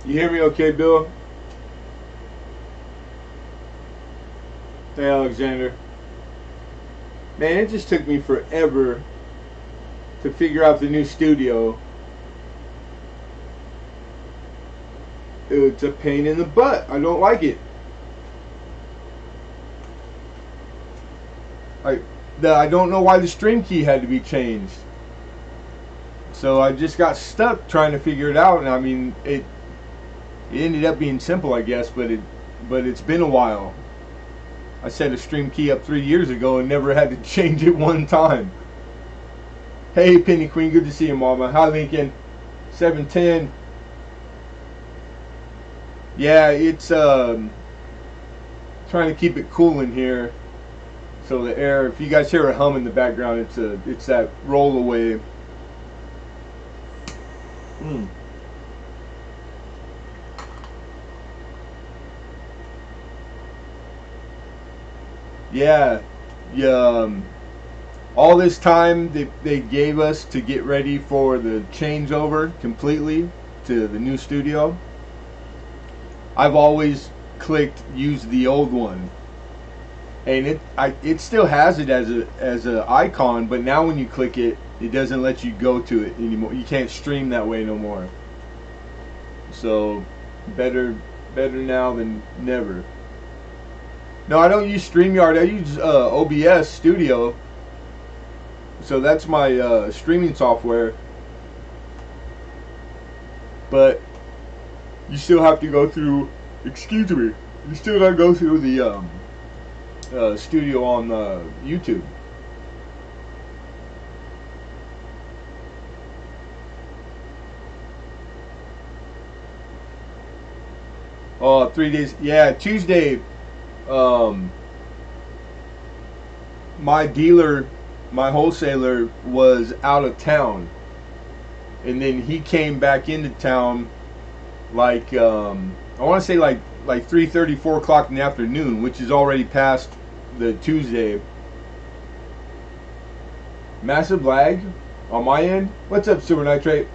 You hear me okay, Bill? Hey, Alexander. Man, it just took me forever to figure out the new studio. It's a pain in the butt. I don't like it. I, I don't know why the stream key had to be changed. So I just got stuck trying to figure it out, and I mean, it ended up being simple, I guess, but it's been a while. I set a stream key up 3 years ago and never had to change it one time. Hey, Penny Queen, good to see you, Mama. Hi, Lincoln. 710. Yeah, it's trying to keep it cool in here, so the air. If you guys hear a hum in the background, it's that rollaway. Mm. Yeah, yeah. All this time they gave us to get ready for the changeover completely to the new studio. I've always clicked use the old one, and it still has it as a icon, but now when you click it, it doesn't let you go to it anymore. You can't stream that way no more. So better now than never. No, I don't use StreamYard. I use OBS Studio. So that's my streaming software. But you still have to go through. Excuse me. You still gotta go through the studio on YouTube. Oh, 3 days. Yeah, Tuesday. Um, my dealer, my wholesaler, was out of town, and then he came back into town like I want to say like 3:30, 4 o'clock in the afternoon, which is already past the Tuesday. Massive lag on my end. What's up, Super Nitrate?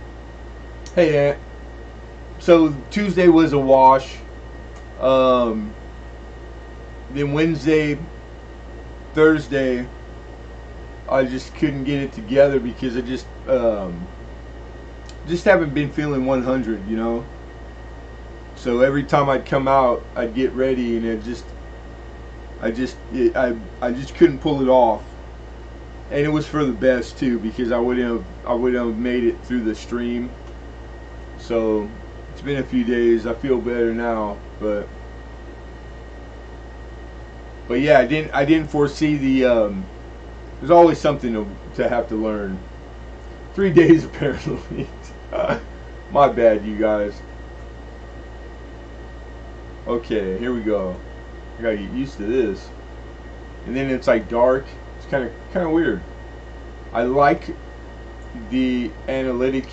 Hey, Ant. So Tuesday was a wash. Um, then Wednesday, Thursday, I just couldn't get it together because I just haven't been feeling 100, you know. So every time I'd come out, I'd get ready, and I just couldn't pull it off. And it was for the best too, because I wouldn't have made it through the stream. So it's been a few days. I feel better now, but yeah, I didn't foresee the. There's always something to have to learn. 3 days apparently. My bad, you guys. Okay, here we go. I gotta get used to this. And then it's like dark. It's kind of weird. I like the analytic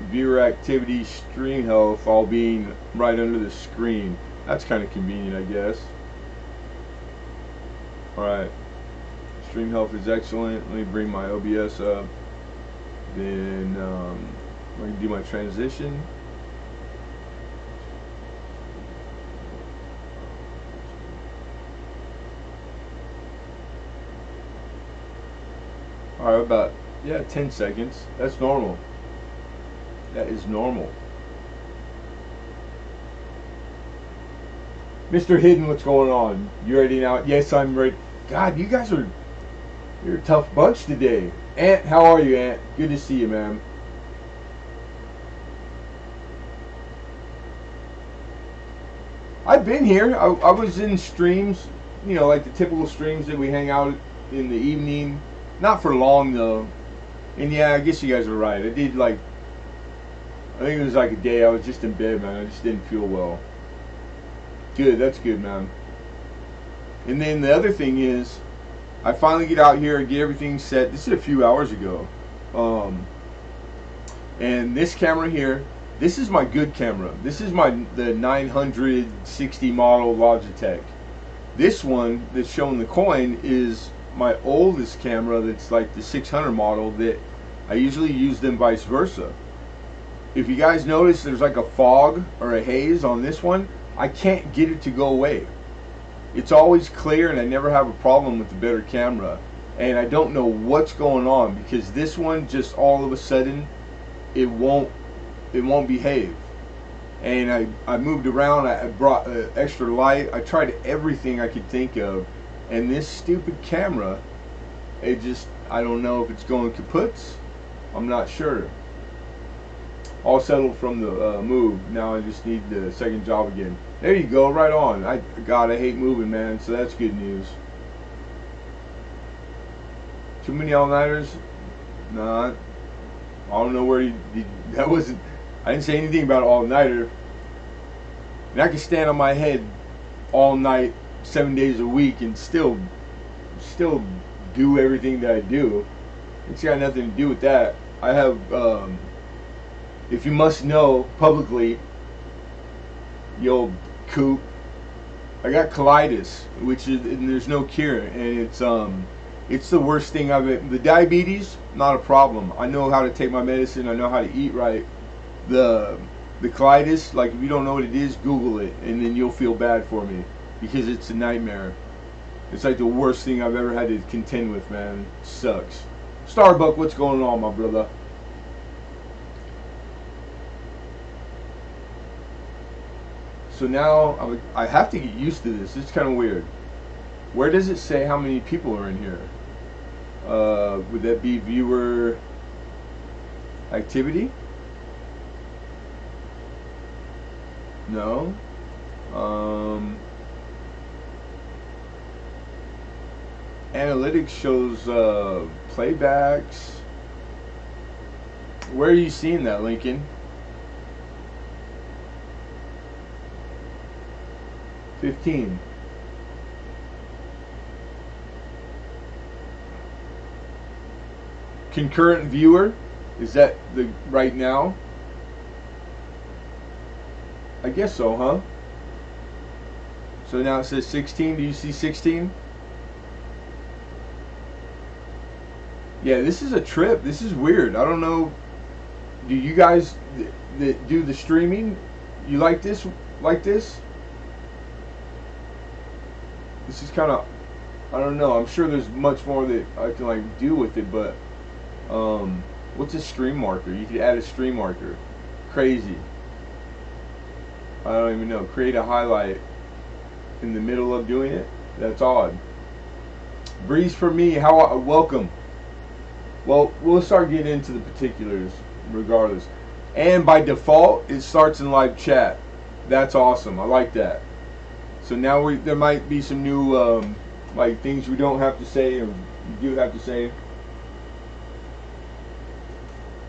viewer activity stream health all being right under the screen. That's kind of convenient, I guess. Alright. Stream health is excellent. Let me bring my OBS up. Then I can do my transition. Alright, about, yeah, 10 seconds. That's normal. That is normal. Mr. Hidden, what's going on? You ready now? Yes, I'm ready. God, you're a tough bunch today. Ant, how are you, Ant? Good to see you, man. I've been here. I was in streams, you know, like the typical streams that we hang out in the evening. Not for long, though. And yeah, I guess you guys are right. I did like, I think it was like a day I was just in bed, man. I just didn't feel well. Good, that's good, man. And then the other thing is, I finally get out here and get everything set. This is a few hours ago. And this camera here, this is my good camera. This is the 960 model Logitech. This one that's showing the coin is my oldest camera, that's like the 600 model, that I usually use them vice versa. if you guys notice, there's like a fog or a haze on this one. I can't get it to go away. It's always clear, and I never have a problem with the better camera. And I don't know what's going on, because this one just all of a sudden it won't behave. And I moved around. I brought extra light. I tried everything I could think of, and this stupid camera, it just, I don't know if it's going kaputs. I'm not sure. All settled from the move. Now I just need the second job again. There you go, right on. God, I hate moving, man, so that's good news. Too many all-nighters? Nah, I don't know where that wasn't, I didn't say anything about all-nighter. And I can stand on my head all night, 7 days a week, and still do everything that I do. It's got nothing to do with that. I have, if you must know publicly, you old coot, I got colitis, which is, and there's no cure, and it's the worst thing the diabetes, not a problem. I know how to take my medicine. I know how to eat right. The colitis, like, if you don't know what it is, Google it, and then you'll feel bad for me, because it's a nightmare. It's like the worst thing I've ever had to contend with, man. It sucks. Starbuck, what's going on, my brother? So now I have to get used to this. It's kind of weird. Where does it say how many people are in here? Would that be viewer activity? No. Analytics shows playbacks. Where are you seeing that, Lincoln? 15. Concurrent viewer, is that the right now? I guess so, huh? So now it says 16. Do you see 16? Yeah, this is a trip. This is weird. I don't know. Do you guys that do the streaming, you like this? Like this? This is kind of, I don't know. I'm sure there's much more that I can like do with it, but what's a stream marker? You could add a stream marker. Crazy. I don't even know. Create a highlight in the middle of doing it. That's odd. Breeze for me. How welcome. Well, we'll start getting into the particulars regardless. And by default, it starts in live chat. That's awesome. I like that. So now there might be some new like things we don't have to say or you do have to say.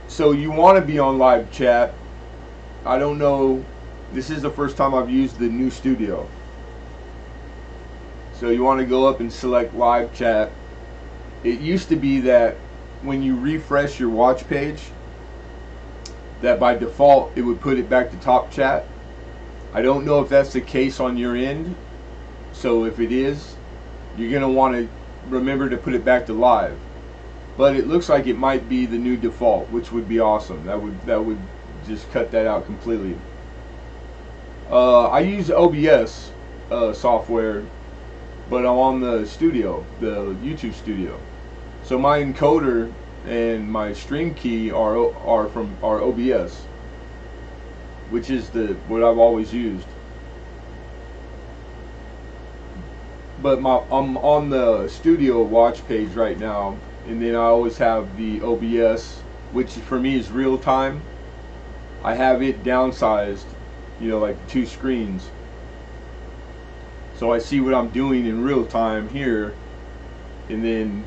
So you want to be on live chat. I don't know. This is the first time I've used the new studio. So you want to go up and select live chat. It used to be that when you refresh your watch page, that by default it would put it back to top chat. I don't know if that's the case on your end. So if it is, you're going to want to remember to put it back to live. But it looks like it might be the new default, which would be awesome. That would just cut that out completely. I use OBS software, but I'm on the studio, the YouTube studio. So my encoder and my stream key are OBS, which is what I've always used. But I'm on the studio watch page right now, and then I always have the OBS, which for me is real time. I have it downsized, you know, like 2 screens, so I see what I'm doing in real time here, and then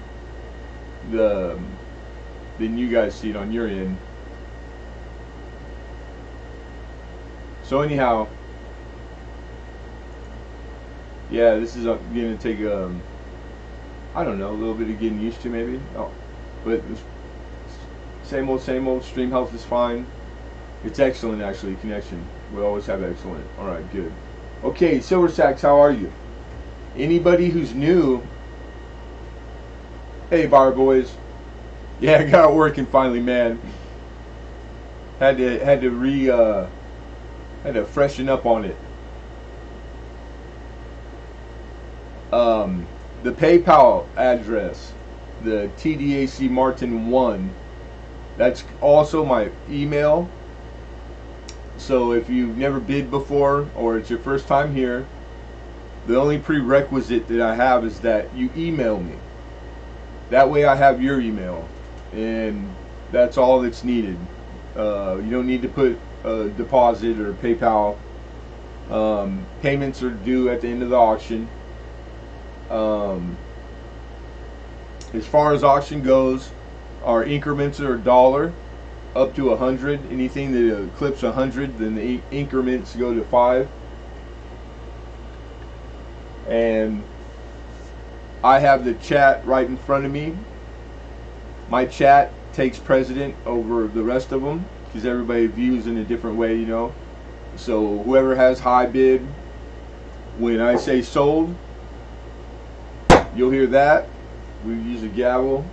you guys see it on your end. So anyhow, yeah, this is going to take I don't know, a little bit of getting used to maybe. Oh, but same old stream health is fine. It's excellent, actually. Connection, we always have excellent. All right, good. Okay, Silver Sacks, how are you? Anybody who's new, hey, Bar Boys. Yeah, I got it working finally, man. Had to freshen up on it. The PayPal address, the TDAC Martin 1, that's also my email. So if you've never bid before or it's your first time here, the only prerequisite that I have is that you email me. That way I have your email, and that's all that's needed. You don't need to put a deposit or PayPal. Payments are due at the end of the auction. As far as auction goes, our increments are $1 up to 100. Anything that eclipses 100, then the increments go to 5. And I have the chat right in front of me. My chat takes precedent over the rest of them because everybody views in a different way, you know. So whoever has high bid, when I say sold, you'll hear that. We use a gavel.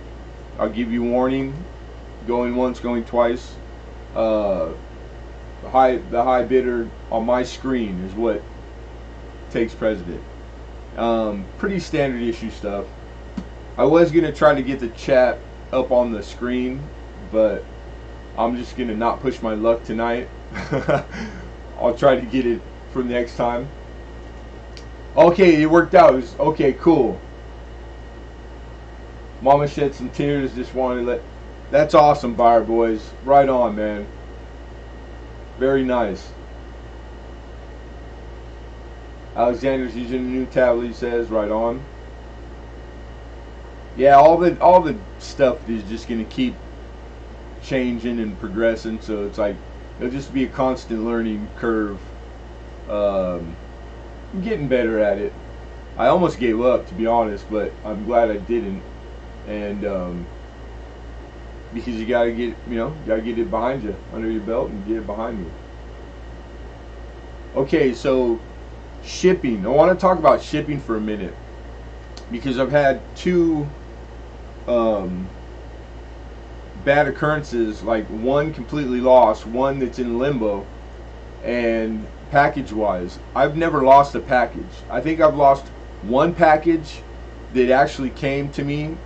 I'll give you warning. Going once, going twice. The high bidder on my screen is what takes precedent. Pretty standard issue stuff. I was gonna try to get the chat up on the screen, but I'm just gonna not push my luck tonight. I'll try to get it for next time. Okay, it worked out. Okay, cool. Mama shed some tears. Just wanted to let. That's awesome, buyer boys. Right on, man. Very nice. Alexander's using a new tablet, he says. Right on. Yeah, all the stuff is just gonna keep changing and progressing. So it's like it'll just be a constant learning curve. I'm getting better at it. I almost gave up, to be honest, but I'm glad I didn't. And because you gotta get it behind you, under your belt, and get it behind you. Okay, so shipping. I want to talk about shipping for a minute because I've had two bad occurrences. Like one completely lost, one that's in limbo, and package-wise, I've never lost a package. I think I've lost one package that actually came to me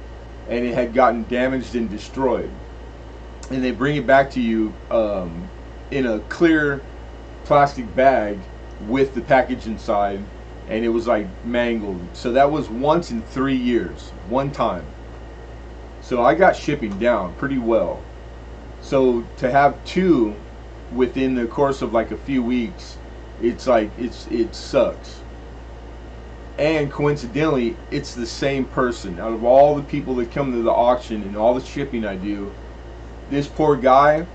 and it had gotten damaged and destroyed, and they bring it back to you in a clear plastic bag with the package inside, and it was like mangled. So that was once in 3 years, one time. So I got shipping down pretty well. So to have two within the course of like a few weeks, it's like it sucks. And coincidentally, it's the same person. Out of all the people that come to the auction and all the shipping I do, this poor guy,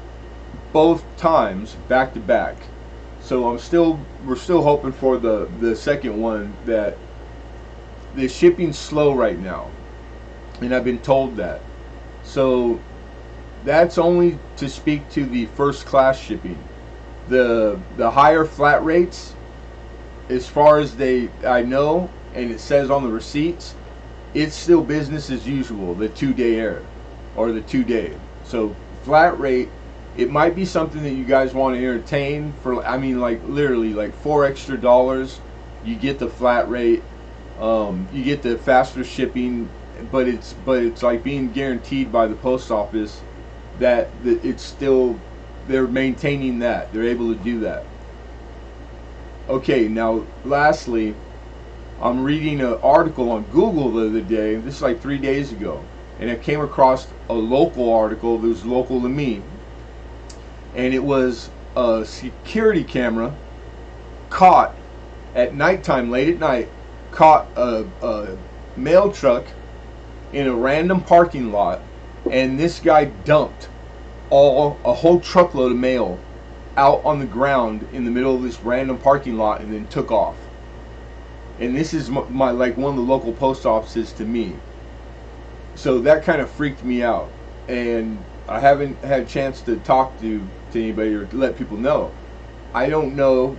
both times back to back. So we're still hoping for the second one. That the shipping's slow right now, and I've been told that. So that's only to speak to the first class shipping. The higher flat rates, as far as I know, and it says on the receipts, it's still business as usual, the 2-day air or the 2-day. So flat rate, it might be something that you guys want to entertain for. I mean, like literally like $4 extra. You get the flat rate, you get the faster shipping, but it's like being guaranteed by the post office that it's still, they're maintaining that, they're able to do that. Okay, now lastly, I'm reading an article on Google the other day. This is like 3 days ago, and I came across a local article that was local to me, and it was a security camera caught at nighttime, late at night, caught a mail truck in a random parking lot, and this guy dumped a whole truckload of mail out on the ground in the middle of this random parking lot and then took off. And this is my like one of the local post offices to me. So that kind of freaked me out, and I haven't had a chance to talk to anybody or to let people know. I don't know.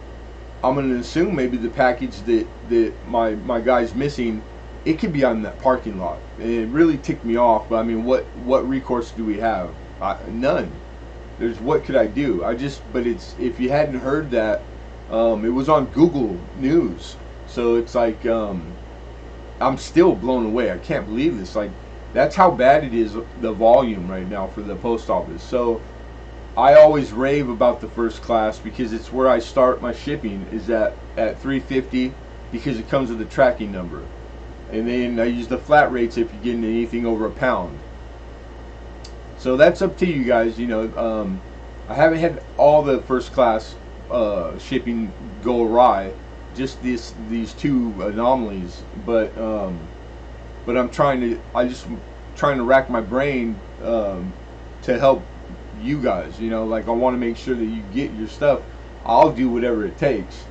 I'm going to assume maybe the package that my guy's missing, it could be on that parking lot. And it really ticked me off. But I mean, what recourse do we have? None. there's what could I do? But it's, if you hadn't heard that, it was on Google News. So it's like, I'm still blown away. I can't believe this. Like, that's how bad it is, the volume right now for the post office. So I always rave about the first class because it's where I start my shipping, is at $3.50, because it comes with a tracking number. And then I use the flat rates if you get anything over £1. So that's up to you guys. I haven't had all the first class shipping go awry, just these two anomalies. But I'm just trying to rack my brain to help you guys. Like, I want to make sure that you get your stuff. I'll do whatever it takes.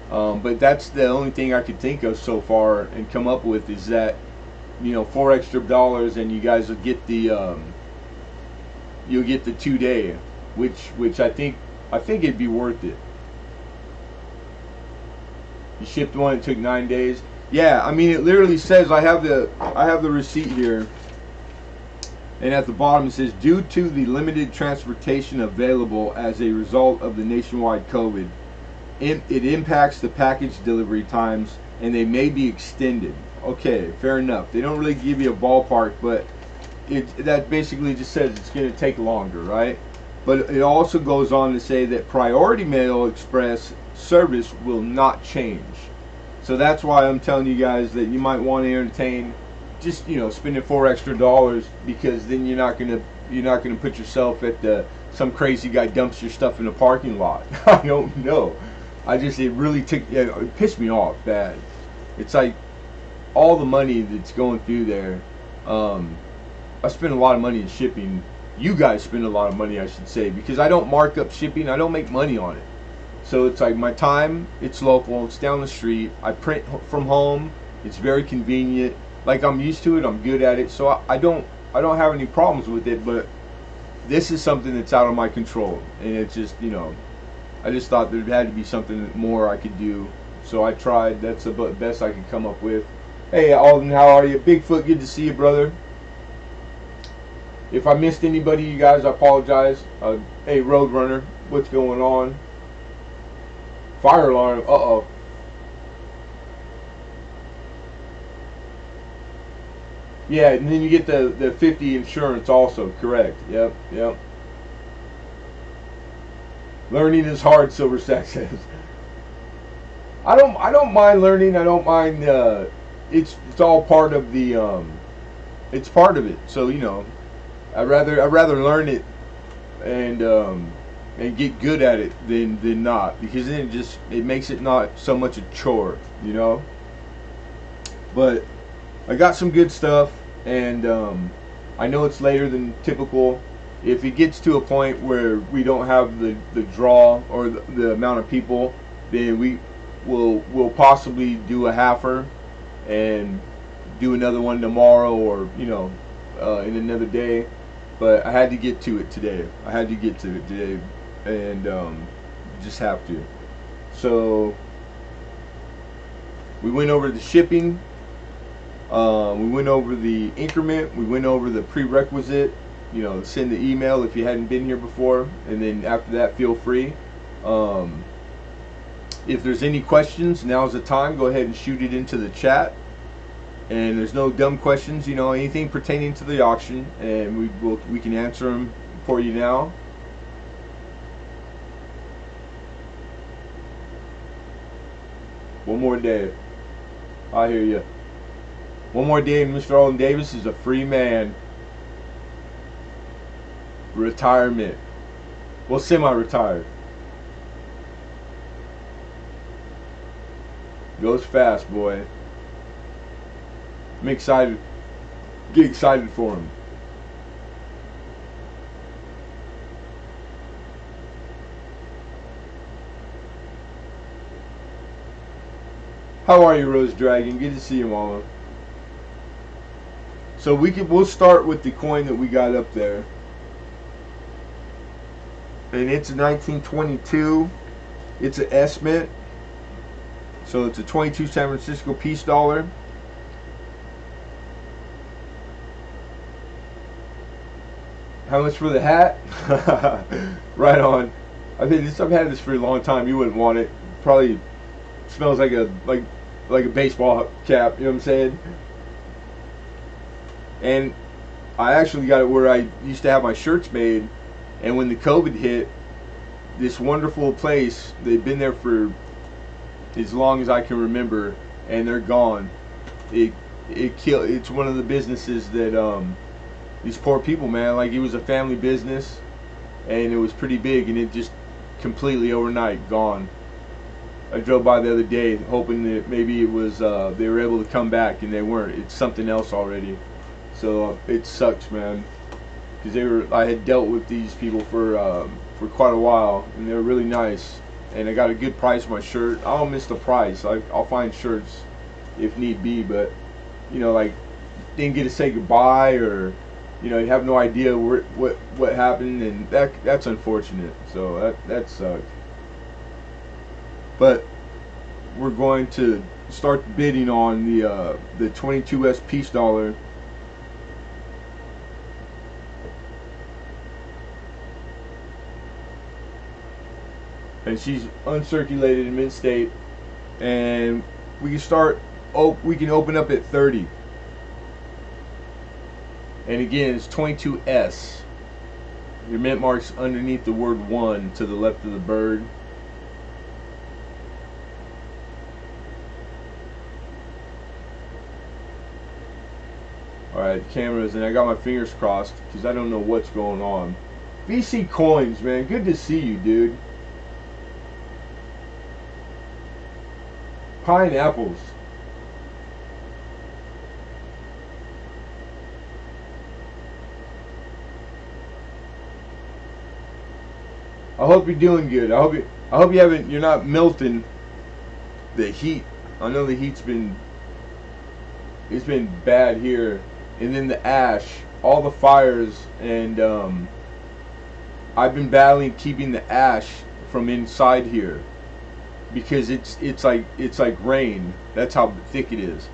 But that's the only thing I could think of so far and come up with, is that, $4 extra, and you guys will get the you'll get the 2-day, which I think it'd be worth it. You shipped one, it took 9 days. Yeah, I mean, it literally says, I have the receipt here, and at the bottom it says, due to the limited transportation available as a result of the nationwide COVID, it impacts the package delivery times, and they may be extended. Okay, fair enough. They don't really give you a ballpark, but that basically just says it's going to take longer, right? But it also goes on to say that priority mail express service will not change. So that's why I'm telling you guys that you might want to entertain just, spending $4 extra, because then you're not gonna put yourself at some crazy guy dumps your stuff in a parking lot. I don't know. It really it pissed me off bad. It's like, all the money that's going through there. I spend a lot of money in shipping. You guys spend a lot of money, I should say, because I don't mark up shipping. I don't make money on it. So it's like, my time, it's local, it's down the street. I print from home. It's very convenient. Like, I'm used to it. I'm good at it. So I don't have any problems with it. But this is something that's out of my control, and it's just, I just thought there had to be something more I could do. So I tried. That's the best I could come up with. Hey, Alden, how are you? Bigfoot, good to see you, brother. If I missed anybody, you guys, I apologize. Hey, Roadrunner, what's going on? Fire alarm, uh-oh. Yeah, and then you get the 50 insurance also, correct. Yep. Learning is hard, Silverstack says. I don't mind learning. I don't mind. It's all part of the. It's part of it. So I'd rather learn it and get good at it than not, because then it makes it not so much a chore, But I got some good stuff, and I know it's later than typical. If it gets to a point where we don't have the draw or the amount of people, then we'll possibly do a halfer and do another one tomorrow, or in another day. But I had to get to it today. And just have to. So we went over the shipping. We went over the increment. We went over the prerequisite. Send the email if you hadn't been here before, and then after that, feel free. If there's any questions, now's the time. Go ahead and shoot it into the chat. And there's no dumb questions, anything pertaining to the auction, and we can answer them for you now. One more day. I hear you. One more day, and Mr. Alden Davis is a free man. Retirement. Well, semi-retired. Goes fast, boy. I'm excited. Get excited for him. How are you, Rose Dragon? Good to see you, Mama. So we'll start with the coin that we got up there. And it's a 1922. It's an S Mint. So it's a 22 San Francisco peace dollar. How much for the hat? Right on. I've had this for a long time. You wouldn't want it. Probably smells like a baseball cap. You know what I'm saying? And I actually got it where I used to have my shirts made, and when the COVID hit, this wonderful place, they've been there for as long as I can remember, and they're gone. It's one of the businesses that these poor people, man, like it was a family business, and it was pretty big, and it just completely overnight gone. I drove by the other day hoping that maybe it was they were able to come back, and they weren't. It's something else already. So it sucks, man, because I had dealt with these people for quite a while, and they were really nice, and I got a good price for my shirt. I don't miss the price. I'll find shirts if need be, but you know, like, didn't get to say goodbye, or you know, you have no idea what happened, and that's unfortunate. So that sucked. But we're going to start bidding on the 22 US peace dollar. And she's uncirculated in mint state, and we can start. Oh, we can open up at 30. And again, it's 22S. Your mint mark's underneath the word 1 to the left of the bird. Alright, cameras, and I got my fingers crossed because I don't know what's going on. BC Coins, man, good to see you, dude. Pineapples. I hope you're doing good. I hope you're not melting the heat. I know the heat's been bad here, and then the ash, all the fires, and I've been battling keeping the ash from inside here because it's like rain. That's how thick it is.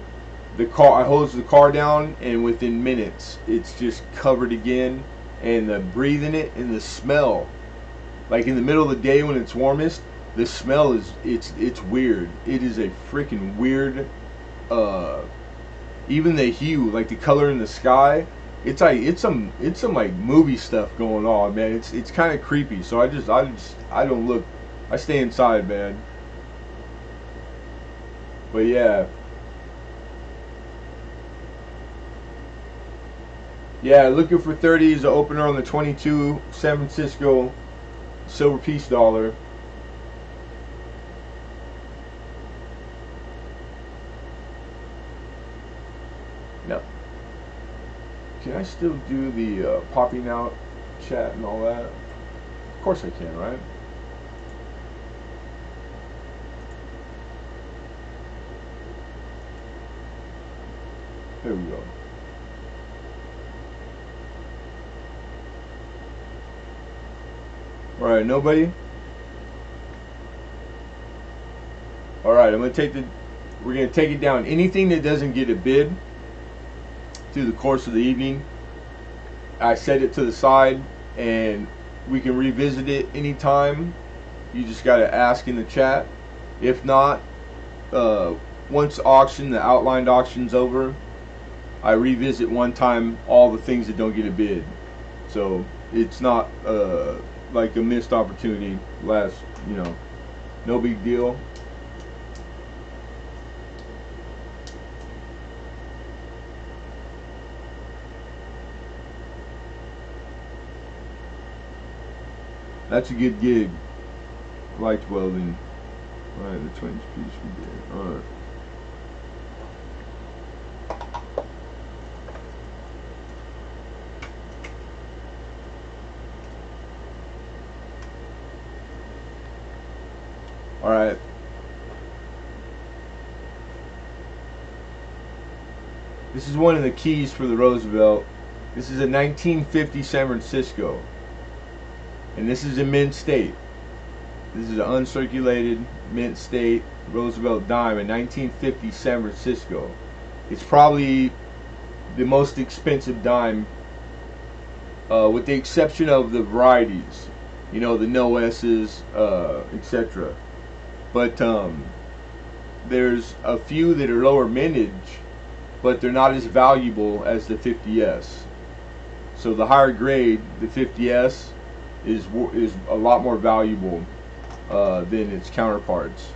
I hose the car down, and within minutes it's just covered again, and the breathing it and the smell. Like in the middle of the day when it's warmest, the smell it's weird. It is a freaking weird. Even the hue, like the color in the sky, it's some like movie stuff going on, man. It's kind of creepy. So I don't look. I stay inside, man. But yeah. Yeah, looking for 30 is the opener on the 22 San Francisco silver piece dollar. No. Can I still do the popping out chat and all that? Of course I can, right? There we go. Alright, nobody? Alright, we're gonna take it down. Anything that doesn't get a bid through the course of the evening, I set it to the side, and we can revisit it anytime. You just gotta ask in the chat. If not, once the outlined auction's over, I revisit one time all the things that don't get a bid. So it's not like a missed opportunity. No big deal. That's a good gig. Liked welding. Alright, the 20 piece we did. Alright. Alright. This is one of the keys for the Roosevelt. This is a 1950 San Francisco. And this is in mint state. This is an uncirculated mint state Roosevelt dime in 1950 San Francisco. It's probably the most expensive dime with the exception of the varieties, you know, the no S's, etc. But there's a few that are lower mintage, but they're not as valuable as the 50S. So the higher grade, the 50S, is a lot more valuable than its counterparts,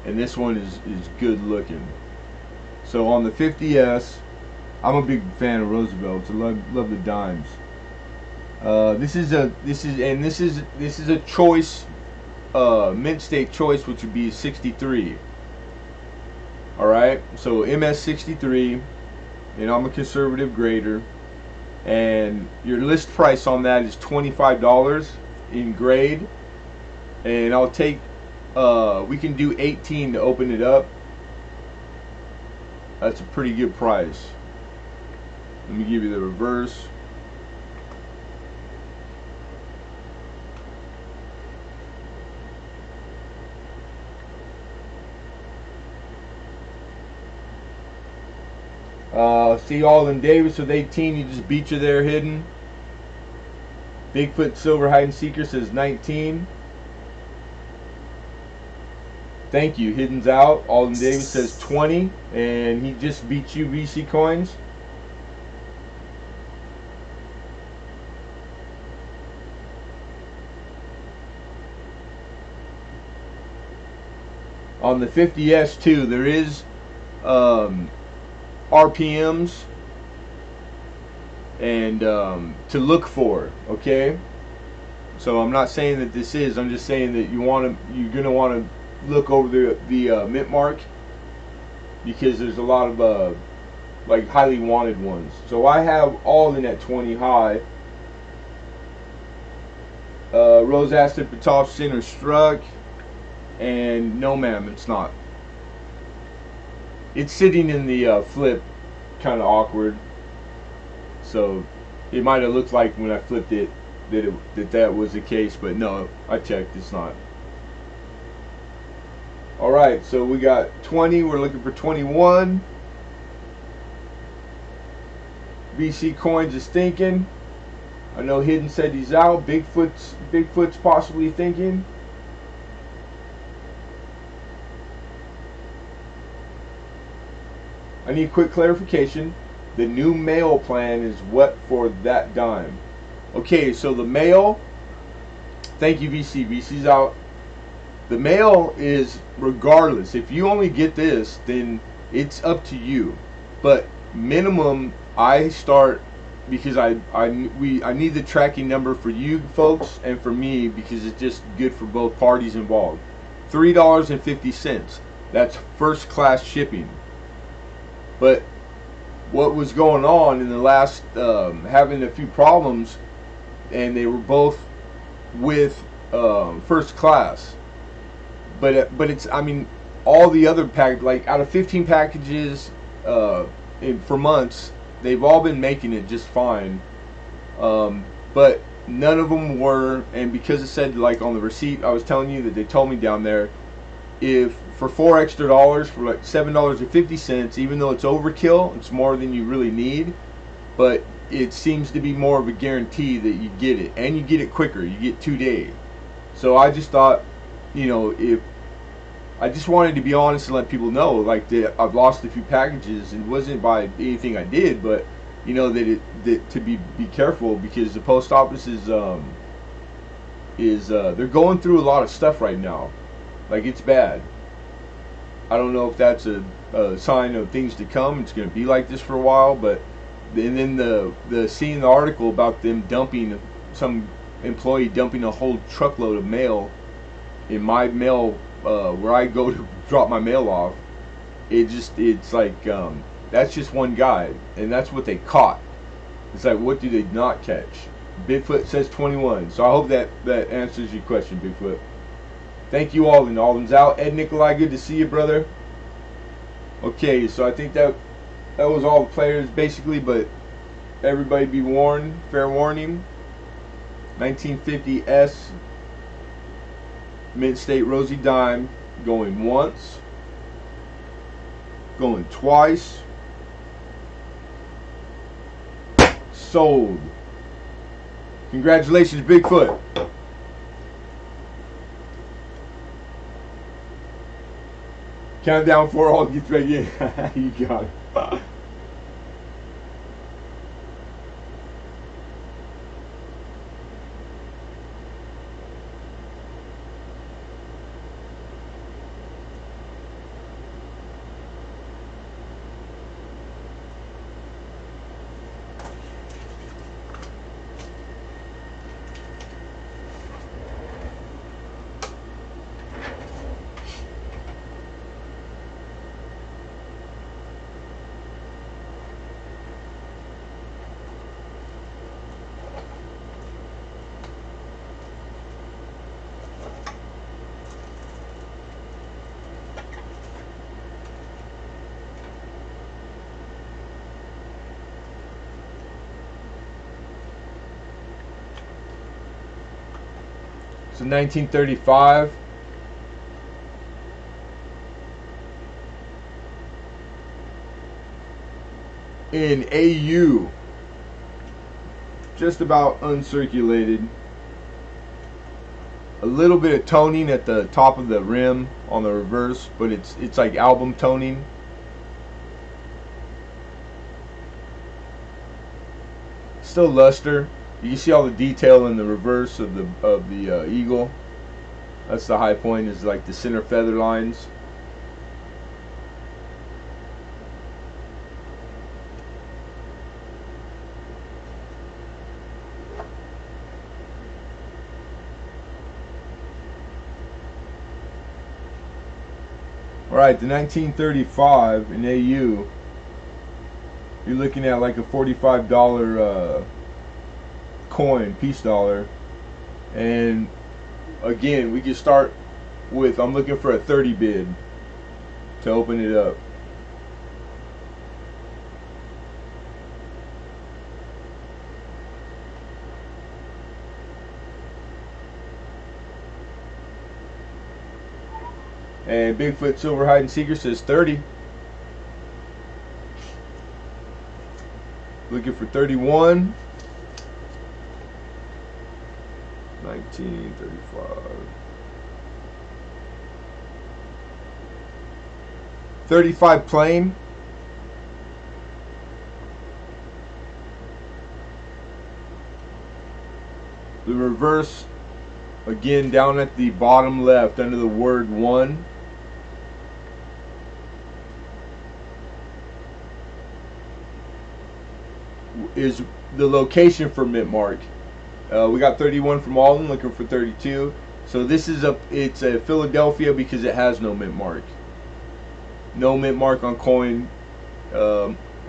and this one is good looking. So on the 50S, I'm a big fan of Roosevelt's. I love the dimes. This is a choice, mint state choice, which would be 63. All right, so MS 63, and I'm a conservative grader, and your list price on that is $25 in grade, and I'll take. We can do 18 to open it up. That's a pretty good price. Let me give you the reverse. See Alden Davis with 18. You just beat you there, hidden. Bigfoot Silver Hide and Seeker says 19. Thank you. Hidden's out. Alden Davis says 20, and he just beat you, VC Coins. On the 50S too, there is RPMs and to look for. Okay, so I'm not saying that this is. I'm just saying that you're gonna want to look over the mint mark, because there's a lot of like highly wanted ones. So I have all in at 20 high. Rose Aston, Patofshin, or Struck, and no ma'am, it's not. It's sitting in the flip, kind of awkward. So it might have looked like when I flipped it that was the case, but no, I checked, it's not. Alright, so we got 20, we're looking for 21. VC Coins is thinking. I know Hidden said he's out. Bigfoot's possibly thinking. I need quick clarification. The new mail plan is what for that dime? Okay, so the mail, thank you VC. VC's out. The mail is regardless. If you only get this, then it's up to you. But minimum, I start, because I need the tracking number for you folks and for me, because it's just good for both parties involved. $3.50. That's first class shipping. But what was going on in the last, having a few problems, and they were both with first class. But it's, I mean, all the other like out of 15 packages for months, they've all been making it just fine. But none of them were, and because it said, like on the receipt, I was telling you that they told me down there, if for $4 extra, for like $7.50, even though it's overkill, it's more than you really need, but it seems to be more of a guarantee that you get it, and you get it quicker. You get 2 days. So I just thought, you know, if I just wanted to be honest and let people know, like, that I've lost a few packages, and it wasn't by anything I did, but you know that to be careful, because the post office is they're going through a lot of stuff right now. Like, it's bad. I don't know if that's a sign of things to come. It's going to be like this for a while, but and then the seeing the article about them dumping, some employee dumping a whole truckload of mail in my mail where I go to drop my mail off. It's like that's just one guy, and that's what they caught. It's like, what do they not catch? Bigfoot says 21. So I hope that answers your question, Bigfoot. Thank you, Alden. Alden's out. Ed Nikolai, good to see you, brother. Okay, so I think that was all the players basically, but everybody be warned. Fair warning. 1950S Mint State Rosie Dime, going once, going twice, sold. Congratulations, Bigfoot. Countdown for all gets back in. You got it. So 1935. In AU, just about uncirculated. A little bit of toning at the top of the rim on the reverse, but it's like album toning. Still luster. You can see all the detail in the reverse of the eagle. That's the high point, is like the center feather lines. Alright, the 1935 in AU, you're looking at like a $45 coin, piece dollar. And again, we can start with, I'm looking for a 30 bid to open it up. And Bigfoot Silver Hide and Seeker says 30. Looking for 31. 1935. 35 plain. The reverse, again, down at the bottom left under the word 1. Is the location for mint mark. We got 31 from Alden, looking for 32. So this is it's a Philadelphia because it has no mint mark. No mint mark on coin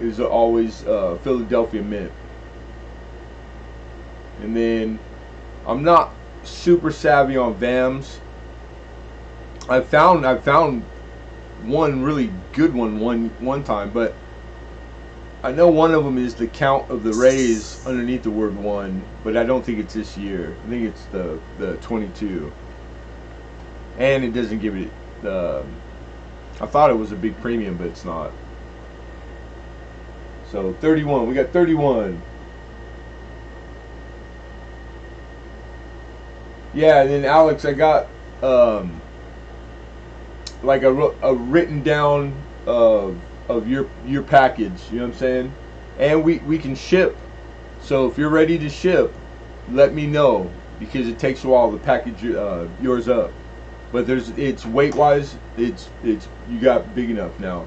is always Philadelphia mint. And then I'm not super savvy on VAMs. I found one really good one time, but I know one of them is the count of the rays underneath the word 1, but I don't think it's this year. I think it's the 22. And it doesn't give it the... I thought it was a big premium, but it's not. So 31. We got 31. Yeah, and then Alex, I got like a written down of your package, you know what I'm saying? And we can ship. So if you're ready to ship, let me know, because it takes a while to package yours up. But it's weight wise, it's you got big enough now.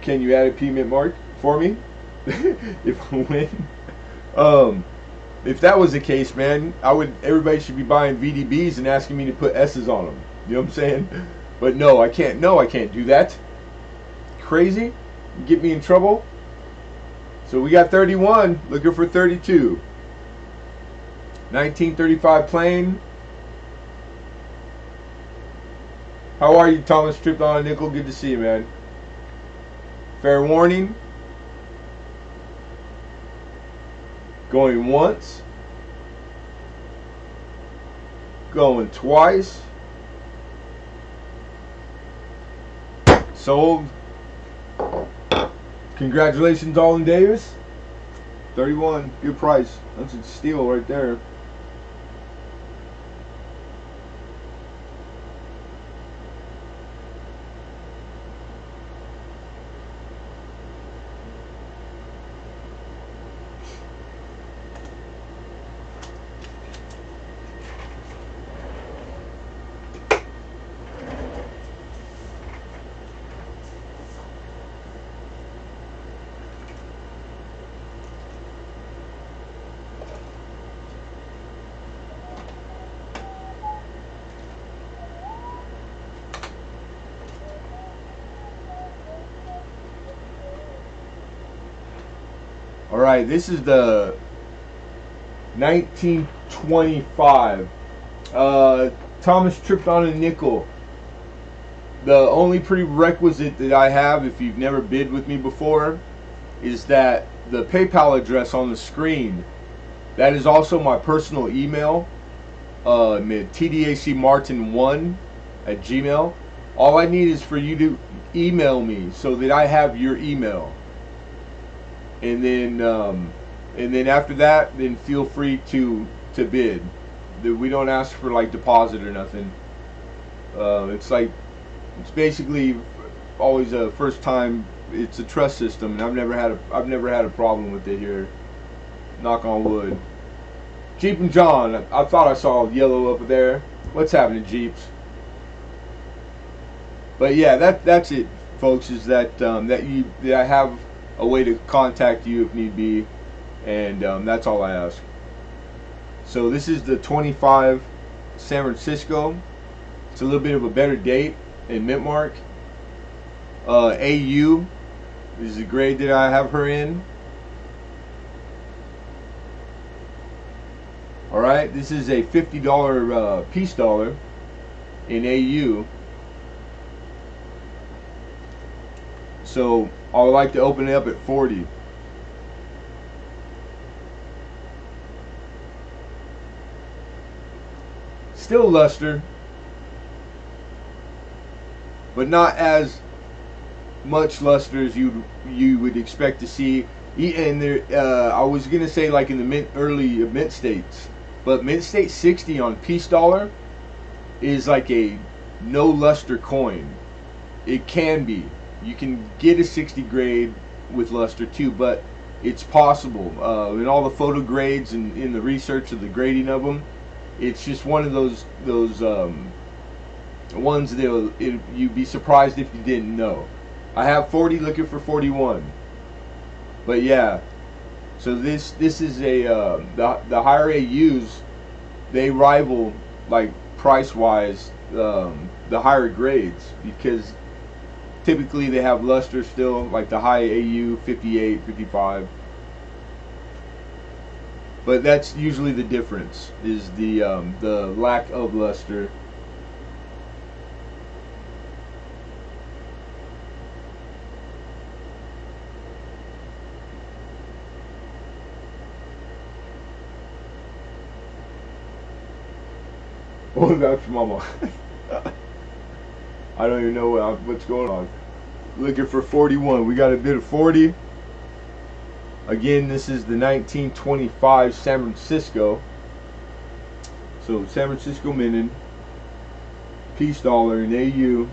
Can you add a P mint mark for me if I win? If that was the case, man, everybody should be buying VDBs and asking me to put S's on them. You know what I'm saying? But no, I can't. No, I can't do that. Crazy? You get me in trouble. So we got 31. Looking for 32. 1935 plain. How are you, Thomas? Tripped on a nickel. Good to see you, man. Fair warning. Going once. Going twice. Sold. Congratulations, Alden Davis. 31, good price. That's a steal right there. All right, this is the 1925. Thomas tripped on a nickel. The only prerequisite that I have, if you've never bid with me before, is that the PayPal address on the screen, that is also my personal email, tdacmartin1@gmail. All I need is for you to email me so that I have your email. And then after that, then feel free to bid. We don't ask for like deposit or nothing. It's basically always a first time. It's a trust system, and I've never had a problem with it here. Knock on wood. Jeep and John, I thought I saw yellow up there. What's happening, Jeeps? But yeah, that's it, folks. Is that that I have a way to contact you if need be, and that's all I ask. So this is the 25 San Francisco. It's a little bit of a better date in mint mark. AU is the grade that I have her in. All right, this is a $50 piece dollar in AU. So I would like to open it up at 40. Still luster, but not as much luster as you would expect to see. And there, I was gonna say like in the early mint states, but mint state 60 on piece dollar is like a no luster coin. It can be. You can get a 60 grade with luster too, but it's possible. In all the photo grades and in the research of the grading of them, it's just one of those ones that you'd be surprised if you didn't know. I have 40 looking for 41. But yeah, so this is a the higher AUs, they rival like price wise the higher grades, because typically they have luster still, like the high AU 58, 55. But that's usually the difference, is the lack of luster. What about your mama? I don't even know what's going on. Looking for 41. We got a bid of 40. Again, this is the 1925 San Francisco. So San Francisco minted. Piece dollar in AU.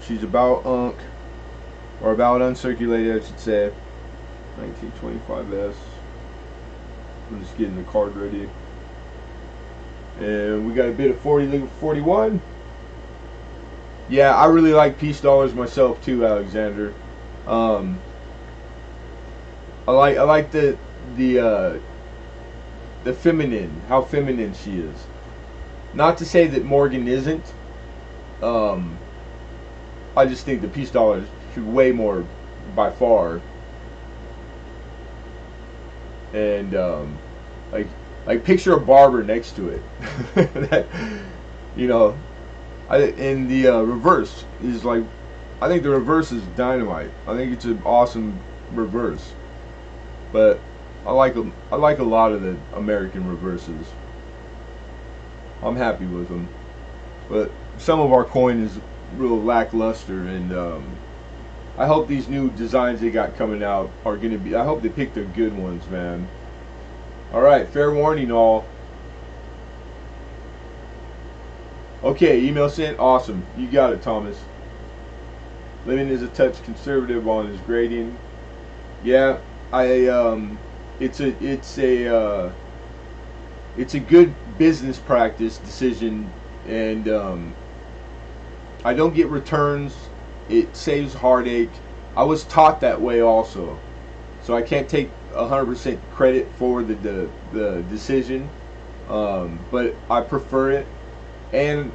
She's about unk, or about uncirculated, I should say. 1925S. I'm just getting the card ready. And we got a bid of 40, looking for 41. Yeah, I really like piece dollars myself too, Alexander. I like the feminine, how feminine she is. Not to say that Morgan isn't. I just think the piece dollars should way more by far. And like picture a barber next to it. That, you know, and the reverse is like, I think the reverse is dynamite. I think it's an awesome reverse. But I like a lot of the American reverses. I'm happy with them. But some of our coin is real lackluster, and I hope these new designs they got coming out are gonna be. I hope they pick the good ones, man. All right, fair warning, all. Okay, email sent. Awesome, you got it, Thomas. Living is a touch conservative on his grading. Yeah, it's a good business practice decision, and I don't get returns. It saves heartache. I was taught that way also, so I can't take 100% credit for the decision, but I prefer it, and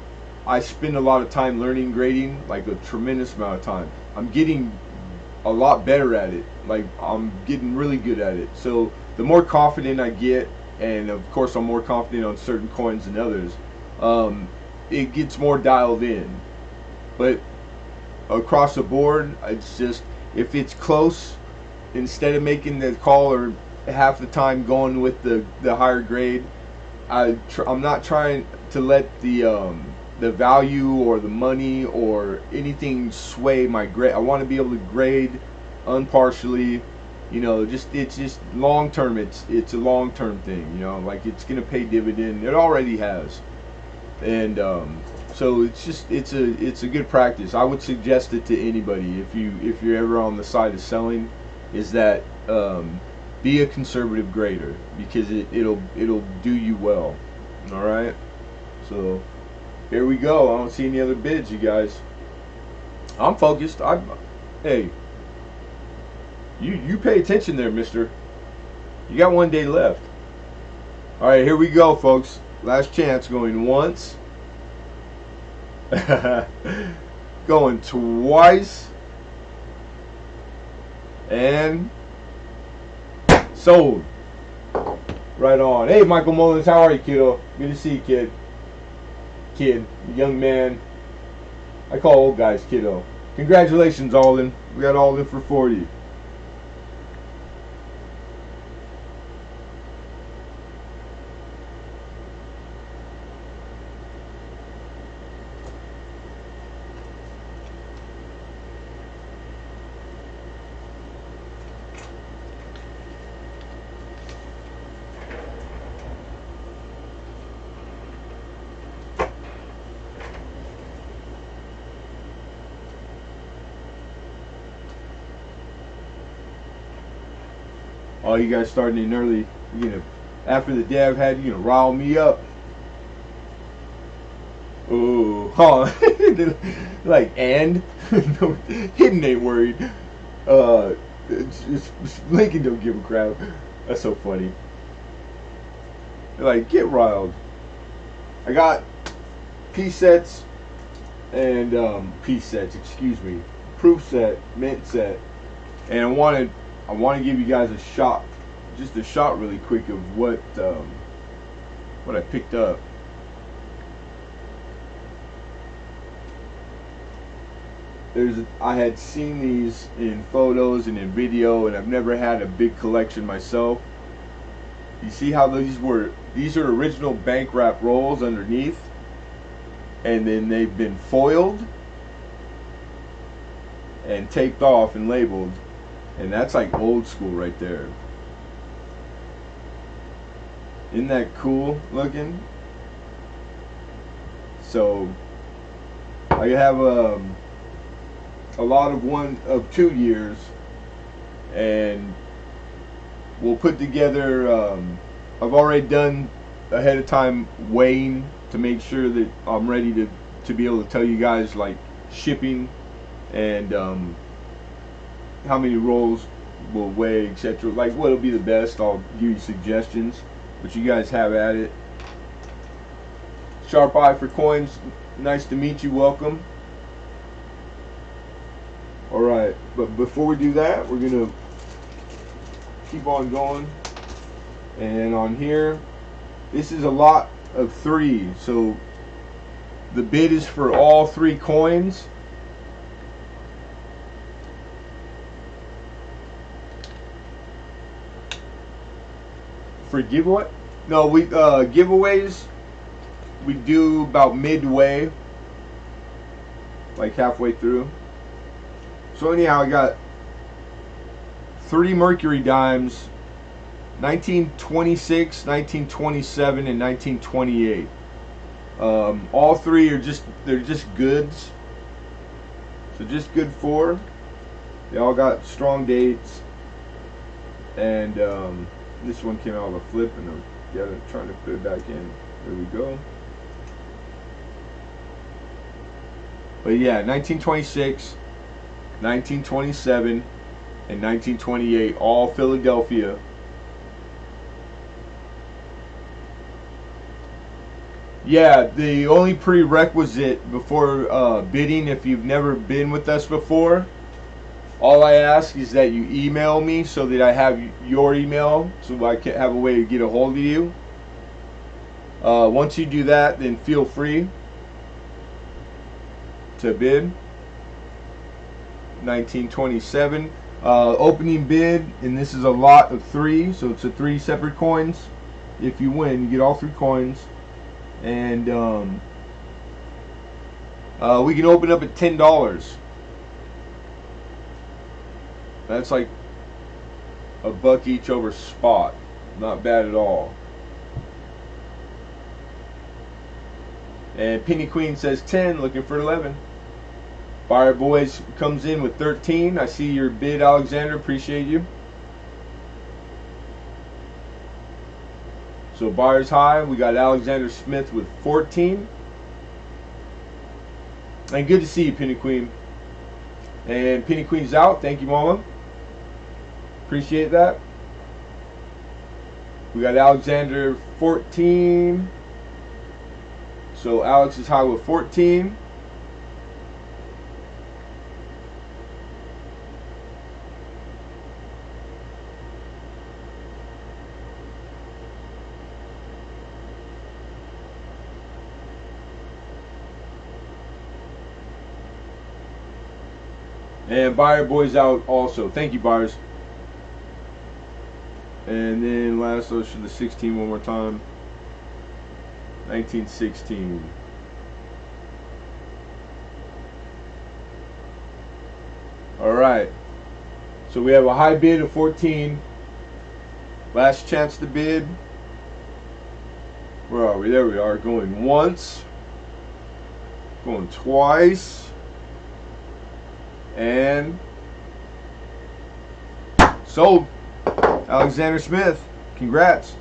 I spend a lot of time learning grading, like a tremendous amount of time. I'm getting a lot better at it. Like I'm getting really good at it. So the more confident I get, and of course I'm more confident on certain coins than others, it gets more dialed in. But across the board, it's just if it's close, instead of making the call or half the time going with the higher grade, I'm not trying to let the value or the money or anything sway my grade. I want to be able to grade unpartially. You know, it's just long term. It's a long term thing. You know, like it's gonna pay dividend. It already has, and so it's a good practice. I would suggest it to anybody if you're ever on the side of selling, is that be a conservative grader, because it'll do you well. All right, so here we go. I don't see any other bids, you guys. I'm focused. Hey, you pay attention there, mister. You got 1 day left. All right, here we go, folks. Last chance. Going once. Going twice. And sold. Right on. Hey, Michael Mullins, how are you, kiddo? Good to see you, kid. Young man. I call old guys kiddo. Congratulations, Alden. We got Alden for 40. Oh, you guys starting in early, after the day I've had, rile me up. Oh, huh. Like, and? No, Hidden ain't worried. Lincoln don't give a crap. That's so funny. They're like, get riled. I got P sets and, excuse me. Proof set, mint set. And I want to give you guys a shot, just a shot really quick of what I picked up. I had seen these in photos and in video, and I've never had a big collection myself. You see how these are original bank wrap rolls underneath, and then they've been foiled and taped off and labeled. And that's like old school right there. Isn't that cool looking? So I have a lot of 1 of 2 years, and we'll put together. I've already done ahead of time weighing to make sure that I'm ready to be able to tell you guys like shipping and how many rolls will weigh, etc. Like what'll be the best. I'll give you suggestions, but you guys have at it. Sharp Eye for Coins, nice to meet you. Welcome. All right, but before we do that, we're gonna keep on going. And on here, this is a lot of 3, so the bid is for all 3 coins. For giveaway? No, we giveaways we do about midway, like halfway through. So anyhow, I got 3 Mercury dimes, 1926, 1927, and 1928. All 3 are they're just goods. So just good 4. They all got strong dates. And this one came out of a flip, and I'm trying to put it back in. There we go. But yeah, 1926, 1927, and 1928, all Philadelphia. Yeah, the only prerequisite before bidding, if you've never been with us before, all I ask is that you email me so that I have your email so I can have a way to get a hold of you. Once you do that, then feel free to bid. 1927. Opening bid, and this is a lot of 3, so it's 3 separate coins. If you win, you get all 3 coins. And we can open up at $10. That's like $1 each over spot. Not bad at all. And Penny Queen says 10, looking for 11. Buyer Boys comes in with 13. I see your bid, Alexander. Appreciate you. So buyers high. We got Alexander Smith with 14. And good to see you, Penny Queen. And Penny Queen's out. Thank you, Mama. Appreciate that. We got Alexander 14. So Alex is high with 14. And Buyer Boy's out also. Thank you, buyers. And then last, let's show the 16 one more time. 1916. Alright. So we have a high bid of 14. Last chance to bid. Where are we? There we are. Going once. Going twice. And sold. Alexander Smith. Congrats.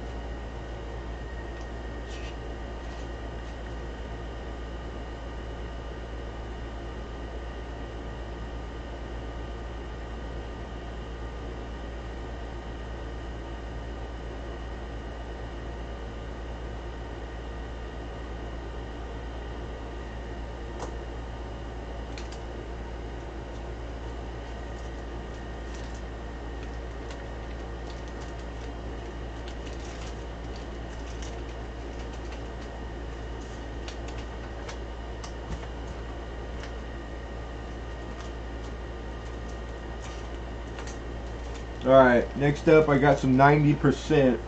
Alright, next up I got some 90%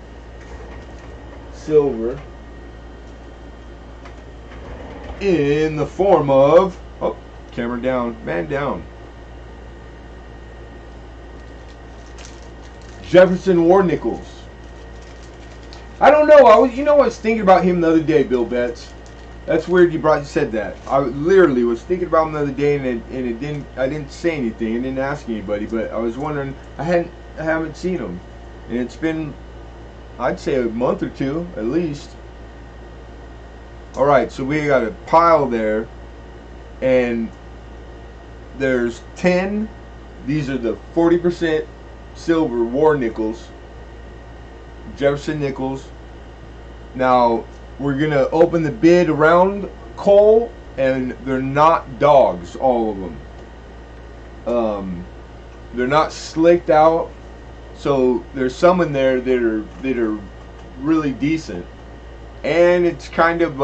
silver in the form of, oh, camera down, man down, Jefferson War Nichols. I don't know, I was thinking about him the other day, Bill Betts. That's weird you said that. I literally was thinking about him the other day, and I didn't say anything, I didn't ask anybody, but I was wondering, I haven't seen him, and it's been, I'd say, a month or 2 at least. Alright, so we got a pile there, and there's 10. These are the 40% silver War Nickels, Jefferson Nichols. Now we're gonna open the bid around coal, and they're not dogs, all of them. They're not slicked out, so there's some in there that are really decent. And it's kind of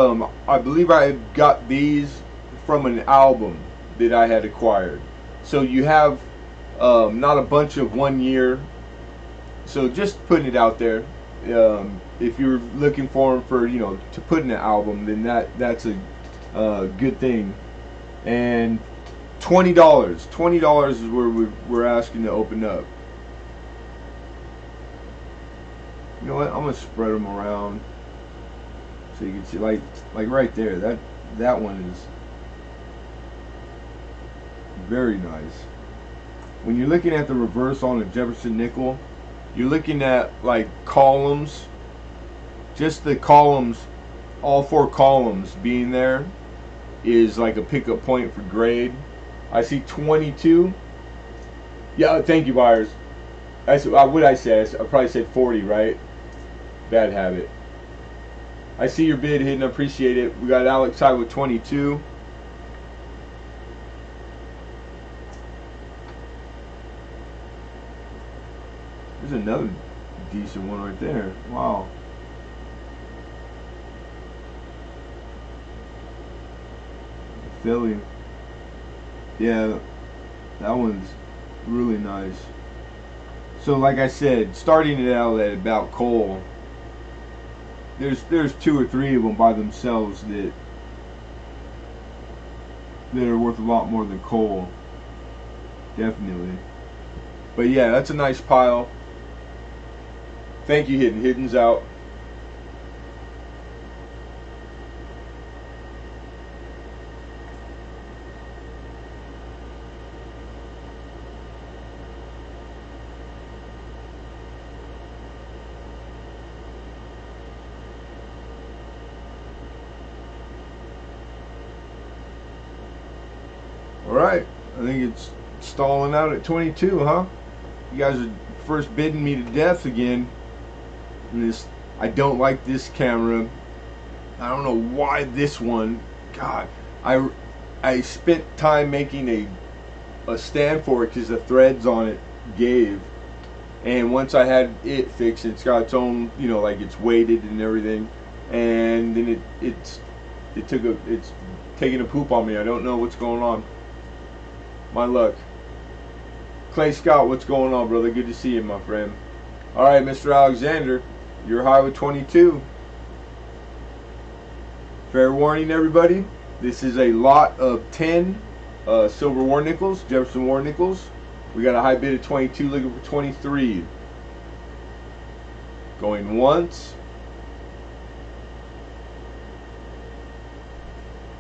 I believe I got these from an album that I had acquired. So you have not a bunch of 1 year. So just putting it out there. If you're looking for them for, to put in an album, then that's a good thing. And $20. $20 is where we're asking to open up. You know what? I'm gonna spread them around so you can see, like right there. That one is very nice. When you're looking at the reverse on a Jefferson nickel, you're looking at like columns. Just the columns, all 4 columns being there is like a pickup point for grade. I see 22. Yeah, thank you, buyers. I said, what did I say? I probably said 40, right? Bad habit. I see your bid hitting. Appreciate it. We got Alex high with 22. There's another decent one right there. Wow. Philly. Yeah, that one's really nice. So like I said, starting it out at about coal, there's 2 or 3 of them by themselves that are worth a lot more than coal. Definitely. But yeah, that's a nice pile. Thank you, Hidden. Hidden's out. Alright, I think it's stalling out at 22, huh? You guys are first bidding me to death again. And this, I don't like this camera. I don't know why this one. God, I spent time making a stand for it because the threads on it gave. And once I had it fixed, it's got its own, you know, like it's weighted and everything. And then it's taking a poop on me. I don't know what's going on. My luck. Clay Scott, what's going on, brother? Good to see you, my friend. Alright, Mr. Alexander, you're high with 22. Fair warning, everybody. This is a lot of 10 silver war nickels, Jefferson war nickels. We got a high bid of 22, looking for 23. Going once.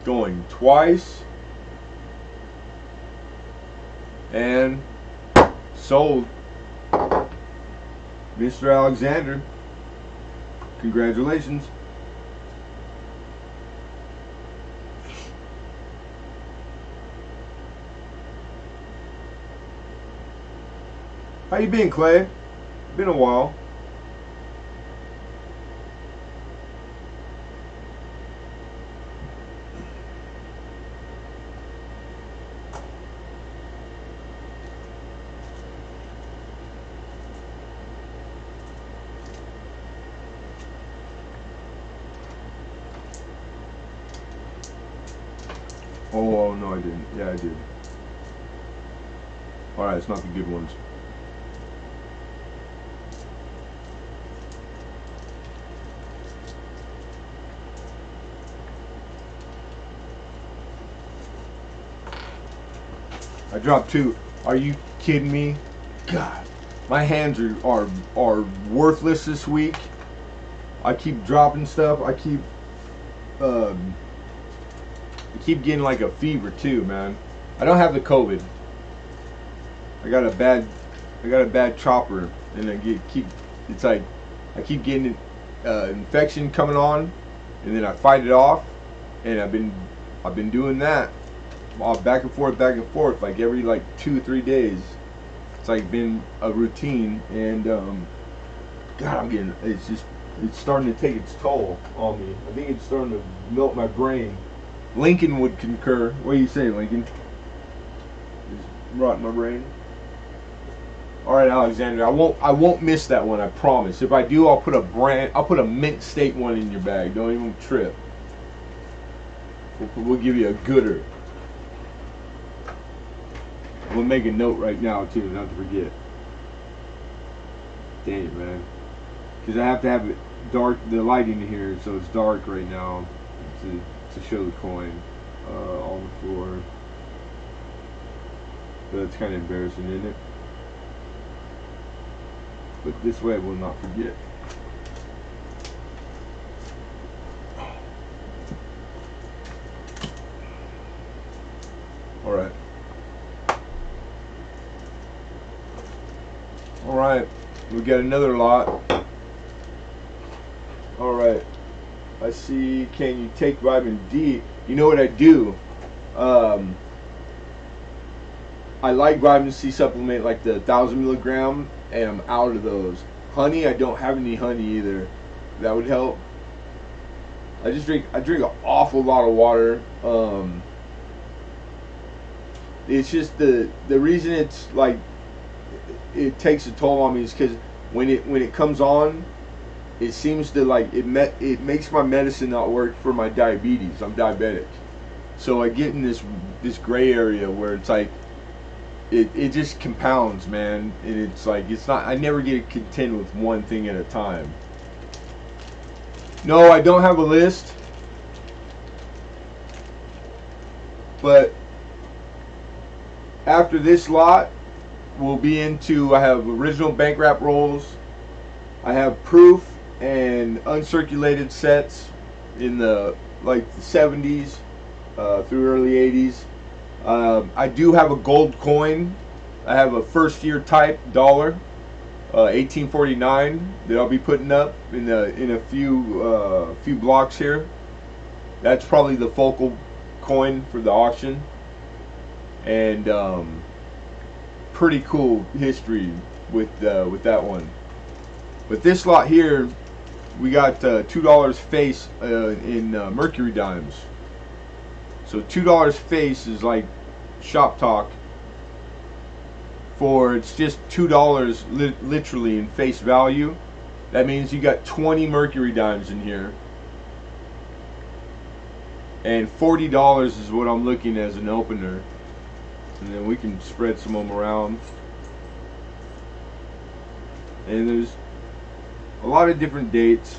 Going twice. And sold. Mr. Alexander, congratulations. How you been, Clay? Been a while. Oh, no, I didn't. Yeah, I did. Alright, it's not the good ones. I dropped 2. Are you kidding me? God, my hands are worthless this week. I keep dropping stuff. I keep getting like a fever too, man. I don't have the COVID. I got a bad chopper, and it's like I keep getting infection coming on, and then I fight it off, and I've been doing that back and forth, like every like 2 or 3 days. It's like been a routine, and God, it's starting to take its toll on me. I think it's starting to melt my brain. Lincoln would concur. What do you say, Lincoln? It's rotting my brain. All right, Alexander, I won't miss that one. I promise. If I do, I'll put a mint state one in your bag. Don't even trip. We'll give you a gooder. We'll make a note right now too, not to forget. Dang it, man. Because I have to have it dark, the lighting here, so it's dark right now to show the coin on the floor. That's kind of embarrassing, isn't it? But this way I will not forget. Alright. Alright. We got another lot. Alright. I see. Can you take vitamin D? You know what I do? I like vitamin C supplement, like the 1,000 milligram, and I'm out of those. Honey, I don't have any honey either. That would help. I drink an awful lot of water. It's just the reason it's like it takes a toll on me is because when it comes on, it seems to like it makes my medicine not work for my diabetes. I'm diabetic, so I get in this gray area where it's like it just compounds, man, and it's like it's not. I never get content with one thing at a time. No, I don't have a list, but after this lot, we'll be into. I have original bank wrap rolls. I have proof and uncirculated sets in the like the 70s through early 80s. I do have a gold coin. I have a first year type dollar, 1849, that I'll be putting up in a few blocks here. That's probably the focal coin for the auction, and pretty cool history with that one. But this lot here, we got $2 face in mercury dimes. So $2 face is like shop talk for it's just $2 literally in face value. That means you got 20 mercury dimes in here, and $40 is what I'm looking as an opener. And then we can spread some of them around. And there's a lot of different dates.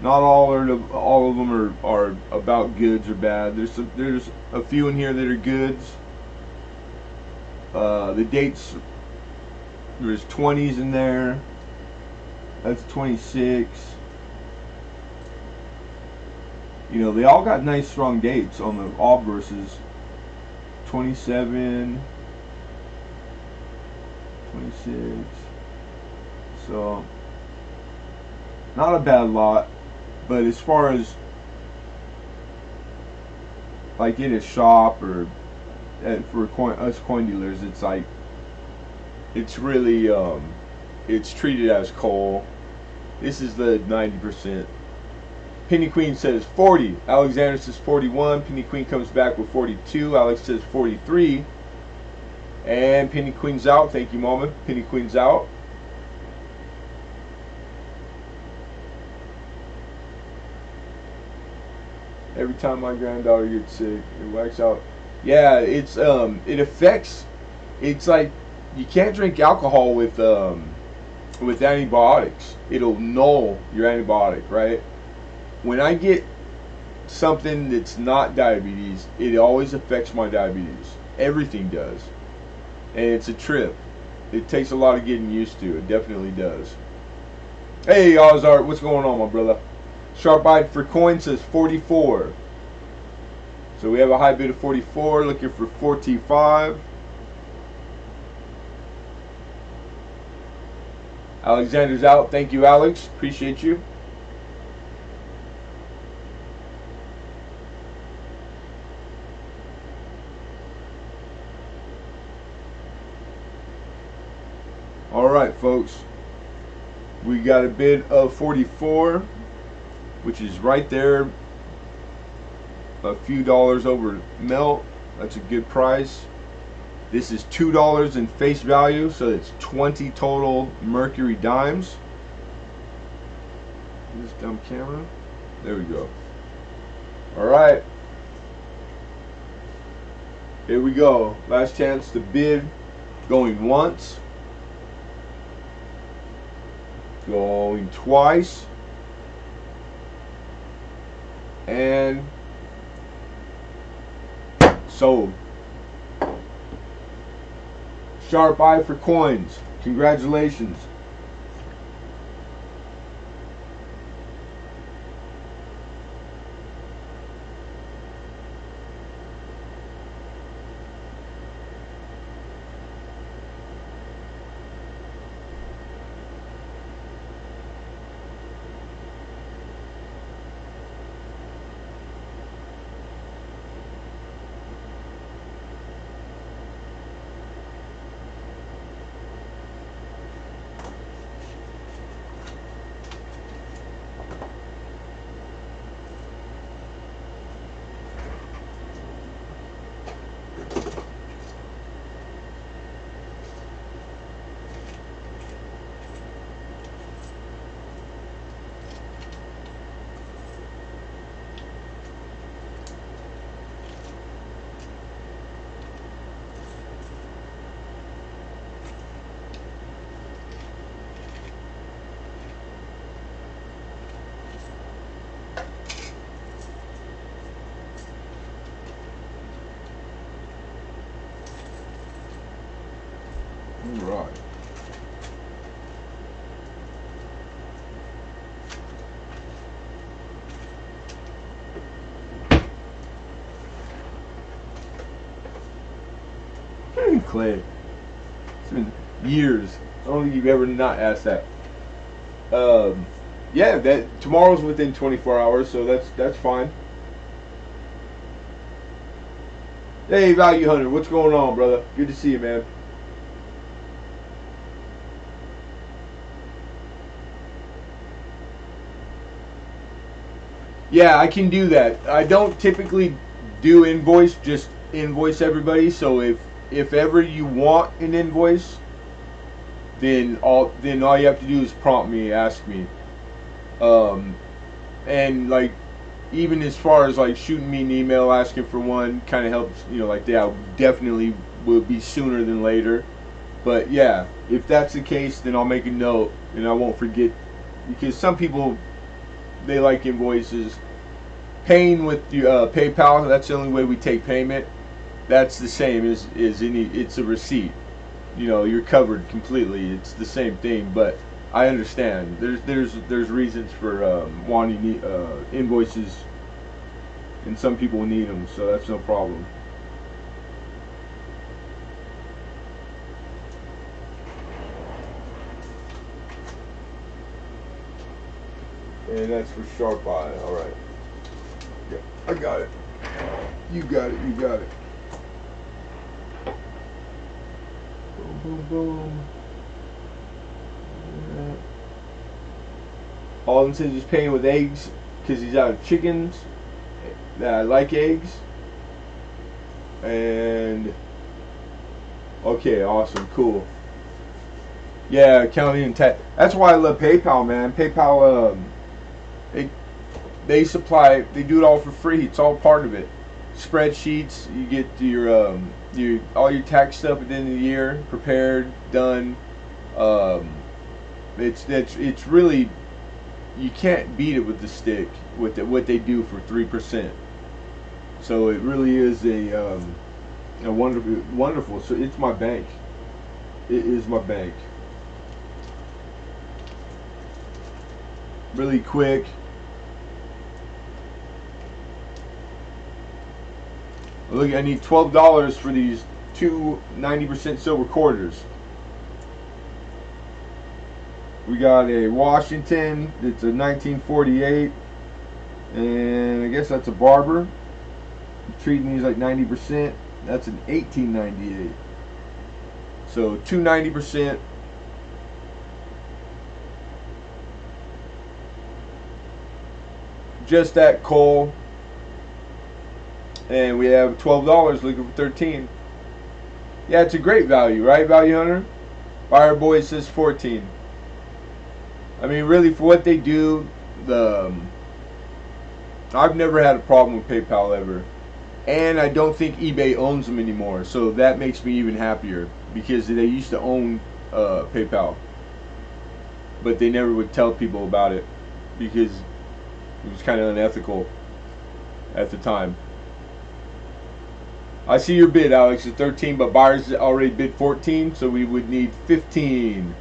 Not all of them are about goods or bad. There's a few in here that are goods. The dates, there's 20s in there. That's 26. You know, they all got nice strong dates on the obverses. 27, 26. So not a bad lot. But as far as like in a shop or for us coin dealers, it's like it's really it's treated as coal. This is the 90%. Penny Queen says 40. Alexander says 41. Penny Queen comes back with 42. Alex says 43. And Penny Queen's out. Thank you, Mama. Penny Queen's out. Every time my granddaughter gets sick, it whacks out. Yeah, it's it affects. It's like you can't drink alcohol with antibiotics. It'll null your antibiotic, right? When I get something that's not diabetes, it always affects my diabetes. Everything does, and it's a trip. It takes a lot of getting used to. It definitely does. Hey, Ozart, what's going on, my brother? Sharp-eyed for coin says 44. So we have a high bid of 44, looking for 4T5. Alexander's out. Thank you, Alex. Appreciate you. Alright, folks. We got a bid of 44, which is right there, a few dollars over melt. That's a good price. This is $2 in face value, so it's 20 total mercury dimes. This dumb camera. There we go. All right. Here we go. Last chance to bid. Going once. Going twice. And Sold. Sharp eye for coins. Congratulations. Right. Clay. It's been years. I don't think you've ever not asked that. Yeah, that tomorrow's within 24 hours, so that's fine. Hey, Value Hunter, what's going on, brother? Good to see you, man. Yeah, I can do that. I don't typically do invoice, just invoice everybody. So if ever you want an invoice, then all you have to do is prompt me, ask me. Um, and like even as far as like shooting me an email asking for one kind of helps, like that definitely will be sooner than later. But yeah, if that's the case, then I'll make a note and I won't forget, because some people, they like invoices. Paying with PayPal, that's the only way we take payment. That's the same as any. It's a receipt. You're covered completely. It's the same thing. But I understand. There's reasons for wanting invoices, and some people need them, so that's no problem. And that's for sharp eye. All right. Yeah, I got it. You got it. You got it. Boom, boom, boom. Yeah. Alden says he's paying with eggs because he's out of chickens. That I like eggs. And okay, awesome, cool. Yeah, accounting and tax. That's why I love PayPal, man. PayPal, they supply, they do it all for free. It's all part of it. Spreadsheets, you get your all your tax stuff at the end of the year prepared, done. It's really, you can't beat it with the stick with what they do for 3%. So it really is a wonderful. So it's my bank. It is my bank. Really quick. Look, I need $12 for these two 90% silver quarters. We got a Washington. It's a 1948, and I guess that's a Barber. I'm treating these like 90%. That's an 1898. So two 90%. Just that coal. And we have $12 looking for 13. Yeah, it's a great value, right, Value Hunter? Fire Boy says 14. I mean, really, for what they do, I've never had a problem with PayPal ever. And I don't think eBay owns them anymore, so that makes me even happier, because they used to own PayPal, but they never would tell people about it because it was kind of unethical at the time. I see your bid, Alex, at 13, but buyers already bid 14, so we would need 15.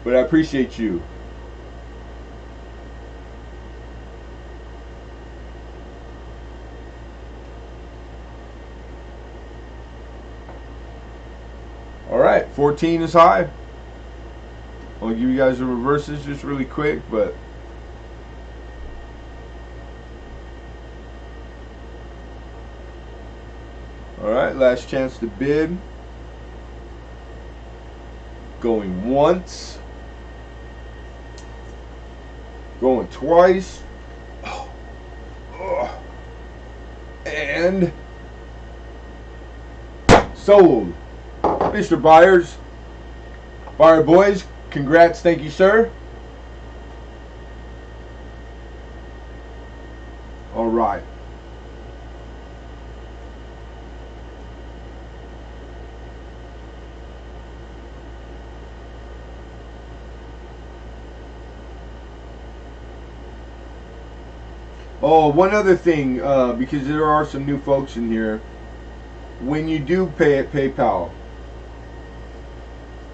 But I appreciate you. All right, 14 is high. I'll give you guys the reverses just really quick, but all right, last chance to bid. Going once. Going twice. And sold. Mr. Buyers. Buyer boys, congrats, thank you, sir. All right. Oh, one other thing, because there are some new folks in here. When you do pay at PayPal,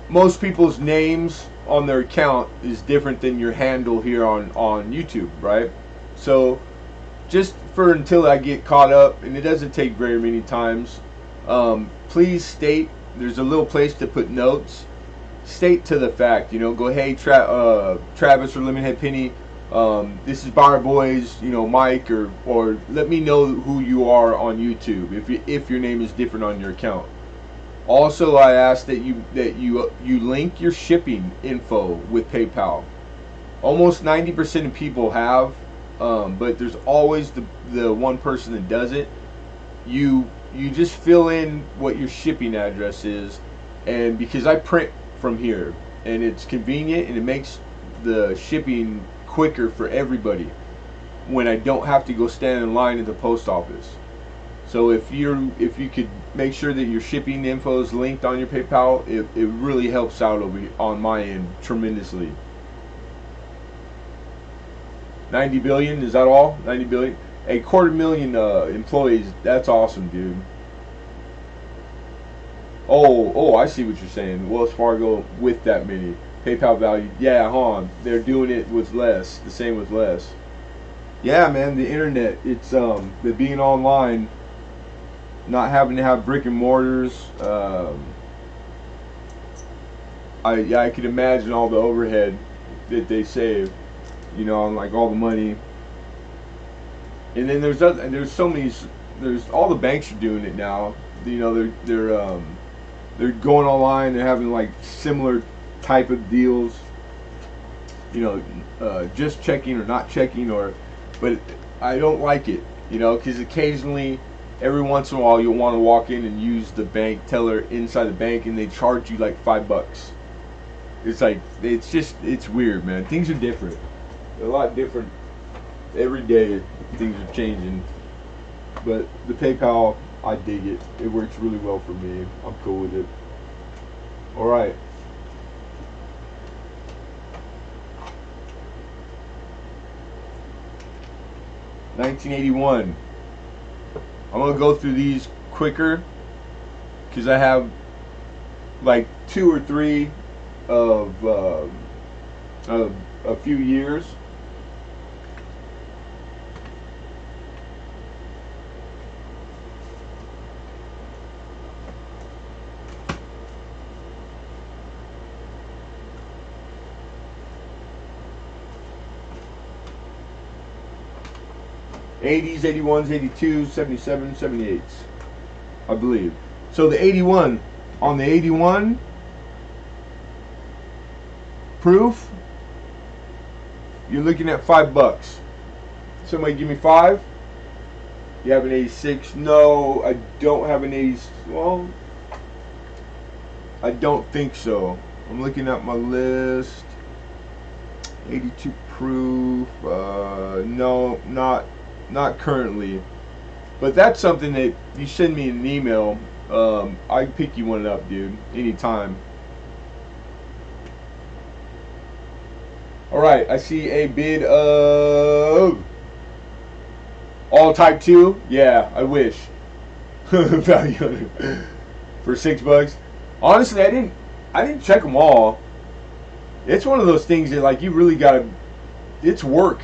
most people's names on their account is different than your handle here on YouTube, right? So just for until I get caught up, and it doesn't take very many times, please state, there's a little place to put notes, state to the fact, go, hey, Travis or Lemonhead Penny, this is Bar Boys, Mike, or let me know who you are on YouTube if your name is different on your account. Also, I ask that you link your shipping info with PayPal. Almost 90% of people have, but there's always the one person that doesn't. You just fill in what your shipping address is, and because I print from here and it's convenient and it makes the shipping quicker for everybody when I don't have to go stand in line at the post office. So if you could make sure that your shipping info is linked on your PayPal, it really helps out over on my end tremendously. 90 billion, is that all? 90 billion? A 250,000 employees, that's awesome, dude. Oh, I see what you're saying. Wells Fargo with that many. PayPal value, yeah, they're doing it with less, the same with less. Yeah, man, the internet, it's the being online, not having to have brick and mortars. I could imagine all the overhead that they save, on like all the money. And then there's so many. There's all the banks are doing it now. They're going online. They're having like similar type of deals. Just checking or not checking, but I don't like it. Because occasionally, every once in a while, you'll want to walk in and use the bank teller inside the bank, and they charge you like $5. It's like it's weird, man. Things are different. They're a lot different every day. Things are changing, but the PayPal, I dig it. It works really well for me. I'm cool with it. All right. $19.81. I'm gonna go through these quicker because I have like 2 or 3 of a few years. '80s, '81s, '82s, '77s, '78s, I believe. So the 81, on the 81 proof, you're looking at $5. Somebody give me 5. You have an 86? No, I don't have an 80. Well, I don't think so. I'm looking at my list. 82 proof. No, not currently. But that's something that you send me an email. I can pick you one up, dude, anytime. Alright, I see a bid of all type 2. Yeah, I wish. Value for $6. Honestly, I didn't check them all. It's one of those things that like you really gotta. It's work,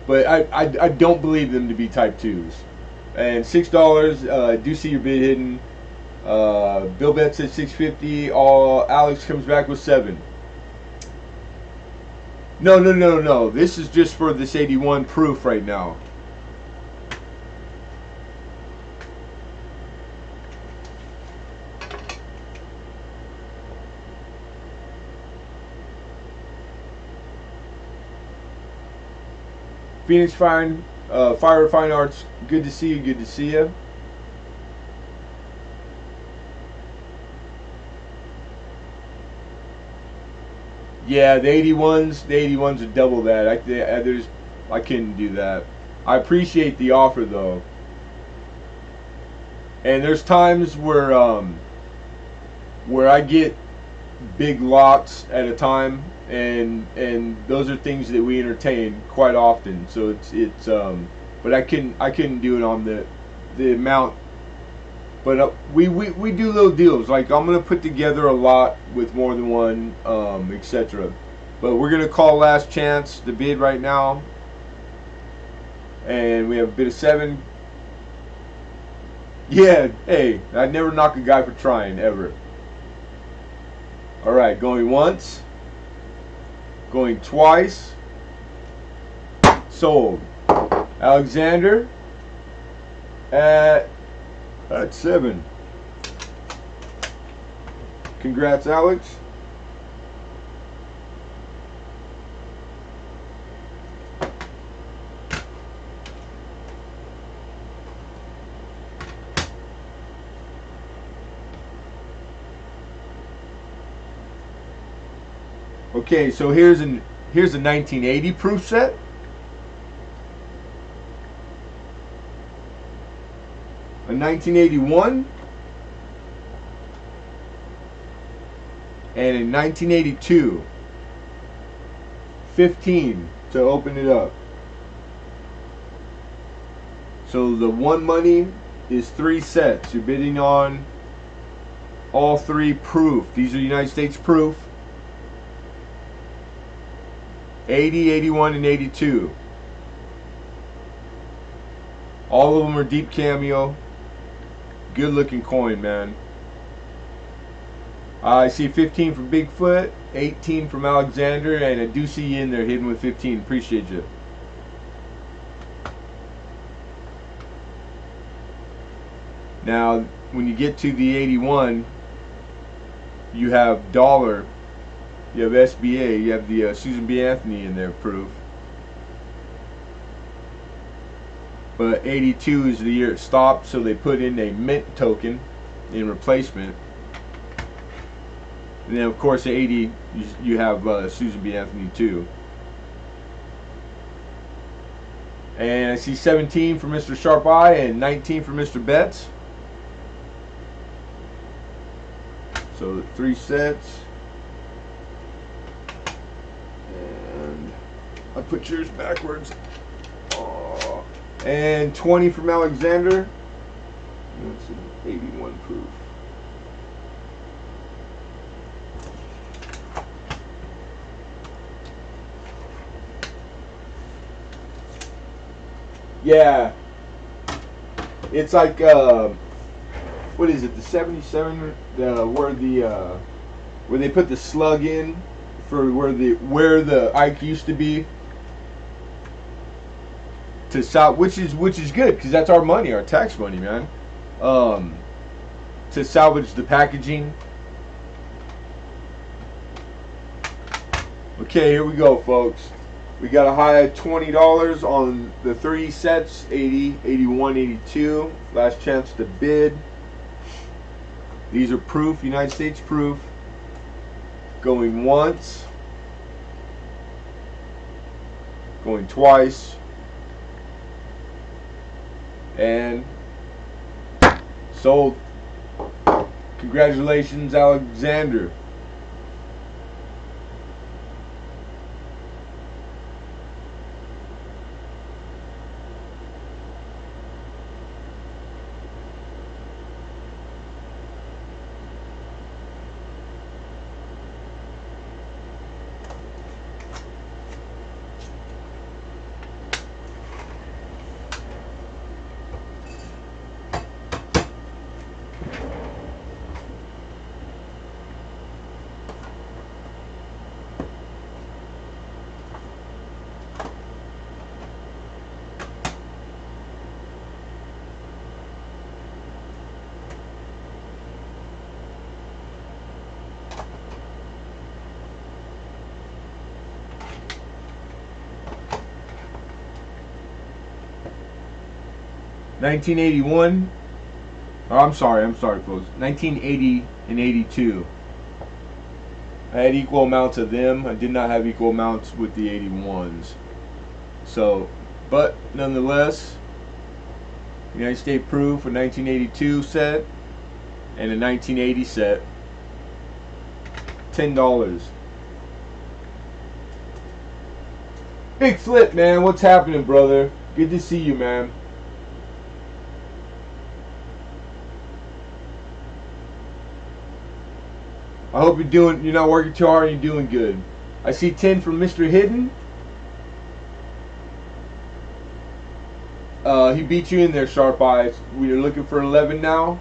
but I don't believe them to be Type 2s. And $6. Do see your bid hidden. Bill Bet said 650. All Alex comes back with 7. No. This is just for this 81 proof right now. Phoenix Fine, Fire Fine Arts. Good to see you. Good to see you. Yeah, the 81s. The 81s are double that. I couldn't do that. I appreciate the offer though. And there's times where I get big lots at a time, and those are things that we entertain quite often. So it's but I couldn't do it on the amount. But we do little deals. Like I'm gonna put together a lot with more than one, etc. But we're gonna call last chance the bid right now, and we have a bid of 7. Yeah, hey, I'd never knock a guy for trying ever. All right, going once, going twice. Sold. Alexander at 7. Congrats, Alex. Okay, so here's a 1980 proof set. A 1981 and a 1982. 15 to open it up. So the one money is 3 sets. You're bidding on all 3 proof. These are United States proof. 80, 81, and 82. All of them are deep cameo. Good looking coin, man. I see 15 from Bigfoot, 18 from Alexander, and I do see you in there hidden with 15. Appreciate you. Now, when you get to the 81, you have dollar. You have SBA, you have the Susan B. Anthony in there proof. But 82 is the year it stopped, so they put in a mint token in replacement. And then of course at 80 you have Susan B. Anthony too. And I see 17 for Mr. Sharp Eye and 19 for Mr. Betts. So 3 sets. I put yours backwards. Oh. And 20 from Alexander. That's an 81 proof. Yeah. It's like what is it? The 77 where they put the slug in for where the Ike used to be. To which is good because that's our money, our tax money, man. To salvage the packaging. Okay, here we go, folks. We got a high of $20 on the 3 sets, 80, 81, 82. Last chance to bid. These are proof, United States proof. Going once. Going twice. And sold. Congratulations, Alexander. 1981. Oh, I'm sorry, folks. 1980 and 82. I had equal amounts of them. I did not have equal amounts with the 81s. So, but nonetheless, United States proof, a 1982 set and a 1980 set. $10. Big Flip, man. What's happening, brother? Good to see you, man. I hope you're not working too hard and you're doing good. I see 10 from Mr. Hidden. He beat you in there, Sharp Eyes. We are looking for 11 now.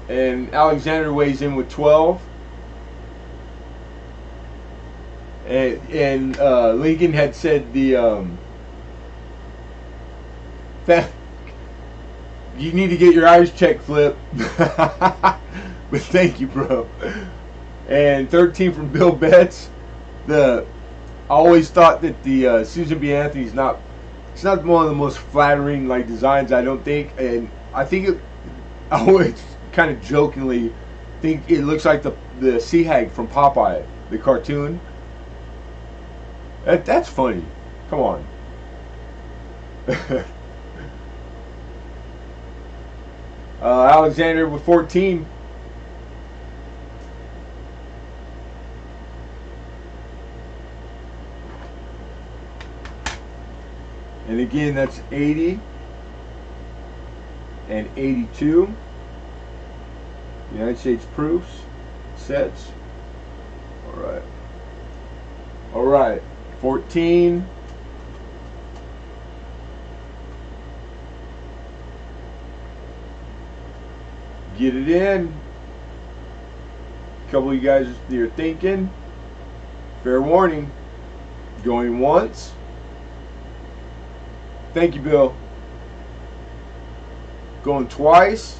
And Alexander weighs in with 12. And Lincoln had said that you need to get your eyes checked, Flip. But thank you, bro. And 13 from Bill Betts. I always thought that the Susan B. Anthony's it's not one of the most flattering like designs, I don't think. And I think I always kind of jokingly think it looks like the sea hag from Popeye, the cartoon. That's funny. Come on. Alexander with 14. And again, that's 80 and 82. United States proofs, sets. All right. 14. Get it in. A couple of you guys you're thinking. Fair warning. Going once. Thank you, Bill. Going twice.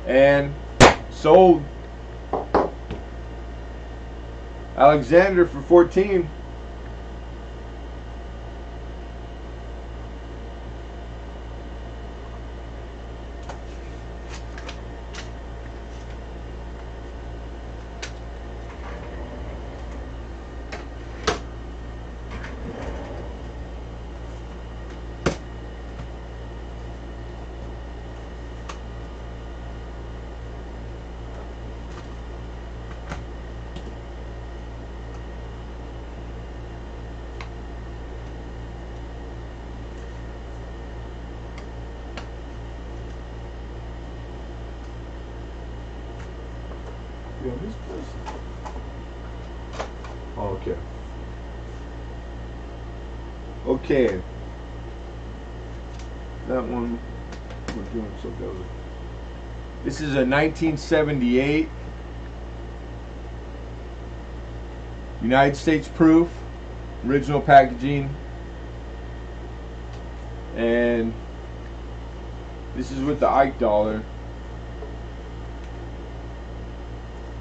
And sold. Alexander for 14. This place? Oh, okay. Okay. That one we're doing so good. This is a 1978 United States proof, original packaging, and this is with the Ike dollar.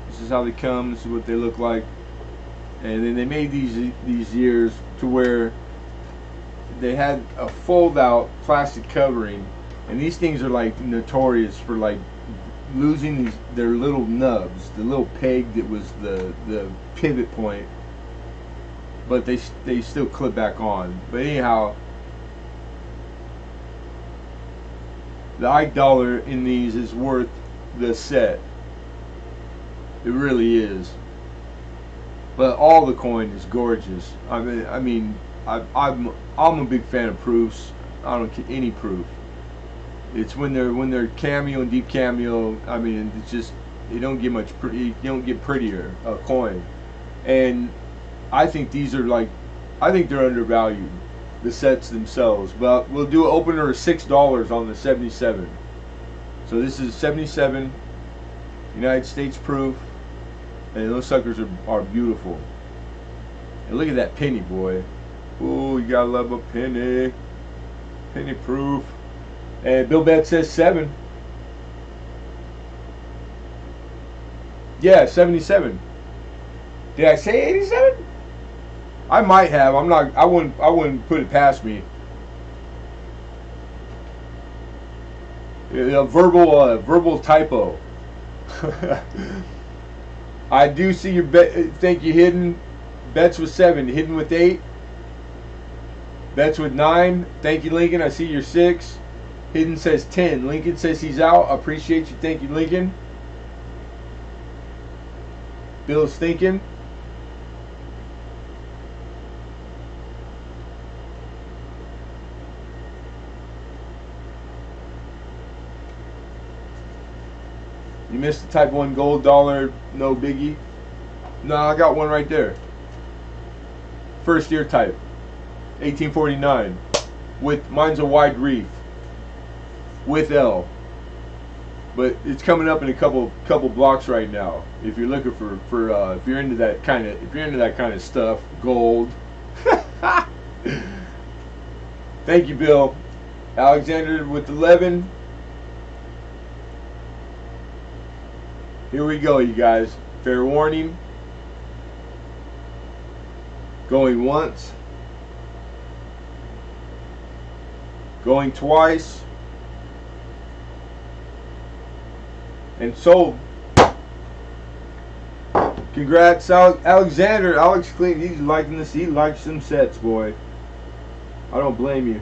This is how they come. This is what they look like. And then they made these years to where they had a fold-out plastic covering, and these things are like notorious for like losing their little nubs, the little peg that was the pivot point, but they still clip back on. But anyhow, the Ike dollar in these is worth the set. It really is. But all the coin is gorgeous. I'm a big fan of proofs. I don't get any proof. It's when they're cameo and deep cameo. I mean, it's just you don't get much. You don't get prettier coin. And I think these are I think they're undervalued. The sets themselves. But we'll do an opener of $6 on the 77. So this is 77 United States proof. And those suckers are beautiful. And look at that penny, boy. Ooh, you gotta love a penny. Penny proof. And Bill Bet says 7. Yeah, 77. Did I say 87? I might have. I'm not. I wouldn't put it past me. A verbal typo. I do see your bet. Thank you, Hidden. Bets with 7. Hidden with 8. Bets with 9. Thank you, Lincoln. I see your 6. Hidden says 10. Lincoln says he's out. I appreciate you. Thank you, Lincoln. Bill's thinking. You missed the type 1 gold dollar, no biggie. No, I got one right there. First year type, 1849. With mine's a wide reef. With L. But it's coming up in a couple blocks right now. If you're looking for if you're into that kind of stuff, gold. Thank you, Bill. Alexander with 11. Here we go, you guys. Fair warning. Going once. Going twice. And sold. Congrats, Alexander. Alex Clean. He's liking this. He likes some sets, boy. I don't blame you.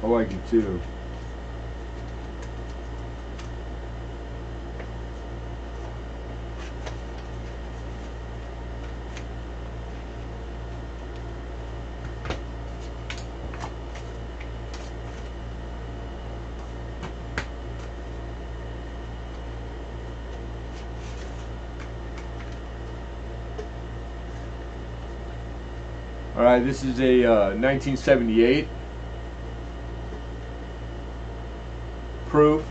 I like it too. All right, this is a 1978 proof.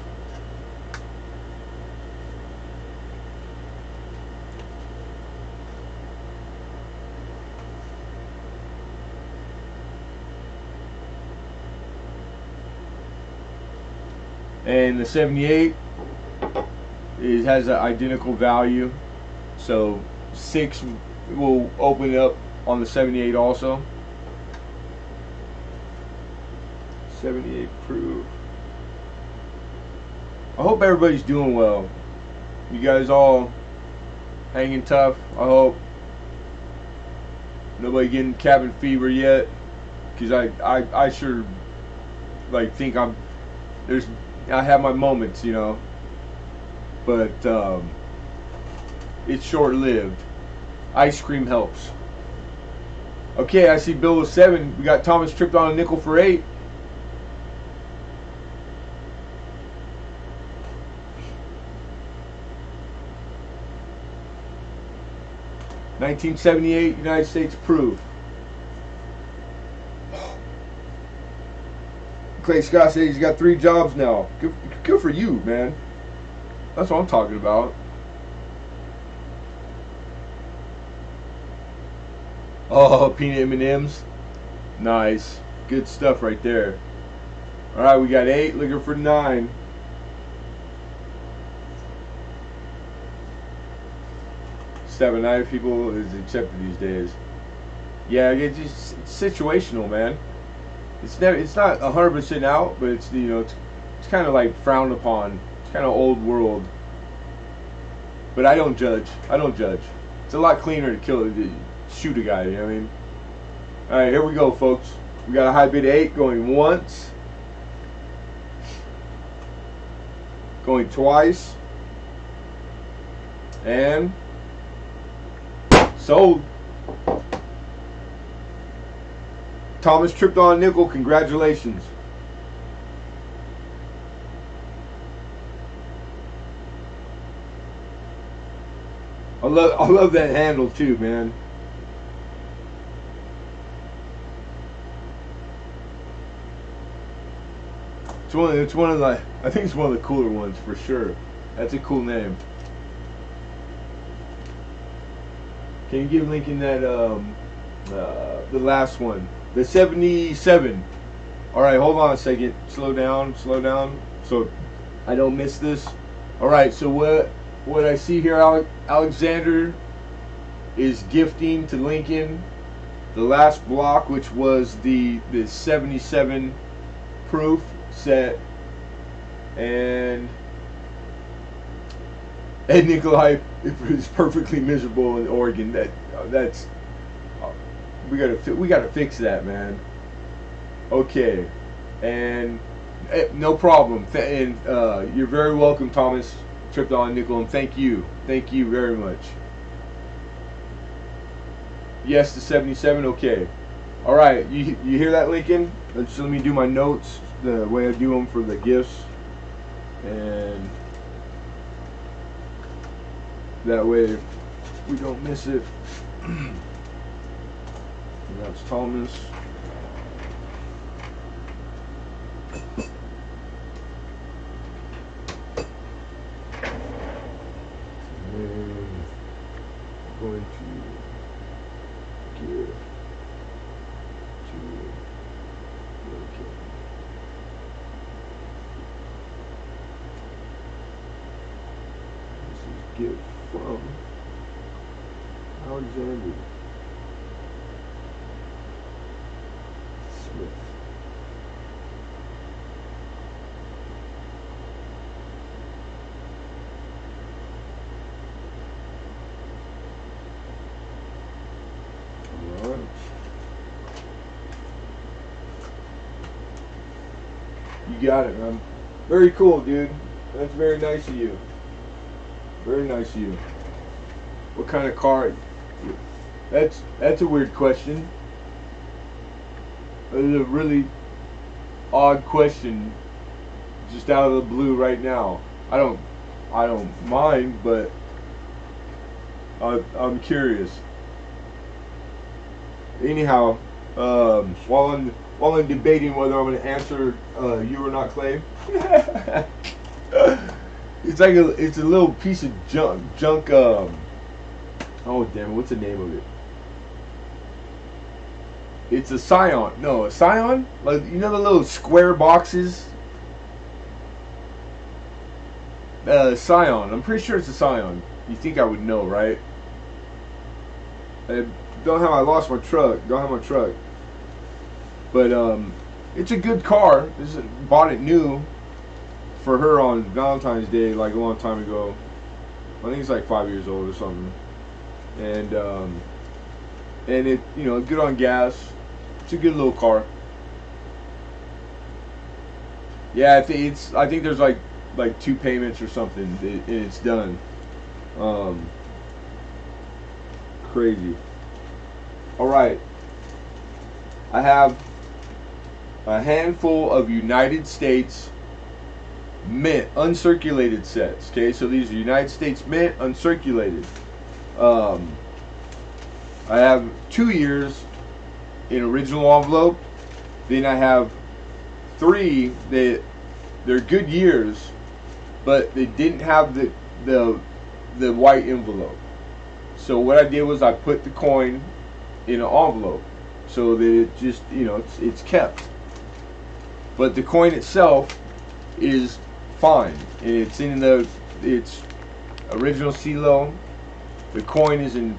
And the 78 has an identical value, so 6 will open up on the 78 also. 78 proof. I hope everybody's doing well. You guys all hanging tough. I hope nobody getting cabin fever yet, because I sure like think I have my moments, you know, but it's short-lived. Ice cream helps. Okay, I see Bill with 7. We got Thomas tripped on a nickel for 8. $1978 United States proof. Clay Scott says he's got 3 jobs now. Good for you, man. That's what I'm talking about. Oh, peanut M&Ms. Nice. Good stuff right there. Alright, we got 8. Looking for 9. Stabbing knife people is accepted these days. Yeah, it's just situational, man. It's not 100% out, but it's, you know, it's kind of like frowned upon. It's kind of old world. But I don't judge. I don't judge. It's a lot cleaner to shoot a guy, you know what I mean? Alright, here we go, folks. We got a high bid 8 going once. Going twice. And sold. Thomas tripped on a nickel. Congratulations. I love that handle too, man. It's one of the, I think it's one of the cooler ones for sure. That's a cool name. Can you give Lincoln that the last one, the 77? All right, hold on a second. Slow down, so I don't miss this. All right, so what I see here, Alexander is gifting to Lincoln the last block, which was the 77 proof set, and Ed Nikolai is perfectly miserable in Oregon. That's we gotta fix that, man. Okay, and no problem. And you're very welcome, Thomas Tripton Nickel, and thank you very much. Yes, the 77. Okay, all right. You hear that, Lincoln? Just let me do my notes the way I do them for the gifts, and that way we don't miss it. And that's Thomas. And going to give to Lincoln. This is gift from Alexander Smith. All right. You got it, man. Very cool, dude. That's very nice of you. Very nice of you. What kind of car? That's a weird question. That is a really odd question, just out of the blue right now. I don't mind, but I'm curious. Anyhow, while I'm debating whether I'm going to answer you or not, Clay. It's a little piece of junk. Oh damn! What's the name of it? It's a Scion. No, a Scion. Like, you know the little square boxes. Scion. I'm pretty sure it's a Scion. You think I would know, right? I lost my truck. Don't have my truck. But it's a good car. Bought it new for her on Valentine's Day, like a long time ago. I think it's like 5 years old or something. And it, you know, good on gas. It's a good little car. Yeah, I think there's like 2 payments or something, and it's done. Crazy. All right. I have a handful of United States Mint uncirculated sets. Okay, so these are United States Mint uncirculated. I have 2 years in original envelope. Then I have 3 that they're good years, but they didn't have the white envelope. So what I did was I put the coin in an envelope so that it just, you know, it's kept. But the coin itself is fine, and it's in its original CeeLo. The coin is in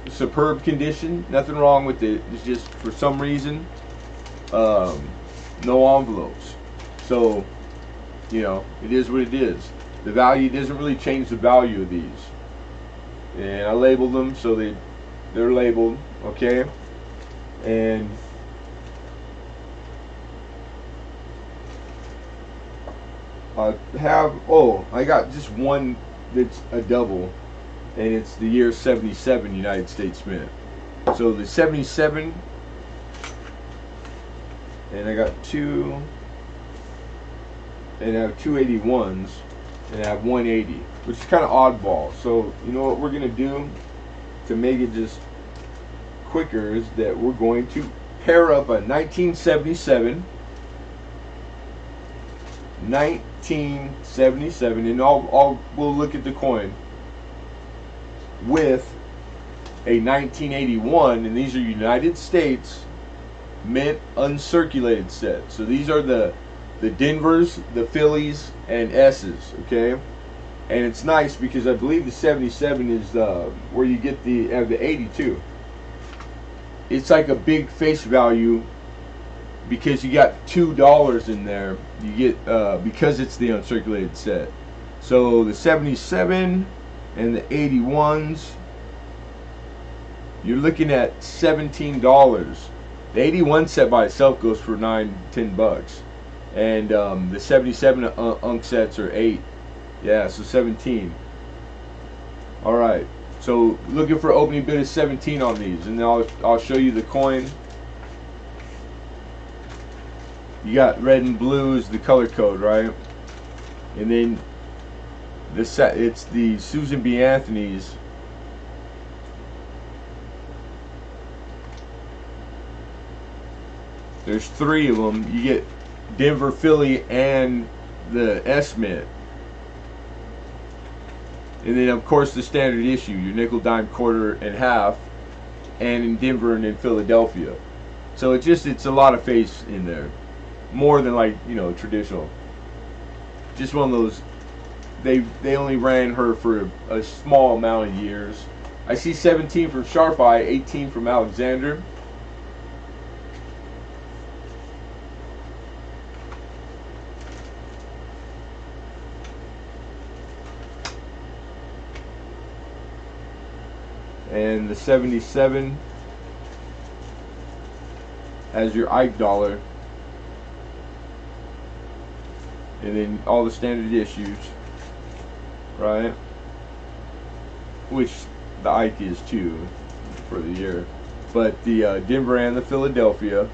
superb condition. Nothing wrong with it. It's just for some reason no envelopes. So, you know, it is what it is. The value doesn't really change the value of these. And I labeled them so they're labeled, okay? And I got just one that's a double, and it's the year 77 United States Mint. So the 77, and I got 2, and I have 281s, and I have 180, which is kind of oddball. So you know what we're gonna do to make it just quicker is that we're going to pair up a 1977, and we'll look at the coin with a 1981, and these are United States mint uncirculated set. So these are the Denvers, the Phillies, and S's. Okay, and it's nice because I believe the 77 is where you get the 82. It's like a big face value because you got $2 in there. You get because it's the uncirculated set. So the 77 and the 81s, you're looking at $17. The 81 set by itself goes for $9-10, and the 77 unk sets are 8. Yeah, so 17. All right. So looking for opening bid of 17 on these, and then I'll show you the coin. You got red and blue is the color code, right? And then it's the Susan B. Anthony's. There's 3 of them. You get Denver, Philly, and the S Mint. And then of course the standard issue, your nickel, dime, quarter, and half, and in Denver and in Philadelphia. So it's a lot of face in there, more than like traditional. Just one of those. They only ran her for a small amount of years. I see 17 from Sharp Eye, 18 from Alexander. And the 77 has your Ike dollar, and then all the standard issues, right? Which the Ike is too for the year, but the Denver and the Philadelphia.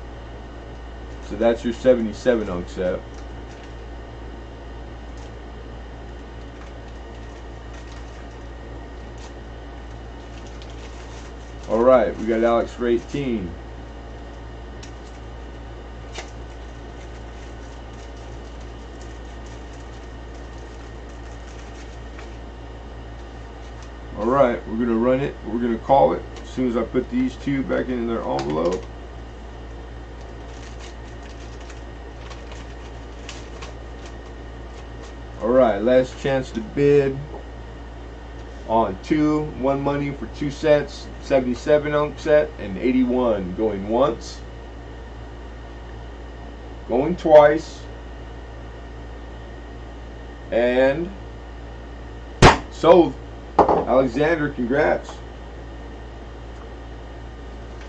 So that's your 77 unk set. Alright, we got Alex for 18. Alright, we're going to run it. We're going to call it as soon as I put these 2 back in their envelope. Alright, last chance to bid on 1 money for 2 sets, 77 unk set and 81. Going once, going twice, and sold. Alexander, congrats.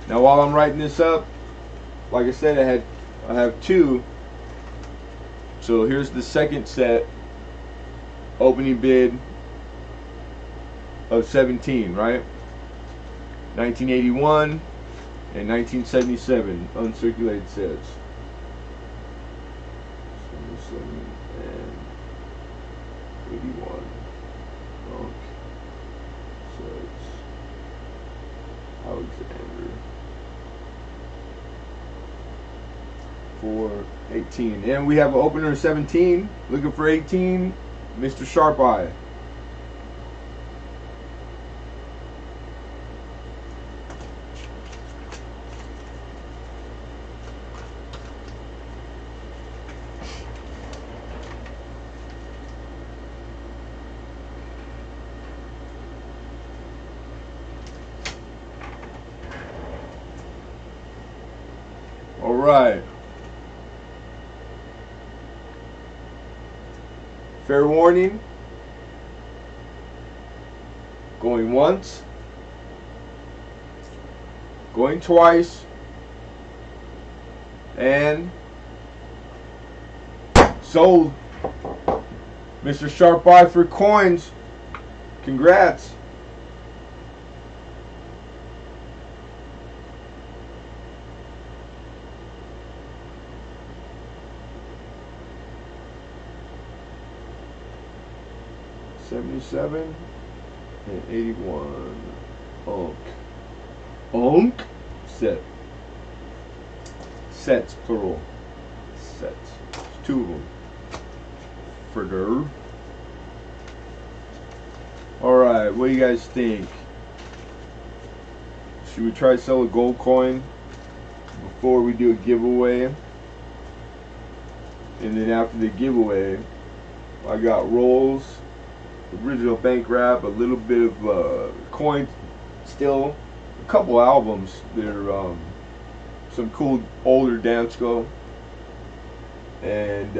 Now while I'm writing this up, like I said, I have 2. So here's the second set, opening bid of 17, right? 1981 and 1977 uncirculated sets. 77 and 81 unk sets. Alexander for 18, and we have an opener of 17. Looking for 18, Mr. Sharp Eye. All right. Fair warning. Going once. Going twice. And sold. Mr. Sharp Eye for coins. Congrats. $77 and $81 unk set. Sets plural. Sets. There's 2 of them. For der. Alright, what do you guys think? Should we try to sell a gold coin before we do a giveaway, and then after the giveaway, I got rolls, original bank wrap, a little bit of coin, still a couple albums. They're some cool older Dansko, and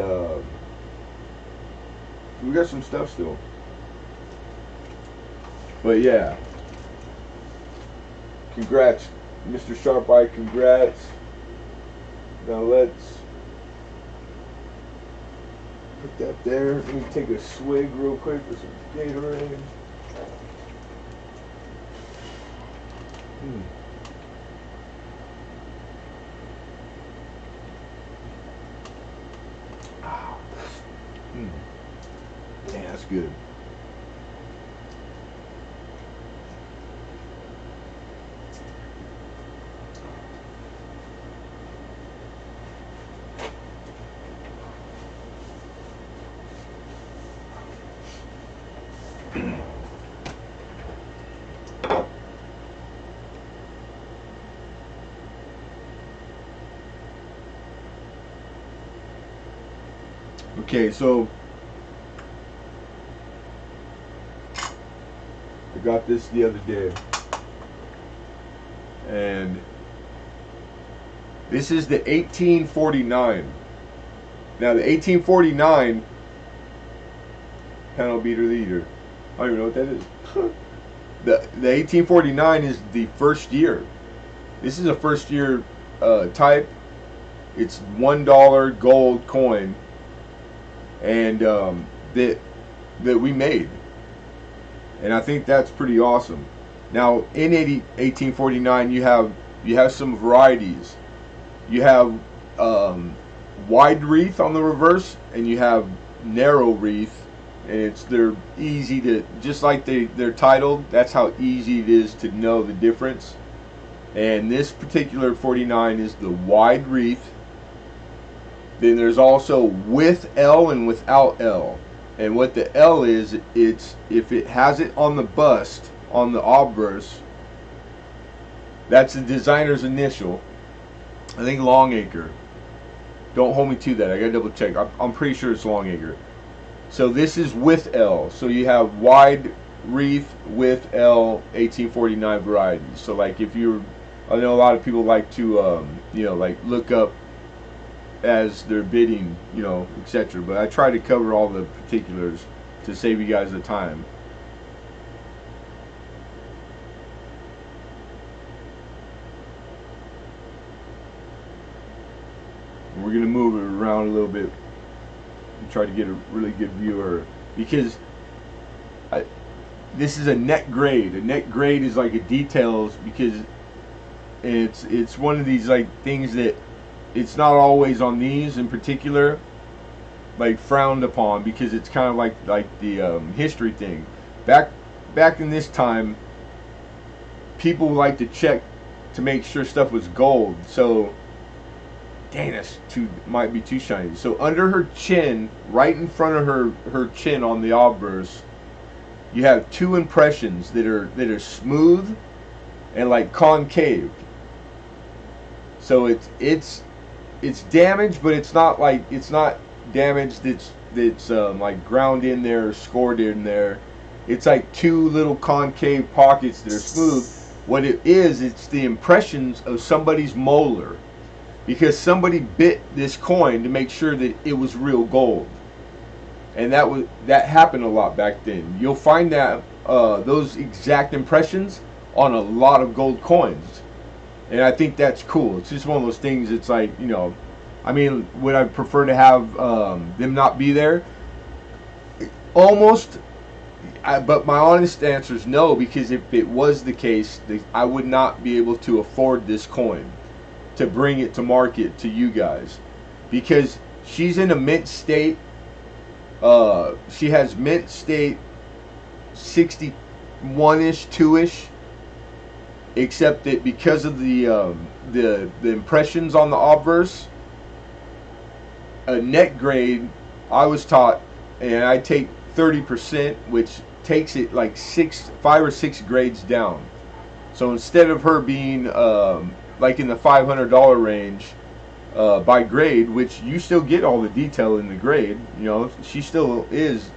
we got some stuff still. But yeah, congrats, Mr. Sharp Eye, congrats. Now let's put that there. Let me take a swig real quick for some Gatorade. Damn, that's good. Okay, so I got this the other day, and this is the 1849. Now the 1849 panel beater leader, I don't even know what that is. The 1849 is the first year. This is a first year type. It's $1 gold coin, and that we made, and I think that's pretty awesome. Now in 1849, you have some varieties. You have wide wreath on the reverse, and you have narrow wreath, and they're easy to, just like they're titled. That's how easy it is to know the difference. And this particular 49 is the wide wreath. Then there's also with L and without L. And what the L is, it's if it has it on the bust, on the obverse, that's the designer's initial. I think Longacre. Don't hold me to that. I gotta double check. I'm pretty sure it's Longacre. So this is with L. So you have wide wreath with L 1849 varieties. So like if you're, I know a lot of people like to like look up as they're bidding, etc. But I try to cover all the particulars to save you guys the time. We're gonna move it around a little bit and try to get a really good viewer, because this is a net grade. A net grade is like a details, because it's one of these like things that it's not always on these in particular like frowned upon, because it's kind of like the history thing. Back in this time, people like to check to make sure stuff was gold. So dang, that's might be too shiny. So under her chin, right in front of her chin on the obverse, you have two impressions that are smooth and like concave. So it's damaged, but it's not damaged that's like ground in there or scored in there. It's like two little concave pockets that are smooth. What it is, it's the impressions of somebody's molar, because somebody bit this coin to make sure that it was real gold. And that happened a lot back then. You'll find that those exact impressions on a lot of gold coins, and I think that's cool. It's just one of those things. It's like, I mean, would I prefer to have them not be there? Almost, but my honest answer is no, because if it was the case, I would not be able to afford this coin to bring it to market to you guys, because she's in a mint state. She has mint state 61-ish, 2-ish, except that because of the impressions on the obverse, a net grade, I was taught, and I take 30%, which takes it like 5 or 6 grades down. So instead of her being like in the $500 range by grade, which you still get all the detail in the grade. You know, she still is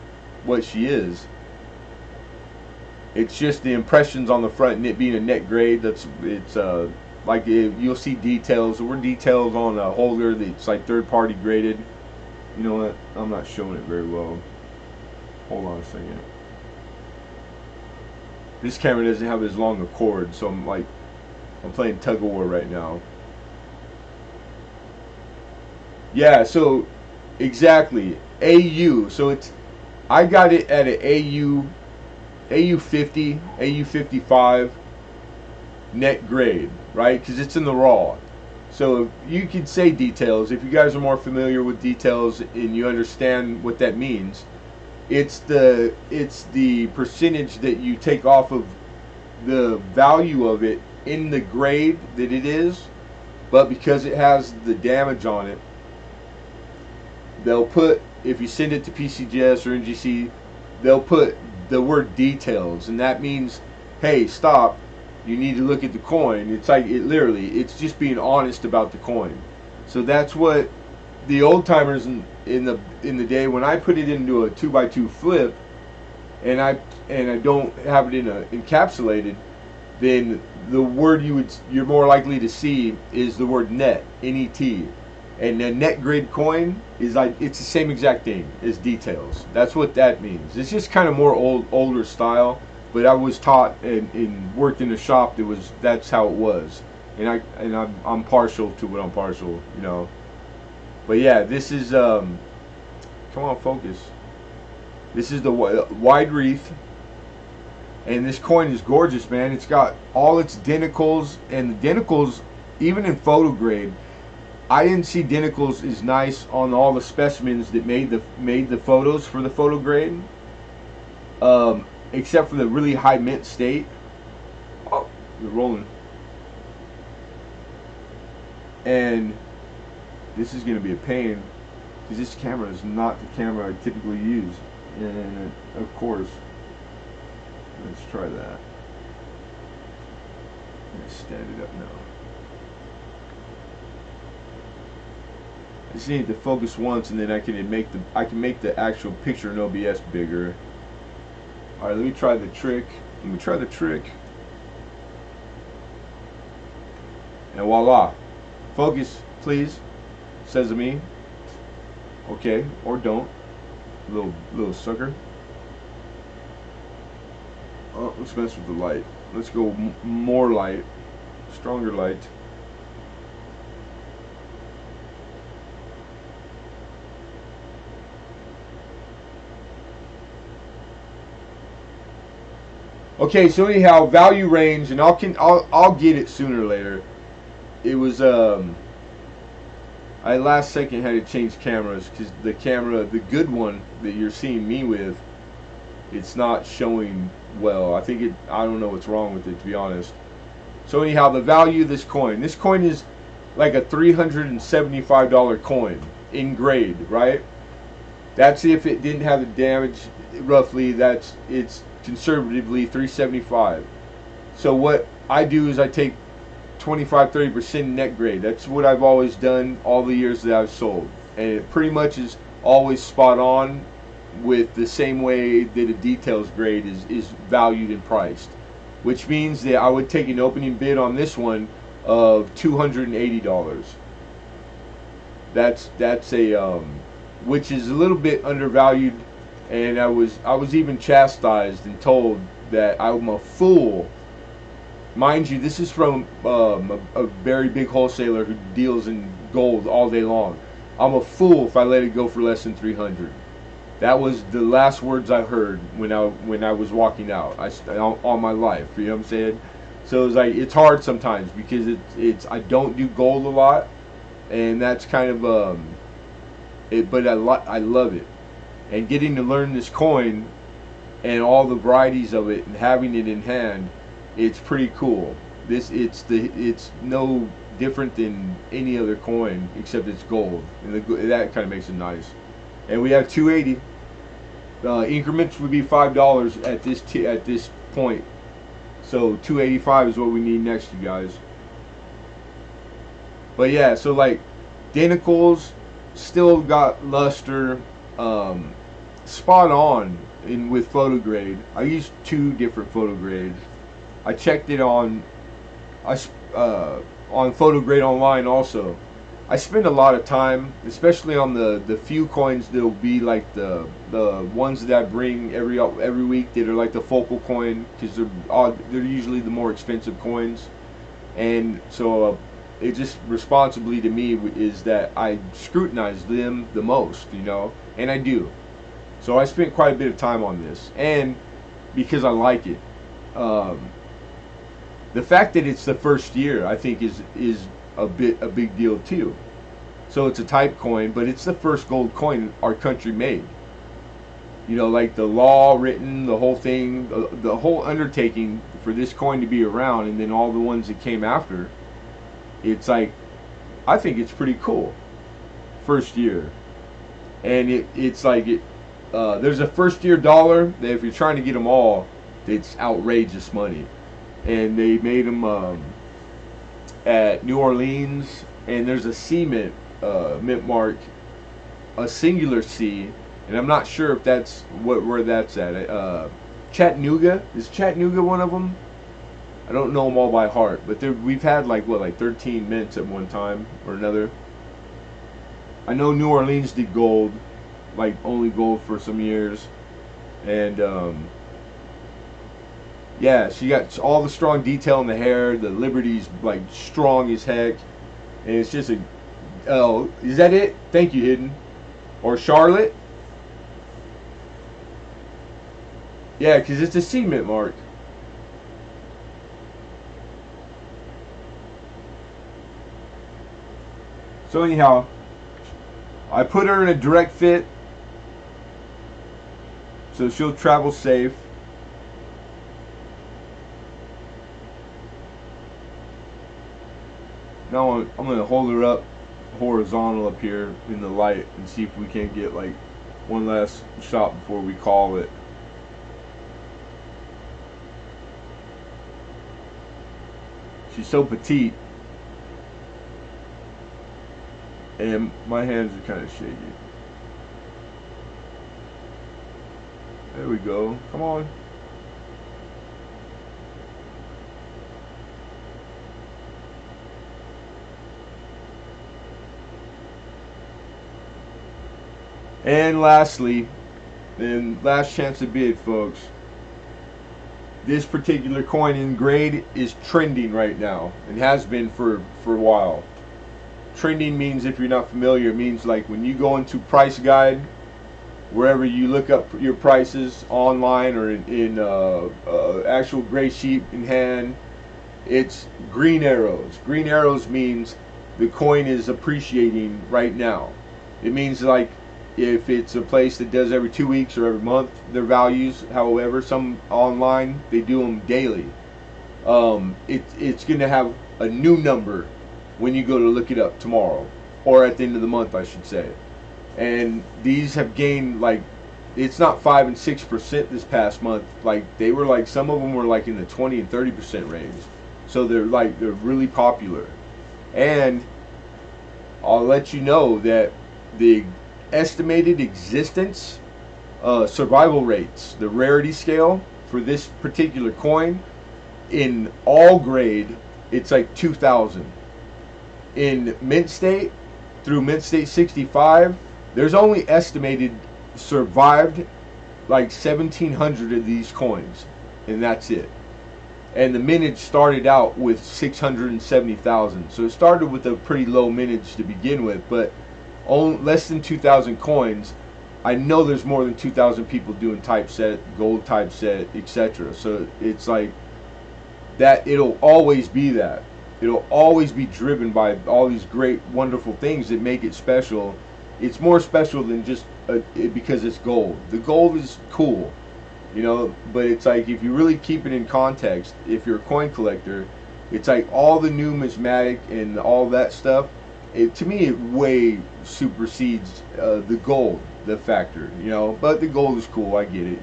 what she is. It's just the impressions on the front and it being a net grade. It's like you'll see details. There were details on a holder that's like third party graded. You know what? I'm not showing it very well. Hold on a second. This camera doesn't have as long a cord, so I'm playing tug of war right now. Yeah, so exactly AU. So I got it at an AU 50, AU 55 net grade, right? Because it's in the raw. So you could say details. If you guys are more familiar with details and you understand what that means, it's the percentage that you take off of the value of it in the grade that it is, but because it has the damage on it, they'll put, if you send it to PCGS or NGC, they'll put the word details, and that means, hey, stop, you need to look at the coin. It's like, it's just being honest about the coin. So that's what the old timers in the day, when I put it into a 2x2 flip and I don't have it in a encapsulated, then the word you're more likely to see is the word net, N-E-T. And a net grade coin is like, it's the same exact thing as details. That's what that means. It's just kind of more older style, but I was taught and worked in a shop that's how it was. And I'm partial to what I'm partial, you know. But yeah, this is come on, focus. This is the wide wreath, and this coin is gorgeous, man. It's got all its denticles, and the denticles, even in photo grade, I didn't see denticles as nice on all the specimens that made the photos for the photo grade, except for the really high mint state. Oh, you're rolling. And this is going to be a pain because this camera is not the camera I typically use. And of course, let's try that. I'm going to stand it up now. I just need to focus once, and then I can make the actual picture in OBS bigger. All right, let me try the trick. And voila, focus, please. Says to me. Okay, or don't. Little sucker. Oh, let's mess with the light. Let's go more light, stronger light. Okay, so anyhow, value range, and I'll get it sooner or later. It was I last second had to change cameras because the camera, the good one that you're seeing me with, it's not showing well. I don't know what's wrong with it, to be honest. So anyhow, the value of this coin is like a $375 coin in grade, right? That's if it didn't have the damage. Roughly, it's conservatively $375. So what I do is I take 25-30% net grade. That's what I've always done all the years that I've sold, and it pretty much is always spot on with the same way that a details grade is valued and priced, which means that I would take an opening bid on this one of $280. That's a which is a little bit undervalued, and I was even chastised and told that I'm a fool. Mind you, this is from a very big wholesaler who deals in gold all day long. I'm a fool if I let it go for less than 300. That was the last words I heard when I was walking out. All my life, you know what I'm saying? So it's hard sometimes because I don't do gold a lot, and that's kind of but I love it, and getting to learn this coin and all the varieties of it and having it in hand. It's pretty cool. It's no different than any other coin except it's gold, and that kind of makes it nice. And we have 280. Increments would be $5 at this point. So 285 is what we need next, you guys. But yeah, so like Danicles still got luster, um, spot on in with photo grade. I used two different photo grades. I checked it on I on photo grade online also. I spend a lot of time, especially on the few coins that'll be like the ones that I bring every week that are like the focal coin, because they're usually the more expensive coins. And so it just responsibly to me is that I scrutinize them the most, and I do. So I spent quite a bit of time on this, and because I like it. Um, the fact that it's the first year, I think, is a big deal too. So it's a type coin, but it's the first gold coin our country made. Like the law written, the whole thing, the whole undertaking for this coin to be around, and then all the ones that came after. It's like, I think it's pretty cool. First year, and it's like there's a first year dollar that if you're trying to get them all, it's outrageous money, and they made them at New Orleans, and there's a C mint mark, a singular C, and I'm not sure if that's where that's at. Chattanooga, is Chattanooga one of them? I don't know them all by heart, but we've had like 13 mints at one time or another. I know New Orleans did gold, like only gold for some years, and yeah, she got all the strong detail in the hair. The Liberty's like strong as heck, and it's just a. Oh, is that it? Thank you, Hidden, or Charlotte. Yeah, because it's a cement mark. So anyhow, I put her in a direct fit, so she'll travel safe. Now I'm going to hold her up horizontal up here in the light and see if we can get like one last shot before we call it. She's so petite, and my hands are kind of shaky. There we go. Come on. And lastly, and last chance to bid, folks. This particular coin in grade is trending right now and has been for a while. Trending means, if you're not familiar, it means like when you go into Price Guide, wherever you look up your prices online or in actual gray sheet in hand, it's green arrows. Green arrows means the coin is appreciating right now. It means like if it's a place that does every 2 weeks or every month, their values. However, some online they do them daily. It's going to have a new number when you go to look it up tomorrow, or at the end of the month, I should say. And these have gained like, it's not 5 and 6% this past month. Like they were like, some of them were like in the 20 and 30% range. So they're really popular. And I'll let you know that the estimated existence survival rates, the rarity scale for this particular coin in all grade, it's like 2,000. In mint state through mint state 65, there's only estimated survived like 1,700 of these coins, and that's it. And the mintage started out with 670,000, so it started with a pretty low mintage to begin with, but less than 2,000 coins. I know there's more than 2,000 people doing typeset, gold typeset, etc. So it's like that. It'll always be that. It'll always be driven by all these great, wonderful things that make it special. It's more special than just because it's gold. The gold is cool, but it's like, if you really keep it in context, if you're a coin collector, it's like all the numismatic and all that stuff. To me, it way supersedes the gold, the factor, But the gold is cool, I get it,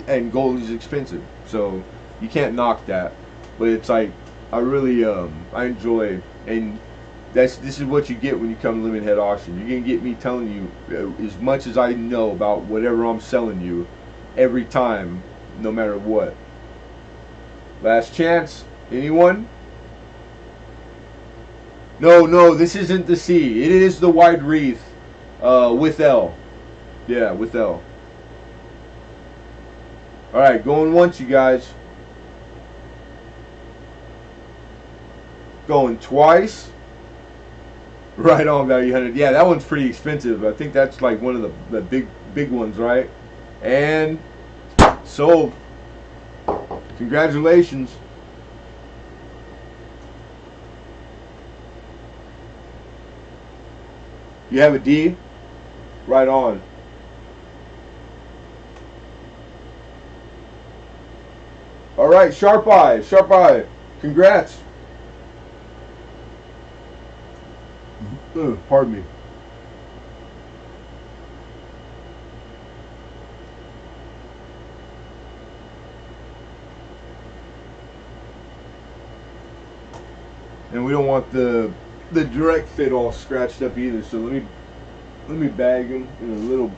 and gold is expensive, so you can't knock that. But it's like, I really I enjoy, and This is what you get when you come to Lemonhead Auction. You're gonna get me telling you as much as I know about whatever I'm selling you every time, no matter what. Last chance. Anyone? No, no, this isn't the C. It is the wide wreath with L. Yeah, with L. Alright, going once, you guys. Going twice. Right on, value 100. Yeah, that one's pretty expensive. I think that's like one of the big ones, right? And sold. Congratulations. You have a D? Right on. Alright, Sharp Eye. Sharp Eye. Congrats. Pardon me. And we don't want the direct fit all scratched up either, so let me bag them in a little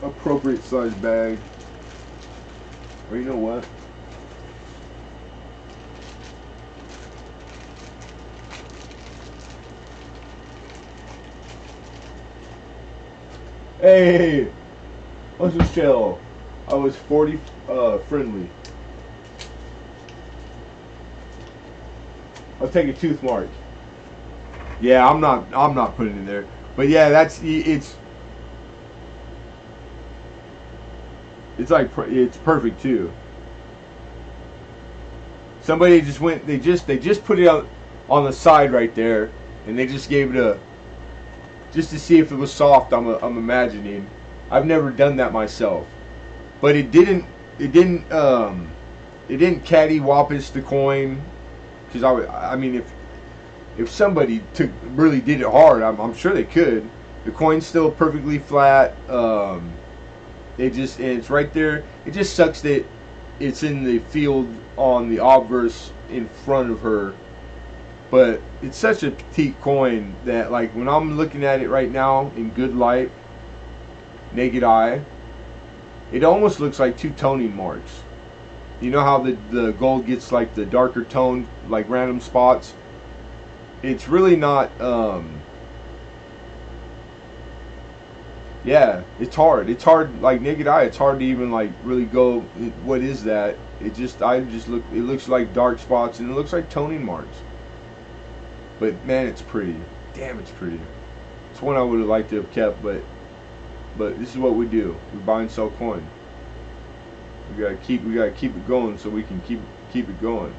appropriate size bag. Or you know what? Hey, what's the shell? I was 40 friendly. I'll take a tooth mark. Yeah, I'm not putting it in there. But yeah, it's like it's perfect too. Somebody just went. They just put it out on the side right there, and they just gave it a just to see if it was soft. I'm imagining. I've never done that myself, but it didn't cattywampus the coin, because I mean if somebody really did it hard, I'm sure they could. The coin's still perfectly flat. It's right there. It just sucks that it's in the field on the obverse in front of her. But it's such a petite coin that, like, when I'm looking at it right now in good light, naked eye, it almost looks like two toning marks. You know how the gold gets like the darker tone, like random spots? It's really not, yeah, it's hard. It's hard, like naked eye, it's hard to even like really go, what is that? It looks like dark spots, and it looks like toning marks. But man, it's pretty. Damn, it's pretty. It's one I would have liked to have kept, but this is what we do. We buy and sell coin. We gotta keep it going so we can keep it going.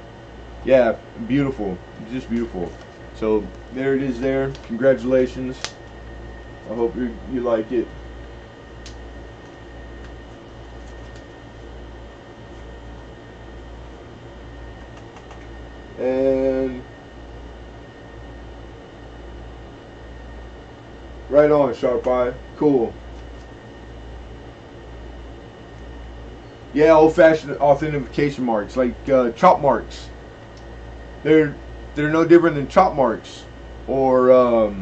Yeah, beautiful. Just beautiful. So there it is there. Congratulations. I hope you like it. And right on, Sharp Eye. Cool. Yeah, old-fashioned authentication marks, like chop marks. They're no different than chop marks, or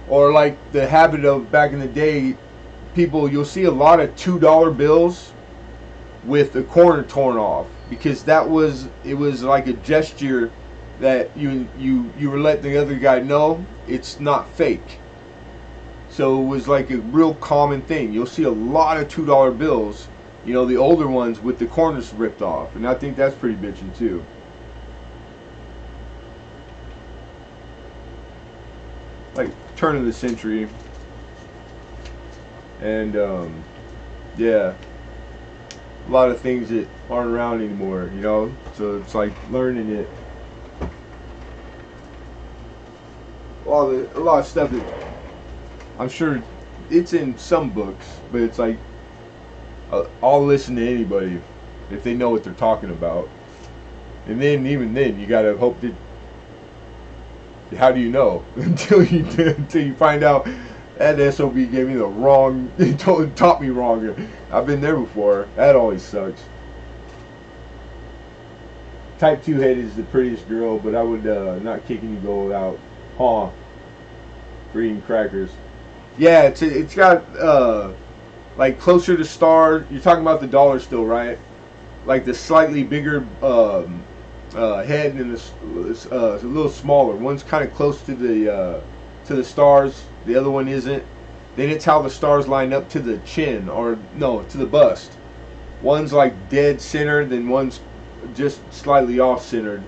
like the habit of back in the day. You'll see a lot of $2 bills with the corner torn off, because it was like a gesture that you were letting the other guy know it's not fake. So it was like a real common thing. You'll see a lot of $2 bills, you know, the older ones with the corners ripped off, and I think that's pretty bitchin' too. Like turn of the century, and yeah, a lot of things that aren't around anymore, you know. So it's like learning it. A lot of stuff that I'm sure it's in some books, but it's like I'll listen to anybody if they know what they're talking about, and then even then you gotta hope that. How do you know until you find out that SOB gave me the wrong, taught me wrong? I've been there before. That always sucks. Type 2 head is the prettiest girl, but I would not kick any gold out. Huh. For eating crackers. Yeah, it's got like closer to star. You're talking about the dollar still, right? Like the slightly bigger head and this a little smaller. One's kind of close to the stars. The other one isn't. Then it's how the stars line up to the chin, or no, to the bust. One's like dead center, then one's just slightly off centered,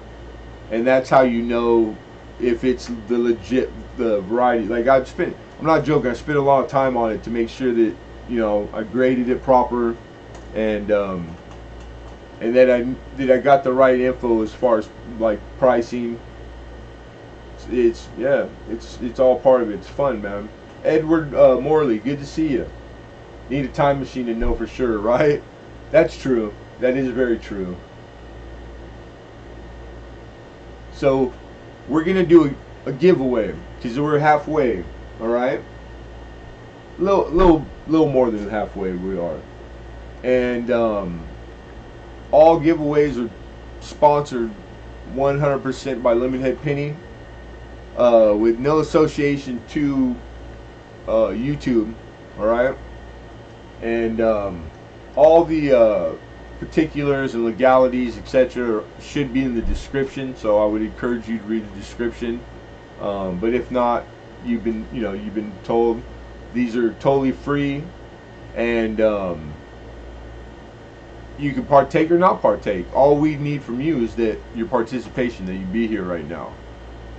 and that's how you know if it's the variety. Like I'm not joking. I spent a lot of time on it to make sure that I graded it proper, and that I got the right info as far as like pricing. It's all part of it. It's fun, man. Edward Morley, good to see you. Need a time machine to know for sure, right? That's true. That is very true. So we're gonna do a giveaway because we're halfway. All right, little more than halfway we are, and all giveaways are sponsored 100% by Lemonhead Penny, with no association to YouTube. All right, and all the particulars and legalities, etc., should be in the description. So I would encourage you to read the description. But if not, you've been told these are totally free, and you can partake or not partake. All we need from you is that your participation, that you be here right now.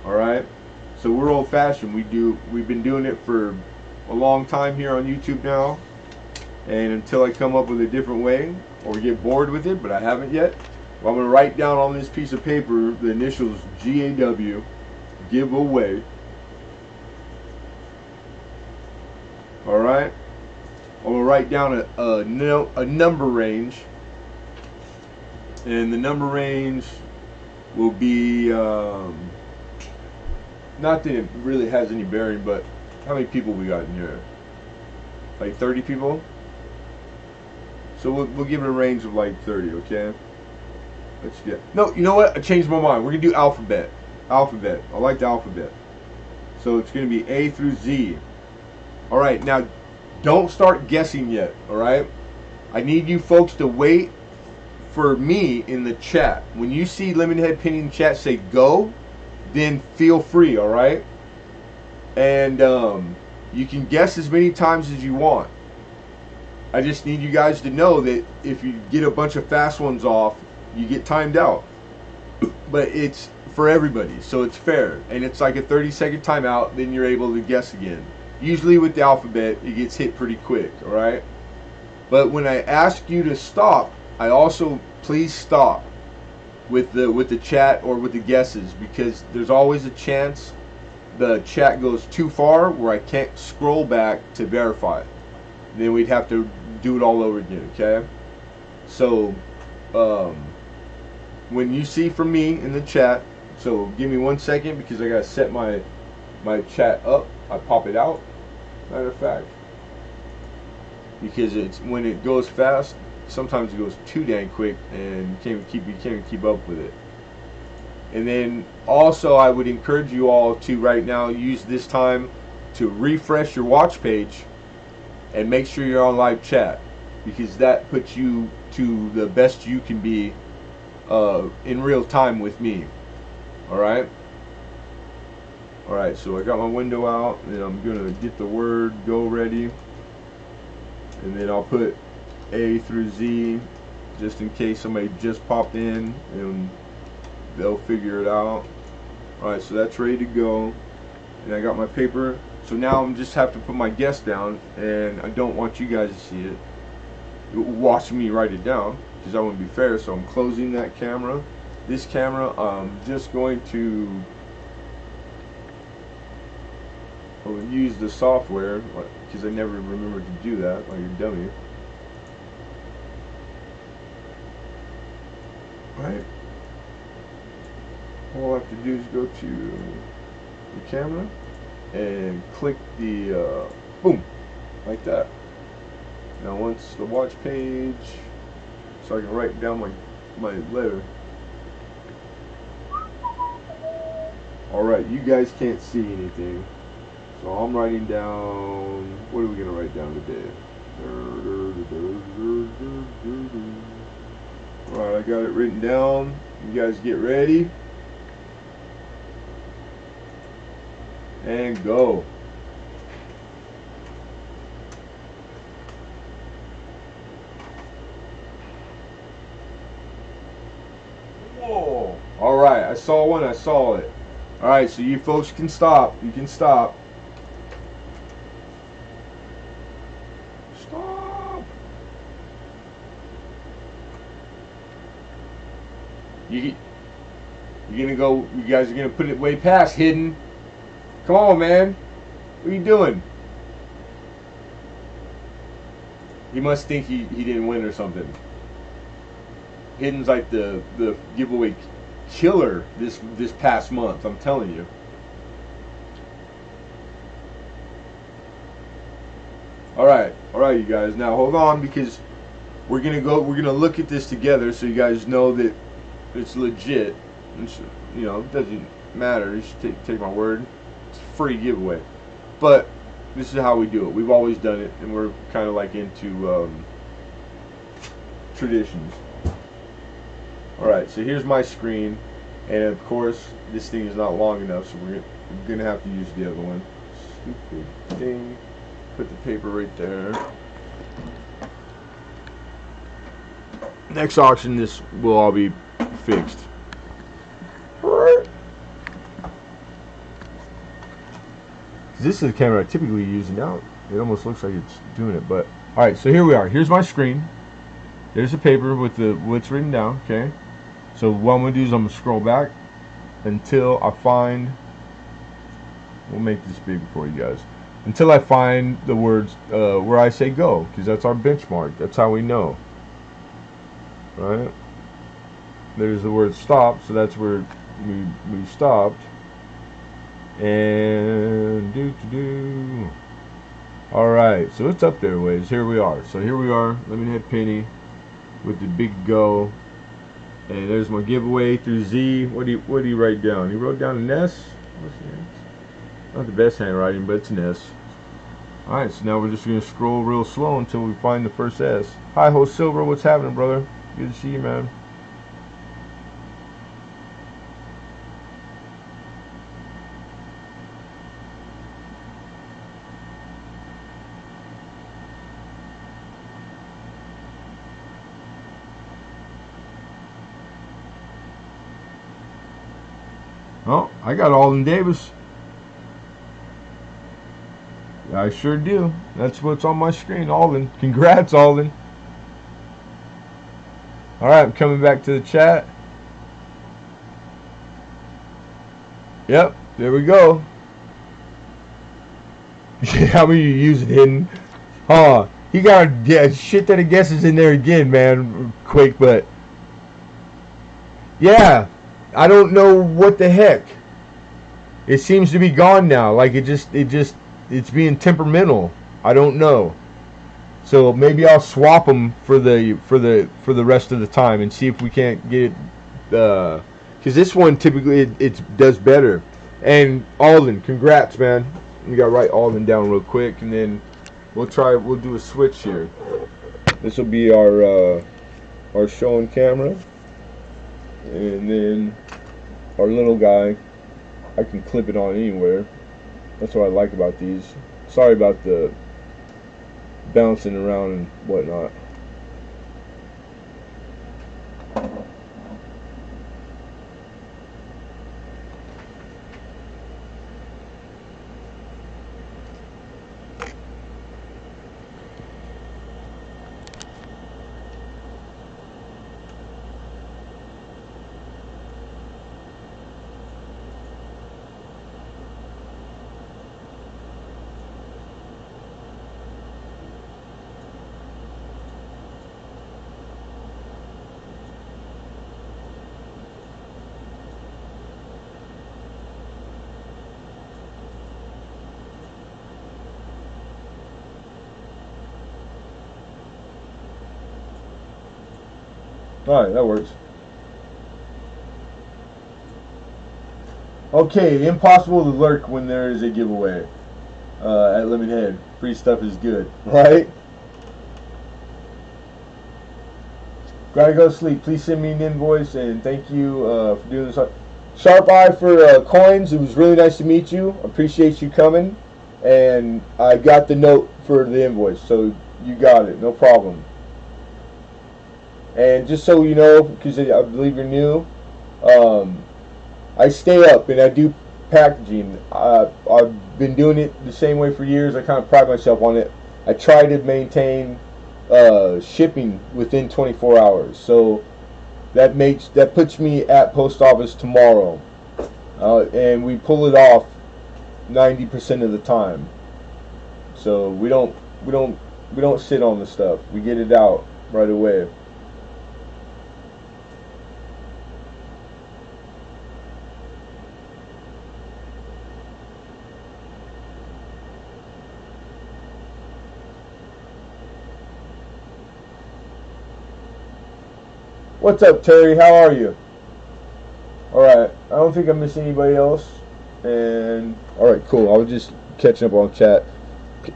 All right. So we're old-fashioned. We've been doing it for a long time here on YouTube now, and until I come up with a different way or get bored with it, but I haven't yet, well, I'm going to write down on this piece of paper the initials GAW, giveaway. All right. I'm going to write down a number range, and the number range will be not that it really has any bearing, but how many people we got in here? Like 30 people. So we'll give it a range of like 30, okay? Let's get. No, you know what? I changed my mind. We're gonna do alphabet. Alphabet. I like the alphabet. So it's gonna be A through Z. All right. Now, don't start guessing yet. All right. I need you folks to wait for me in the chat. When you see Lemonhead Penny in the chat say go, then feel free. All right. And you can guess as many times as you want. I just need you guys to know that if you get a bunch of fast ones off, you get timed out. But it's for everybody, so it's fair. And it's like a 30-second timeout, then you're able to guess again. Usually with the alphabet, it gets hit pretty quick, all right? But when I ask you to stop, I also, please stop with the chat or with the guesses, because there's always a chance the chat goes too far where I can't scroll back to verify it. Then we'd have to do it all over again, okay? So when you see from me in the chat, so give me 1 second because I gotta set my chat up. I pop it out, matter of fact, because it's when it goes fast, sometimes it goes too dang quick and you can't even keep up with it. And then also I would encourage you all to right now use this time to refresh your watch page and make sure you're on live chat, because that puts you to the best you can be in real time with me. Alright? Alright, so I got my window out, and I'm going to get the word go ready. And then I'll put A through Z, just in case somebody just popped in and they'll figure it out. Alright, so that's ready to go. And I got my paper. So now I'm just have to put my guess down, and I don't want you guys to see it. Watch me write it down, because that wouldn't be fair. So I'm closing that camera. This camera, I'm just going to use the software, because I never remembered to do that, like a dummy. Alright. All I have to do is go to the camera and click the boom, like that. Now once the watch page, so I can write down my letter. Alright, you guys can't see anything. So I'm writing down, what are we going to write down today? Alright, I got it written down. You guys get ready. And go. Whoa. Alright, I saw one, I saw it. Alright, so you folks can stop. You can stop. Stop. You're gonna go, you guys are gonna put it way past hidden. Come on, man. What are you doing? He must think he didn't win or something. Hidden's like the giveaway killer this past month, I'm telling you. Alright, you guys. Now hold on, because we're gonna look at this together so you guys know that it's legit. It's, you know, it doesn't matter. You should take my word. It's a free giveaway. But this is how we do it. We've always done it, and we're kind of like into traditions. Alright, so here's my screen, and of course this thing is not long enough, so we're gonna have to use the other one. Stupid thing. Put the paper right there. Next auction, this will all be fixed. This is the camera I typically use now. It almost looks like it's doing it, but alright, so here we are. Here's my screen. There's the paper with what's written down, okay? So what I'm going to do is I'm going to scroll back until I find, we'll make this big for you guys, until I find the words where I say go, because that's our benchmark. That's how we know. Right? There's the word stop, so that's where we stopped. And alright, so it's up there a ways. Here we are. So here we are, Lemonhead Penny with the big go. And there's my giveaway through Z. What do you write down? He wrote down an S? What's the S? Not the best handwriting, but it's an S. Alright, so now we're just going to scroll real slow until we find the first S. Hi, Ho Silver, what's happening, brother? Good to see you, man. Oh, I got Alden Davis. I sure do. That's what's on my screen, Alden. Congrats, Alden. Alright, I'm coming back to the chat. Yep, there we go. How many you using hidden? Oh, he got a shit ton of guesses in there again, man. Quick, but yeah, I don't know what the heck. It seems to be gone now. Like it's being temperamental. I don't know. So maybe I'll swap them for the rest of the time and see if we can't get because this one typically it does better. And Alden, congrats, man. We got to write Alden down real quick, and then we'll do a switch here. This will be our showing camera, and then our little guy, I can clip it on anywhere. That's what I like about these. Sorry about the bouncing around and whatnot. Alright, that works. Okay, impossible to lurk when there is a giveaway at Lemonhead. Free stuff is good, right? Gotta go to sleep. Please send me an invoice, and thank you for doing this. Sharp Eye for coins. It was really nice to meet you. Appreciate you coming, and I got the note for the invoice, so you got it. No problem. And just so you know, because I believe you're new, um, I stay up and I do packaging. I've been doing it the same way for years. I kind of pride myself on it. I try to maintain shipping within 24 hours. So that puts me at post office tomorrow, and we pull it off 90% of the time. So we don't sit on the stuff. We get it out right away. What's up, Terry? How are you? Alright, I don't think I missed anybody else. And alright, cool. I was just catching up on chat.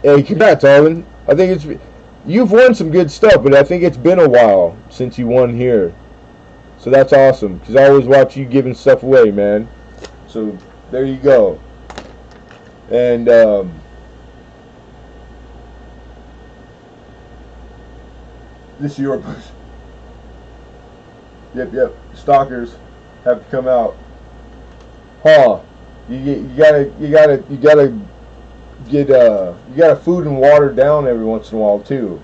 Hey, congrats, Arlen. I think you've won some good stuff, but I think it's been a while since you won here. So that's awesome, because I always watch you giving stuff away, man. So there you go. And this is your push. Yep. Stalkers have to come out. Huh? You gotta get food and water down every once in a while too.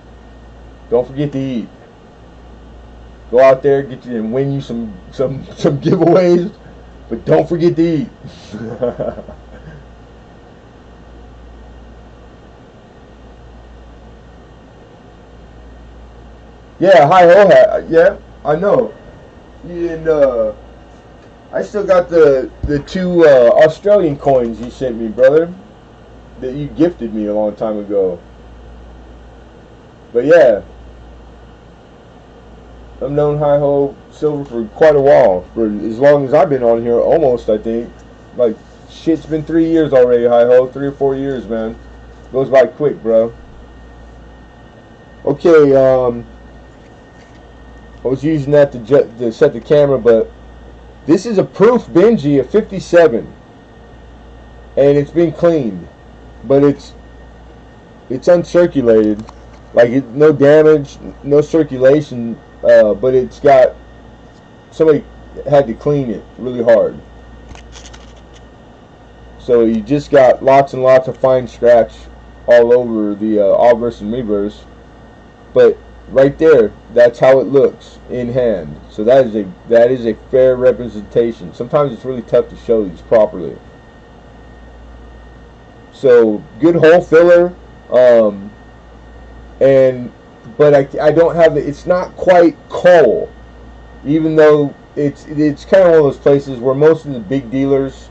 Don't forget to eat. Go out there, get you and win you some giveaways, but don't forget to eat. Yeah, hi ho hat. Yeah, I know. And I still got the two Australian coins you sent me, brother, that you gifted me a long time ago. But yeah, I've known Hi Ho Silver for quite a while, for as long as I've been on here, almost, I think. Like, shit's been 3 years already, Hi Ho. 3 or 4 years, man. Goes by quick, bro. Okay, I was using that to set the camera, but this is a proof Benji, a 57, and it's been cleaned, but it's uncirculated, like no damage, no circulation, but it's got, somebody had to clean it really hard, so you just got lots and lots of fine scratch all over the obverse and reverse, but right there, that's how it looks in hand. So that is a fair representation. Sometimes it's really tough to show these properly. So good hole filler, and but I don't have the. It's not quite coal, even though it's kind of one of those places where most of the big dealers,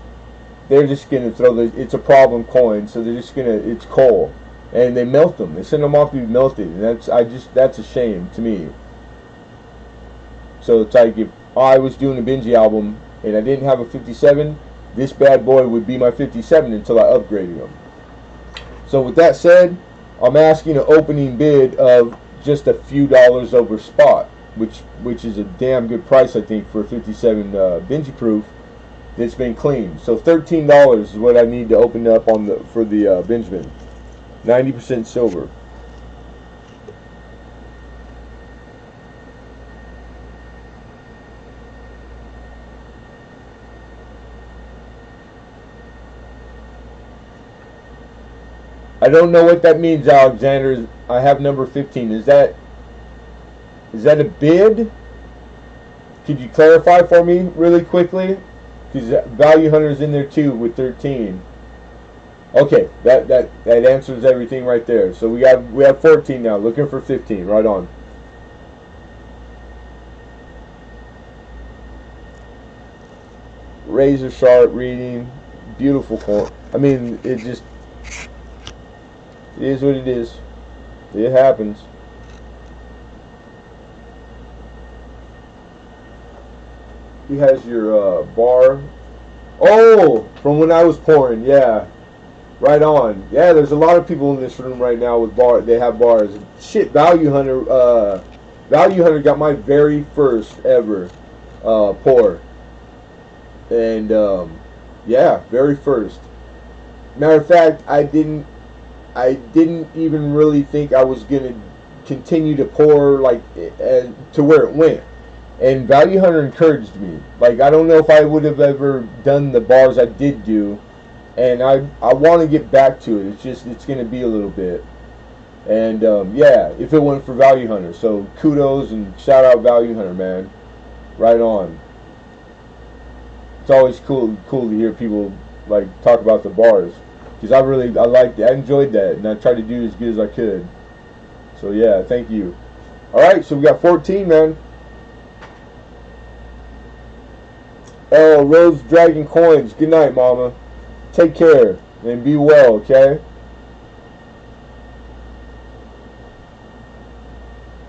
they're just gonna throw it's a problem coin, so they're just gonna, it's coal. And they melt them. They send them off to be melted, and that's a shame to me. So it's like if I was doing a Benji album and I didn't have a 57, this bad boy would be my 57 until I upgraded him. So with that said, I'm asking an opening bid of just a few dollars over spot, which is a damn good price, I think, for a 57 Benji proof that's been cleaned. So $13 is what I need to open up for the Benjamin. 90% silver. I don't know what that means, Alexander. I have number 15. Is that a bid? Could you clarify for me really quickly? Because Value Hunter's in there too with 13. Okay, that answers everything right there. So we have 14 now, looking for 15. Right on. Razor sharp reading, beautiful font. I mean, it is what it is. It happens. He has your bar Oh, from when I was pouring, yeah. Right on. Yeah, there's a lot of people in this room right now with bar. They have bars. Shit, Value Hunter got my very first ever pour, and yeah, very first. Matter of fact, I didn't even really think I was gonna continue to pour like to where it went. And Value Hunter encouraged me. Like, I don't know if I would have ever done the bars I did do, and I want to get back to it. It's just it's gonna be a little bit. And yeah, if it went for Value Hunter, so kudos and shout out Value Hunter, man. Right on. It's always cool to hear people like talk about the bars, because I liked it. I enjoyed that, and I tried to do as good as I could. So yeah, thank you. All right, so we got 14, man. Oh, Rose Dragon Coins. Good night, Mama. Take care and be well, okay?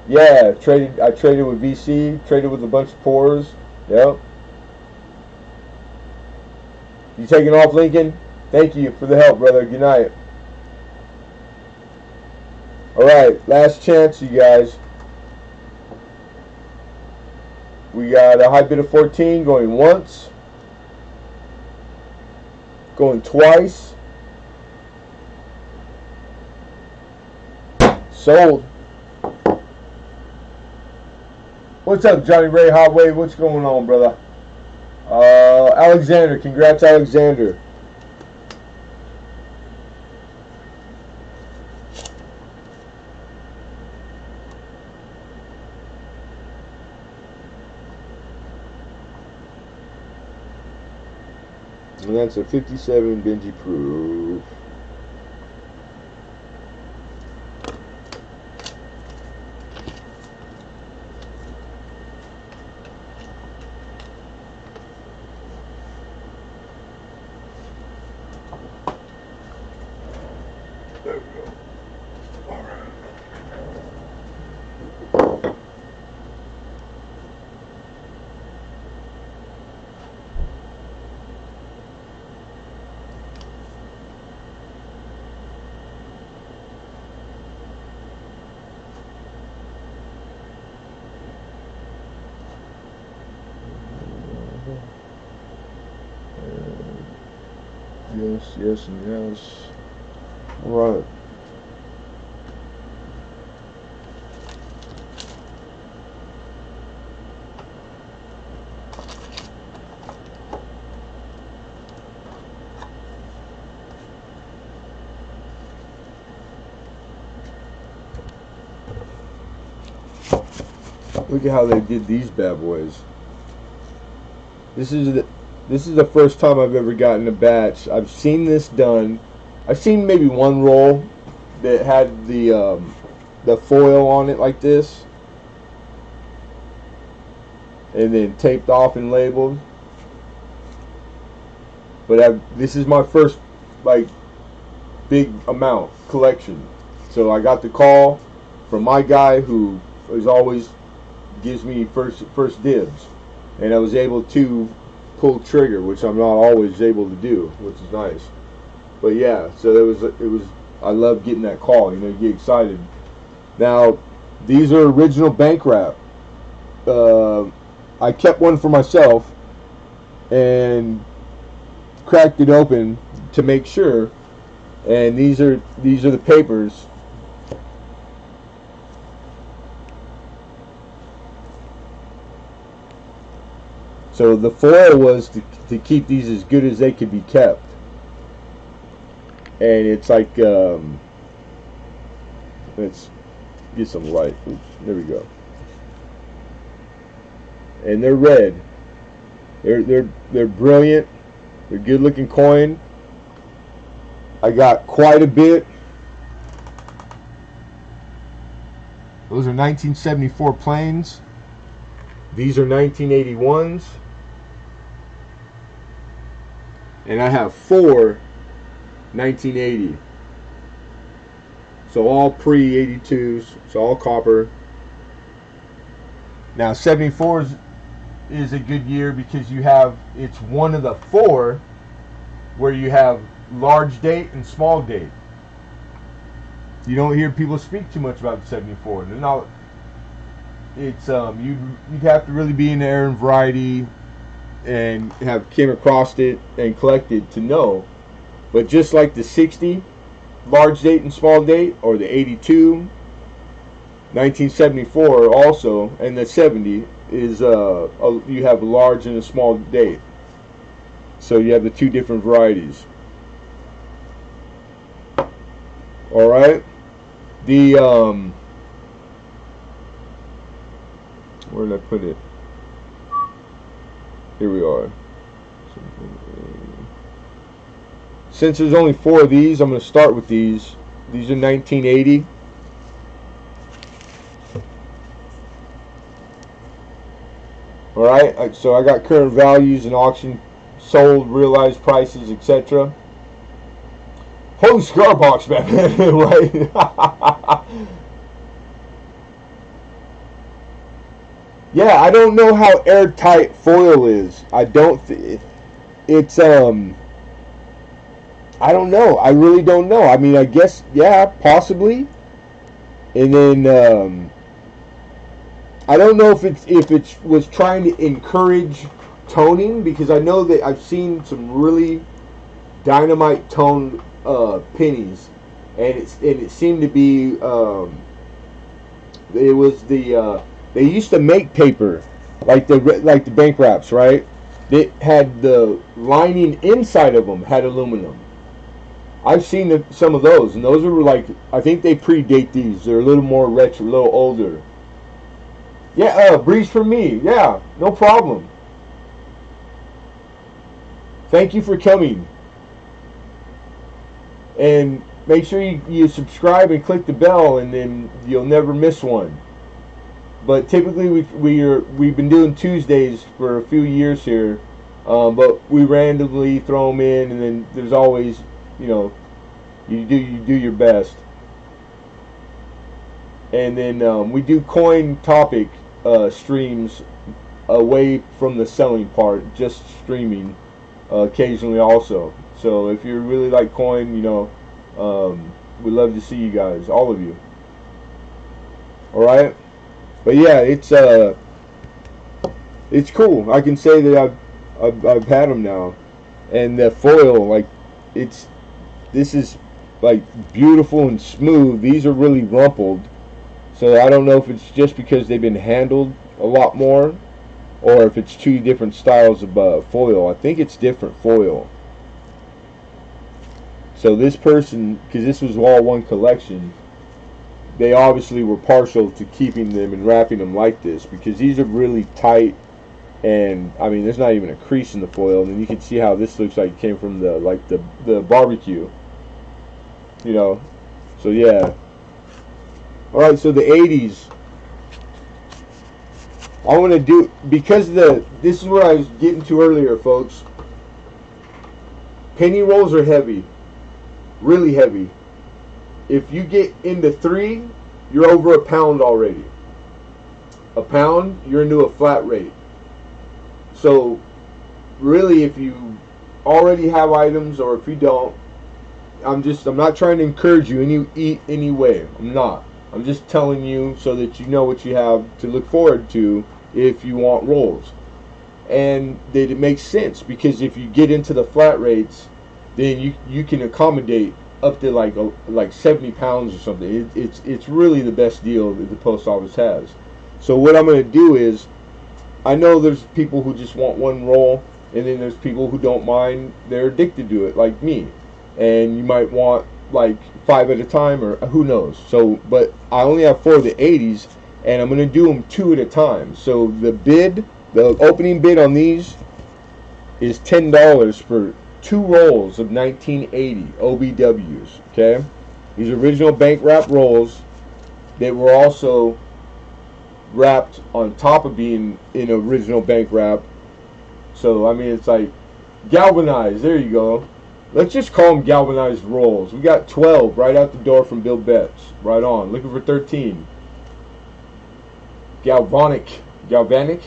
Yeah, I traded with VC, traded with a bunch of pours. Yep. You taking off, Lincoln? Thank you for the help, brother. Good night. Alright, last chance, you guys. We got a high bid of 14 going once, going twice. Sold. What's up, Johnny Ray Hot Wave? What's going on, brother? Alexander, congrats, Alexander. And that's a 57 Benji proof. There we go. All right. Yes, yes, and yes. All right. Look at how they did these bad boys. This is the first time I've ever gotten a batch. I've seen this done. I've seen maybe one roll that had the foil on it like this, and then taped off and labeled. But this is my first like big amount collection. So I got the call from my guy who is always gives me first dibs, and I was able to pull trigger, which I'm not always able to do, which is nice. But yeah, so it was I love getting that call. You know, you get excited. Now these are original bank wrap. I kept one for myself and cracked it open to make sure, and these are the papers. So the foil was to keep these as good as they could be kept. And it's like, let's get some light. Oops, there we go. And they're red. They're brilliant. They're good looking coin. I got quite a bit. Those are 1974 planes. These are 1981s. And I have 4 1980. So all pre-82s. So all copper. Now 74s is a good year because it's one of the 4 where you have large date and small date. You don't hear people speak too much about the 74. They're not. It's you'd have to really be in the air and variety and have came across it and collected to know. But just like the 60, large date and small date, or the 82, 1974 also, and the 70 is you have a large and a small date. So you have the 2 different varieties. All right. The where did I put it? Here we are. Since there's only 4 of these, I'm going to start with these. These are 1980. All right. So I got current values and auction, sold, realized prices, etc. Holy cigar box, man! Right? Yeah, I don't know how airtight foil is. I don't. It's I don't know. I really don't know. I mean, I guess yeah, possibly. And then I don't know if it was trying to encourage toning, because I know that I've seen some really dynamite toned pennies, and it seemed to be it was the they used to make paper like the bank wraps, right? It had the lining inside of them had aluminum. I've seen some of those, and those are like, I think they predate these. They're a little more retro, a little older. Yeah, breeze for me. Yeah, no problem. Thank you for coming. And make sure you subscribe and click the bell, and then you'll never miss one. But typically we've been doing Tuesdays for a few years here, but we randomly throw them in, and then there's always, you know, you do your best. And then we do coin topic streams away from the selling part, just streaming occasionally also. So if you really like coin, you know, we'd love to see you guys, all of you. All right. But yeah, it's cool. I can say that I've had them now, and the foil, like, this is like beautiful and smooth. These are really rumpled, so I don't know if it's just because they've been handled a lot more, or if it's 2 different styles of foil. I think it's different foil. So this person, because this was all one collection, they obviously were partial to keeping them and wrapping them like this, because these are really tight, and I mean, there's not even a crease in the foil, and you can see how this looks like it came from the barbecue, you know. So yeah. All right, so the 80s, I want to do, because this is what I was getting to earlier, folks. Penny rolls are heavy, really heavy. If you get into 3, you're over a pound already. A pound, you're into a flat rate. So really, if you already have items, or if you don't, I'm not trying to encourage you any way. I'm not. I'm just telling you so that you know what you have to look forward to if you want rolls. And that it makes sense, because if you get into the flat rates, then you can accommodate up to like 70 pounds or something. It's really the best deal that the post office has. So what I'm going to do is, I know there's people who just want one roll, and then there's people who don't mind. They're addicted to it, like me, and you might want like 5 at a time, or who knows. So, but I only have 4 of the 80s, and I'm going to do them 2 at a time. So the opening bid on these is $10 for 2 rolls of 1980 OBWs. Okay, these original bank wrap rolls that were also wrapped on top of being in original bank wrap. So I mean, it's like galvanized. There you go. Let's just call them galvanized rolls. We got 12 right out the door from Bill Betts. Right on. Looking for 13. Galvanic Galvanic.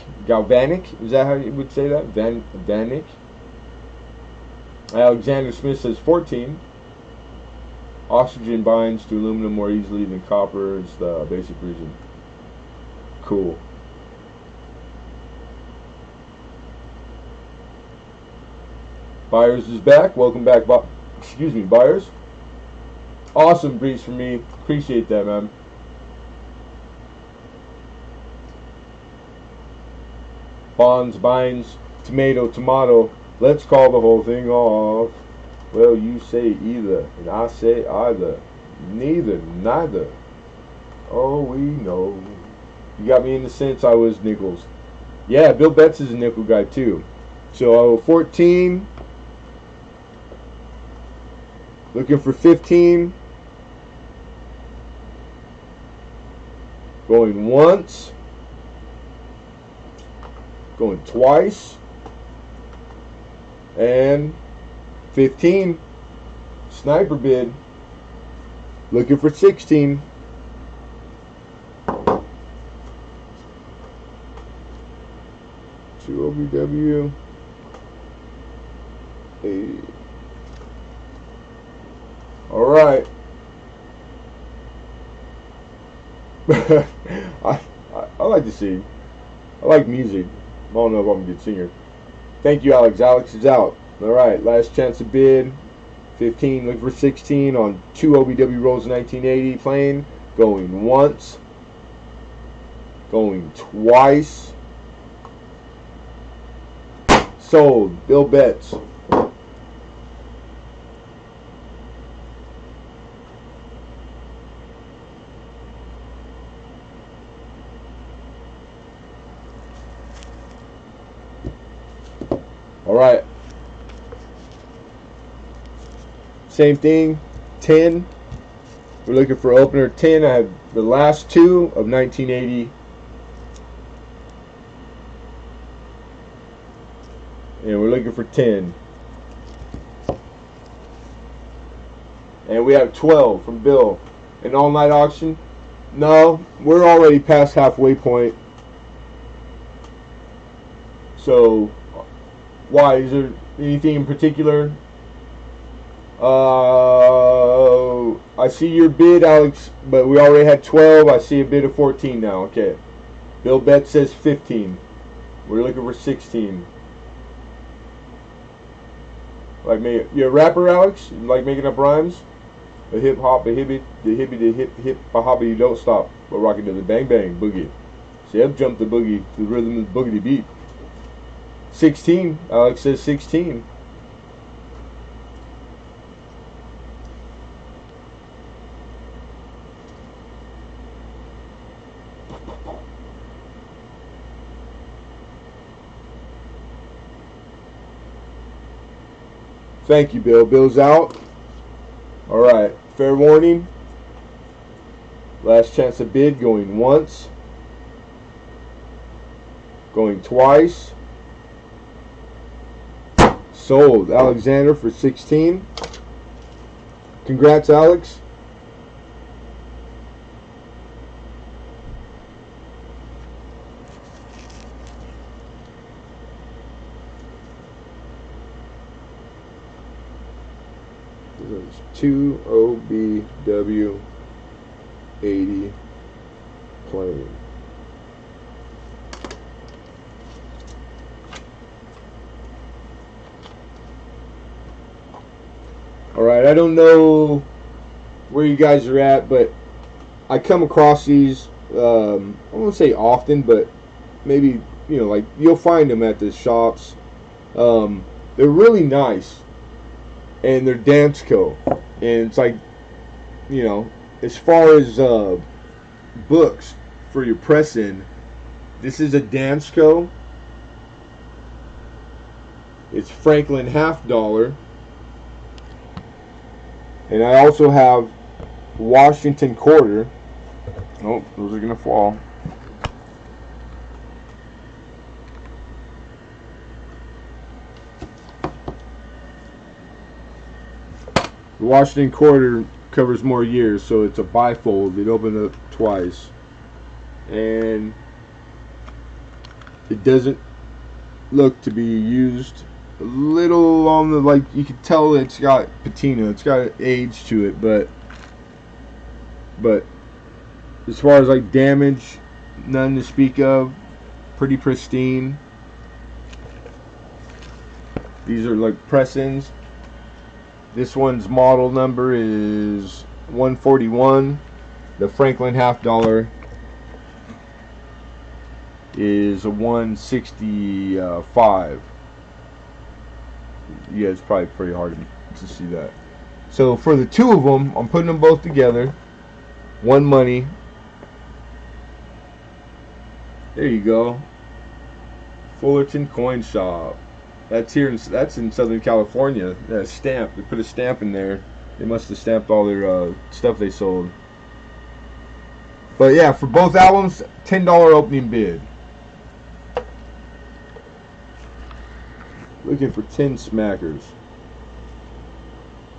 Is that how you would say that? Vanic. Alexander Smith says 14. Oxygen binds to aluminum more easily than copper is the basic reason. Cool. Byers is back. Welcome back, excuse me, Byers. Awesome breeze for me. Appreciate that, man. Bonds, binds, tomato. Let's call the whole thing off. Well, you say either, and I say either. Neither. Oh, we know. You got me in the sense I was nickels. Yeah, Bill Betts is a nickel guy too. So 14. Looking for 15. Going once. Going twice. And 15. Sniper bid. Looking for 16. To OBW. Hey. All right. I like to sing. I like music. I don't know if I'm a good singer. Thank you, Alex. Alex is out. All right. Last chance to bid. 15. Looking for 16 on 2 OBW rolls 1980 plane. Going once. Going twice. Sold. Bill Betts. All right. Same thing. 10. We're looking for opener 10. I have the last two of 1980. And we're looking for 10. And we have 12 from Bill. An all-night auction? No, we're already past halfway point. So, why? Is there anything in particular? I see your bid, Alex, but we already had 12. I see a bid of 14 now. Okay. Bill Betts says 15. We're looking for 16. Like me, you a rapper, Alex? You like making up rhymes? A hip hop, a hippie, the hip, a hobby, you don't stop. But rocking to the bang bang boogie. Sept jump the boogie to the rhythm of the boogity beat. 16. Alex says 16. Thank you, Bill. Bill's out. All right. Fair warning. Last chance to bid. Going once. Going twice. Sold. Alexander for 16. Congrats, Alex. There's 2 OBW 80 plane. Alright, I don't know where you guys are at, but I come across these, I won't say often, but maybe, you know, like, you'll find them at the shops. They're really nice. And they're Dansko. And it's like, you know, as far as books for your press-in, this is a Dansko. It's Franklin half dollar. And I also have Washington quarter. Oh, those are going to fall. The Washington quarter covers more years, so it's a bifold. It opened up twice. And It doesn't look to be used. A little on the, like, you can tell it's got patina. It's got age to it, but as far as like damage, none to speak of. Pretty pristine. These are like press-ins. This one's model number is 141. The Franklin half dollar is a 165. Yeah, it's probably pretty hard to see that. So for the two of them, I'm putting them both together. One money. There you go. Fullerton Coin Shop. That's in Southern California. That stamp. They put a stamp in there. They must have stamped all their stuff they sold. But yeah, for both albums, $10 opening bid. Looking for 10 smackers.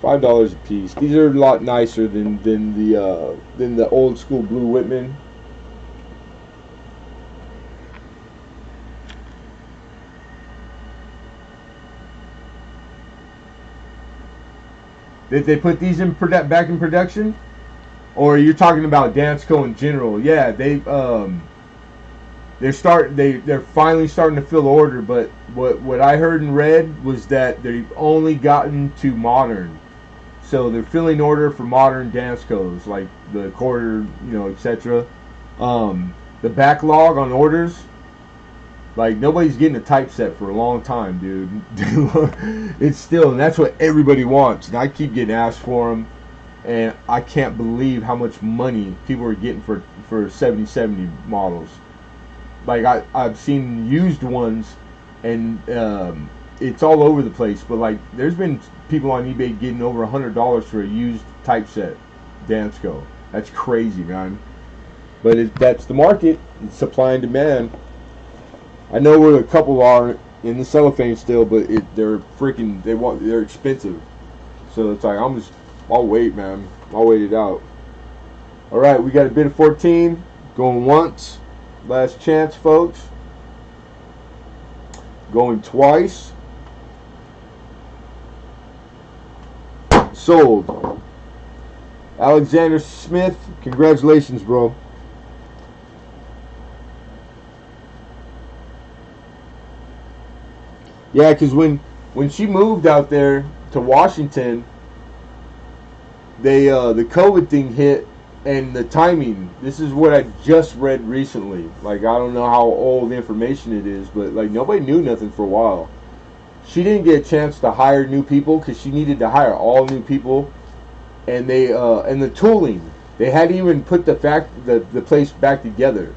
$5 a piece. These are a lot nicer than the old school Blue Whitman. Did they put these in back in production? Or you're talking about Dansko in general? Yeah, they're finally starting to fill order. But what I heard and read was that they've only gotten to modern, so they're filling order for modern Danskos, like the quarter, etc. The backlog on orders, like nobody's getting a typeset for a long time, dude. It's still, and that's what everybody wants. And I keep getting asked for them. And I can't believe how much money people are getting for 7070 models. Like I've seen used ones, and it's all over the place. But like, there's been people on eBay getting over $100 for a used typeset Dansko. That's crazy, man. But that's the market. It's supply and demand. I know where a couple are in the cellophane still, but they're expensive. So it's like I'll wait, man. I'll wait it out. All right, we got a bid of 14. Going once. Last chance, folks. Going twice. Sold. Alexander Smith, congratulations, bro. Yeah, because when she moved out there to Washington, the COVID thing hit, and the timing. This is what I just read recently. Like, I don't know how old information it is, but like nobody knew nothing for a while. She didn't get a chance to hire new people because she needed to hire all new people, and the tooling. They hadn't even put the place back together,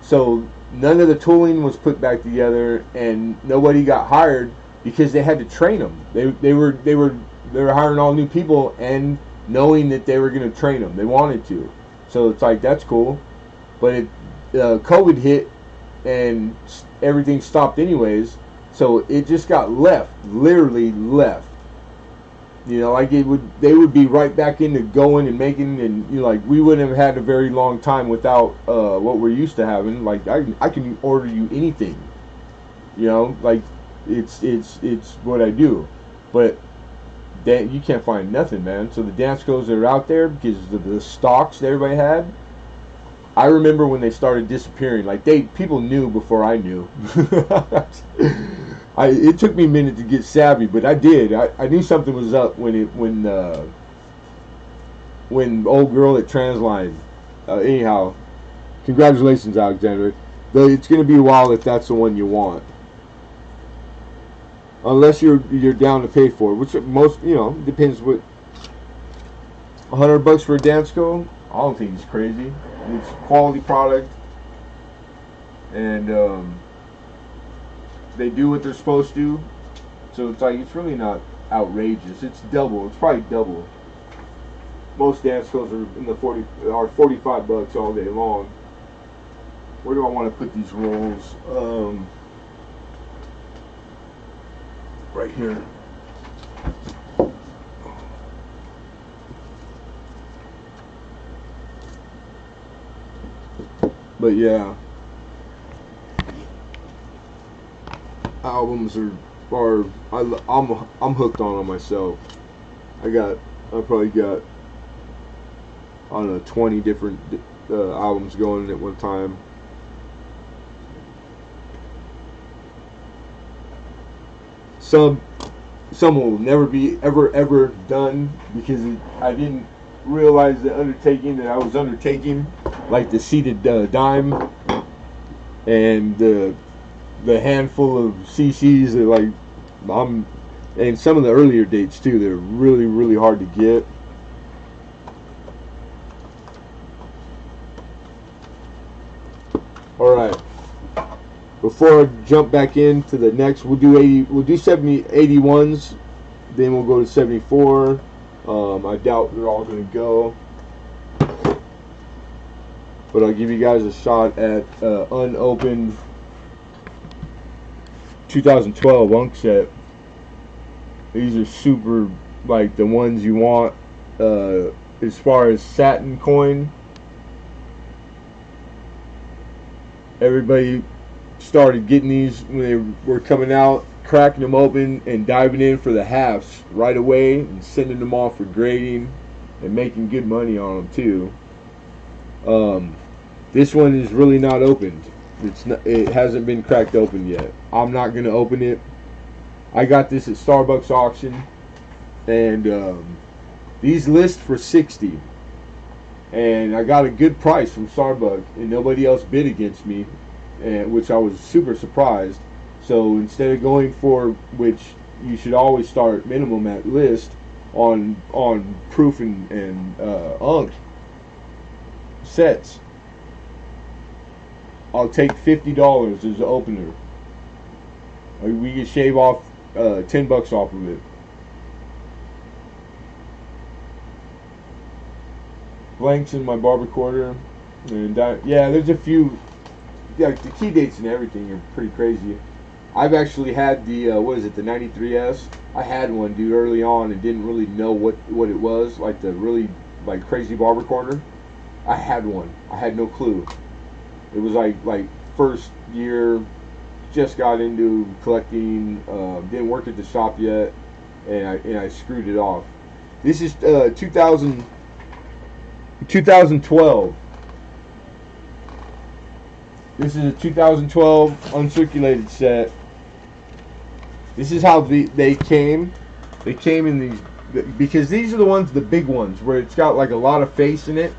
so none of the tooling was put back together, and nobody got hired because they had to train them. They were hiring all new people and knowing that they were going to train them. They wanted to. So it's like, that's cool. But COVID hit and everything stopped anyways. So it just got left. Literally left. Like they would be right back into going and making, and like we wouldn't have had a very long time without what we're used to having. Like I can order you anything. Like it's what I do. But you can't find nothing, man. So the Danskos are out there because of the stocks that everybody had. I remember when they started disappearing. Like people knew before I knew. It took me a minute to get savvy, but I did. I knew something was up when old girl at Transline. Anyhow, congratulations, Alexander. Though it's going to be a while if that's the one you want. Unless you're down to pay for it, which most depends what. $100 for a Dansko, I don't think it's crazy. It's quality product, and they do what they're supposed to. So it's like, it's really not outrageous. It's double. It's probably double. Most Danskos are in the $45 all day long. Where do I want to put these rolls? Right here. But yeah, albums I'm hooked on myself. I probably got, I don't know, 20 different albums going at one time. Some will never be ever done because I didn't realize the undertaking that I was undertaking, like the seated dime and the handful of CCs that and some of the earlier dates too. They're really hard to get. All right. Before I jump back into the next, we'll do 81s, then we'll go to 74. I doubt they're all going to go, but I'll give you guys a shot at unopened 2012 Unk set. These are super, like, the ones you want as far as satin coin. Everybody started getting these when they were coming out, cracking them open and diving in for the halves right away and sending them off for grading and making good money on them too. This one is really not opened. It hasn't been cracked open yet. I'm not going to open it. I got this at Starbucks auction, and these list for $60, and I got a good price from Starbucks, and nobody else bid against me, which I was super surprised. So instead of going for, which you should always start minimum at list on proof and unk sets, I'll take $50 as the opener. We can shave off $10 off of it. Blanks in my barber quarter, and yeah, there's a few. Yeah, the key dates and everything are pretty crazy. I've actually had the the 93S. I had one, dude, early on and didn't really know what it was, like the really like crazy barber corner. I had one. I had no clue. It was like first year, just got into collecting. Didn't work at the shop yet, and I screwed it off. This is 2012. This is a 2012 uncirculated set. This is how they came. They came in these, because these are the ones, the big ones, where it's got like a lot of face in it.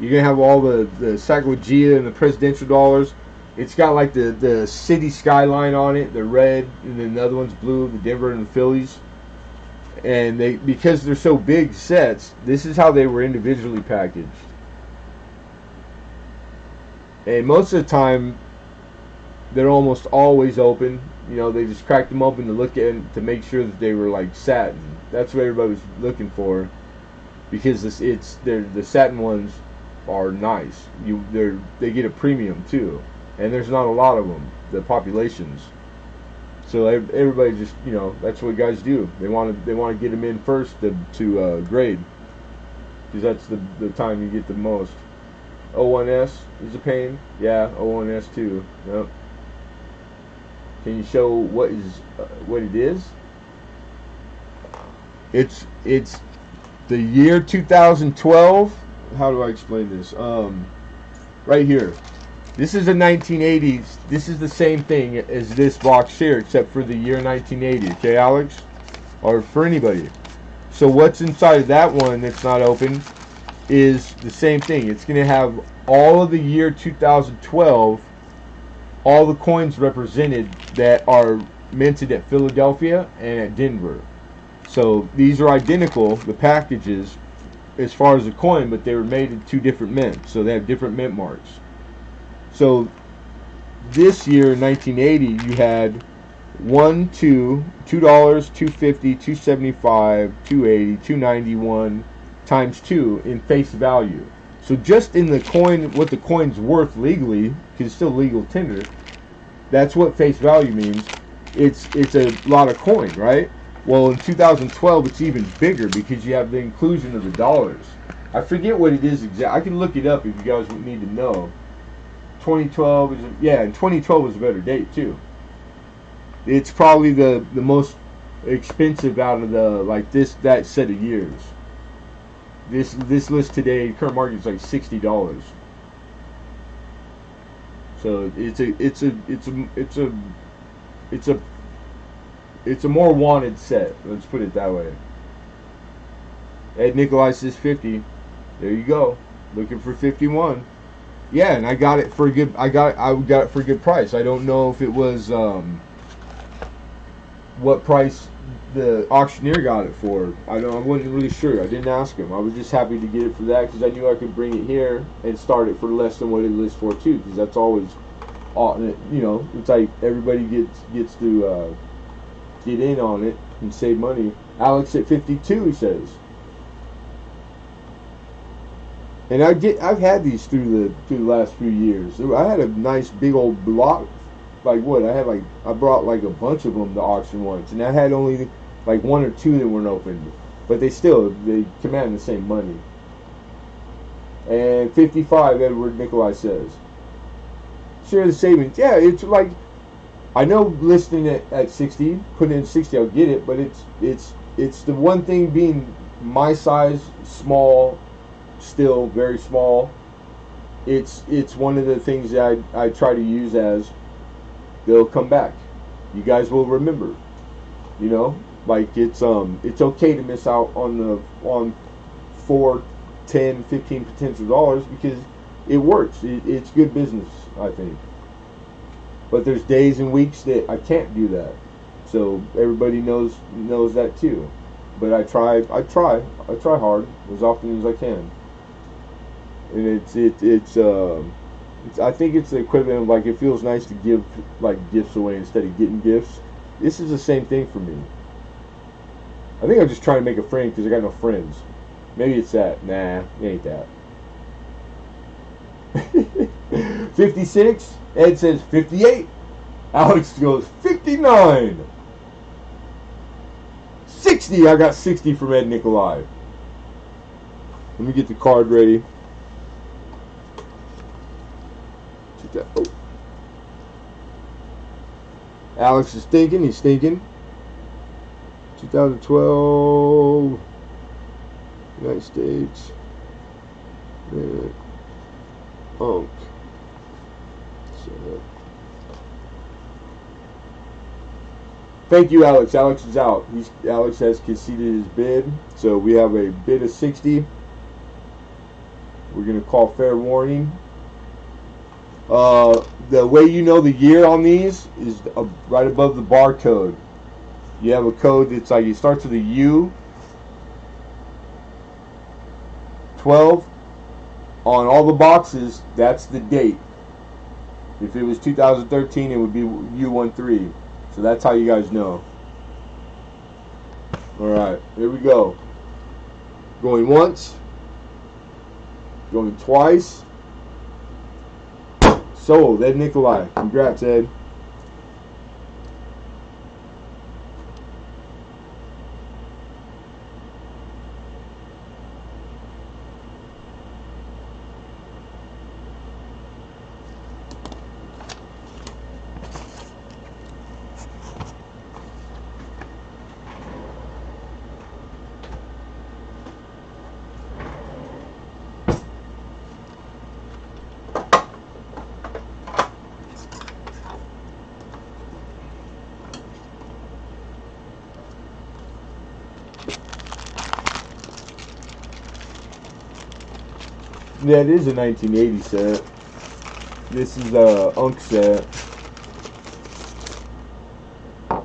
You're going to have all the Sacagawea and the presidential dollars. It's got like the city skyline on it, the red, and then the other one's blue, the Denver and the Phillies. And because they're so big sets, this is how they were individually packaged. And most of the time, they're almost always open. You know, they just cracked them open to look at, to make sure that they were like satin. That's what everybody was looking for, because the satin ones are nice. They get a premium too, and there's not a lot of them. The populations. So everybody just, you know, that's what guys do. They want to get them in first to grade, because that's the time you get the most. 01S is a pain. Yeah, 01S too. Yep. Can you show what it is? It's the year 2012. How do I explain this? Right here. This is a 1980s. This is the same thing as this box here, except for the year 1980. Okay, Alex? Or for anybody. So what's inside of that one that's not open is the same thing. It's going to have all of the year 2012, all the coins represented that are minted at Philadelphia and at Denver. So these are identical, the packages, as far as the coin, but they were made in two different mints, so they have different mint marks. So this year, in 1980, you had $1, $2, $2.50, $2.75, $2.80, $2.91 times 2 in face value. So just in the coin, what the coin's worth legally, because it's still legal tender, that's what face value means. It's a lot of coin, right? Well, in 2012, it's even bigger because you have the inclusion of the dollars. I forget what it is exactly. I can look it up if you guys need to know. 2012 is, and 2012 was a better date too. It's probably the most expensive out of the like that set of years. This list today, current market is like $60. So it's a it's a more wanted set. Let's put it that way. Ed Nikolai says 50. There you go. Looking for 51. Yeah, and I got it for a good. I got it for a good price. I don't know if it was what price the auctioneer got it for. I wasn't really sure. I didn't ask him. I was just happy to get it for that because I knew I could bring it here and start it for less than what it lists for too. Because that's always, you know, it's like everybody gets to get in on it and save money. Alex at 52, he says. And I've had these through the last few years. I had a nice big old block, like what I brought like a bunch of them to auction once, and I had only like one or two that weren't opened, but they command the same money. And 55, Edward Nikolai says, share the savings. Yeah, it's like I know listing it at 60, putting it in 60, I'll get it, but it's the one thing being my size, small. Still very small. It's one of the things that I try to use as they'll come back. You guys will remember. You know, like it's okay to miss out on 4, 10, 15 potential dollars because it works. It's good business, I think. But there's days and weeks that I can't do that. So everybody knows that too. But I try hard as often as I can. And I think it's the equivalent of like it feels nice to give like gifts away instead of getting gifts. This is the same thing for me. I think I'm just trying to make a friend because I got no friends. Maybe it's that. Nah, it ain't that. 56. Ed says 58. Alex goes 59. 60. I got 60 from Ed Nikolai. Let me get the card ready. Oh. Alex is thinking. He's thinking. 2012 United States. Unk. So, thank you, Alex. Alex is out. Alex has conceded his bid. So we have a bid of 60. We're going to call fair warning. The way you know the year on these is right above the barcode. You have a code that's like it starts with a U. 12 on all the boxes. That's the date. If it was 2013, it would be U13. So that's how you guys know. All right, here we go. Going once. Going twice. Sold, Ed Nikolai. Congrats, Ed. Yeah, it is a 1980 set. This is a Unk set. I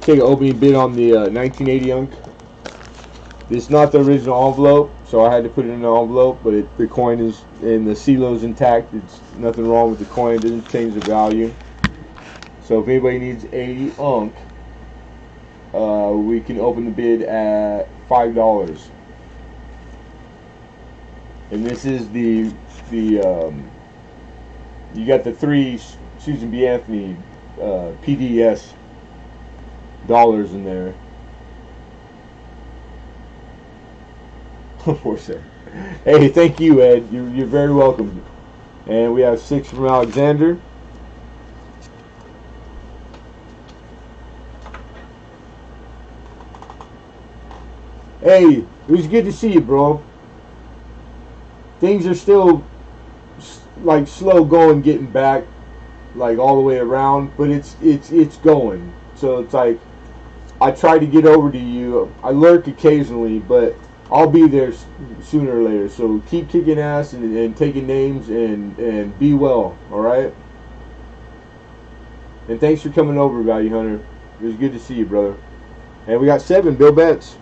take an opening bid on the 1980 Unk. It's not the original envelope, so I had to put it in an envelope, but the coin is, and the CeeLo's intact. It's nothing wrong with the coin. It doesn't change the value. So if anybody needs 80 Unk, we can open the bid at $5. And this is the you got the 3 Susan B. Anthony PDS dollars in there. Poor sir. Hey, thank you, Ed. You're very welcome. And we have 6 from Alexander. Hey, it was good to see you, bro. Things are still like slow going, getting back like all the way around, but it's going. So it's like I try to get over to you. I lurk occasionally, but I'll be there sooner or later. So keep kicking ass and taking names and be well. All right. And thanks for coming over, Value Hunter. It was good to see you, brother. And we got 7, Bill Betts.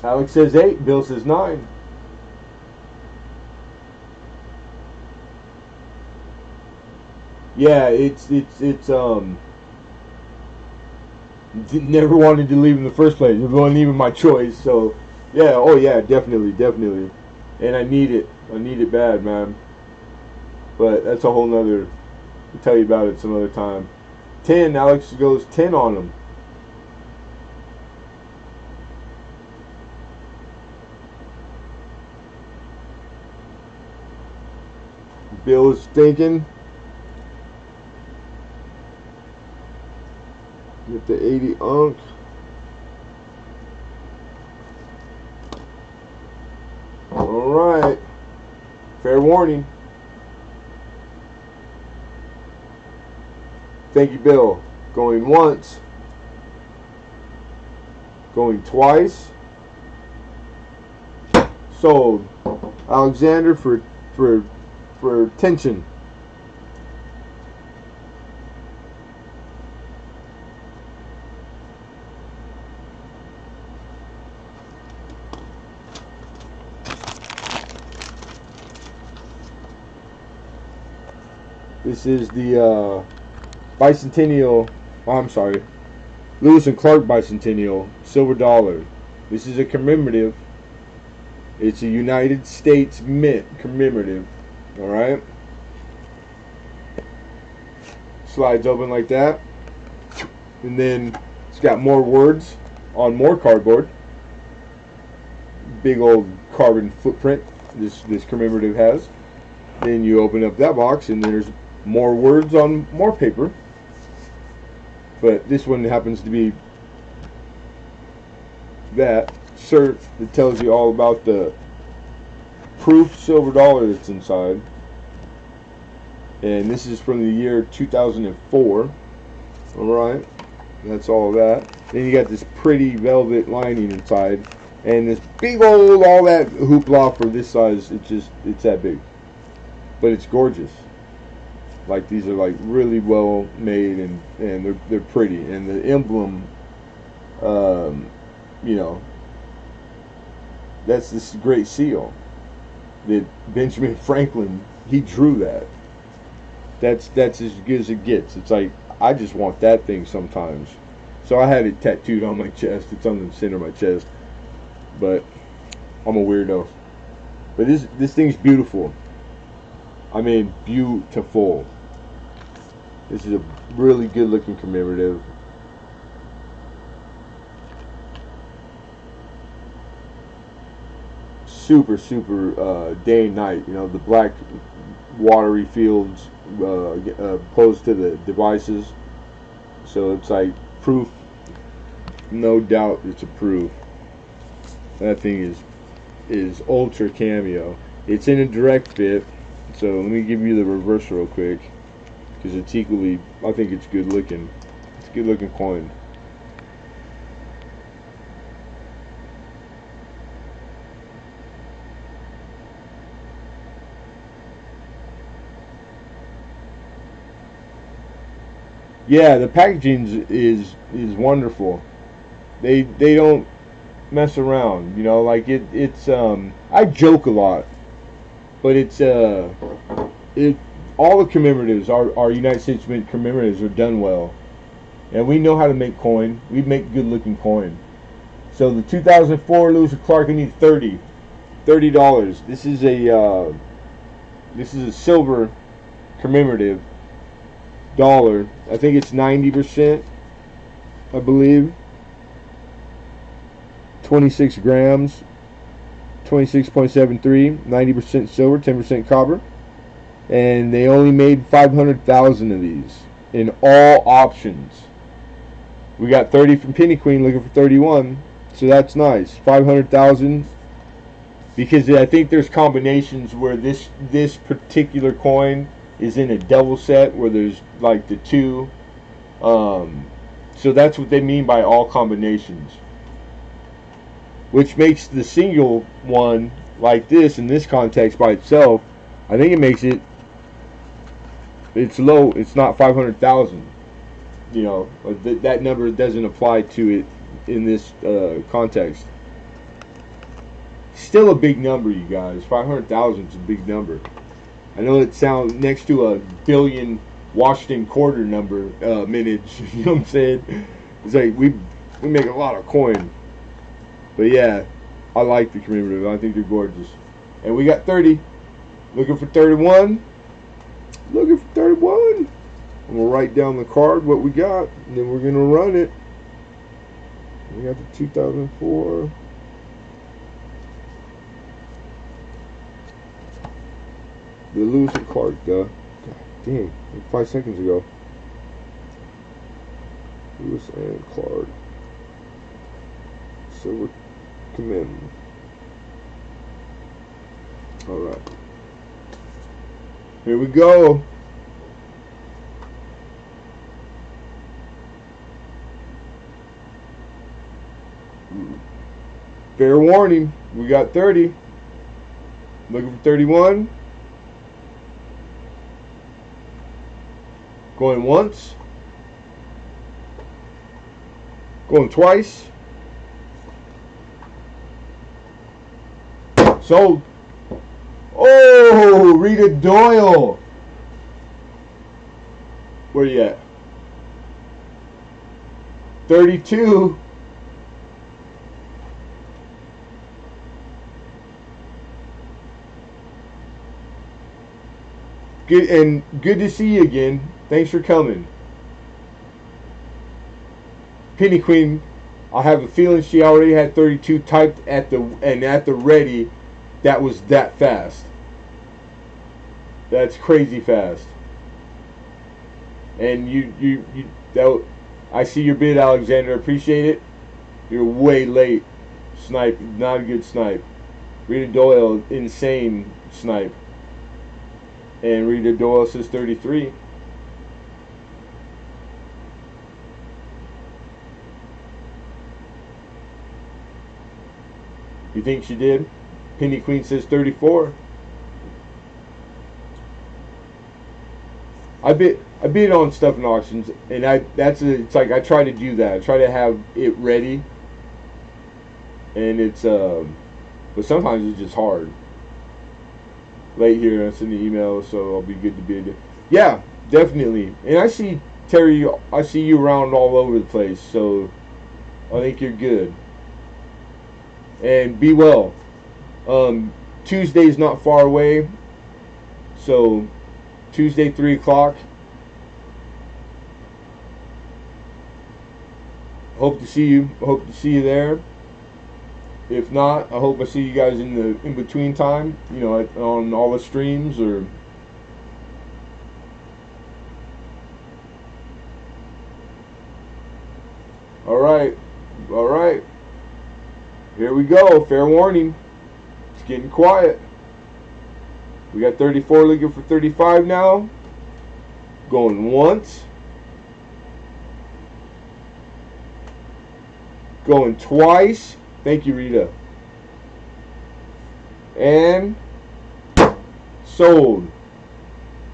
Alex says 8, Bill says 9. Yeah, it's never wanted to leave in the first place. It wasn't even my choice. So yeah, oh yeah, definitely. And I need it bad, man. But that's a whole nother, I'll tell you about it some other time. 10, Alex goes 10 on them. Bill is thinking. Get the 80 unk. Alright. Fair warning. Thank you, Bill. Going once. Going twice. Sold. Alexander for tension. This is the bicentennial. Oh, I'm sorry, Lewis and Clark bicentennial silver dollar. This is a commemorative. It's a United States Mint commemorative. All right. Slides open like that, and then it's got more words on more cardboard. Big old carbon footprint. This commemorative has. Then you open up that box, and there's more words on more paper. But this one happens to be that cert that tells you all about the proof silver dollar that's inside. And this is from the year 2004. Alright, that's all of that. Then you got this pretty velvet lining inside, and this big old, all that hoopla for this size. It's that big, but it's gorgeous. Like, these are like really well made, and they're pretty, and the emblem, you know, that's this great seal that Benjamin Franklin, he drew that. That's as good as it gets. It's like, I just want that thing sometimes. So I had it tattooed on my chest. It's on the center of my chest. But I'm a weirdo. But this thing's beautiful. I mean, beautiful. This is a really good looking commemorative. Super day and night. You know, the black watery fields opposed to the devices. So it's like proof. No doubt it's a proof. That thing is ultra cameo. It's in a direct fit. So let me give you the reverse real quick, because it's equally, I think it's good looking. It's a good looking coin. Yeah, the packaging is wonderful. They don't mess around, you know. Like it's I joke a lot, but it's it all the commemoratives, our United States Mint commemoratives, are done well, and we know how to make coin. We make good looking coin. So the 2004 Lewis and Clark, I need $30. This is a silver commemorative dollar. I think it's 90%, I believe. 26 grams, 26.73, 90% silver, 10% copper. And they only made 500,000 of these in all options. We got 30 from Penny Queen, looking for 31. So that's nice. 500,000. Because I think there's combinations where this particular coin is in a double set where there's like the two. So that's what they mean by all combinations. Which makes the single one like this in this context by itself, I think it makes it, it's low. It's not 500,000. You know, that number doesn't apply to it in this context. Still a big number, you guys. 500,000 is a big number. I know it sounds next to a billion Washington quarter number minutes. You know what I'm saying? It's like we make a lot of coin. But yeah, I like the commemorative. I think they're gorgeous. And we got 30. Looking for 31. Looking for 31. I'm going to write down the card, what we got, and then we're going to run it. We got the 2004. The loser card, God dang, like 5 seconds ago. Lewis and Clark. Silver command. Alright. Here we go. Fair warning, we got 30. Looking for 31. Going once. Going twice. Sold. Oh, Rita Doyle. Where you at? 32. Good, and good to see you again. Thanks for coming. Penny Queen, I have a feeling she already had 32 typed at the ready. That was that fast. That's crazy fast. And I see your bid, Alexander. Appreciate it. You're way late. Snipe, not a good snipe. Rita Doyle, insane snipe. And Rita Doyle says 33. You think she did? Penny Queen says 34. I bid on stuff in auctions, and it's like I try to do that. I try to have it ready, and it's but sometimes it's just hard. Late here, I send the email, so I'll be good to bid. Yeah, definitely. And I see Terry. I see you around all over the place, so I think you're good. And be well. Tuesday's not far away, so Tuesday 3 o'clock. Hope to see you. Hope to see you there. If not, I hope I see you guys in the in between time. You know, on all the streams or. All right, all right. Here we go. Fair warning. It's getting quiet. We got 34 looking for 35 now. Going once. Going twice. Thank you, Rita. And sold.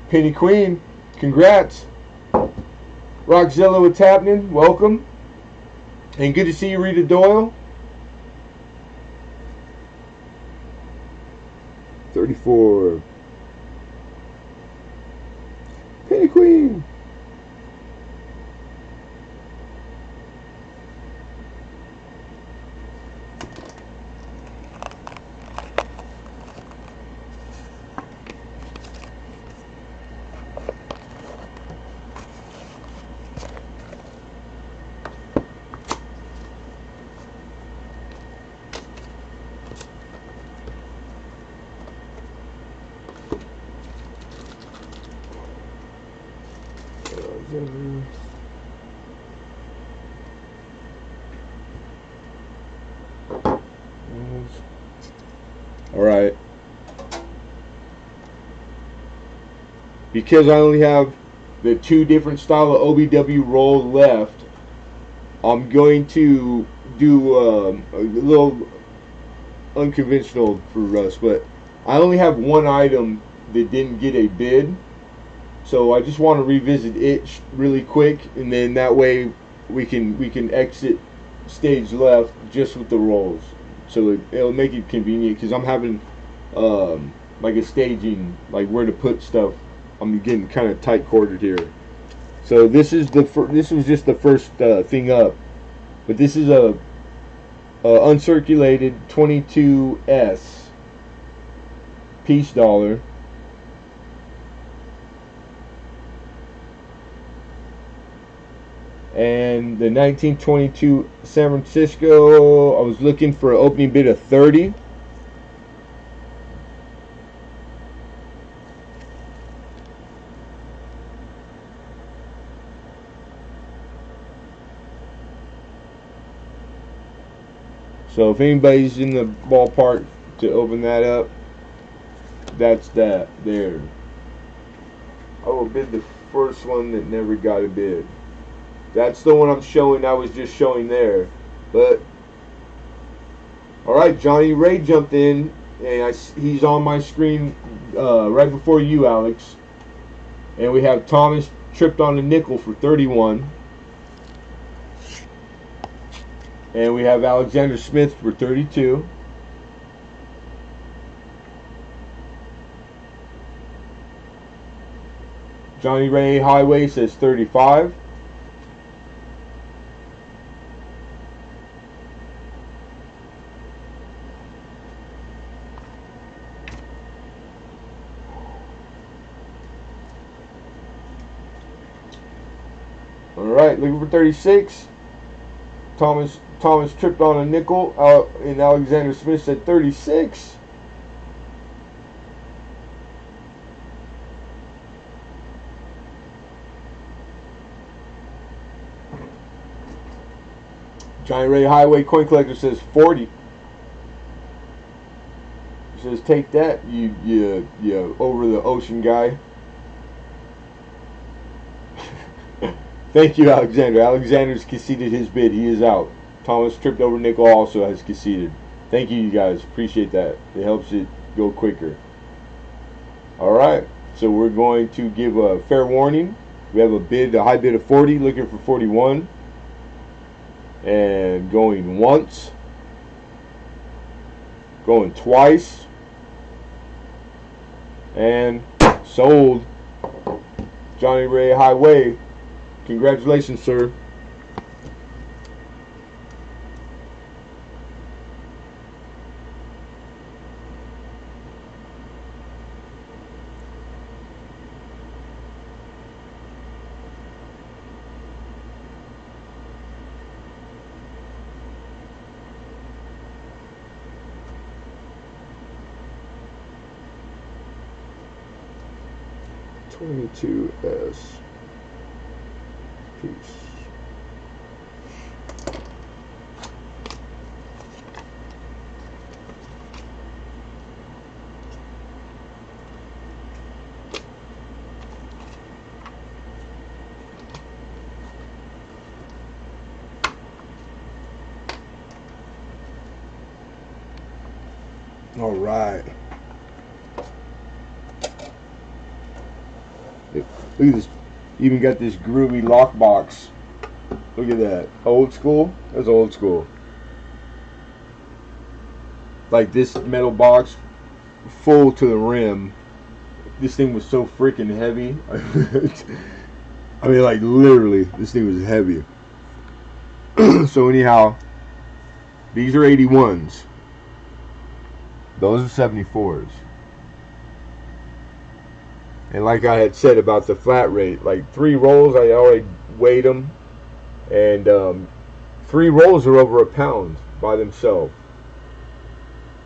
Penny Queen, congrats. Rockzilla, what's happening? Welcome. And good to see you, Rita Doyle. 34. Penny Queen. All right. Because I only have the 2 different style of OBW roll left, I'm going to do a little unconventional for us, but I only have 1 item that didn't get a bid, so I just want to revisit it really quick, and then that way we can exit stage left just with the rolls, so it'll make it convenient because I'm having like a staging, like where to put stuff. I'm getting kind of tight quartered here. So this is this was just the first thing up, but this is a uncirculated 22S piece dollar. And the 1922 San Francisco, I was looking for an opening bid of 30. So if anybody's in the ballpark to open that up, that's that there. I will bid the first one that never got a bid. That's the one I'm showing. I was just showing there. But all right, Johnny Ray jumped in, and he's on my screen right before you, Alex. And we have Thomas tripped on a nickel for 31. And we have Alexander Smith for 32. Johnny Ray Highway says 35. All right, looking for 36. Thomas tripped on a nickel, and Alexander Smith said 36. Johnny Ray Highway Coin Collector says 40. He says, take that, you over the ocean guy. Thank you, Alexander. Alexander's conceded his bid. He is out. Thomas tripped over nickel also has conceded. Thank you, you guys. Appreciate that. It helps it go quicker. All right. So we're going to give a fair warning. We have a high bid of 40, looking for 41. And going once. Going twice. And sold. Johnny Ray Highway. Congratulations, sir. $22S piece. All right. Look at this. Even got this groovy lockbox. Look at that. Old school? That's old school. Like this metal box full to the rim. This thing was so freaking heavy. I mean, like literally, this thing was heavy. So anyhow, these are 81s. Those are 74s. And like I had said about the flat rate, like 3 rolls, I already weighed them. And 3 rolls are over a pound by themselves.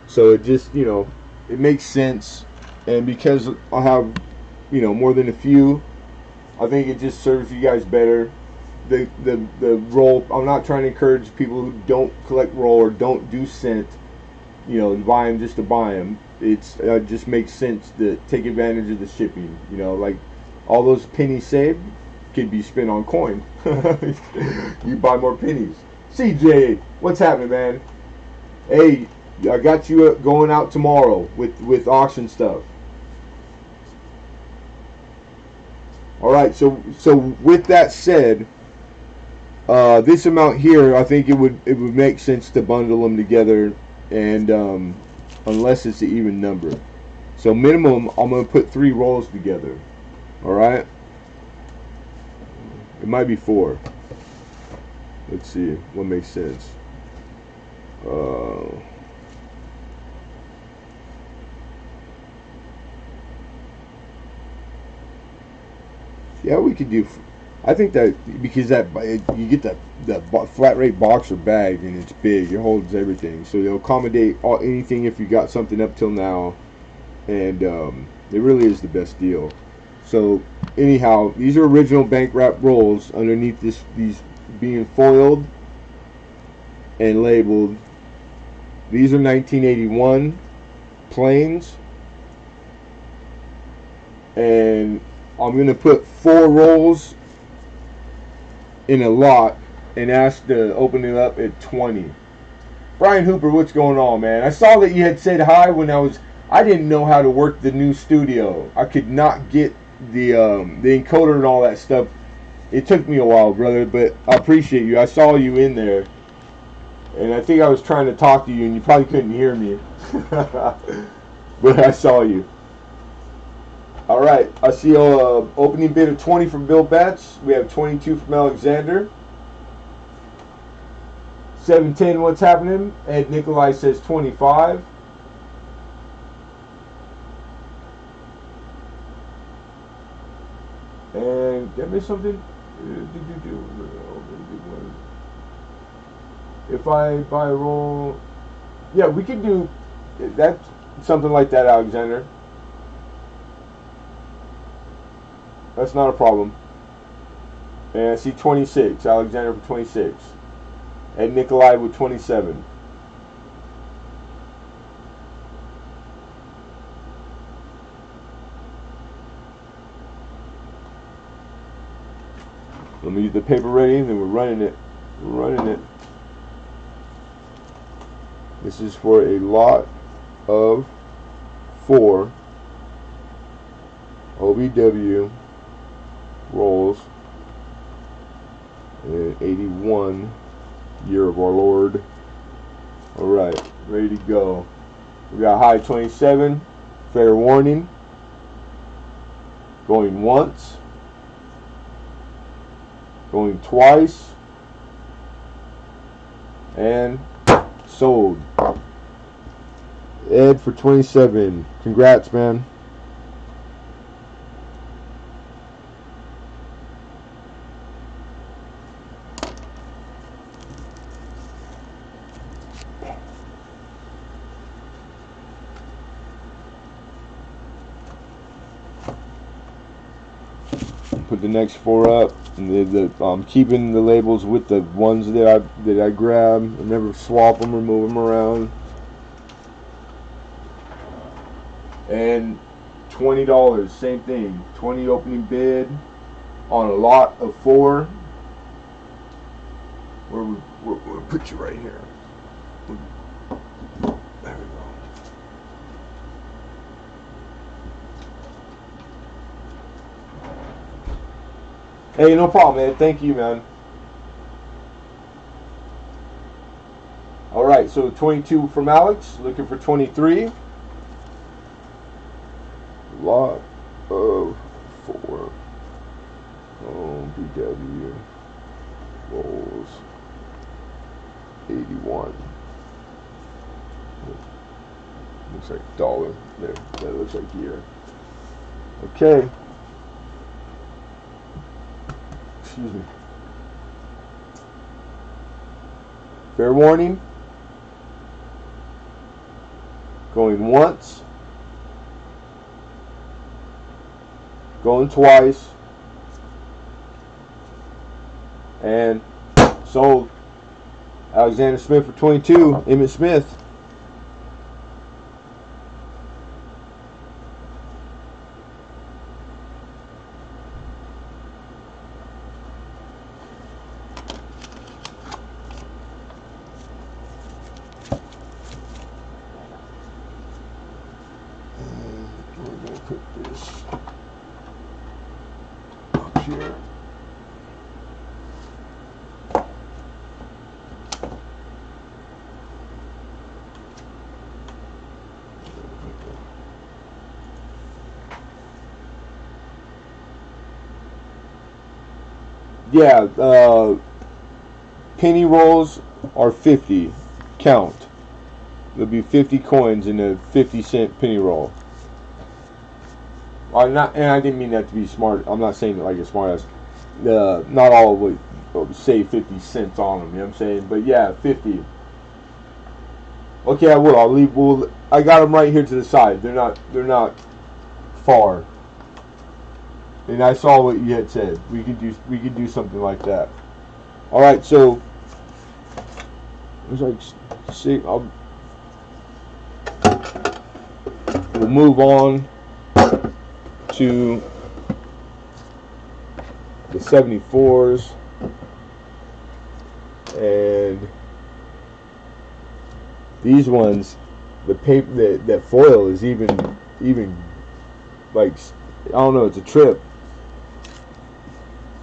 So it just, it makes sense. And because I have, more than a few, I think it just serves you guys better. The roll. I'm not trying to encourage people who don't collect roll or don't do scent, buy them just to buy them. It's just makes sense to take advantage of the shipping. Like all those pennies saved could be spent on coin. You buy more pennies. CJ, what's happening, man? Hey, I got you going out tomorrow with auction stuff. All right, so with that said, this amount here, I think it would make sense to bundle them together, and unless it's an even number. So minimum, I'm gonna put 3 rolls together. All right. It might be 4. Let's see what makes sense. Yeah, we could do. I think that because you get that flat rate box or bag and it's big, it holds everything, so they'll accommodate anything if you got something up till now, and it really is the best deal. So anyhow, these are original bank wrap rolls underneath these being foiled and labeled. These are 1981 planes, and I'm going to put 4 rolls in a lot and ask to open it up at 20. Brian Hooper, what's going on, man? I saw that you had said hi when I didn't know how to work the new studio. I could not get the encoder and all that stuff. It took me a while, brother, but I appreciate you. I saw you in there, and I think I was trying to talk to you, and you probably couldn't hear me. But I saw you. All right, I see a opening bid of 20 from Bill Betts. We have 22 from Alexander. 710, what's happening? Ed Nikolai says 25. And did I miss something? If I buy a roll, yeah, we could do that, something like that, Alexander. That's not a problem. And I see 26. Alexander for 26. And Nikolai with 27. Let me get the paper ready, and then we're running it. This is for a lot of 4 OBW rolls in 81 year of our Lord. Alright, ready to go. We got high 27, fair warning, going once, going twice, and sold. Ed for 27. Congrats, man. Put the next 4 up, and I'm keeping the labels with the ones that I grab. I never swap them or move them around. And $20, same thing. 20 opening bid on a lot of 4. We'll put you right here. There we go. Hey, no problem, man. Thank you, man. Alright, so 22 from Alex. Looking for 23. Lot of 4 BW rolls 81. Looks like dollar there. That looks like year. Okay. Excuse me. Fair warning. Going once. Going twice. And sold. Alexander Smith for 22. Emmitt Smith. Put this up here. Yeah, penny rolls are 50. Count. There'll be 50 coins in a 50-cent penny roll. And I didn't mean that to be smart. I'm not saying it like a smart ass. Not all would say 50 cents on them. You know what I'm saying? But yeah, 50. Okay, I will. I'll leave. I got them right here to the side. They're not far. And I saw what you had said. We could do something like that. All right. So there's like we'll move on to the 74s, and these ones, the paper, that foil is even like, I don't know, it's a trip.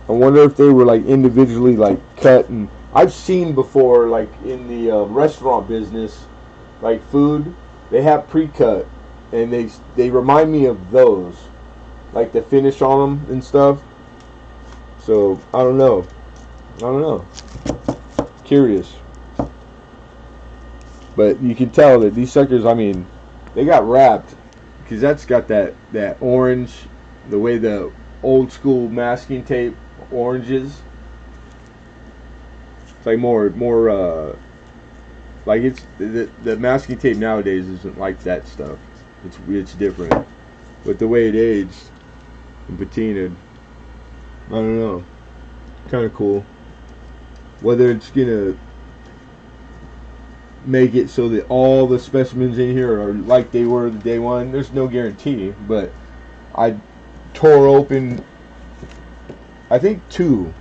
I wonder if they were like individually like cut. And I've seen before, like in the restaurant business, like food, they have pre-cut, and they remind me of those, like the finish on them and stuff. So I don't know. Curious, but you can tell that these suckers, I mean, they got wrapped, because that's got that orange, the way the old school masking tape oranges. It's like more like, it's the masking tape nowadays isn't like that stuff. It's different, but the way it aged and patinaed, I don't know, kind of cool. Whether it's gonna make it so that all the specimens in here are like they were the day one, there's no guarantee. But I tore open, I think two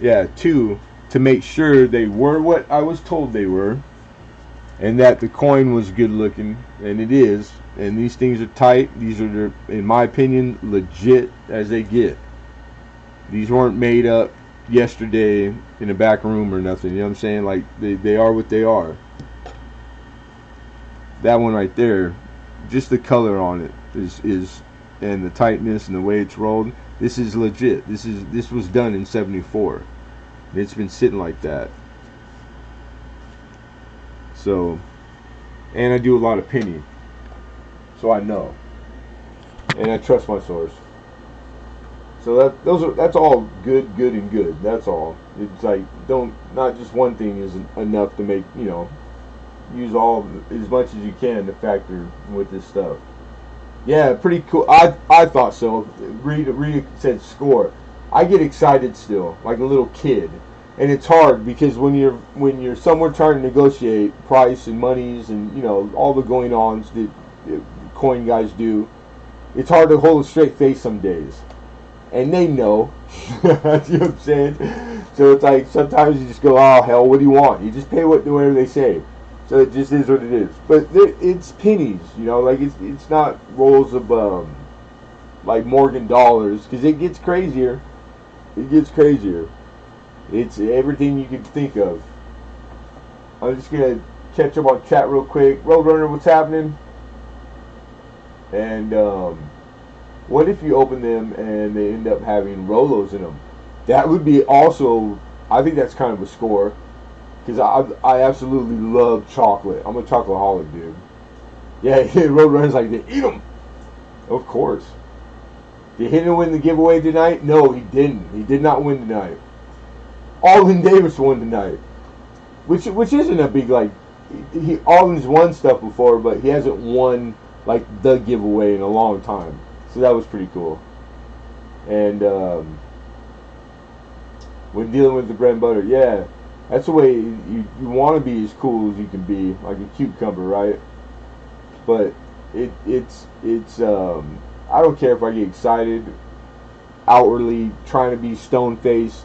to make sure they were what I was told they were, and that the coin was good looking, and it is. And these things are tight. These are, in my opinion, legit as they get. These weren't made up yesterday in a back room or nothing. You know what I'm saying? Like, they are what they are. That one right there, just the color on it is and the tightness and the way it's rolled. This is legit. This was done in '74. It's been sitting like that. So, and I do a lot of penny, so I know, and I trust my source. So that's all good and good. That's all. It's like, not just one thing is enough to make, use all as much as you can to factor with this stuff. Yeah, pretty cool. I thought so. Rita said score. I get excited still, like a little kid, and it's hard because when you're somewhere trying to negotiate price and monies and all the going ons that coin guys do, it's hard to hold a straight face some days, and they know. You know what I'm saying? So it's like sometimes you just go, oh hell, what do you want? You just pay whatever they say. So it just is what it is. But it's pennies, like it's not rolls of like Morgan dollars, because it gets crazier. It gets crazier. It's everything you can think of. I'm just gonna catch up on chat real quick. Roadrunner, what's happening? And what if you open them and they end up having Rolos in them? That would be also, I think that's kind of a score. Because I absolutely love chocolate. I'm a chocoholic, dude. Yeah, Roadrunner's like, eat them. Of course. Did Henry win the giveaway tonight? No, he didn't. He did not win tonight. Alden Davis won tonight. Which isn't a big, like, Alden's won stuff before, but he hasn't won, like, the giveaway in a long time. So that was pretty cool. And, when dealing with the bread and butter. Yeah, that's the way you want to be as cool as you can be, like a cucumber, right? But it's I don't care if I get excited, outwardly trying to be stone faced.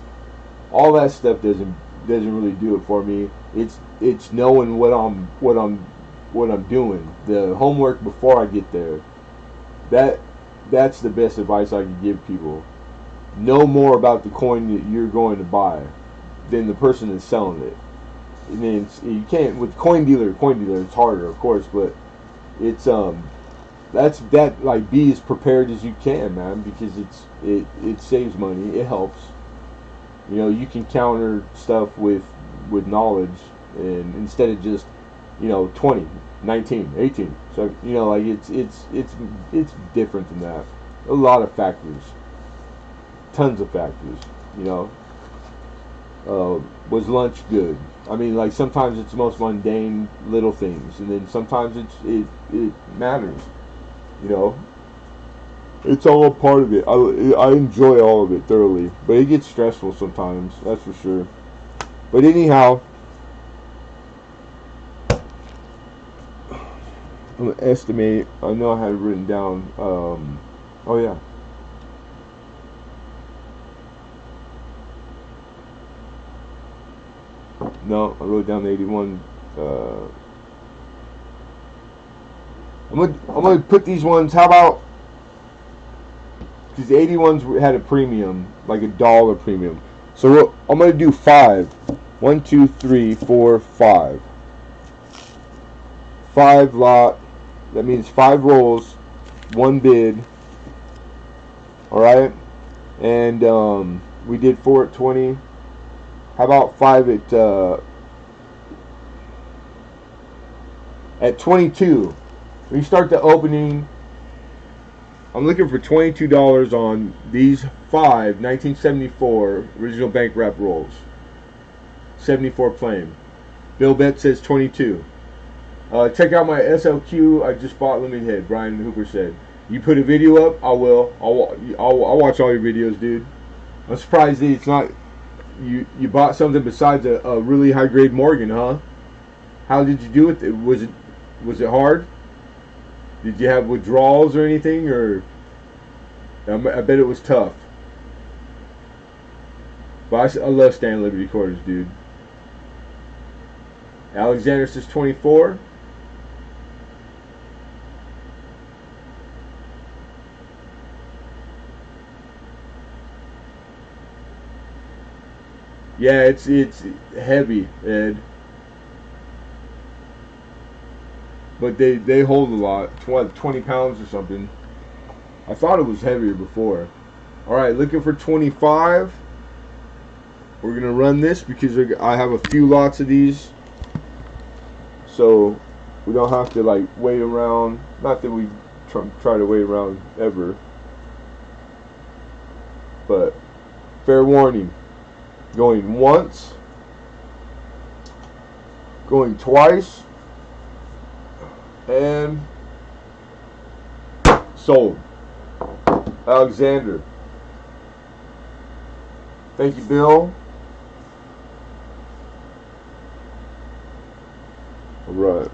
All that stuff doesn't really do it for me. It's knowing what I'm doing. The homework before I get there. That that's the best advice I can give people. Know more about the coin that you're going to buy than the person that's selling it. And then you can't with coin dealer. It's harder, of course, but it's that's that like be as prepared as you can, man, because it saves money. It helps. You know, you can counter stuff with knowledge, and instead of just 20, 19, 18. So like it's different than that. A lot of factors, tons of factors. You know, was lunch good? I mean, like sometimes it's the most mundane little things, and then sometimes it matters. You know, it's all a part of it. I enjoy all of it thoroughly, but it gets stressful sometimes. That's for sure. But anyhow, I'm gonna estimate. I know I had it written down. Oh yeah. No, I wrote down the 81. I'm gonna put these ones. How about because the 81s had a premium, like $1 premium. So I'm gonna do 5. 1, 2, 3, 4, 5. 5 lot. That means 5 rolls, 1 bid. All right, and we did 4 at 20. How about 5 at 22? When you start the opening, I'm looking for $22 on these 5 1974 original bank wrap rolls. 74 plain. Bill Bet says 22. Check out my SLQ. I just bought Lemonhead. Brian Hooper said. You put a video up, I will. I'll watch all your videos, dude. I'm surprised that it's not. You bought something besides a really high grade Morgan, huh? How did you do it? Was it hard? Did you have withdrawals or anything, or I bet it was tough. But I love Stan Liberty quarters, dude. Alexander says 24. Yeah, it's heavy, Ed. But they hold a lot. 20 pounds or something. I thought it was heavier before. Alright, looking for 25. We're going to run this because I have a few lots of these. So we don't have to like wait around. Not that we try to wait around ever. But fair warning. Going once. Going twice. And sold. Alexander. Thank you, Bill. All right.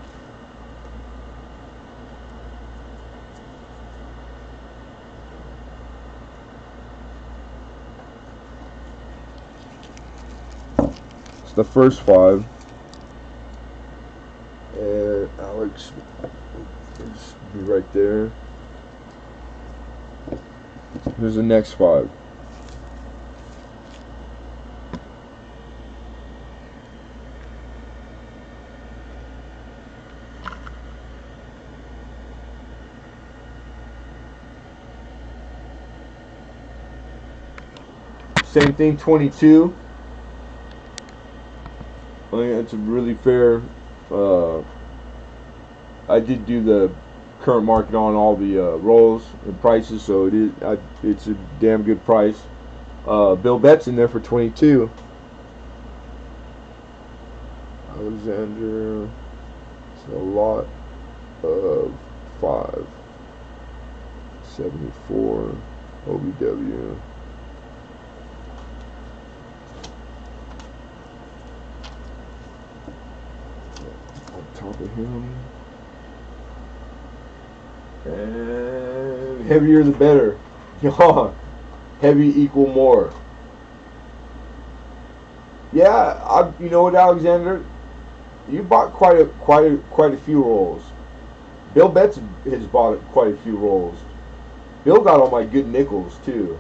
It's the first 5. And Alex be right there. Here's the next 5. Same thing, 22. I think that's a really fair. I did do the current market on all the rolls and prices, so it's a damn good price. Bill Betts in there for 22. Alexander, it's a lot of 5. 74 OBW. him. And heavier the better. Yeah, heavy equal more. Yeah, you know what, Alexander? You bought quite a few rolls. Bill Betts has bought quite a few rolls. Bill got all my good nickels too.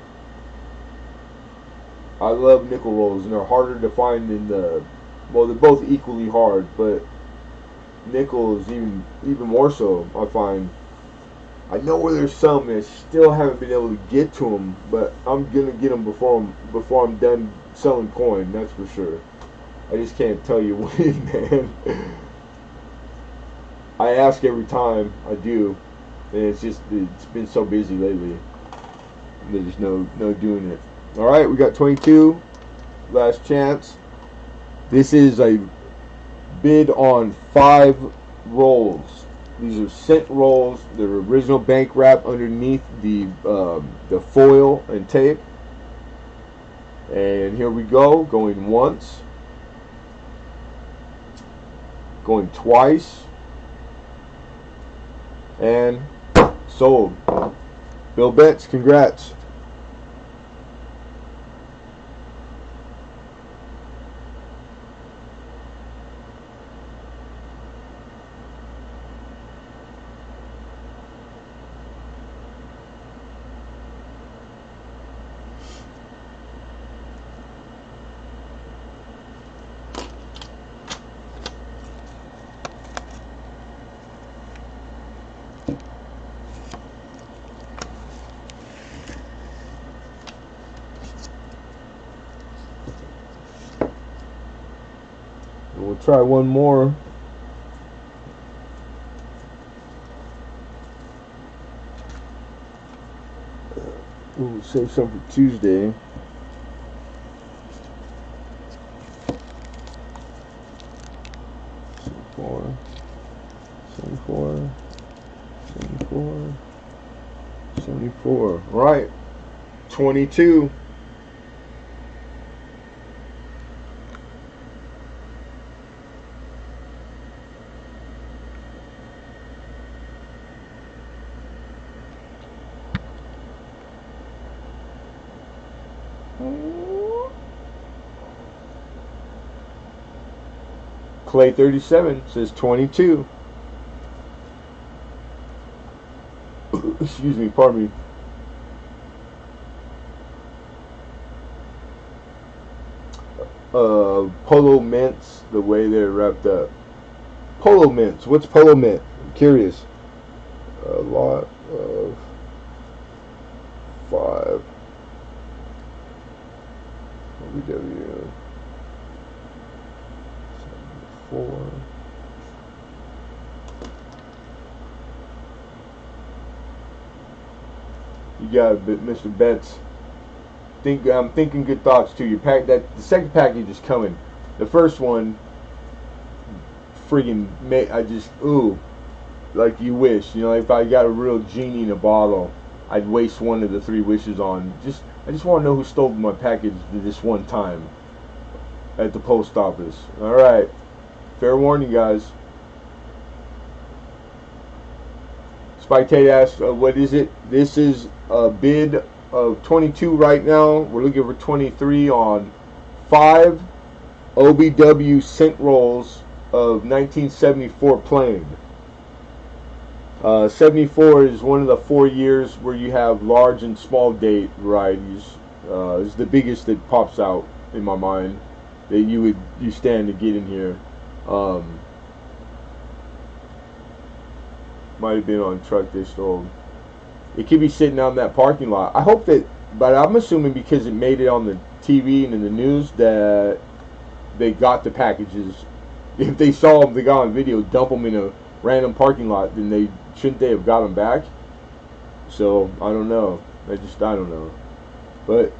I love nickel rolls, and they're harder to find in the. Well, they're both equally hard, but nickel is even more so. I find. I know where there's some, and I still haven't been able to get to them, but I'm gonna get them before I'm done selling coin. That's for sure. I just can't tell you when, man. I ask every time I do, and it's been so busy lately. There's no doing it. All right, we got 22. Last chance. This is a bid on 5 rolls. These are cent rolls. They're original bank wrap underneath the foil and tape. And here we go. Going once. Going twice. And sold. Bill Betts, congrats. We'll try one more. We'll save some for Tuesday. Four, 74, 74, 74. Right. 22. Clay 37 says 22. Excuse me, pardon me. Polo mints, the way they're wrapped up. Polo mints. What's polo mint? I'm curious. A lot of 5. OBW. 74. You got it, Mr. Betts. I'm thinking good thoughts too. Your pack, the second package is coming. The first one, friggin' like you wish. You know, if I got a real genie in a bottle, I'd waste one of the 3 wishes on. I just want to know who stole my package this one time at the post office. All right, fair warning, guys. Spike Tate asks, what is it? This is a bid of 22 right now. We're looking for 23 on 5 OBW cent rolls of 1974 plain. 74 is one of the 4 years where you have large and small date varieties. It's the biggest that pops out in my mind that you stand to get in here. Might have been on truck they stole. It could be sitting out in that parking lot. I hope that, but I'm assuming because it made it on the TV and in the news that they got the packages. If they saw them, they got on video, dump them in a random parking lot, then shouldn't they have got them back? So I don't know. I don't know. But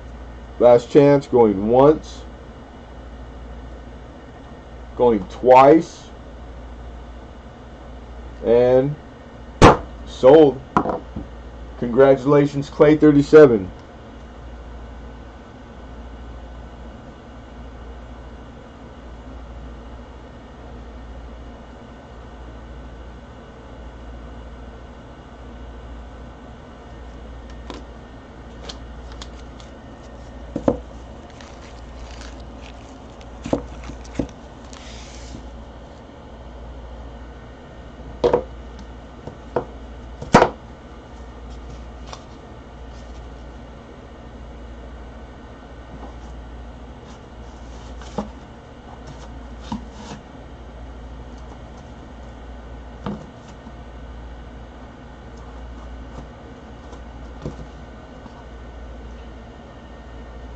last chance, going once, going twice, and sold. Congratulations, Clay 37.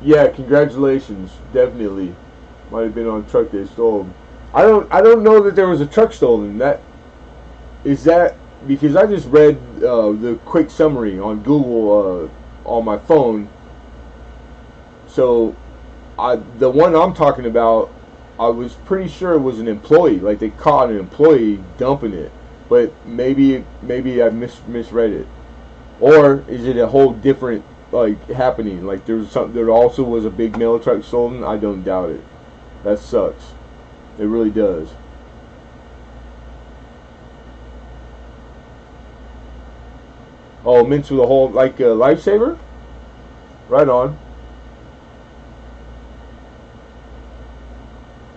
Yeah, congratulations. Definitely. Might have been on a truck they stole. I don't know that there was a truck stolen. That is that because I just read the quick summary on Google on my phone. So the one I'm talking about, I was pretty sure it was an employee. Like they caught an employee dumping it, but maybe I misread it, or is it a whole different like happening? Like there also was a big mail truck stolen. I don't doubt it. That sucks. It really does. Oh, meant with a whole like a lifesaver. Right on.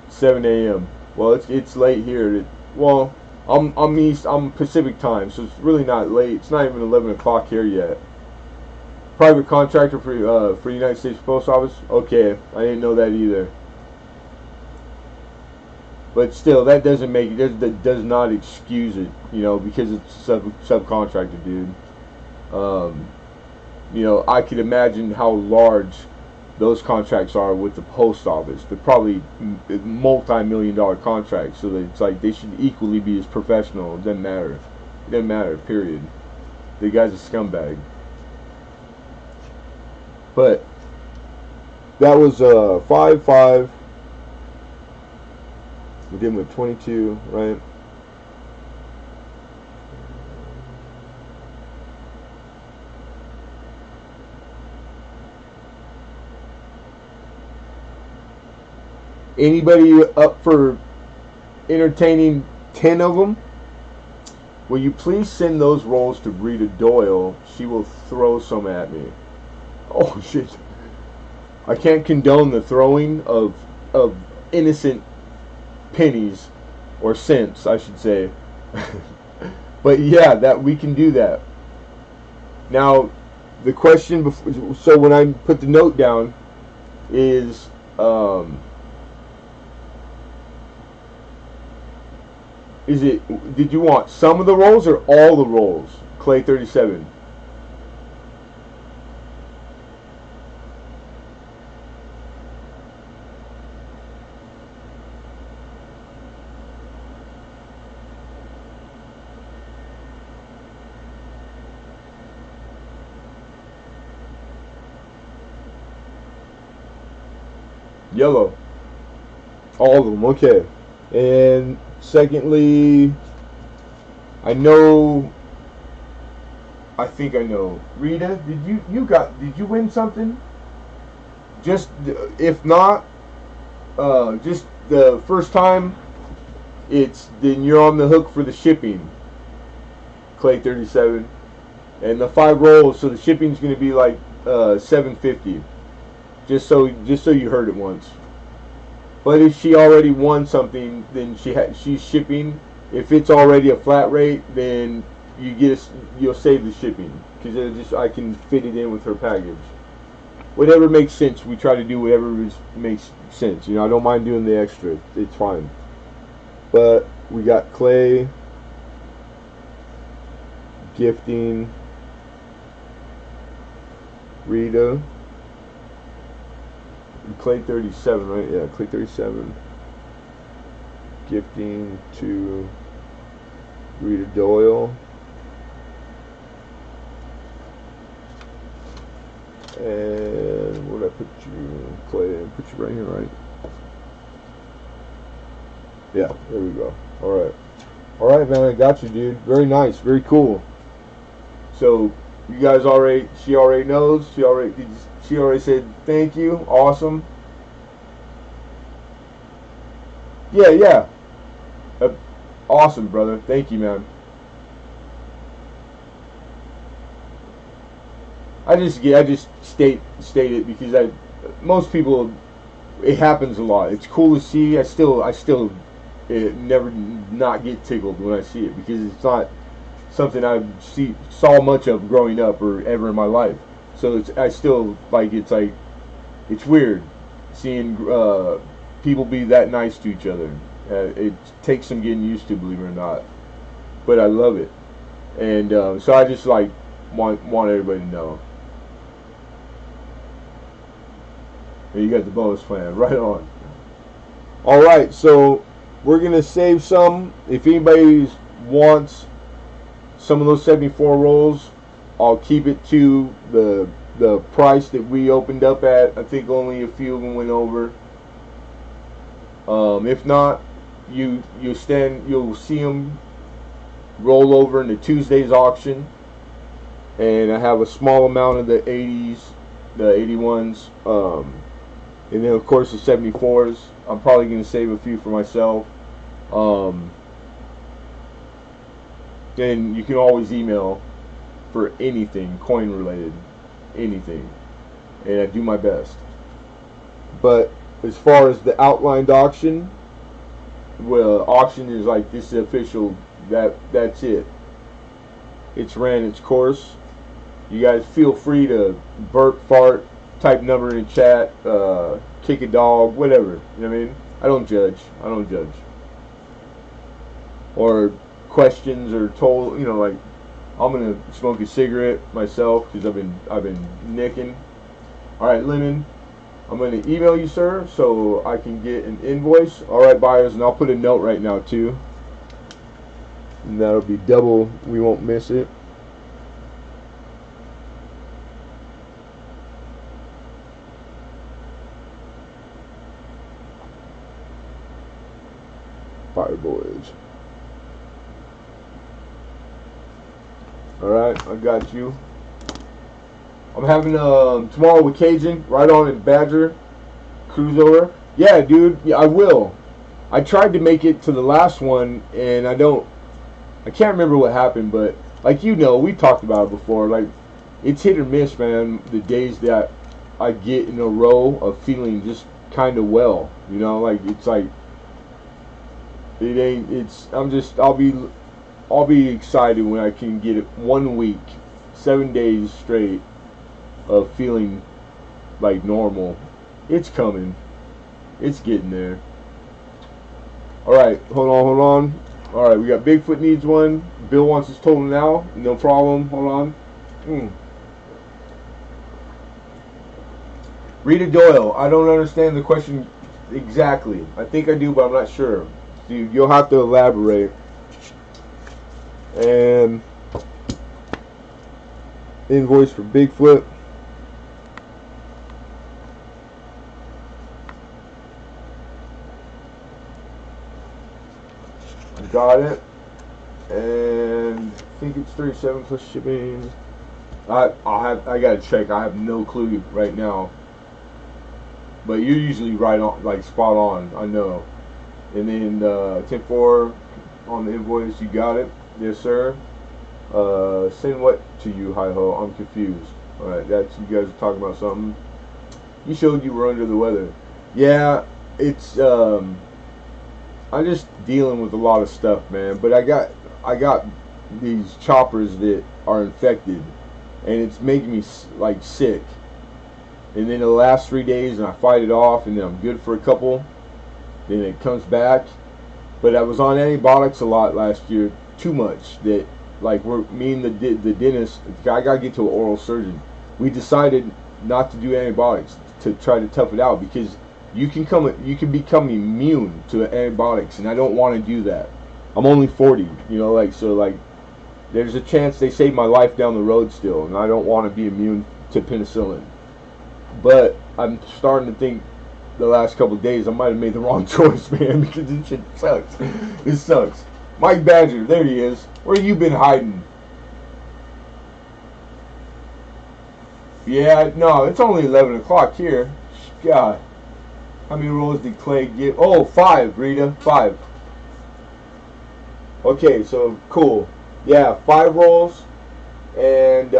7 a.m. Well, it's late here. Well, I'm east. I'm Pacific time, so it's really not late. It's not even 11 o'clock here yet. Private contractor for United States Post Office. Okay, I didn't know that either. But still, that doesn't make it. That does not excuse it. Because it's subcontractor, dude. Um, I could imagine how large those contracts are with the post office. They're probably multi-million dollar contracts, so that it's like they should equally be as professional. It doesn't matter. It doesn't matter. Period. The guy's a scumbag. But that was 5-5. We did with 22, right? Anybody up for entertaining 10 of them? Will you please send those rolls to Rita Doyle? She will throw some at me. Oh shit! I can't condone the throwing of innocent pennies or cents, I should say. But yeah, that we can do that. Now, the question before, so when I put the note down is is it did you want some of the rolls or all the rolls? Clay 37. Yellow. All of them, okay. And secondly, I know. I think I know. Rita, did you win something? Just if not, just the first time, then you're on the hook for the shipping. Clay 37, and the 5 rolls. So the shipping's going to be like 750. Just so you heard it once. But if she already won something, then she's shipping. If it's already a flat rate, then you'll save the shipping because I can fit it in with her package. Whatever makes sense, we try to do whatever makes sense. I don't mind doing the extra. It's fine. But we got Clay, gifting, Rita. Clay 37, right? Yeah, Clay 37. Gifting to Rita Doyle. And where did I put you? Clay, I put you right here, right? Yeah, there we go. Alright. Alright, man, I got you, dude. Very nice, very cool. So, you guys she already knows. She already said thank you. Awesome. Yeah. Awesome, brother. Thank you, man. I just state it because most people, it happens a lot. It's cool to see. I still never not get tickled when I see it because it's not something I saw much of growing up or ever in my life. So I still it's weird seeing people be that nice to each other. It takes some getting used to, believe it or not. But I love it, and so I just want everybody to know. And you got the bonus plan. Right on. Alright, so we're going to save some. If anybody wants some of those 74 rolls, I'll keep it to the price that we opened up at. I think only a few of them went over. If not, you'll see them roll over into Tuesday's auction. And I have a small amount of the 80s, the 81s, and then of course the 74s. I'm probably going to save a few for myself. And you can always email for anything coin related, anything, and I do my best. But as far as the outlined auction, well, auction is like, this is official. That's it. It's ran its course. You guys feel free to burp, fart, type number in chat, kick a dog, whatever. You know what I mean? I don't judge. I don't judge. Or questions, or told, you know, like, I'm gonna smoke a cigarette myself because I've been nicking. All right, Lemon, I'm gonna email you, sir, so I can get an invoice. All right, buyers, and I'll put a note right now too. And that'll be double. We won't miss it. Fire boys. Alright, I got you. I'm having tomorrow with Cajun, right on in Badger, cruise over. Yeah, dude, yeah, I will. I tried to make it to the last one, and I can't remember what happened, but like, you know, we talked about it before. Like, it's hit or miss, man. The days that I get in a row of feeling just kind of well, you know, like, it's like, it ain't. It's. I'll be excited when I can get it 1 week, 7 days straight of feeling like normal. It's coming. It's getting there. All right, hold on. All right, we got Bigfoot needs one. Bill wants his total now. No problem. Hold on. Rita Doyle. I don't understand the question exactly. I think I do, but I'm not sure. You'll have to elaborate. And invoice for Bigfoot. Got it. And I think it's 37 plus shipping. I gotta check. I have no clue right now. But you're usually right on, like spot on. I know. And then 10-4 on the invoice. You got it. Yes, sir. Send what to you, hi-ho? I'm confused. Alright, that's, you guys are talking about something. You showed you were under the weather. Yeah, it's, I'm just dealing with a lot of stuff, man. But I got these choppers that are infected, and it's making me, like, sick. And then the last 3 days, and I fight it off, and then I'm good for a couple. Then it comes back. But I was on antibiotics a lot last year. Too much, that like me and the dentist, I gotta get to an oral surgeon. We decided not to do antibiotics to try to tough it out, because you can become immune to antibiotics, and I don't want to do that. I'm only 40, you know, like, so like there's a chance they save my life down the road still, and I don't want to be immune to penicillin. But I'm starting to think the last couple of days I might have made the wrong choice, man, because this shit sucks. It sucks. Mike Badger, there he is. Where you been hiding? Yeah, no, it's only 11 o'clock here. God. How many rolls did Clay give? Oh, 5, Rita. 5. Okay, so, cool. Yeah, 5 rolls. And,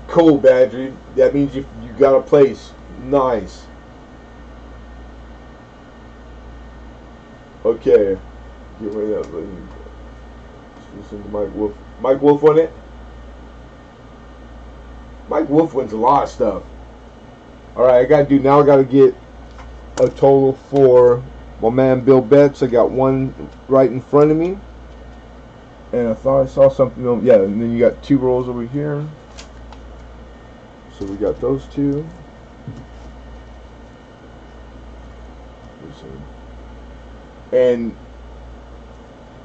cool, Badger. That means you got a place. Nice. Okay. Get rid of that. Listen to Mike Wolf. Mike Wolf won it? Mike Wolf wins a lot of stuff. Alright, I gotta get a total for my man Bill Betts. I got one right in front of me. And I thought I saw something else. Yeah, and then you got 2 rolls over here. So we got those 2. And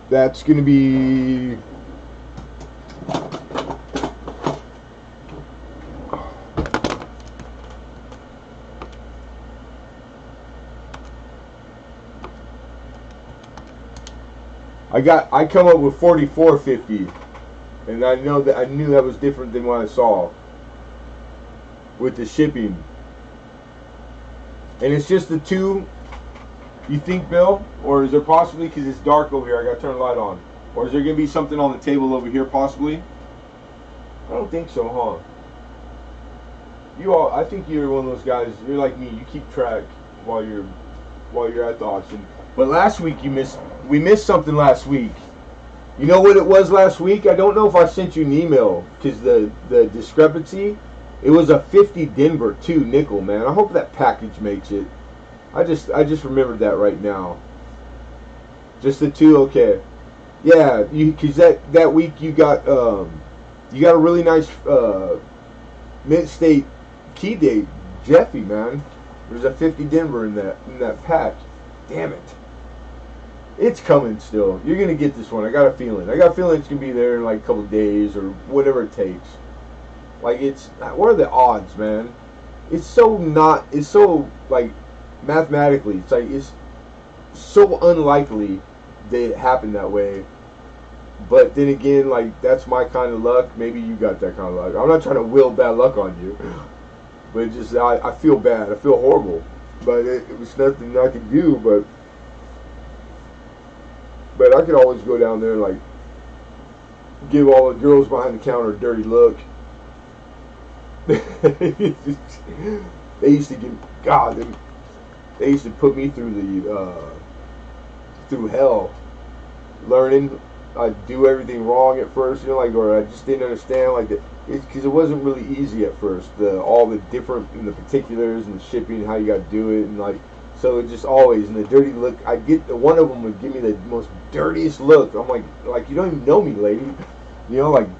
that's going to be I come up with $44.50, and I knew that was different than what I saw with the shipping. And it's just the 2. You think, Bill? Or is there possibly, because it's dark over here, I gotta turn the light on. Or is there gonna be something on the table over here, possibly? I don't think so, huh? I think you're one of those guys. You're like me. You keep track while you're at the auction. But last week we missed something last week. You know what it was last week? I don't know if I sent you an email because the discrepancy. It was a 50 Denver 2 nickel, man. I hope that package makes it. I just remembered that right now. Just the 2, okay. Yeah, because that week you got a really nice mid-state key date, Jeffy, man. There's a 50 Denver in that pack. Damn it. It's coming still. You're gonna get this one. I got a feeling. It's gonna be there in like a couple of days or whatever it takes. Like what are the odds, man? It's so like mathematically, it's so unlikely that it happened that way. But then again, like that's my kind of luck. Maybe you got that kind of luck. I'm not trying to will bad luck on you, but it just I feel bad. I feel horrible. But it was nothing I could do. But I could always go down there and like give all the girls behind the counter a dirty look. They used to give They used to put me through hell, learning. I'd do everything wrong at first, or I just didn't understand, because it wasn't really easy at first. All the different the particulars and the shipping, how you got to do it, and so it just always and the dirty look. One of them would give me the most dirtiest look. I'm like you don't even know me, lady.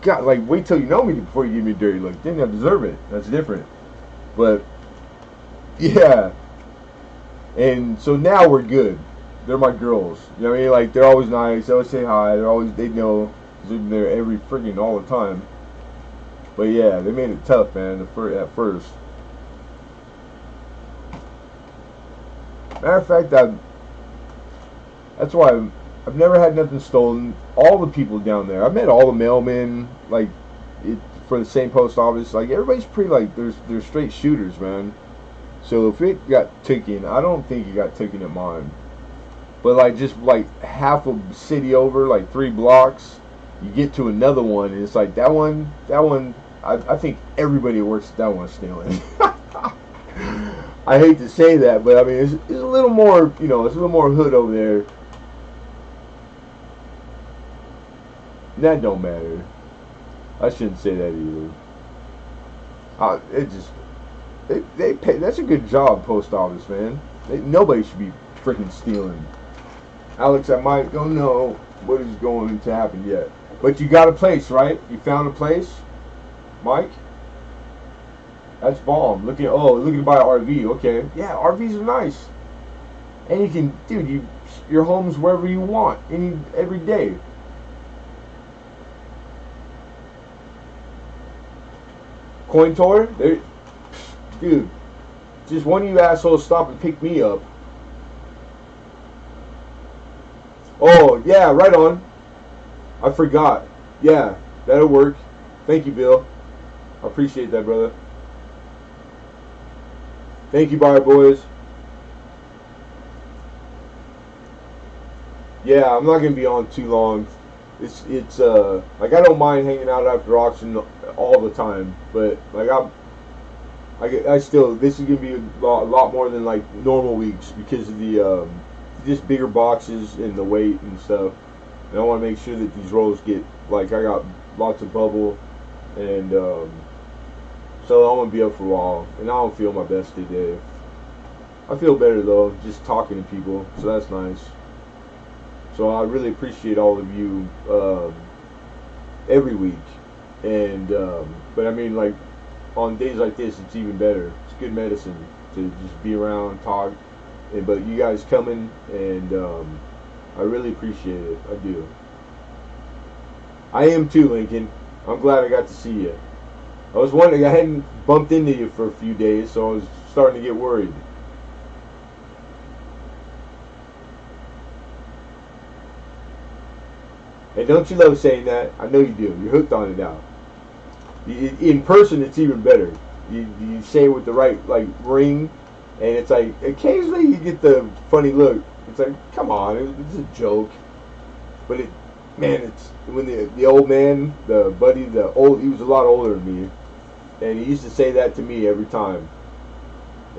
God, wait till you know me before you give me a dirty look. Then I deserve it. That's different. But yeah. And so now we're good. They're my girls. You know what I mean? They're always nice. They always say hi. They know. They're there every freaking all the time. But yeah, they made it tough, man, at first. Matter of fact, that's why I've never had nothing stolen. All the people down there, I've met all the mailmen, for the same post office. Everybody's pretty, they're straight shooters, man. So if it got taken, I don't think it got taken at mine. But just half a city over, 3 blocks, you get to another one, and it's that one. I think everybody that works at that one is stealing. I hate to say that, but I mean it's a little more, it's a little more hood over there. That don't matter. I shouldn't say that either. They pay. That's a good job, post office, man. Nobody should be freaking stealing. Alex, I might don't know what is going to happen yet, but you got a place, right? You found a place, Mike. That's bomb. Looking to buy an RV. Okay, yeah, RVs are nice, and you can, dude, your home's wherever you want, every day. Coin tour, dude. Just one of you assholes stop and pick me up. Oh yeah, right on. I forgot. Yeah, that'll work. Thank you, Bill. I appreciate that, brother. Thank you, Bar Boys. Yeah, I'm not gonna be on too long. It's I don't mind hanging out after auction all the time, but I still, this is gonna be a lot more than normal weeks because of the just bigger boxes and the weight and stuff. And I want to make sure that these rolls get I got lots of bubble, and so I'm gonna be up for a while. And I don't feel my best today. I feel better though, just talking to people, so that's nice. So I really appreciate all of you every week, and but I mean, like on days like this, it's even better. It's good medicine to just be around, talk. But you guys coming, and I really appreciate it. I do. I am too, Lincoln. I'm glad I got to see you. I was wondering, I hadn't bumped into you for a few days, so I was starting to get worried. And don't you love saying that? I know you do. You're hooked on it now. In person, it's even better. You say it with the right like ring, and it's like occasionally you get the funny look. It's like, come on, it's a joke. But it, man, it's when the old man, the buddy, he was a lot older than me, and he used to say that to me every time,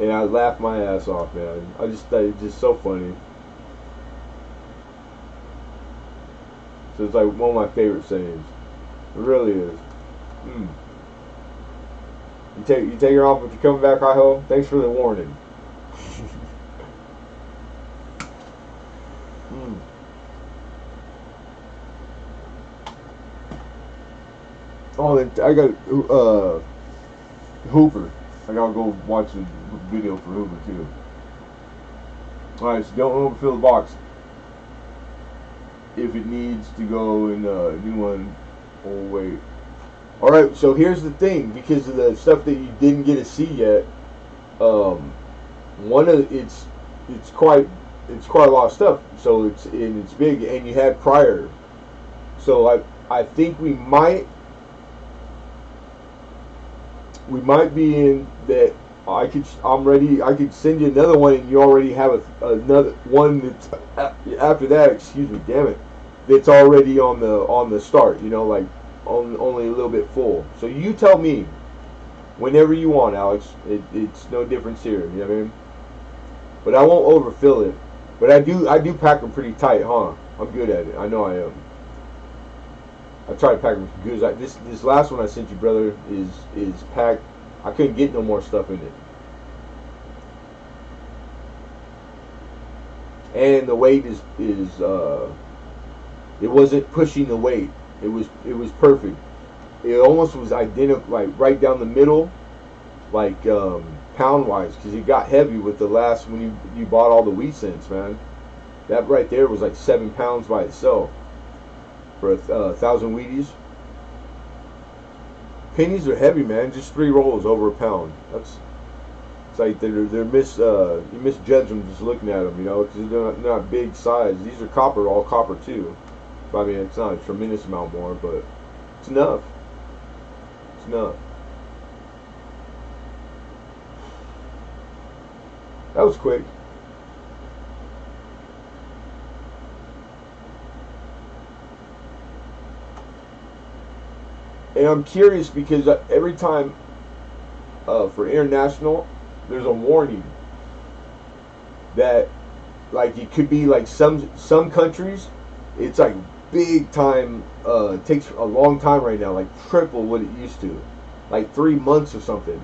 and I laughed my ass off, man. I just thought it's just so funny. So it's like one of my favorite sayings. It really is. Mm. You take her off, but you're coming back, hi ho. Thanks for the warning. Mm. Oh, then I got Hooper. I gotta go watch a video for Hooper too. All right, so don't overfill the box. If it needs to go in a new one, oh wait. All right, so here's the thing, because of the stuff that you didn't get to see yet. One of it's quite a lot of stuff. So it's big, and you had prior. So I think we might be in that. I'm ready. I could send you another one, and you already have another one that's after that. Excuse me, damn it. That's already on the start. You know, like only a little bit full. So you tell me whenever you want, Alex. It's no difference here. You know what I mean? But I won't overfill it. But I do pack them pretty tight, huh? I'm good at it. I know I am. I try to pack them good. This last one I sent you, brother, is packed. I couldn't get no more stuff in it. And the weight is it wasn't pushing the weight. It was perfect. It almost was identical, like right down the middle, like pound wise, because it got heavy with the last when you bought all the wheat cents, man. That right there was like 7 pounds by itself for 1,000 Wheaties. Pennies are heavy, man. Just 3 rolls over a pound. It's like you misjudge them just looking at them, you know, because they're not big size. These are copper, all copper too. I mean, it's not a tremendous amount more, but it's enough. It's enough. That was quick. And I'm curious because every time for international, there's a warning that like it could be like some countries, it's like big time. It takes a long time right now, like triple what it used to, like 3 months or something.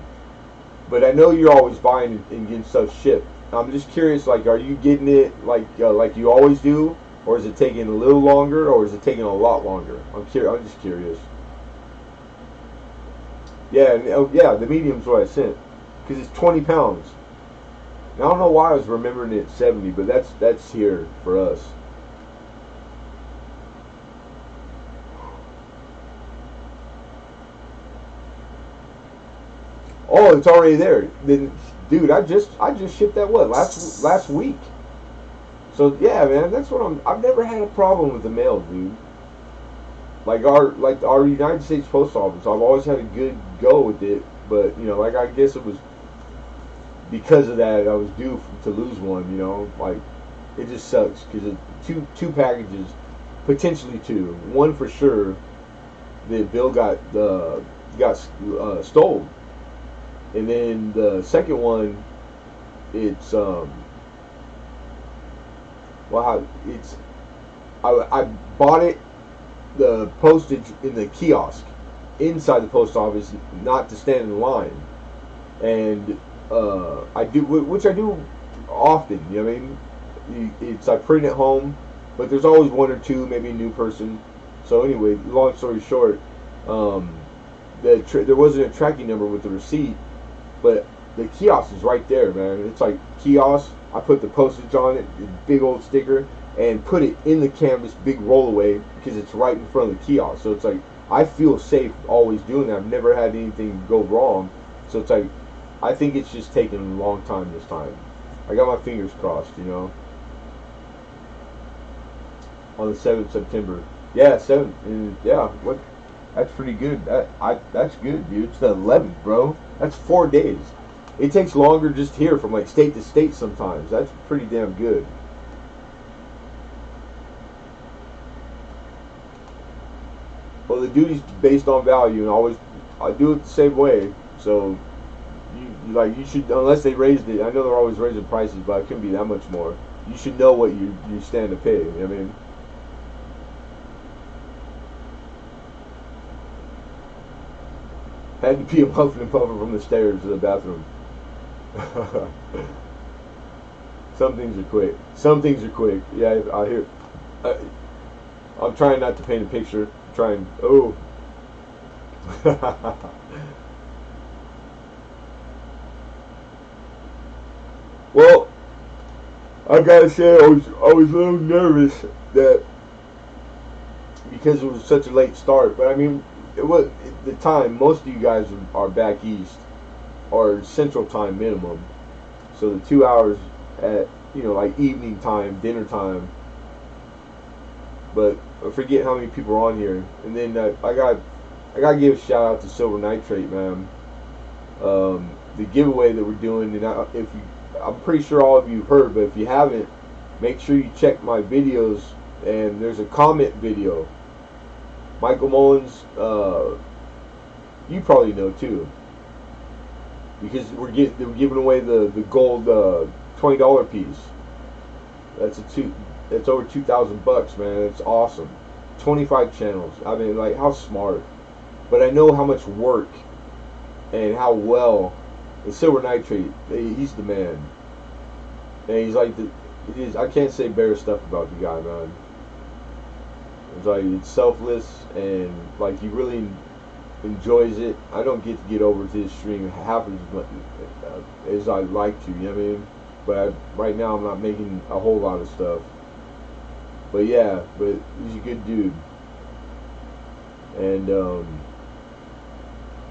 But I know you're always buying and getting stuff shipped. I'm just curious, like, are you getting it like you always do, or is it taking a little longer, or is it taking a lot longer? I'm just curious. Yeah, yeah, the medium's what I sent, because it's 20 pounds. And I don't know why I was remembering it 70, but that's here for us. Oh, it's already there. Then, dude, I just shipped that last week. So yeah, man, that's what I've never had a problem with the mail, dude. Our United States Post Office, I've always had a good go with it. But you know, like I guess it was because of that I was due to lose one. You know, like it just sucks because two packages, potentially two, one for sure. The bill got stole. And then the second one, it's I bought it, the postage in the kiosk inside the post office, not to stand in line, and I do, which I do often. You know what I mean? I print at home, but there's always one or two, maybe a new person. So anyway, long story short, um, there wasn't a tracking number with the receipt, but the kiosk is right there, man. It's like kiosk. I put the postage on it, the big old sticker, and put it in the canvas, big rollaway, because it's right in front of the kiosk. So it's like I feel safe always doing that. I've never had anything go wrong. So it's like I think it's just taking a long time this time. I got my fingers crossed, you know. On the 7th September. Yeah, 7th. And yeah, what? That's pretty good. That's good, dude. It's the 11th, bro. That's 4 days. It takes longer just here from like state to state sometimes. That's pretty damn good. Well, the duty's based on value, and I do it the same way. So you should, unless they raised it. I know they're always raising prices, but it couldn't be that much more. You should know what you stand to pay. You know what I mean. Had to pee a puffin and puffer from the stairs to the bathroom. Some things are quick. Some things are quick. Yeah, I hear. I'm trying not to paint a picture. I'm trying. Oh. Well, I gotta say, I was a little nervous that because it was such a late start. But I mean, it was at the time. Most of you guys are back east, or Central Time minimum. So the 2 hours at like evening time, dinner time. But I forget how many people are on here. And then I gotta give a shout out to Silver Nitrate, man. The giveaway that we're doing, and I'm pretty sure all of you heard, but if you haven't, make sure you check my videos. And there's a comment video. Michael Mullins, you probably know too, because we're giving away the gold $20 piece. That's over $2,000, man. It's awesome. 25 channels. I mean, like, how smart. But I know how much work and how well the Silver Nitrate. He's the man. And he's like I can't say better stuff about the guy, man. It's like it's selfless and like he really enjoys it. I don't get over to his stream half as much as I'd like to. You know what I mean? But right now I'm not making a whole lot of stuff. But yeah, but he's a good dude. And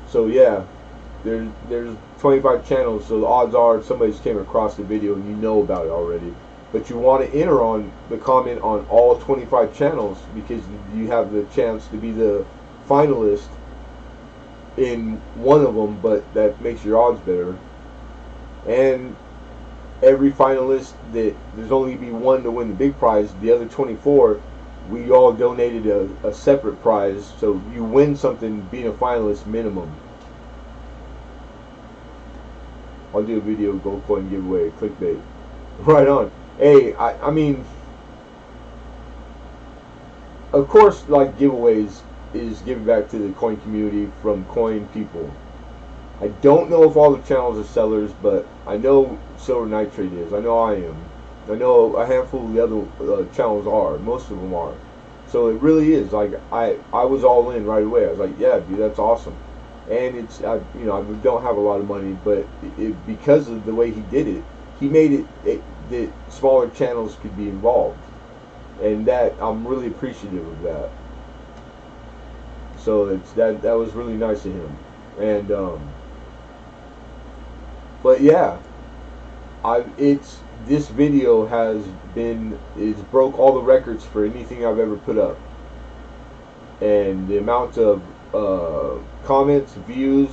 so yeah, there's 25 channels, so the odds are somebody's came across the video and you know about it already. But you want to enter on the comment on all 25 channels because you have the chance to be the finalist in one of them, but that makes your odds better. And every finalist, there's only be one to win the big prize. The other 24, we all donated a separate prize, so you win something being a finalist minimum. I'll do a video gold coin giveaway, clickbait. Right on. Hey, I mean, of course, like giveaways is giving back to the coin community from coin people. I don't know if all the channels are sellers, but I know Silver Nitrate is. I know I am. I know a handful of the other channels are. Most of them are. So it really is. Like I was all in right away. I was like, yeah, dude, that's awesome. And it's I don't have a lot of money, but because of the way he did it, he made it that smaller channels could be involved, and that I'm really appreciative of that. So that was really nice of him, and but yeah, this video it's broke all the records for anything I've ever put up, and the amount of comments, views.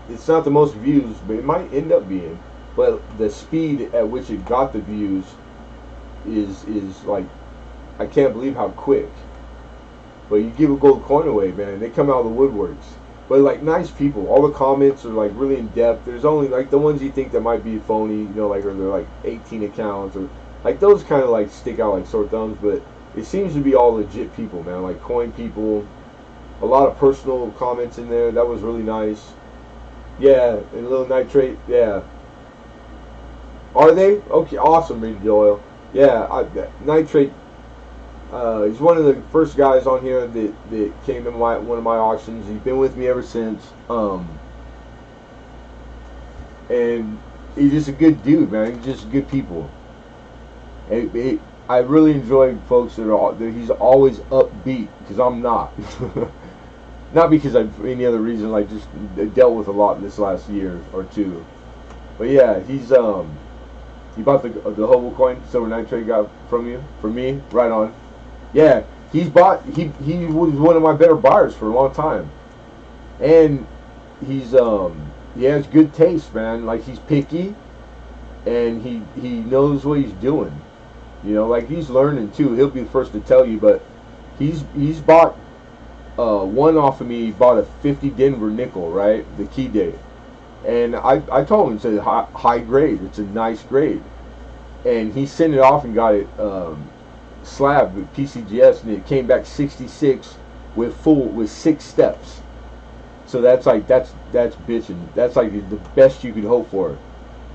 It's not the most views, but it might end up being. But the speed at which it got the views is like, I can't believe how quick. But you give a gold coin away, man, they come out of the woodworks. But like nice people, all the comments are like really in depth. There's only like the ones you think that might be phony, like, or they're like 18 accounts, or like those kind of like stick out like sore thumbs. But it seems to be all legit people, man, like coin people. A lot of personal comments in there. That was really nice. Yeah, and a little nitrate. Yeah. Are they? Okay, awesome, Reed Doyle. Yeah, nitrate. He's one of the first guys on here that came to one of my auctions. He's been with me ever since. And he's just a good dude, man. He's just good people. I really enjoy folks that he's always upbeat, because I'm not. Not because of any other reason, like just dealt with a lot this last year or two. But yeah, he bought the Hobo coin, silver nitrate got from me, right on. Yeah, he was one of my better buyers for a long time, and he has good taste, man. Like, he's picky, and he knows what he's doing. You know, like, he's learning too. He'll be the first to tell you, but he's bought one off of me. He bought a 50 Denver nickel, right, the key date, and I told him it's a high grade. It's a nice grade, and he sent it off and got it slab with PCGS, and it came back 66 with 6 steps. So that's bitching. That's like the best you could hope for.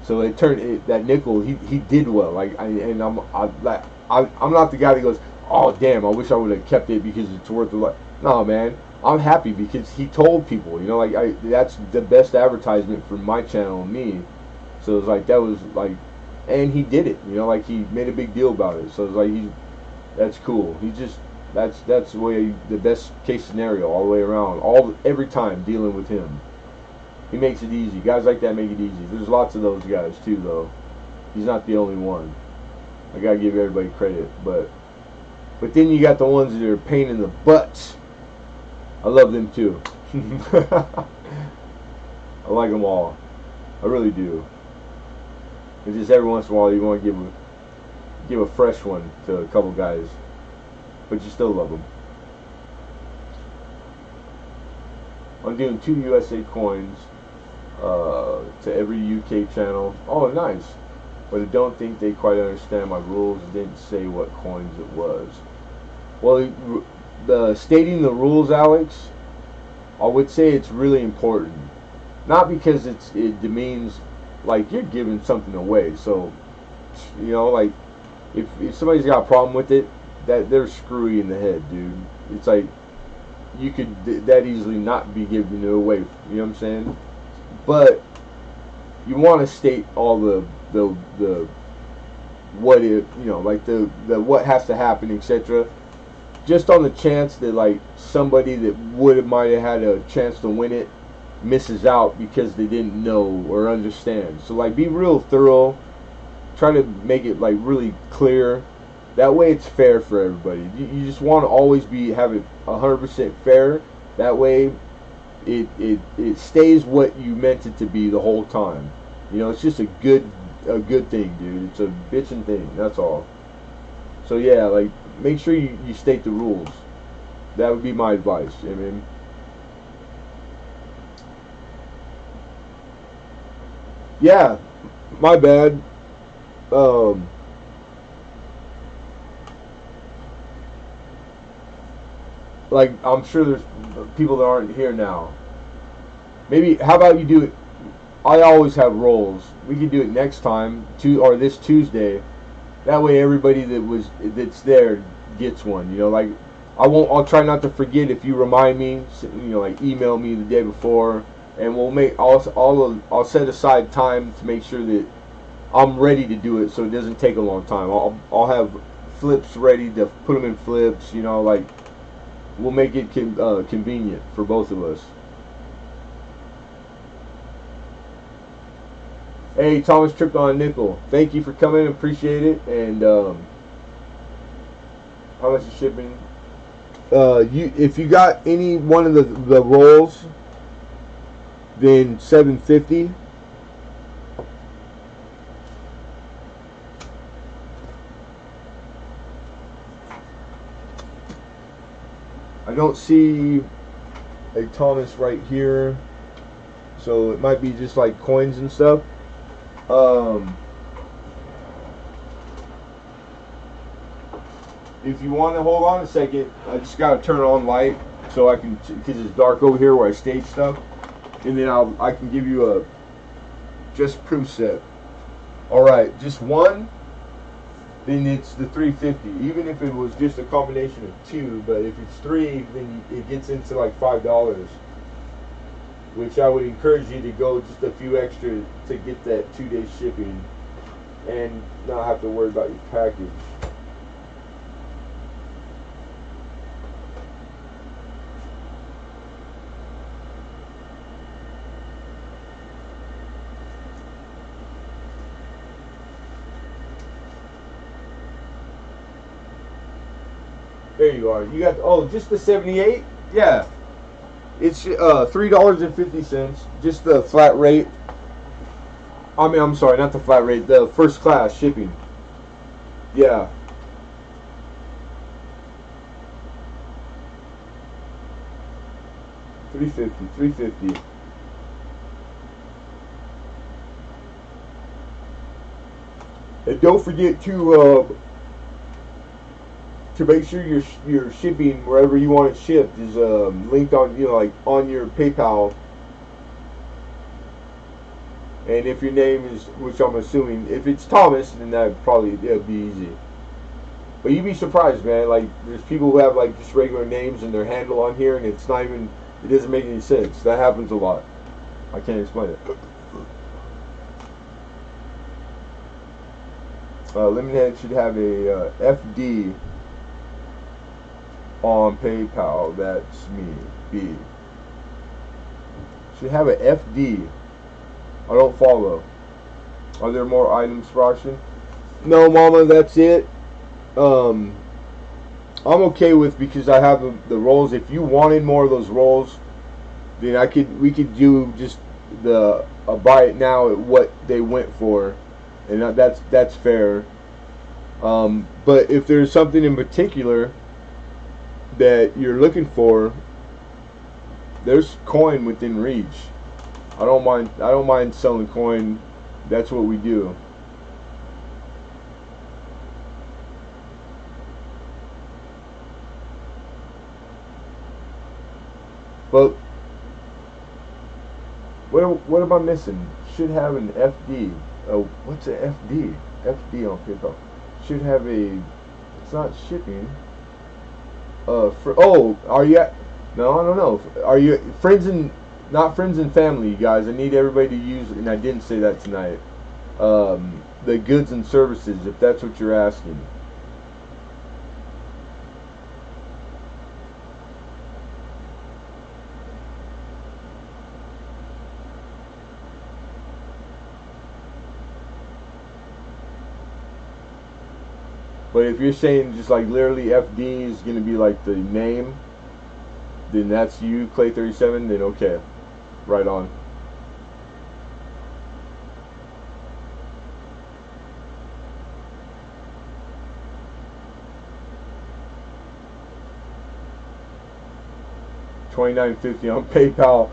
So that nickel. He did well. Like, I'm not the guy that goes, oh damn, I wish I would have kept it because it's worth a lot. No, man, I'm happy because he told people. You know, like, that's the best advertisement for my channel and me. So it's like, that was like, and he did it. You know, like, he made a big deal about it. So it's like, that's cool. That's the way, the best case scenario all the way around. Every time dealing with him, he makes it easy. Guys like that make it easy. There's lots of those guys too, though. He's not the only one. I gotta give everybody credit, but then you got the ones that are a pain in the butts. I love them too. I like them all. I really do. It's just every once in a while you want to give a fresh one to a couple guys, but you still love them. I'm doing 2 USA coins to every UK channel. Oh, nice. But I don't think they quite understand my rules. It didn't say what coins it was. Well, stating the rules, Alex, I would say it's really important. Not because it demeans, like, you're giving something away. So, you know, like, if somebody's got a problem with it, that they're screwy in the head, dude. It's like, you could that easily not be giving it away. You know what I'm saying? But you want to state all the what if, you know, like the what has to happen, etc. Just on the chance that, like, somebody that might have had a chance to win it misses out because they didn't know or understand. So, like, be real thorough. Try to make it, like, really clear. That way it's fair for everybody. You just want to always have it 100% fair. That way it stays what you meant it to be the whole time. You know, it's just a good thing, dude. It's a bitchin' thing. That's all. So yeah, like, make sure you state the rules. That would be my advice. I mean, yeah, my bad. Like, I'm sure there's people that aren't here now. Maybe, how about you do it? I always have rolls. We could do it next time, or this Tuesday. That way, everybody that's there gets one. You know, like, I'll try not to forget if you remind me. You know, like, email me the day before, and I'll set aside time to make sure that I'm ready to do it, so it doesn't take a long time. I'll have flips ready to put them in flips. You know, like, we'll make it convenient for both of us. Hey, Thomas tripped on a nickel. Thank you for coming. Appreciate it. And how much is shipping? If you got any one of the rolls, then $7.50. I don't see a Thomas right here, so it might be just like coins and stuff. If you want to hold on a second, I just gotta turn on light so I can, because it's dark over here where I stage stuff, and then I can give you a just proof set. All right, just one. then it's the 350. Even if it was just a combination of two, but if it's three, then it gets into like $5. Which I would encourage you to go just a few extra to get that 2-day shipping and not have to worry about your package. There you are. You got, oh, just the 78? Yeah. It's $3.50. Just the flat rate. I mean, I'm sorry, not the flat rate. The first class shipping. Yeah. $3.50. And don't forget to make sure your shipping wherever you want it shipped is linked on, you know, like on your PayPal. And if your name is, which I'm assuming, if it's Thomas, then that probably it'll be easy. But you'd be surprised, man. Like, there's people who have like just regular names and their handle on here, and it's not even, it doesn't make any sense. That happens a lot. I can't explain it. Lemonhead should have a FD on PayPal. That's me. B. Should have a FD. I don't follow. Are there more items for auction? No, Mama, that's it. I'm okay with, because I have the rolls. If you wanted more of those rolls, then we could do just the buy it now at what they went for, and that's fair. But if there's something in particular that you're looking for, there's coin within reach. I don't mind selling coin. That's what we do. But what am I missing? Should have an FD. Oh, what's an FD? FD on PayPal. Should have a. It's not shipping. Are you? No, I don't know. Are you friends and not friends and family, you guys? I need everybody to use, and I didn't say that tonight. The goods and services, if that's what you're asking. But if you're saying just like literally FD is going to be like the name, then that's you, Clay37, then okay. Right on. $29.50 on PayPal.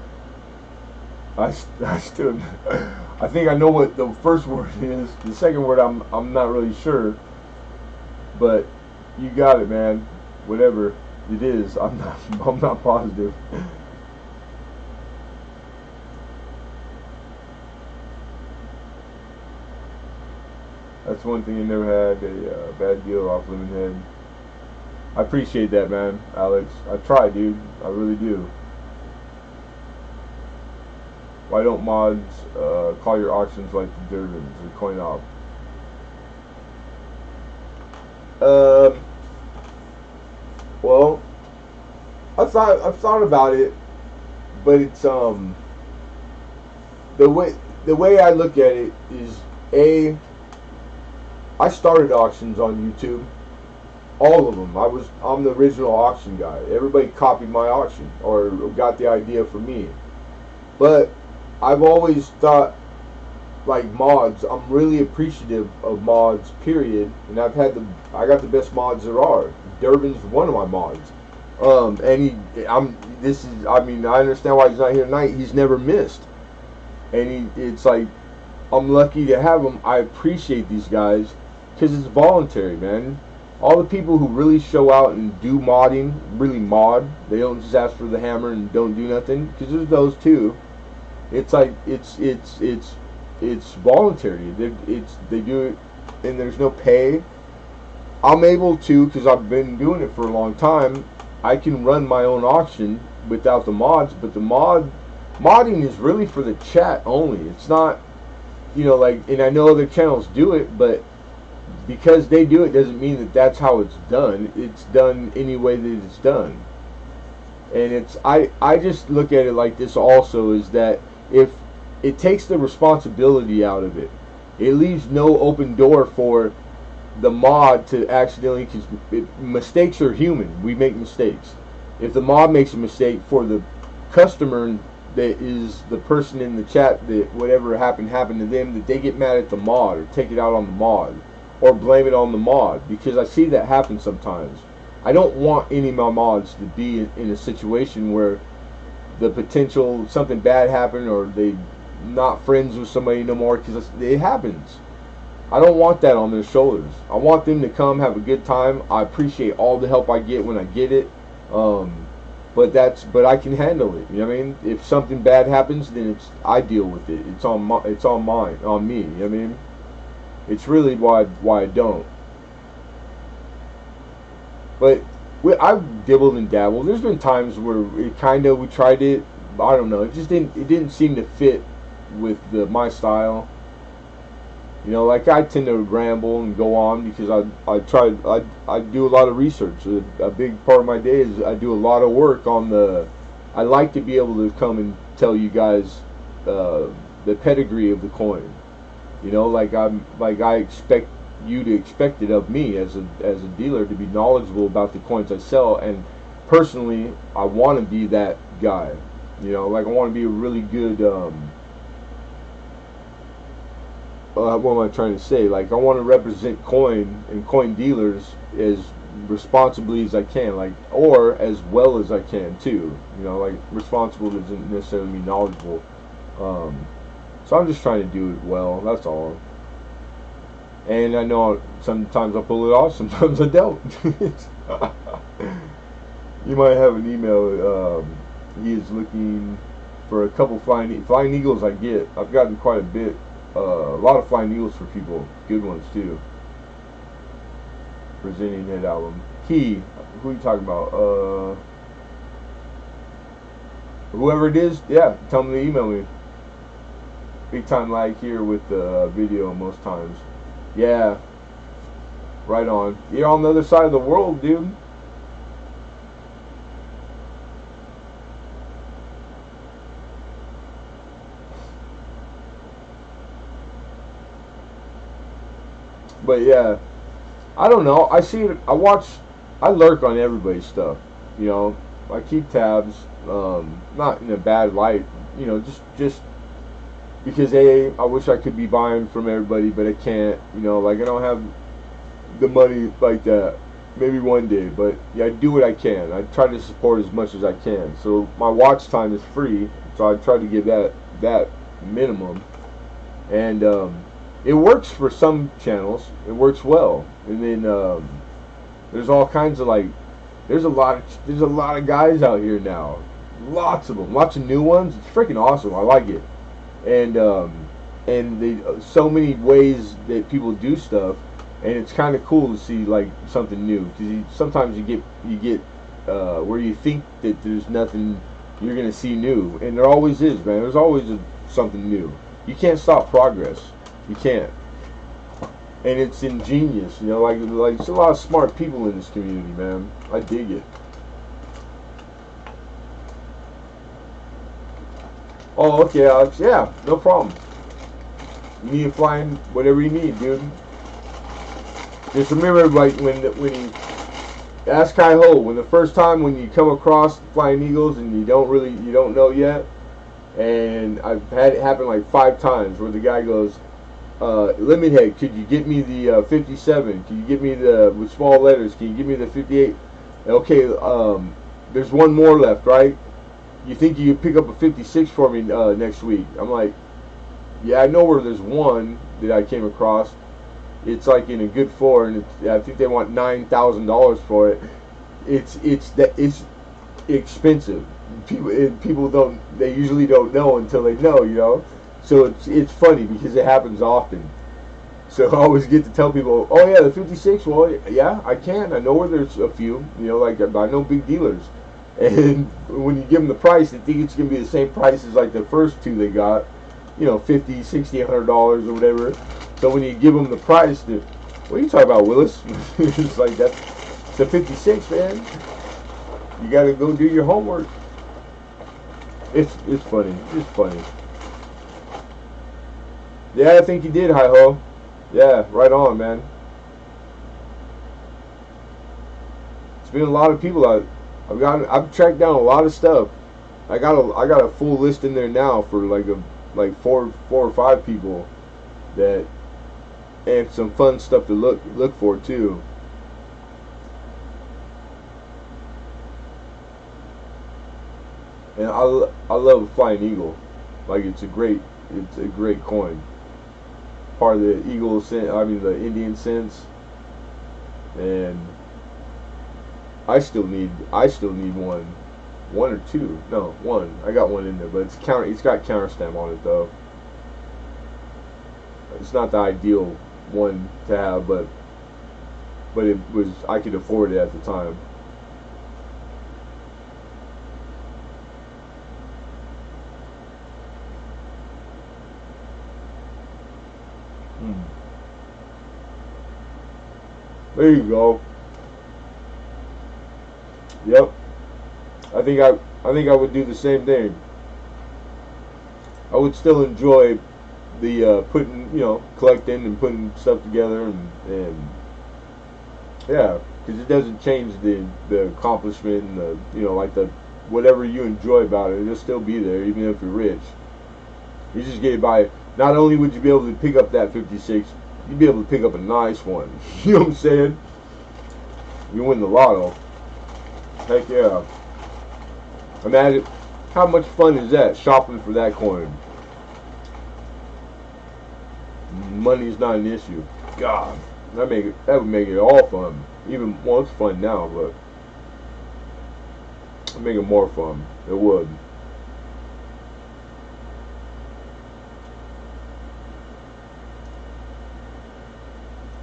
I still I think I know what the first word is. The second word I'm not really sure. But you got it, man. Whatever it is, I'm not positive. That's one thing I never had a bad deal off Lemonhead. I appreciate that, man, Alex. I try, dude. I really do. Why don't mods call your auctions like the Durbins or coin op? Well, I've thought about it, but it's the way I look at it is I started auctions on YouTube, all of them. I'm the original auction guy. Everybody copied my auction or got the idea from me, but I've always thought, like, mods, I'm really appreciative of mods, period, and I got the best mods there are. Durbin's one of my mods. I understand why he's not here tonight. He's never missed. And it's like, I'm lucky to have him. I appreciate these guys because it's voluntary, man. All the people who really show out and do modding, really mod, they don't just ask for the hammer and don't do nothing, because there's those too. It's like, it's voluntary. They do it, and there's no pay. I'm able to, because I've been doing it for a long time, I can run my own auction without the mods, but the modding is really for the chat only. It's not, like, and I know other channels do it, but because they do it doesn't mean that that's how it's done. It's done any way that it's done. And I just look at it like this also, is that if it takes the responsibility out of it, it leaves no open door for the mod to accidentally, because mistakes are human. We make mistakes. If the mod makes a mistake, for the customer that is the person in the chat, that whatever happened to them, that they get mad at the mod or take it out on the mod or blame it on the mod, because I see that happen sometimes. I don't want any of my mods to be in a situation where the potential something bad happened, or they not friends with somebody no more, because it happens. I don't want that on their shoulders. I want them to come have a good time. I appreciate all the help I get when I get it, but I can handle it. You know what I mean? If something bad happens, then I deal with it. It's on me. You know what I mean? It's really why I don't. But I've dibbled and dabbled. There's been times where we tried it. I don't know. It didn't seem to fit with my style. Like, I tend to ramble and go on because I do a lot of research. A big part of my day is I do a lot of work on I like to be able to come and tell you guys the pedigree of the coin. Like I expect you to expect it of me as a dealer, to be knowledgeable about the coins I sell. And personally, I want to be that guy. Like, I want to be a really good what am I trying to say? Like, I want to represent coin and coin dealers as responsibly as I can, like, or as well as I can too. Like, responsible doesn't necessarily mean knowledgeable. So I'm just trying to do it well. That's all. And I know sometimes I pull it off, sometimes I don't. You might have an email. He is looking for a couple flying eagles. I've gotten quite a bit. A lot of flying eagles for people. Good ones too. Presenting head album. Who are you talking about? Whoever it is, yeah, tell them to email me. Big time lag here with the video most times. Yeah, right on. You're on the other side of the world, dude. But yeah, I don't know. I lurk on everybody's stuff. I keep tabs. Not in a bad light. Just because I wish I could be buying from everybody, but I can't. Like, I don't have the money like that. Maybe one day, but yeah, I do what I can. I try to support as much as I can. So my watch time is free, so I try to give that minimum. And it works for some channels. It works well. And then there's all kinds of, like, there's a lot of guys out here now. Lots of them. Lots of new ones. It's freaking awesome. I like it. And so many ways that people do stuff, and it's kind of cool to see, like, something new, because sometimes you get where you think that there's nothing you're gonna see new, and there always is, man. There's always something new. You can't stop progress. You can't. And it's ingenious, like there's a lot of smart people in this community, man. I dig it. Oh, okay, Alex. Yeah, no problem. You need to find whatever you need, dude. Just remember, like, when you ask Hi-Ho, when the first time when you come across flying eagles and you don't know yet, and I've had it happen like 5 times where the guy goes, Lemonhead, could you get me the 57? Can you get me with small letters? Can you give me the 58? Okay, there's one more left, right? You think you could pick up a 56 for me next week? I'm like, yeah, I know where there's one that I came across. It's like in a good 4, and I think they want $9,000 for it. It's expensive. People usually don't know until they know, So it's funny because it happens often. So I always get to tell people, oh yeah, the 56. Well, yeah, I can. I know where there's a few. You know, like I know big dealers. And when you give them the price, they think it's gonna be the same price as like the first two they got. You know, 50, 60, $100 or whatever. So when you give them the price, what are you talking about, Willis? It's like that's it's a 56, man. You got to go do your homework. It's funny. It's funny. Yeah, I think you did, hi ho. Yeah, right on, man. It's been a lot of people. I've tracked down a lot of stuff. I got a full list in there now for like four or five people that, and some fun stuff to look for too. And I love Flying Eagle. Like it's a great coin. Part of the Eagle sense, I mean the Indian sense, and I still need one or two. No, one. I got one in there, but it's got counter stamp on it though. It's not the ideal one to have, but it was, I could afford it at the time. Hmm. There you go. Yep. I think I would do the same thing. I would still enjoy the putting, collecting and putting stuff together, and yeah, because it doesn't change the accomplishment and the, like the whatever you enjoy about it. It'll still be there even if you're rich. You just get by. Not only would you be able to pick up that 56, you'd be able to pick up a nice one. You know what I'm saying? You win the lotto. Heck yeah. Imagine how much fun is that shopping for that coin. Money's not an issue. God, that would make it all fun. Even, well, it's fun now, but it'd make it more fun. It would.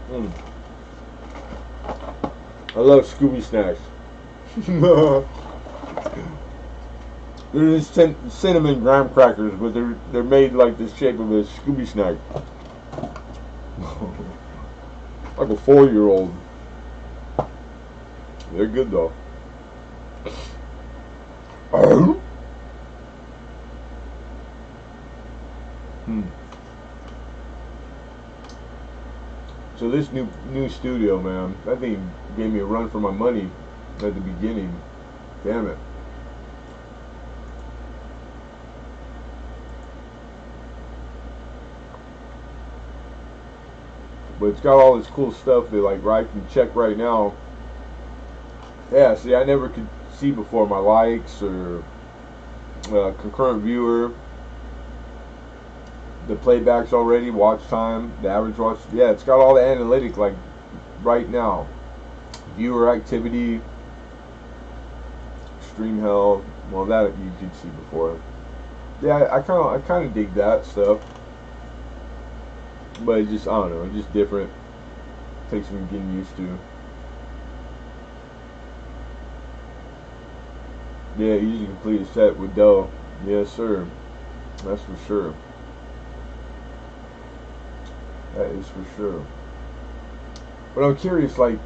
Mm. I love Scooby snacks. They're just cinnamon graham crackers, but they're made like the shape of a Scooby snack. Like a 4-year-old. They're good though. Hmm. So this new studio, man, that thing gave me a run for my money at the beginning. Damn it. But it's got all this cool stuff that, like, I can check right now. Yeah, see, I never could see before my likes or concurrent viewer, the playbacks already, watch time, the average watch. Yeah, it's got all the analytic, like, right now. Viewer activity, stream health. Well, that you did see before. Yeah, I kind of dig that stuff. But it just, I don't know, it's just different. Takes some getting used to. Yeah, easy to complete a set with dough. Yes, sir. That's for sure. That is for sure. But I'm curious, like,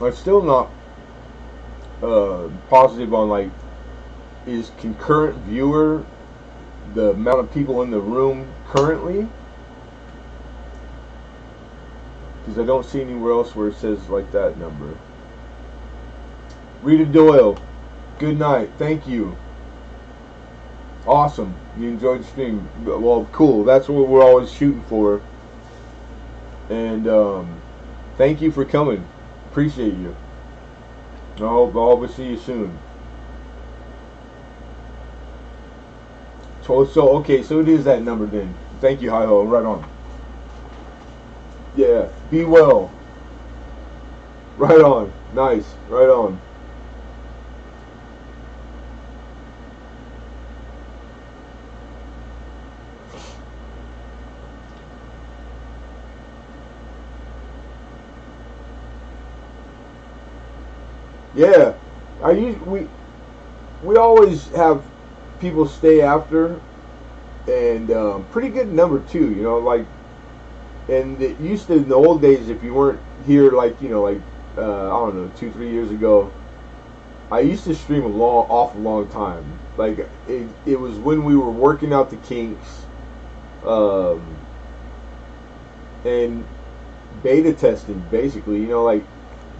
I'm still not positive on, like, is concurrent viewer the amount of people in the room currently? Because I don't see anywhere else where it says like that number. Rita Doyle, good night. Thank you. Awesome. You enjoyed the stream. Well, cool. That's what we're always shooting for. And thank you for coming. Appreciate you. I hope I'll see you soon. So okay, so it is that number then. Thank you, hi-ho. Right on. Yeah, be well. Right on. Nice. Right on. Yeah, we always have people stay after, and pretty good number too. You know, like, and it used to, in the old days, if you weren't here, like, you know, like, I don't know, 2 3 years ago, I used to stream a long time. Like, it was when we were working out the kinks, um, and beta testing, basically. You know, like,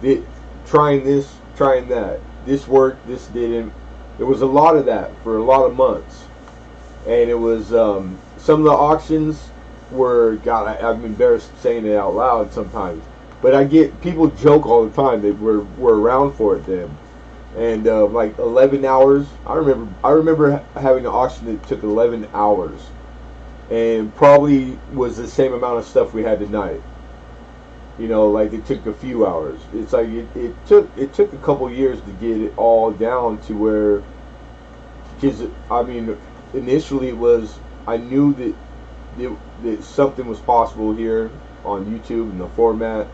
the, trying this, trying that. This worked, this didn't. There was a lot of that for a lot of months, and it was some of the auctions were, God, I'm embarrassed saying it out loud sometimes, but I get people joke all the time that we're around for it then, and like 11 hours. I remember having an auction that took 11 hours, and probably was the same amount of stuff we had tonight. You know, like, it took a few hours. It's like it took a couple years to get it all down to where, because I mean, initially it was, I knew that something was possible here on YouTube in the format.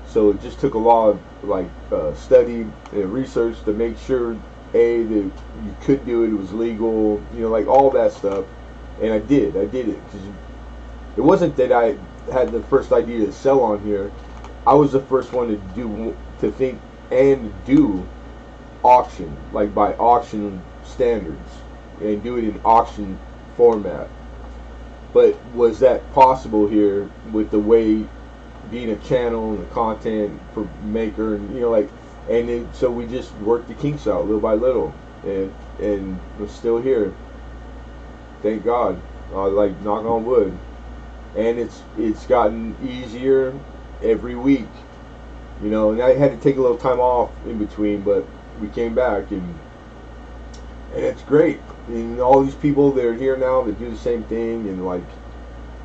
So it just took a lot of, like, study and research to make sure, a, that you could do it, it was legal, you know, like, all that stuff. And I did it, because it wasn't that I had the first idea to sell on here. I was the first one to think and do auction, like, by auction standards, and do it in auction format. But was that possible here with the way, being a channel and a content for maker, and, you know, like, and so we just worked the kinks out little by little, and we're still here. Thank God. Like, knock on wood. And it's gotten easier every week, you know. And I had to take a little time off in between, but we came back, and it's great. And all these people that are here now that do the same thing, and, like,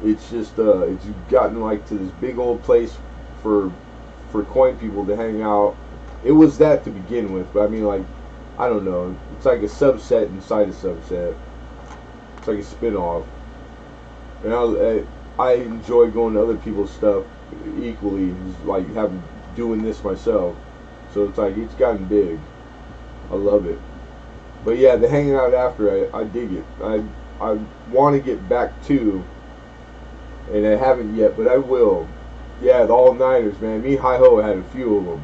it's just it's gotten, like, to this big old place for coin people to hang out. It was that to begin with, but I mean, like, I don't know. It's like a subset inside a subset. It's like a spin-off. And I enjoy going to other people's stuff equally, like, doing this myself. So it's like, it's gotten big. I love it. But yeah, the hanging out after, I dig it. I want to get back to, and I haven't yet, but I will. Yeah, the all-nighters, man. Me and Hi-Ho had a few of them.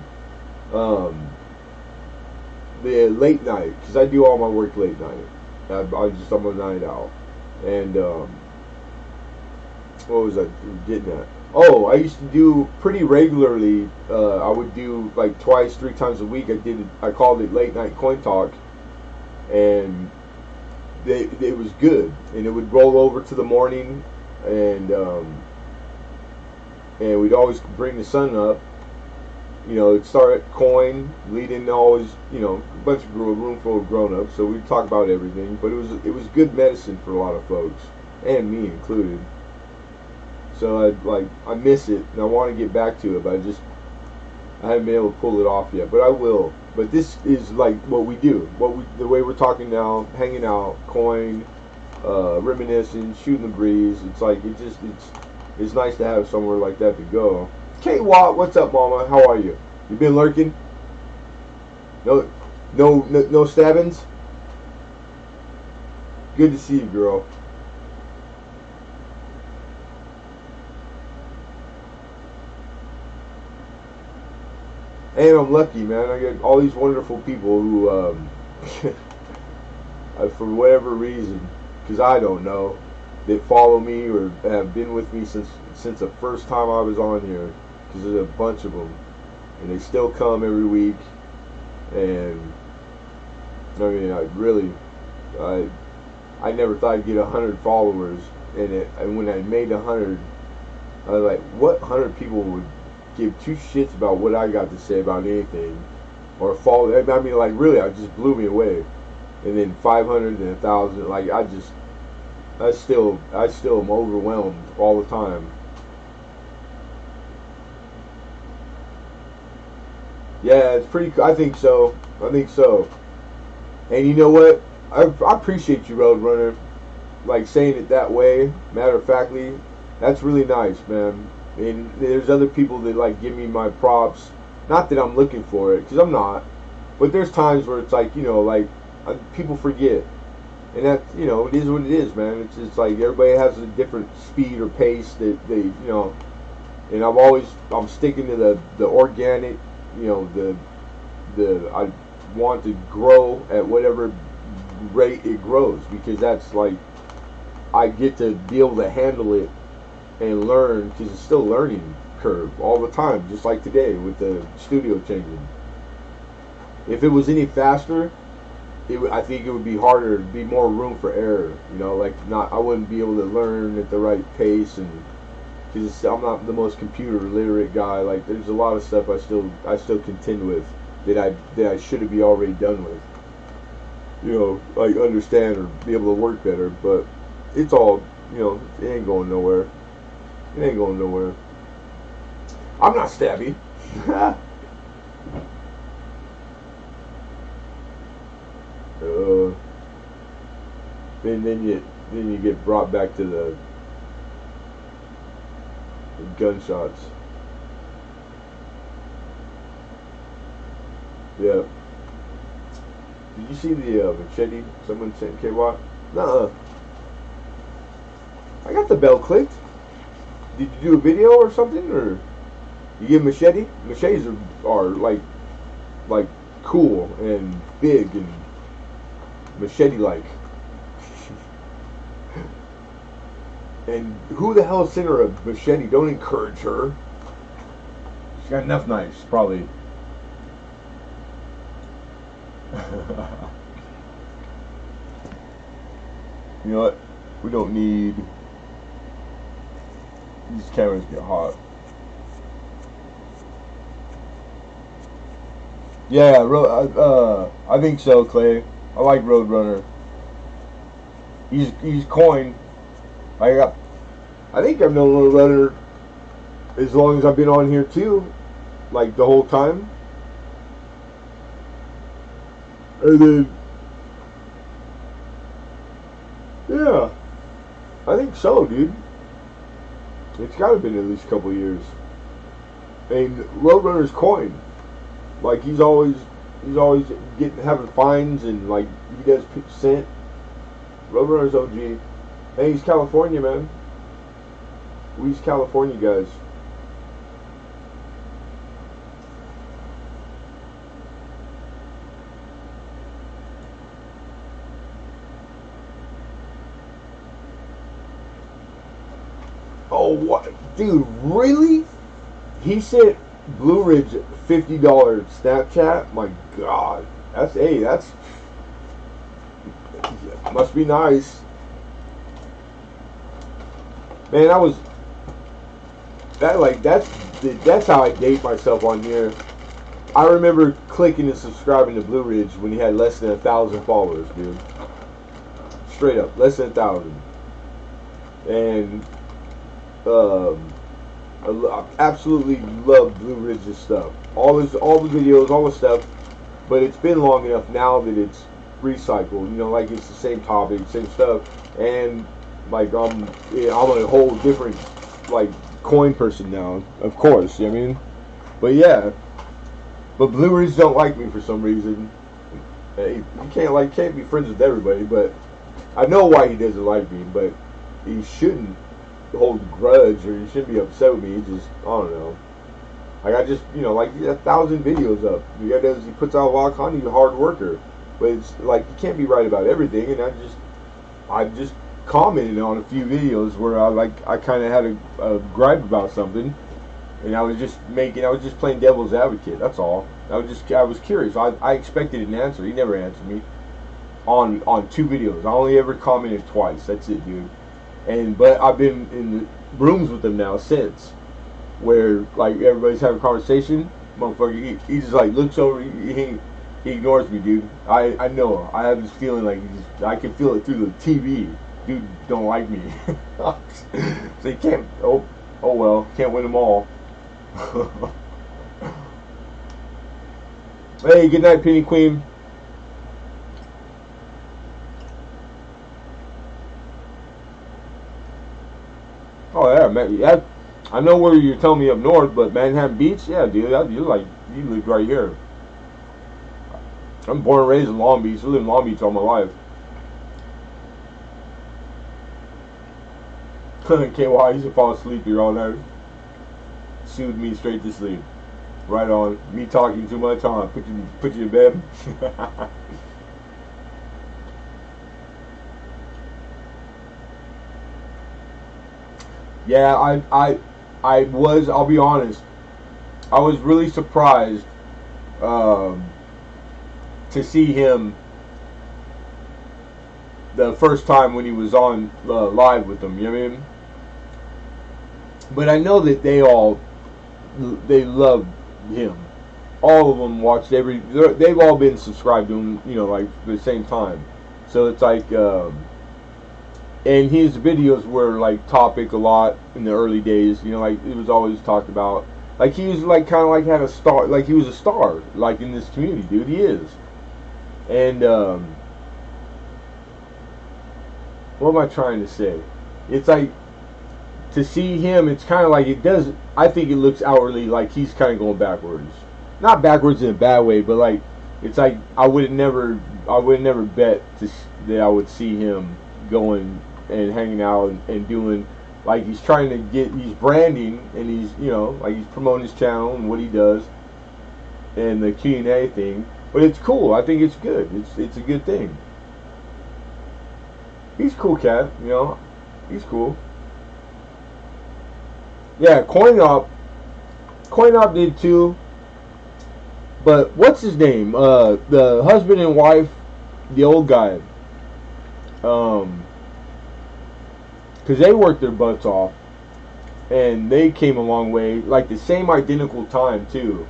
The late night, because I do all my work late night. I'm a night owl. And what was I getting at? Oh, I used to do pretty regularly. I would do, like, twice, 3 times a week. I called it Late Night Coin Talk, and it was good. And it would roll over to the morning, and we'd always bring the sun up. You know, it'd start at coin, lead into always, you know, a bunch of room full of grown-ups. So we'd talk about everything, but it was good medicine for a lot of folks, and me included. So I miss it, and I want to get back to it, but I haven't been able to pull it off yet. But I will. But this is, like, what we do. The way we're talking now, hanging out, coin, reminiscing, shooting the breeze. It's like, it's nice to have somewhere like that to go. K Watt, what's up, Mama? How are you? You been lurking? No stabbings. Good to see you, girl. And I'm lucky, man. I get all these wonderful people who, for whatever reason, because I don't know, that follow me or have been with me since the first time I was on here. Because there's a bunch of them, and they still come every week. And I mean, I never thought I'd get 100 followers, and when I made 100, I was like, what 100 people would give two shits about what I got to say about anything, or follow? I mean, like, really, it just blew me away. And then 500 and 1,000, like, I still am overwhelmed all the time. Yeah, it's pretty. I think so. And you know what? I appreciate you, Roadrunner, like, saying it that way, matter of factly. That's really nice, man. And there's other people that, like, give me my props. Not that I'm looking for it, because I'm not. But there's times where it's like, like people forget, and that, it is what it is, man. It's like everybody has a different speed or pace that they. And I'm sticking to the organic, the I want to grow at whatever rate it grows, because that's like I get to be able to handle it and learn, because it's still learning curve all the time, just like today with the studio changing. If it was any faster, I think it would be harder, be more room for error. Like I wouldn't be able to learn at the right pace, and because I'm not the most computer literate guy. Like there's a lot of stuff I still contend with that I should have be already done with. Like understand or be able to work better. But it's all, it ain't going nowhere. It ain't going nowhere. I'm not stabby. Then you get brought back to the gunshots. Yeah. Did you see the machete someone sent KY? Nuh-uh. I got the bell clicked. Did you do a video or something, or you get machete? Machetes are like cool and big and machete-like. And who the hell sent her a machete? Don't encourage her. She's got enough knives, probably. You know what? We don't need... These cameras get hot. Yeah, I think so, Clay. I like Roadrunner. He's coin. I think I've known Roadrunner as long as I've been on here too, like the whole time. And then, yeah, I think so, dude. It's got to have been at least a couple of years. And Roadrunner's coin. Like he's always having fines, and like he does cent. Roadrunner's OG. Hey, he's California, man. We's California guys. Oh, what? Dude, really? He sent Blue Ridge $50 Snapchat? My God. That's must be nice. Man, that's how I date myself on here. I remember clicking and subscribing to Blue Ridge when he had less than 1,000 followers, dude. Straight up, less than 1,000. And I absolutely love Blue Ridge's stuff. All the videos, all the stuff. But it's been long enough now that it's recycled. Like it's the same topic, same stuff. And like I'm a whole different like coin person now, of course. I mean, but yeah. But Blue Ridge don't like me for some reason. Hey, you can't be friends with everybody. But I know why he doesn't like me. But he shouldn't hold a grudge, or he shouldn't be upset with me. He just, I don't know. Like I just, like he has 1,000 videos up. He puts out a lot of content. He's a hard worker. But it's like you can't be right about everything. And I just commented on a few videos where I kind of had a gripe about something, and I was just playing devil's advocate. That's all. I was curious. I expected an answer. He never answered me on 2 videos. I only ever commented twice. That's it, dude. But I've been in the rooms with him now since, where like everybody's having a conversation. Motherfucker, he just like looks over. He ignores me, dude. I know. I have this feeling like I can feel it through the TV. Dude don't like me. So you can't. Oh well, can't win them all. Hey, good night, Penny Queen. Oh yeah, man. Yeah, I know where you're telling me up north, but Manhattan Beach, yeah, dude. You lived right here. I'm born and raised in Long Beach. I live in Long Beach all my life. KY used to fall asleep here all night. Soothed me straight to sleep. Right on. Me talking too much, huh? Put you to bed. Yeah, I was. I'll be honest. I was really surprised um, to see him the first time when he was on live with them. You know what I mean? But I know that they love him. All of them watched every. They've all been subscribed to him. You know, like at the same time. So it's like. And his videos were like topic a lot in the early days. You know, like it was always talked about. Like he was like kind of like had a star. Like he was a star. Like in this community, dude. He is. And what am I trying to say? It's like to see him. It's kind of like it does. I think it looks outwardly like he's kind of going backwards. Not backwards in a bad way, but like it's like I would never bet that I would see him going and hanging out and doing like he's trying to he's branding and he's like he's promoting his channel and what he does and the Q&A thing. But it's cool. I think it's good. It's a good thing. He's cool, cat. He's cool. Yeah, CoinOp did too. But what's his name? The husband and wife, the old guy. Because they worked their butts off, and they came a long way, like the same identical time too.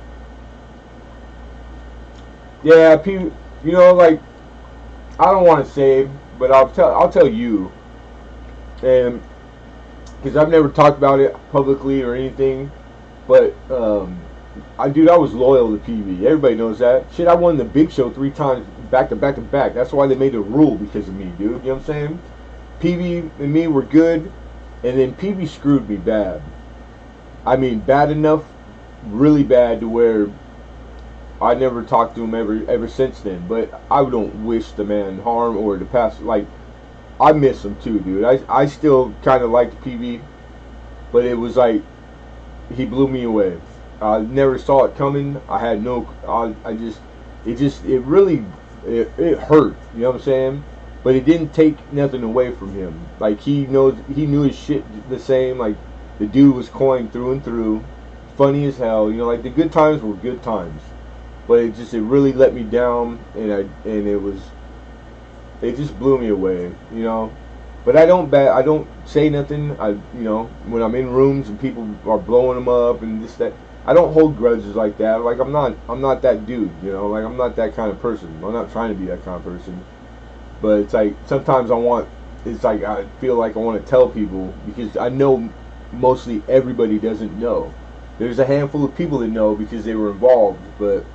Yeah, people, like I don't want to say, but I'll tell you, and because I've never talked about it publicly or anything, but I was loyal to PV. Everybody knows that. Shit, I won the Big Show 3 times back to back to back. That's why they made a rule because of me, dude. You know what I'm saying? PV and me were good, and then PV screwed me bad. I mean, bad enough, really bad to where I never talked to him ever since then. But I don't wish the man harm or to pass. Like, I miss him too, dude. I still kind of liked PV, but it was like he blew me away. I never saw it coming. I had no. It really hurt. You know what I'm saying? But it didn't take nothing away from him. Like he knew his shit the same. Like the dude was coin through and through, funny as hell. Like the good times were good times, but it really let me down, and it just blew me away. But I don't say nothing. When I'm in rooms and people are blowing them up and this that, I don't hold grudges like that. Like I'm not that dude. Like I'm not that kind of person. I'm not trying to be that kind of person. But it's like sometimes I feel like I want to tell people because I know mostly everybody doesn't know. There's a handful of people that know because they were involved, but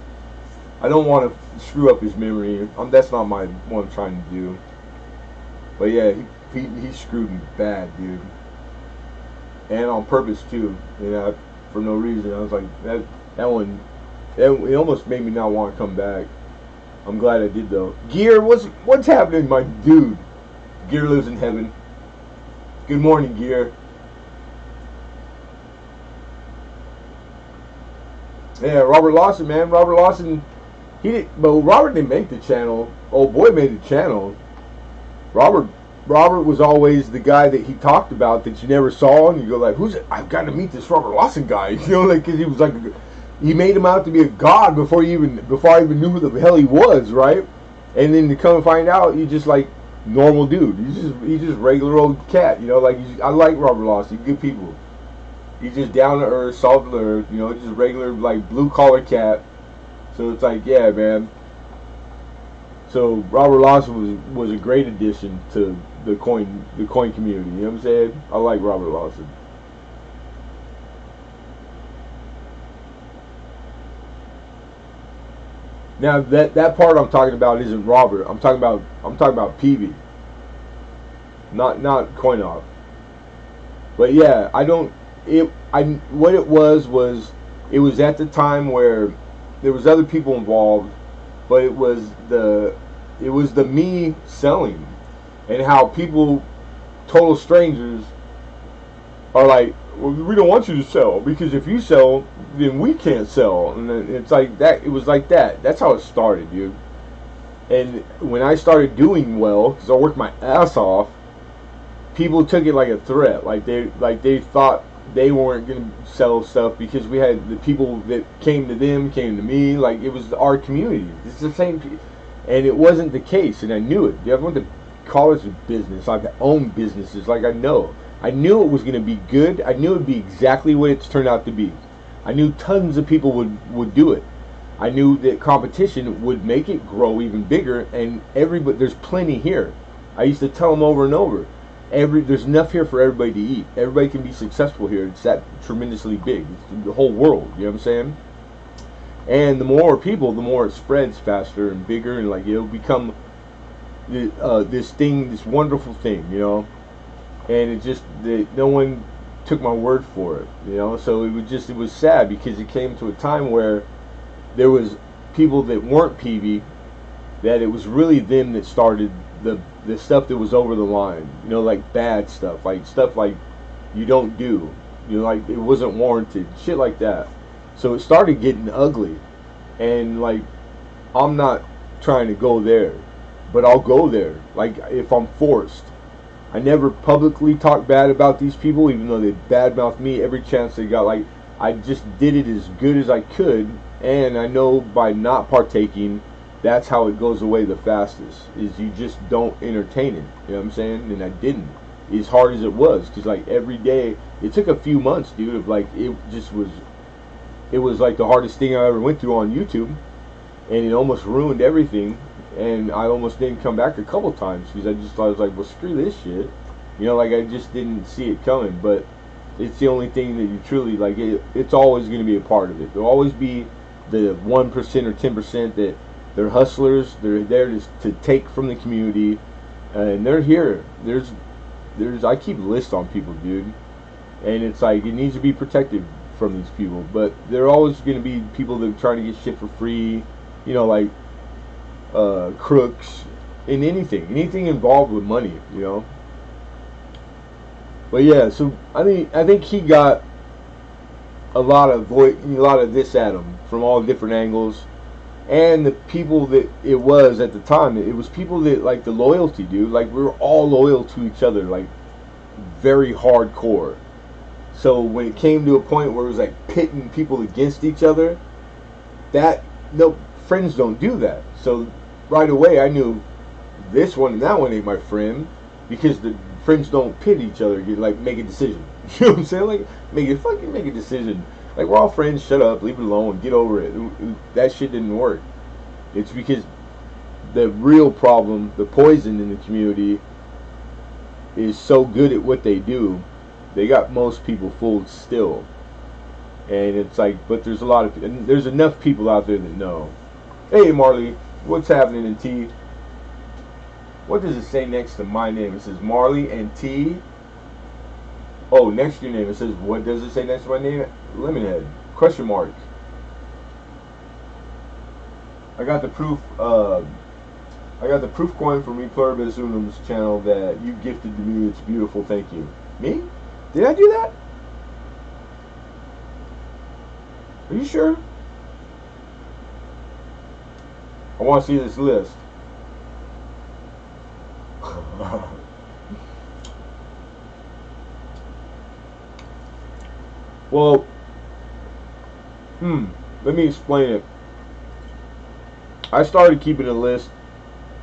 I don't want to screw up his memory. That's not what I'm trying to do. But yeah, he screwed me bad, dude, and on purpose too. For no reason. I was like that one. It almost made me not want to come back. I'm glad I did though. Gear, what's happening, my dude? Gear lives in heaven. Good morning, Gear. Yeah, Robert Lawson, man. Robert Lawson, Robert didn't make the channel. Old boy made the channel. Robert was always the guy that he talked about that you never saw, and you go like, "Who's it? I've got to meet this Robert Lawson guy." Because he was like. He made him out to be a god before I even knew who the hell he was, right? And then to come and find out, he's just like normal dude. He's just regular old cat, Like I like Robert Lawson, good people. He's just down to earth, salt of the earth, just regular like blue collar cat. So it's like, yeah, man. So Robert Lawson was a great addition to the coin community. You know what I'm saying? I like Robert Lawson. Now that part I'm talking about isn't Robert. I'm talking about PV. Not CoinOp. But yeah, what it was it was at the time where there was other people involved, but it was the me selling, and how people, total strangers, are like, well, we don't want you to sell because if you sell, then we can't sell, and it's like that. It was like that. That's how it started, dude. And when I started doing well, because I worked my ass off, people took it like a threat. Like they thought they weren't gonna sell stuff because we had the people that came to them came to me. Like it was our community. It's the same, and it wasn't the case. And I knew it. I went to college of business. I've owned businesses. Like I knew it was gonna be good. I knew it'd be exactly what it's turned out to be. I knew tons of people would do it. I knew that competition would make it grow even bigger, and everybody, there's plenty here. I used to tell them over and over, there's enough here for everybody to eat. Everybody can be successful here. It's that tremendously big. It's the whole world. You know what I'm saying? And the more people, the more it spreads faster and bigger, and like it'll become this thing, this wonderful thing, you know. And it just no one took my word for it, you know. So it was sad because it came to a time where there was people that weren't PV, that it was really them that started the stuff that was over the line, you know, like bad stuff like you don't do, you know, like it wasn't warranted, shit like that. So it started getting ugly, and like I'm not trying to go there, but I'll go there like if I'm forced. I never publicly talk bad about these people, even though they badmouthed me every chance they got. Like I just did it as good as I could, and I know by not partaking, that's how it goes away the fastest. Is you just don't entertain it. You know what I'm saying? And I didn't, as hard as it was, because like every day, it took a few months, dude. Of like it was like the hardest thing I ever went through on YouTube, and it almost ruined everything. And I almost didn't come back a couple times because I just thought, I was like, well, screw this shit. You know, like I just didn't see it coming. But it's the only thing that you truly like. It's always going to be a part of it. There'll always be the 1% or 10% that they're hustlers. They're there to take from the community, and they're here. I keep lists on people, dude, and it's like it needs to be protected from these people. But there are always going to be people that are trying to get shit for free. You know, like crooks in anything involved with money, you know. But yeah, so I think he got a lot of this at him from all different angles, and the people that it was at the time, it was people that like the loyalty, dude. Like we were all loyal to each other, like very hardcore. So when it came to a point where it was like pitting people against each other, that no friends don't do that. So right away I knew this one and that one ain't my friend, because the friends don't pit each other, like make a decision. You know what I'm saying? Like make a decision. Like we're all friends, shut up, leave it alone, get over it. That shit didn't work. It's because the real problem, the poison in the community, is so good at what they do, they got most people fooled still. And it's like, but there's enough people out there that know. Hey Marley, what's happening in T? What does it say next to my name? It says Marley and T. Oh, next to your name it says, what does it say next to my name? Lemonhead. Question mark. I got the proof coin from E Pluribus Unum's channel that you gifted to me. It's beautiful, thank you. Me? Did I do that? Are you sure? I want to see this list. Well, let me explain it. I started keeping a list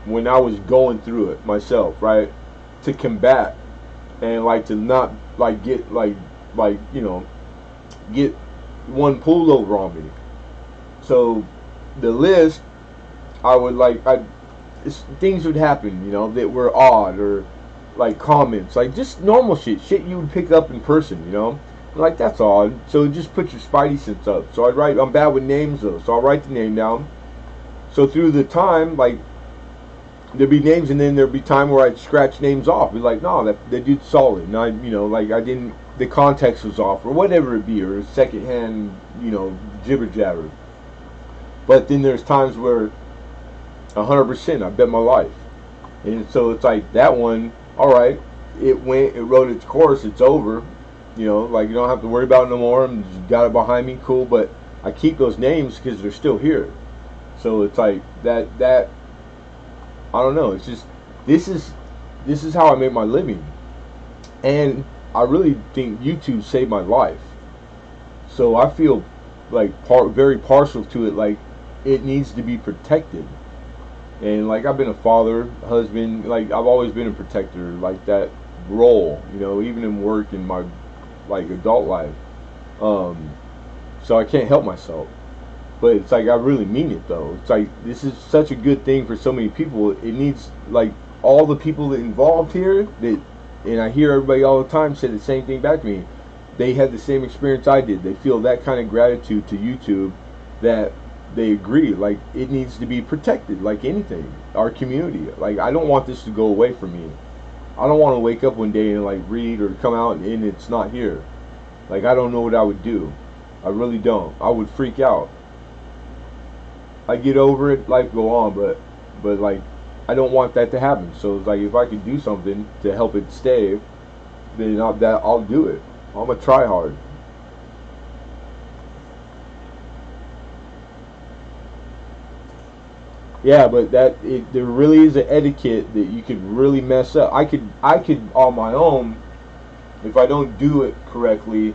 when I was going through it myself, right? To combat and like to not like get get one pulled over on me. So the list, things would happen, you know, that were odd, or like comments, like just normal shit you would pick up in person, you know. Like that's odd. So just put your spidey sense up. So I'm bad with names though, so I'll write the name down. So through the time, like there'd be names, and then there'd be time where I'd scratch names off. Be like, no, that dude's solid. And the context was off, or whatever it be, or secondhand, jibber jabber. But then there's times where 100%. I bet my life. And so it's like that one. All right, it went. It rode its course. It's over. You know, like you don't have to worry about it no more. I'm just got it behind me. Cool. But I keep those names because they're still here. So it's like that. That I don't know. It's just this is this is how I make my living, and I really think YouTube saved my life. So I feel like very partial to it. Like it needs to be protected. And like I've been a father, husband, like I've always been a protector, like that role, you know, even in work in my like adult life. Um, so I can't help myself. But it's like I really mean it though. It's like this is such a good thing for so many people. It needs like all the people that involved here that, and I hear everybody all the time say the same thing back to me. They had the same experience I did. They feel that kind of gratitude to YouTube that they agree like it needs to be protected like anything. Our community. Like I don't want this to go away from me. I don't want to wake up one day and like read or come out and it's not here. Like I don't know what I would do. I really don't. I would freak out. I get over it, life go on, but like I don't want that to happen. So it's like if I could do something to help it stay, then I'll do it. I'm gonna try hard. Yeah, but there really is an etiquette that you could really mess up. I could on my own if I don't do it correctly,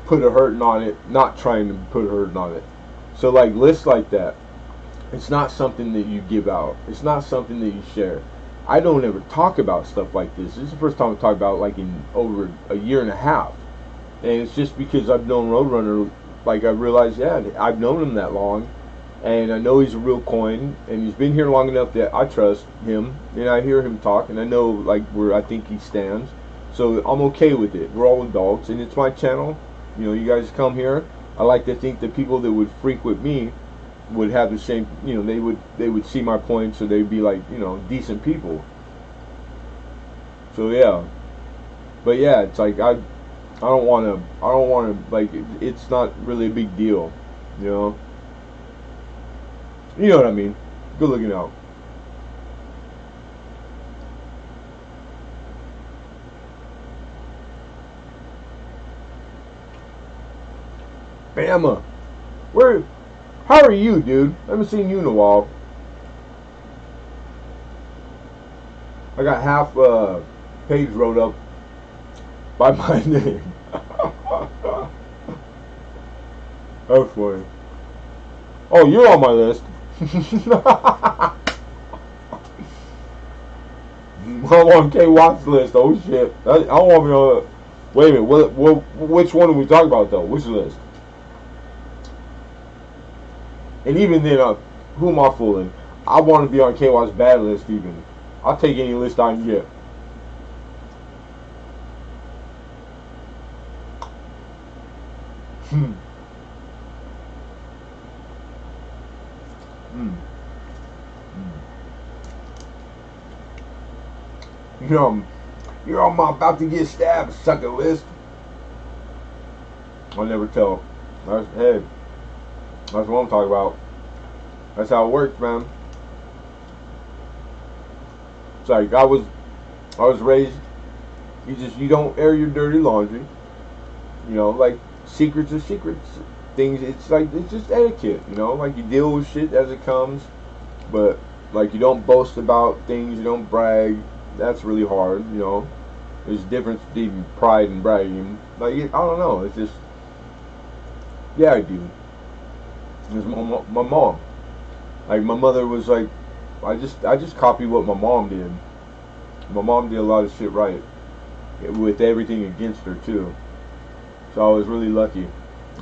put a hurting on it, not trying to put a hurting on it. So like lists like that, it's not something that you give out. It's not something that you share. I don't ever talk about stuff like this. This is the first time I talk about it, like in over a year and a half, and it's just because I've known Roadrunner. Like I realized, yeah, I've known him that long, and I know he's a real coin, and he's been here long enough that I trust him, and I hear him talk, and I know like where I think he stands. So I'm okay with it. We're all adults, and it's my channel. You know, you guys come here. I like to think that people that would frequent me would have the same. You know, they would see my points, so they'd be like, you know, decent people. So yeah, but yeah, it's like I don't want to like. It's not really a big deal, you know. You know what I mean? Good looking out. Bama, where? How are you, dude? I haven't seen you in a while. I got half page wrote up by my name. That's funny. Oh, you're on my list. I'm on K Watt's list. Oh shit! I don't want to know. Wait a minute. Which one are we talking about though? Which list? And even then, who am I fooling? I want to be on K Watt's bad list. Even I'll take any list I can get. Hmm. Hmm. You know, you're on my about to get stabbed sucker list. I'll never tell. Hey, that's what I'm talking about. That's how it works, man. It's like I was raised. You don't air your dirty laundry. You know, like secrets are secrets. Things. It's like it's just etiquette. You know, like you deal with shit as it comes, but like you don't boast about things. You don't brag. That's really hard. You know, there's a difference between pride and bragging. Like I don't know. It's just yeah, I do. It's my mom. Like my mother was like, I just copied what my mom did. My mom did a lot of shit right, with everything against her too. So I was really lucky.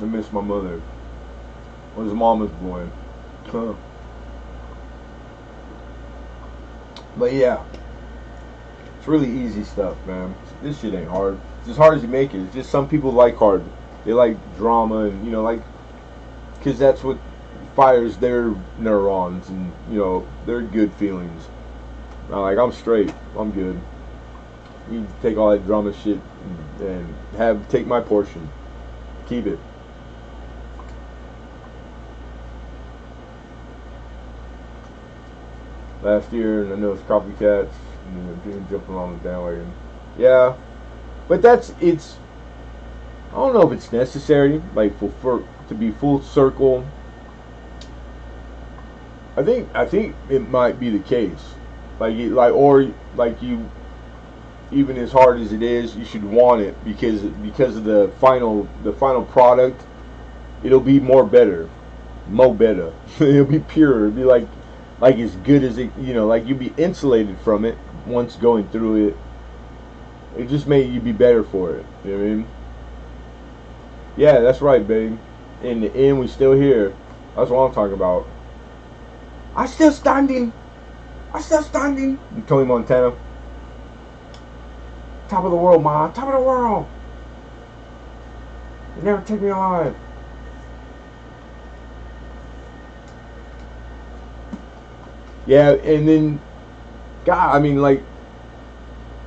I miss my mother. I was a mama's boy. But yeah, it's really easy stuff, man. This shit ain't hard. It's as hard as you make it. It's just some people like hard. They like drama and like, because that's what fires their neurons and their good feelings. Like I'm straight. I'm good. You take all that drama shit and have take my portion. Keep it. last year, and I know it's copycats and jumping on the bandwagon. Yeah, but it's. I don't know if it's necessary, like for to be full circle. I think it might be the case, or like you, even as hard as it is, you should want it because of the final product. It'll be more better, mo better. It'll be pure. It'll be like as good as it. Like you'll be insulated from it once going through it. It just made you be better for it. You know what I mean? Yeah, that's right, babe. In the end, we still here. That's what I'm talking about. I still standing. I still standing. Tony Montana. Top of the world, ma. Top of the world. You never take me alive. Yeah, and then, God, I mean, like,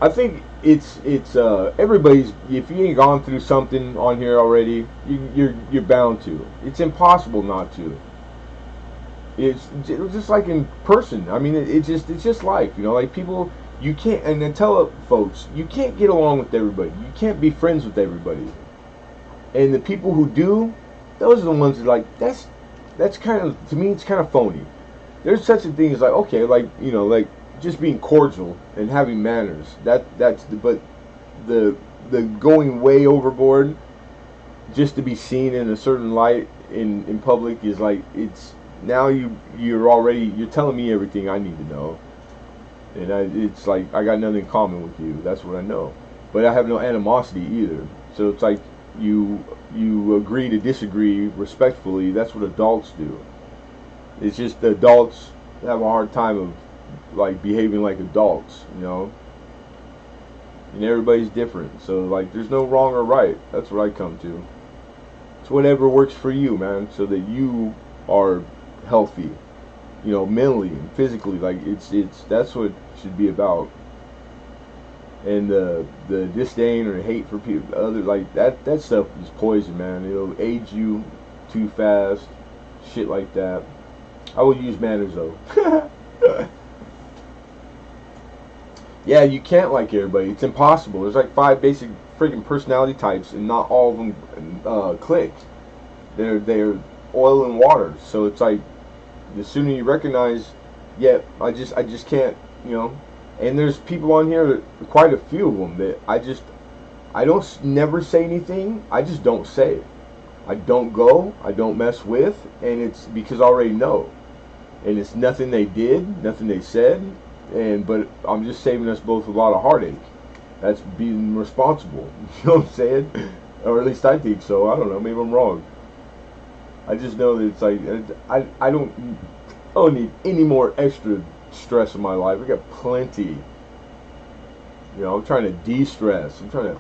I think it's everybody's. If you ain't gone through something on here already, you're bound to. It's impossible not to. It's just like in person. I mean, it's just life. Like people, you can't. And then tell folks, you can't get along with everybody. You can't be friends with everybody. And the people who do, those are the ones that that's kind of, to me, it's kind of phony. There's such a thing as like, okay, like just being cordial and having manners. But the going way overboard just to be seen in a certain light in public is like, it's now you're telling me everything I need to know, and it's like I got nothing in common with you. That's what I know, but I have no animosity either. So it's like you agree to disagree respectfully. That's what adults do. It's just the adults have a hard time of like behaving like adults, and everybody's different. So like, there's no wrong or right. That's what I come to. It's whatever works for you, man, so that you are healthy, mentally and physically. Like it's that's what it should be about. And the disdain or hate for people, other like that stuff is poison, man. It'll age you too fast. Shit like that. I will use manners though. Yeah, you can't like everybody. It's impossible. There's like 5 basic freaking personality types, and not all of them click. They're oil and water. So it's like, the sooner you recognize, yeah, I just can't, And there's people on here, quite a few of them, that I don't never say anything. I just don't say it. I don't go. I don't mess with, and it's because I already know. And it's nothing they did, nothing they said, but I'm just saving us both a lot of heartache. That's being responsible. You know what I'm saying? Or at least I think so. I don't know. Maybe I'm wrong. I just know that it's like I don't need any more extra stress in my life. I got plenty. I'm trying to de-stress. I'm trying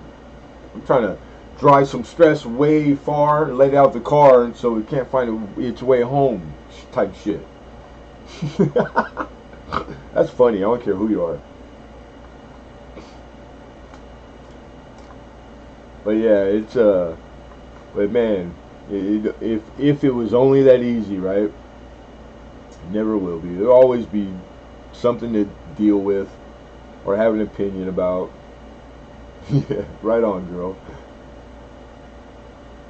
to drive some stress way far, let out the car, and so it can't find its way home. Type shit. That's funny. I don't care who you are. But yeah, it's but man, if it was only that easy, right? It never will be. There'll always be something to deal with or have an opinion about. Yeah, right on, girl.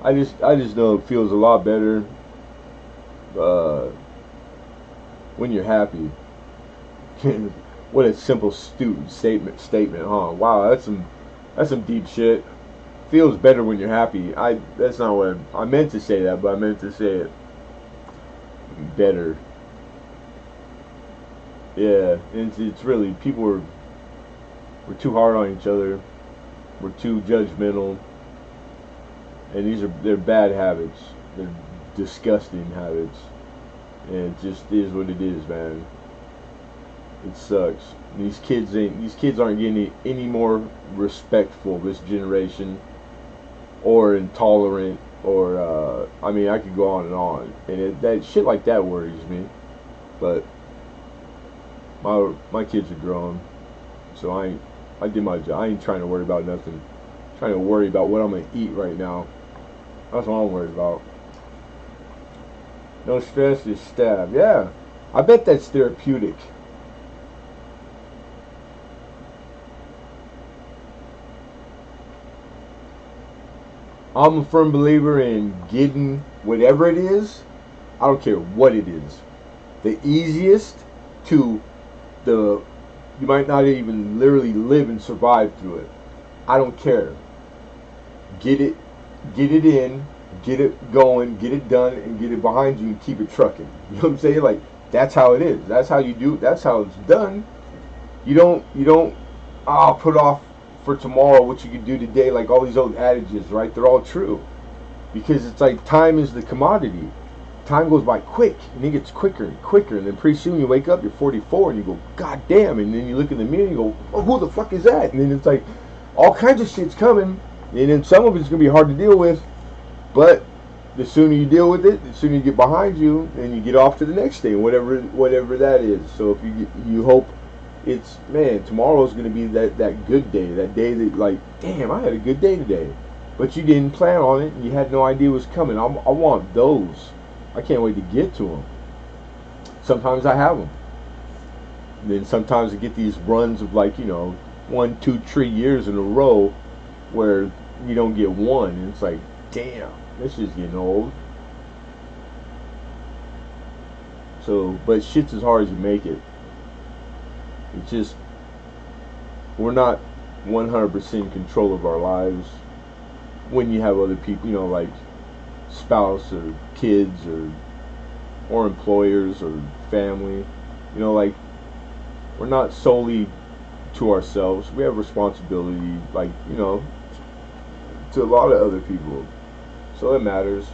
I just know it feels a lot better when you're happy. What a simple, stupid statement, huh? Wow, that's some deep shit. Feels better when you're happy. That's not what I meant to say that, but I meant to say it better. Yeah, it's really, we're too hard on each other. We're too judgmental, and they're bad habits. They're disgusting habits, and it just is what it is, man. It sucks. These kids aren't getting any more respectful this generation, or intolerant, or I mean, I could go on, and that shit like that worries me. But my kids are grown, so I did my job. I ain't trying to worry about nothing. I'm trying to worry about what I'm gonna eat right now. That's what I'm worried about. No stress is stab. Yeah, I bet that's therapeutic. I'm a firm believer in getting whatever it is. I don't care what it is. The easiest to the you might not even literally live and survive through it. I don't care. Get it, get it in, get it going, get it done, and get it behind you and keep it trucking. You know what I'm saying? Like that's how it is. That's how you do it. That's how it's done. You don't put off for tomorrow what you can do today, like all these old adages, right? They're all true. Because it's like time is the commodity. Time goes by quick, and it gets quicker and quicker, and then pretty soon you wake up, you're 44, and you go, God damn, and then you look in the mirror and you go, oh, who the fuck is that? And then it's like, all kinds of shit's coming, and then some of it's going to be hard to deal with, but the sooner you deal with it, the sooner you get behind you, and you get off to the next day, whatever that is. So if you hope it's, man, tomorrow's going to be that good day, that day that, like, damn, I had a good day today. But you didn't plan on it, and you had no idea it was coming. I want those. I can't wait to get to them. Sometimes I have them. And then sometimes I get these runs of like, 1, 2, 3 years in a row where you don't get one. And it's like, damn, this is getting old. So, but shit's as hard as you make it. It's just, we're not 100% in control of our lives when you have other people, like spouse or kids or employers or family. Like we're not solely to ourselves. We have responsibility, like, to a lot of other people. So it matters.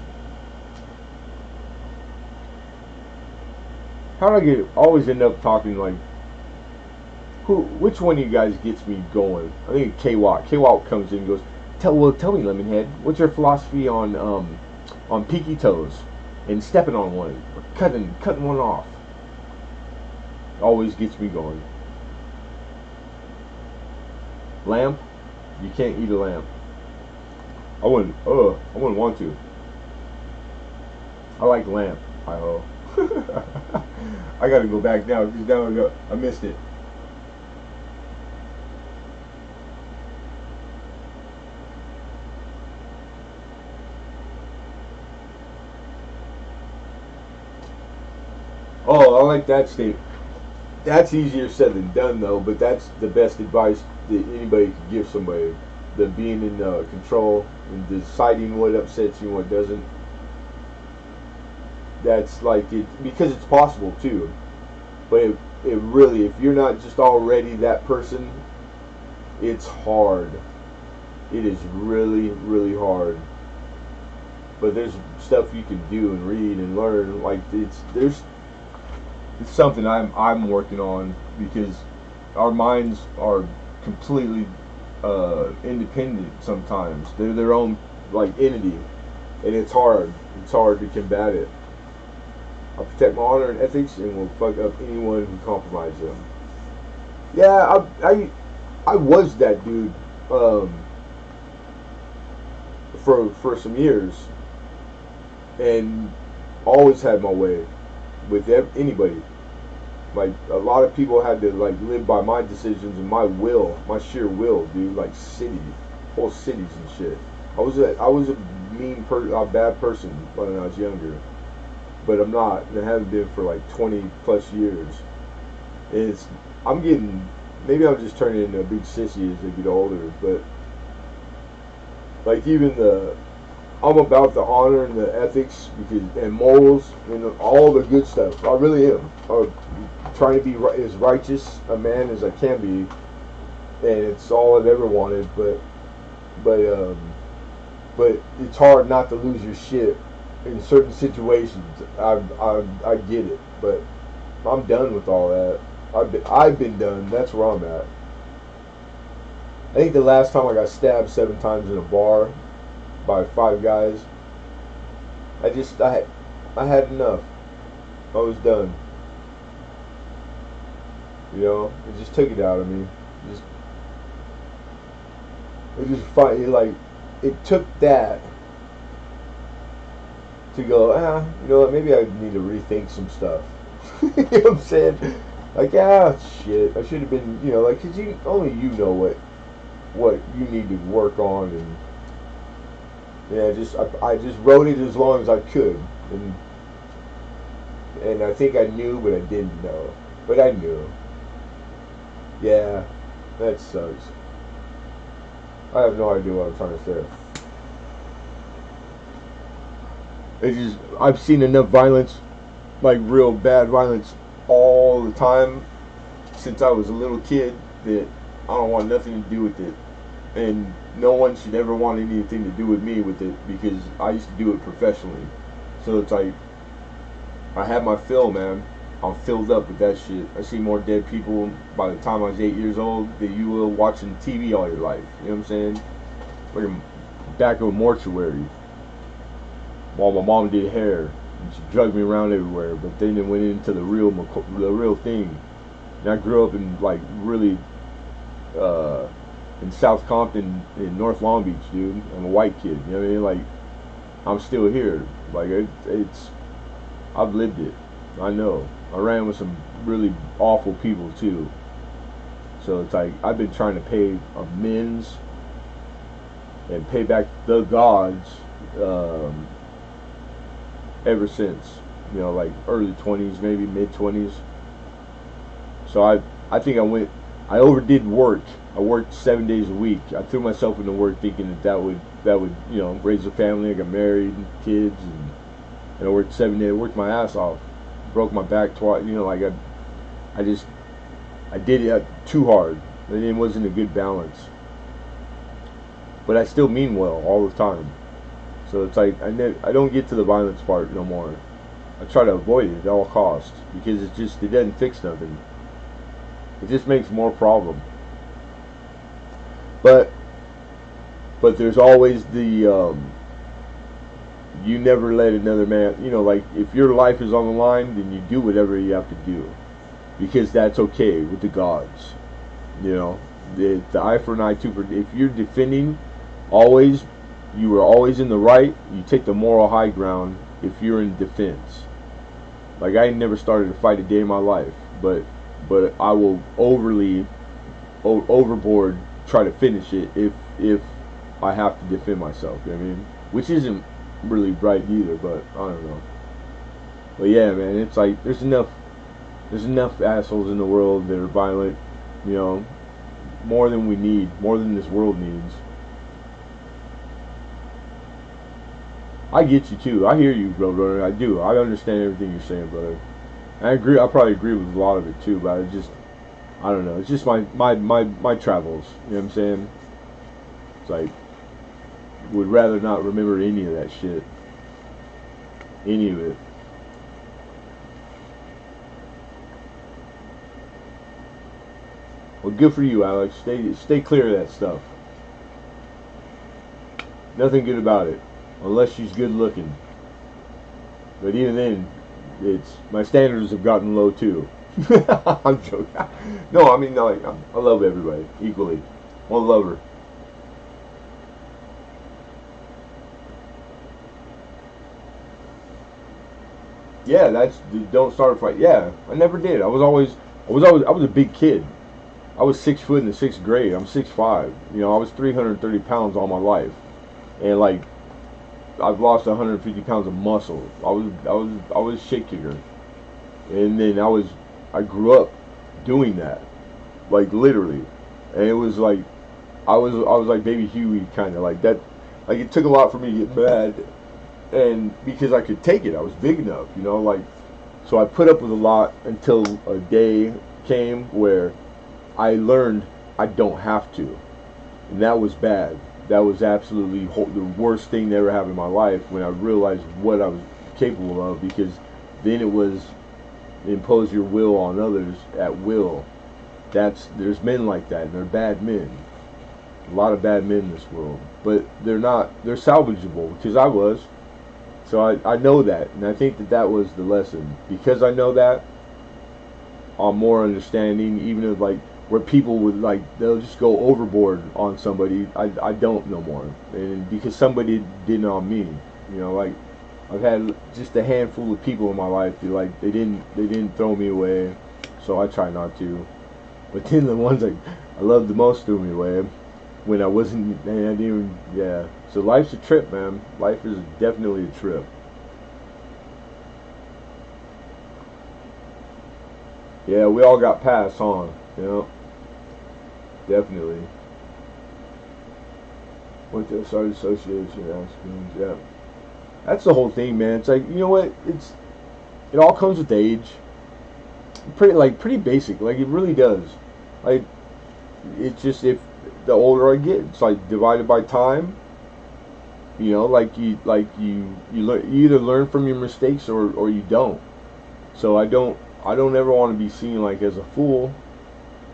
How do I always end up talking like which one of you guys gets me going? I think K-Walk. K-Walk comes in and goes, tell me, Lemonhead, what's your philosophy on peaky toes and stepping on one or cutting one off? Always gets me going. Lamb? You can't eat a lamb. I wouldn't want to. I like lamb. I gotta go back now because now I missed it. Oh, I like that statement. That's easier said than done, though. But that's the best advice that anybody could give somebody: the being in control and deciding what upsets you and what doesn't. That's like it because it's possible too. But it really, if you're not just already that person, it's hard. It is really, really hard. But there's stuff you can do and read and learn. Like it's something I'm working on because our minds are completely independent sometimes. They're their own like entity, and it's hard. It's hard to combat it. I protect my honor and ethics, and will fuck up anyone who compromises them. Yeah, I was that dude for some years, and always had my way with anybody. Like a lot of people had to like live by my decisions and my will, my sheer will, dude. Like whole cities and shit. I was a a bad person when I was younger, but I'm not. And I haven't been for like 20 plus years. Maybe I'm just turning into a big sissy as I get older, but like I'm about the honor and the ethics and morals and all the good stuff. I really am. I'm trying to be as righteous a man as I can be, and it's all I've ever wanted. But it's hard not to lose your shit in certain situations. I get it, but I'm done with all that. I've been done. That's where I'm at. I think the last time I got stabbed 7 times in a bar by 5 guys, I had enough. I was done. It just took it out of me. It took that to go, what, maybe I need to rethink some stuff. You know what I'm saying? Like, shit, I should have been, because only you know what you need to work on, Yeah, I just wrote it as long as I could, and I think I knew, but I didn't know. But I knew. Yeah, that sucks. I have no idea what I'm trying to say. It's just I've seen enough violence, like real bad violence, all the time since I was a little kid that I don't want nothing to do with it, and no one should ever want anything to do with me with it because I used to do it professionally. So it's like I had my fill, man. I'm filled up with that shit. I see more dead people by the time I was 8 years old than you will watching TV all your life. You know what I'm saying? Like in back of a mortuary while my mom did hair and she drugged me around everywhere. But then it went into the real thing. And I grew up in like really uh, in South Compton in North Long Beach, dude. I'm a white kid. You know what I mean? Like I'm still here. Like it's I've lived it. I know. I ran with some really awful people too. So it's like I've been trying to pay amends and pay back the gods um, ever since. You know, like early 20s, maybe mid 20s. So I think I overdid work. I worked 7 days a week. I threw myself into work thinking that would raise a family. I got married, kids, and I worked 7 days. I worked my ass off. Broke my back twice. Like I just I did it too hard. And it wasn't a good balance. But I still mean well all the time. So it's like I don't get to the violence part no more. I try to avoid it at all costs because it doesn't fix nothing. It just makes more problem. But there's always the you never let another man. Like if your life is on the line, then you do whatever you have to do because that's okay with the gods. You know, the eye for an eye, tooth for. If you're defending, always you are always in the right. You take the moral high ground if you're in defense. Like I never started a fight a day in my life, but I will overboard try to finish it if I have to defend myself. You know what I mean? Which isn't really right either, but I don't know. But yeah, man, it's like there's enough assholes in the world that are violent. You know, more than we need, more than this world needs. I get you too. I hear you, brother. I do. I understand everything you're saying, brother. I agree. I probably agree with a lot of it too, but I don't know. It's just my travels. You know what I'm saying? It's like would rather not remember any of that shit, any of it. Well, good for you, Alex. Stay clear of that stuff. Nothing good about it, unless she's good looking. But even then, it's my standards have gotten low too. I'm joking. No, I mean, no, I love everybody equally. I love her. Yeah, that's don't start a fight. Yeah, I never did. I was a big kid. I was 6 foot in the sixth grade. I'm 6'5". I was 330 pounds all my life, and like I've lost 150 pounds of muscle. I was a shit kicker, and then I grew up doing that, like literally, and it was like I was like baby Huey kind of like that. Like it took a lot for me to get mad, and because I could take it, I was big enough, like so I put up with a lot until a day came where I learned I don't have to, and that was bad. That was absolutely the worst thing that ever happened in my life when I realized what I was capable of because then it was impose your will on others at will. There's men like that and they're bad men. A lot of bad men in this world, but they're salvageable because I was. So I know that, and I think that was the lesson. Because I know that, I'm more understanding, even if like where people would like they'll just go overboard on somebody. I don't no more, and because somebody did on me, like I've had just a handful of people in my life that like they didn't throw me away, so I try not to. But then the ones like I love the most threw me away. when I wasn't, and I didn't even, yeah. So life's a trip, man. Life is definitely a trip. Yeah, we all got passed, huh? You know, definitely. Went to start association, yeah. That's the whole thing, man. It's like, you know what? It all comes with age. Pretty basic. Like it really does. Like it's just if the older I get, it's like divided by time. You know, you either learn from your mistakes or you don't. So I don't ever want to be seen like as a fool.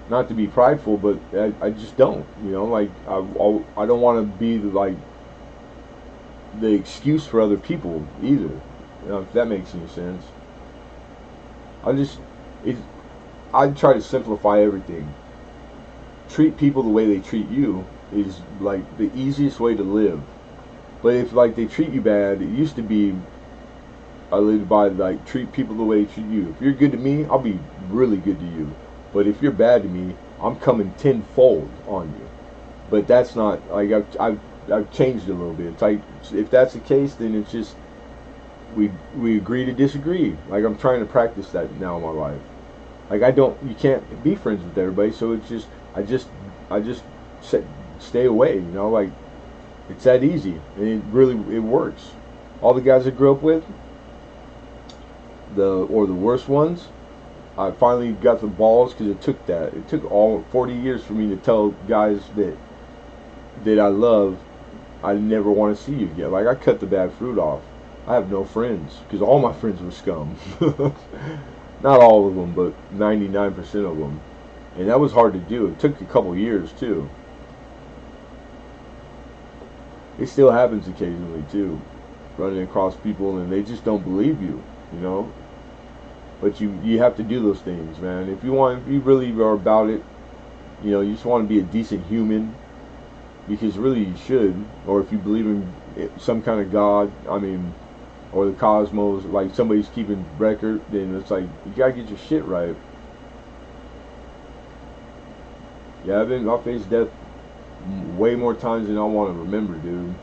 Not to be prideful, but I just don't. You know, like I don't want to be the excuse for other people either. You know, if that makes any sense. I just it I try to simplify everything. Treat people the way they treat you is like the easiest way to live. But if like they treat you bad, it used to be I lived by like treat people the way they treat you. If you're good to me, I'll be really good to you. But if you're bad to me, I'm coming tenfold on you. But that's not like I've changed it a little bit. It's like if that's the case, then it's just we agree to disagree. Like I'm trying to practice that now in my life. Like you can't be friends with everybody, so it's just I just stay away. You know, like it's that easy, and it works. All the guys I grew up with, the worst ones, I finally got the balls because it took all 40 years for me to tell guys that I love I never want to see you again. Like I cut the bad fruit off. I have no friends because all my friends were scum. Not all of them, but 99% of them. And that was hard to do. It took a couple years too. It still happens occasionally too. Running across people and they just don't believe you, you know. But you have to do those things, man. If you really are about it, you know, you just want to be a decent human because really you should. Or if you believe in some kind of God, I mean, or the cosmos, like somebody's keeping record, then it's like you gotta get your shit right. Yeah, I've faced death way more times than I want to remember, dude.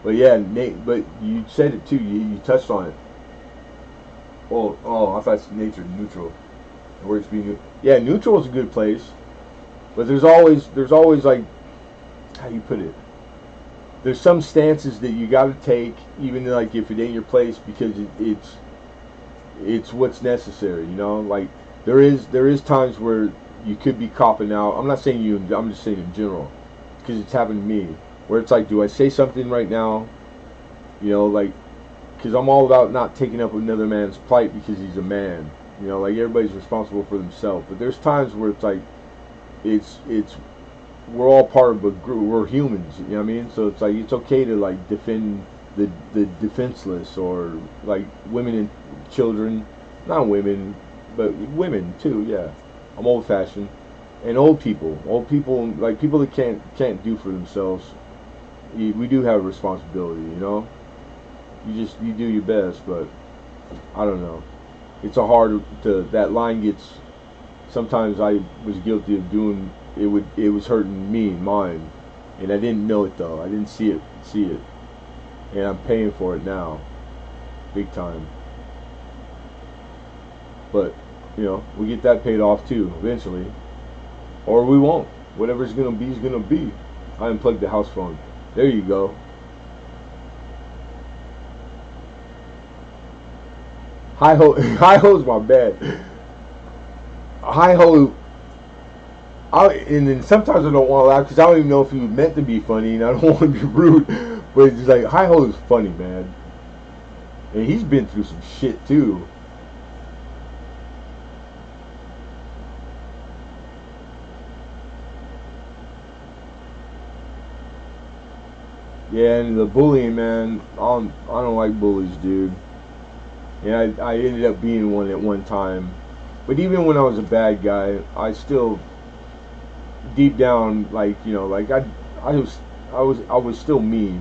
But yeah, Nate. But you said it too. You touched on it. I thought it's nature neutral. It works being yeah, neutral is a good place, but there's always like how do you put it? There's some stances that you got to take, even like if it ain't your place, because it's what's necessary. You know, like there is times where you could be copping out. I'm not saying you. I'm just saying in general, because it's happened to me. Where it's like, do I say something right now? You know, like, because I'm all about not taking up another man's plight because he's a man. You know, like everybody's responsible for themselves. But there's times where it's like, it's we're all part of a group. We're humans. You know what I mean? So it's like it's okay to like defend the defenseless or like women and children, not women, but women too. Yeah, I'm old fashioned, and old people like people that can't do for themselves. We do have a responsibility. You know, you do your best, but I don't know. It's a hard to that line gets. Sometimes I was guilty of doing it. It was hurting me and mine, and I didn't know it though. I didn't see it, and I'm paying for it now, big time. But you know, we get that paid off too eventually, or we won't. Whatever's gonna be is gonna be. I unplugged the house phone. There you go. Hi ho, hi ho's my bad. Hi ho. And then sometimes I don't want to laugh because I don't even know if he was meant to be funny, and I don't want to be rude. But it's just like hi ho is funny, man, and he's been through some shit too. Yeah, and the bullying, man, I don't like bullies, dude. And I ended up being one at one time. But even when I was a bad guy, I still deep down, like you know, like I was still me,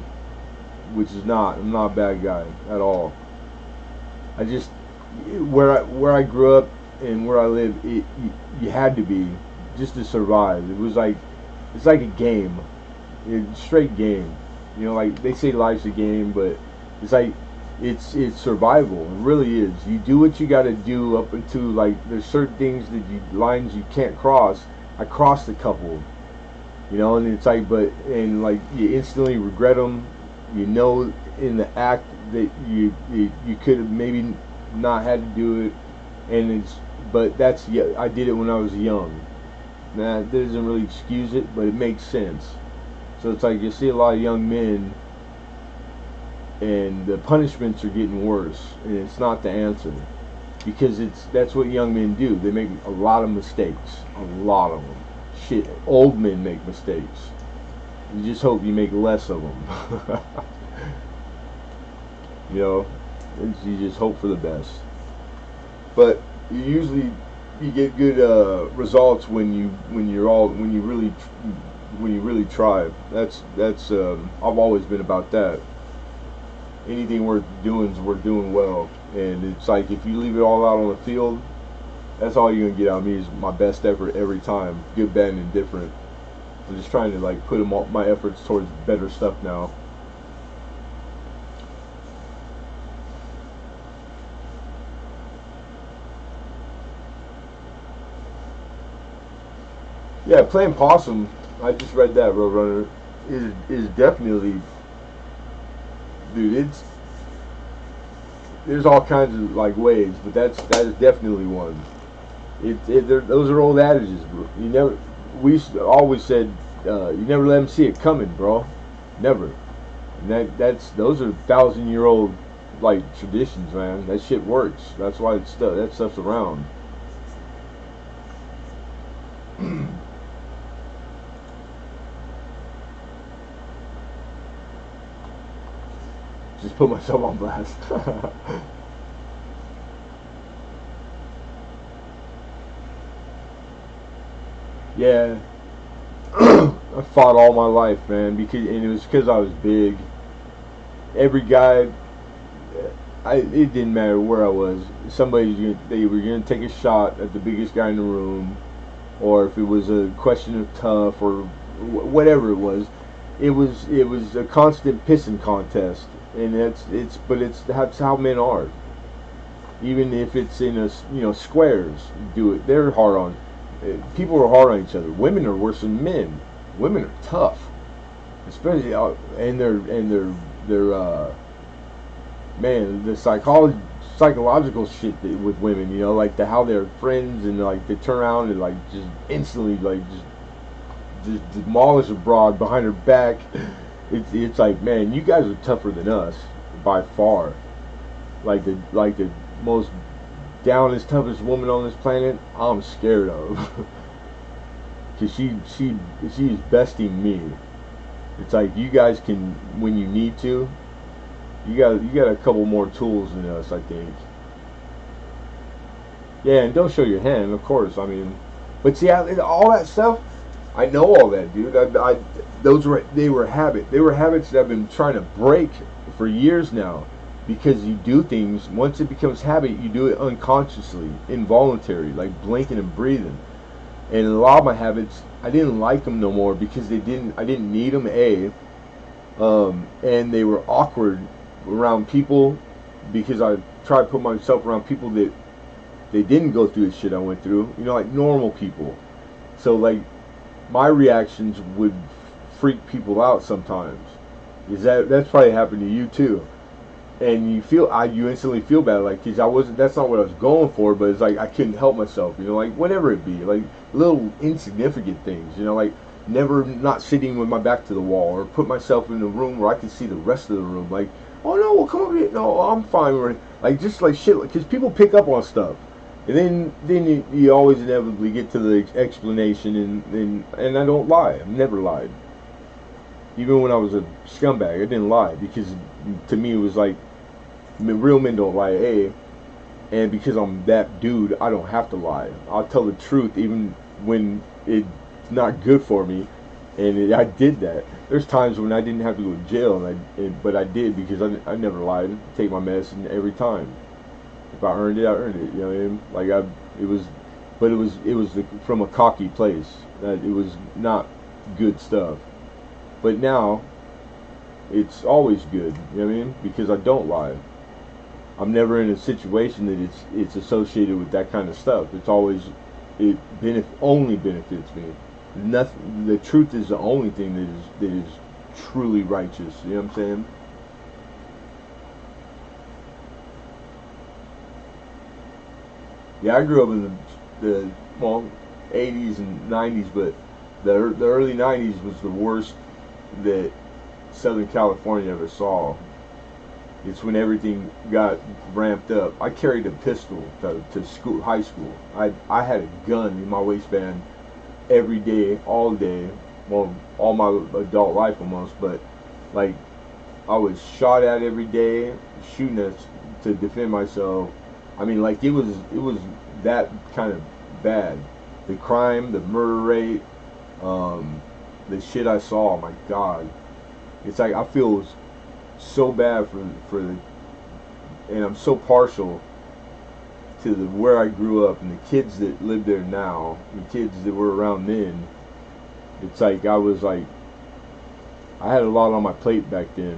which is not. I'm not a bad guy at all. I just where I grew up and where I live, you had to be. just to survive. It was like it's like a game, a straight game. You know, like they say life's a game, but it's like it's survival. It really is. You do what you got to do up until like there's certain things that you lines you can't cross. I crossed a couple, you know, and it's like and like you instantly regret them. You know, in the act that you could have maybe not had to do it, and it's but that's yeah. I did it when I was young. Nah, that doesn't really excuse it, but it makes sense. So it's like you see a lot of young men, and the punishments are getting worse, and it's not the answer because that's what young men do. They make a lot of mistakes, a lot of them. Shit, old men make mistakes. You just hope you make less of them. You know, you just hope for the best. But you get good results when you really try. That's I've always been about that. Anything worth doing is worth doing well, and it's like if you leave it all out on the field, that's all you're gonna get out of me is my best effort every time, good, bad, and indifferent. I'm just trying to like put my efforts towards better stuff now. Yeah, playing possum. I just read that Roadrunner is definitely, dude. There's all kinds of like ways, but that is definitely one. Those are old adages, bro. You never. Always said you never let them see it coming, bro. Never. And those are 1,000-year-old like traditions, man. That shit works. That's why that stuff's around. Just put myself on blast. Yeah, I fought all my life, man, and it was because I was big. Every guy, it didn't matter where I was. They were gonna take a shot at the biggest guy in the room, or if it was a question of tough or whatever it was a constant pissing contest, and that's how men are. Even if it's in squares, do it. They're hard on people are hard on each other. Women are worse than men. Women are tough, especially and they're man the psychological shit with women. You know, like how they're friends and like they turn around and like just instantly like just demolish a broad behind her back. It's like, man, you guys are tougher than us by far. Like the most downest, toughest woman on this planet, I'm scared of. Cause she's besting me. It's like you guys can when you need to. You got a couple more tools than us, I think. Yeah, and don't show your hand, of course. I mean, but see, all that stuff. I know all that, dude. They were habits. They were habits that I've been trying to break for years now, because you do things once it becomes habit. You do it unconsciously, involuntary, like blinking and breathing. And a lot of my habits, I didn't like them no more because I didn't need them. And they were awkward around people because I tried to put myself around people that they didn't go through the shit I went through. You know, like normal people. So like my reactions would freak people out sometimes. Is that's probably happened to you too? And you instantly feel bad, like, cause I wasn't. That's not what I was going for, but it's like I couldn't help myself. You know, like whatever it be, like little insignificant things. You know, like never not sitting with my back to the wall, or put myself in a room where I can see the rest of the room. Like, oh no, well come over here. No, I'm fine. Like just like shit, because people pick up on stuff. And then you always inevitably get to the explanation, and I don't lie. I've never lied. Even when I was a scumbag, I didn't lie, because to me it was like, real men don't lie, and because I'm that dude, I don't have to lie. I'll tell the truth even when it's not good for me, and I did that. There's times when I didn't have to go to jail, but I did, because I never lied. Take my medicine every time. If I earned it, I earned it. You know what I mean? Like it was but it was from a cocky place. That it was not good stuff. But now it's always good. You know what I mean? Because I don't lie. I'm never in a situation that it's associated with that kind of stuff. It's always only benefits me. Nothing. The truth is the only thing that is truly righteous. You know what I'm saying? Yeah, I grew up in the well 80s and 90s, but the early 90s was the worst that Southern California ever saw. It's when everything got ramped up. I carried a pistol to school, high school. I had a gun in my waistband every day, all day, well, all my adult life almost. But like, I was shot at every day, shooting at to defend myself. I mean, like it was that kind of bad. The crime, the murder rate, the shit I saw. My God, it's like I feel so bad for and I'm so partial to where I grew up and the kids that live there now, the kids that were around then. It's like I had a lot on my plate back then.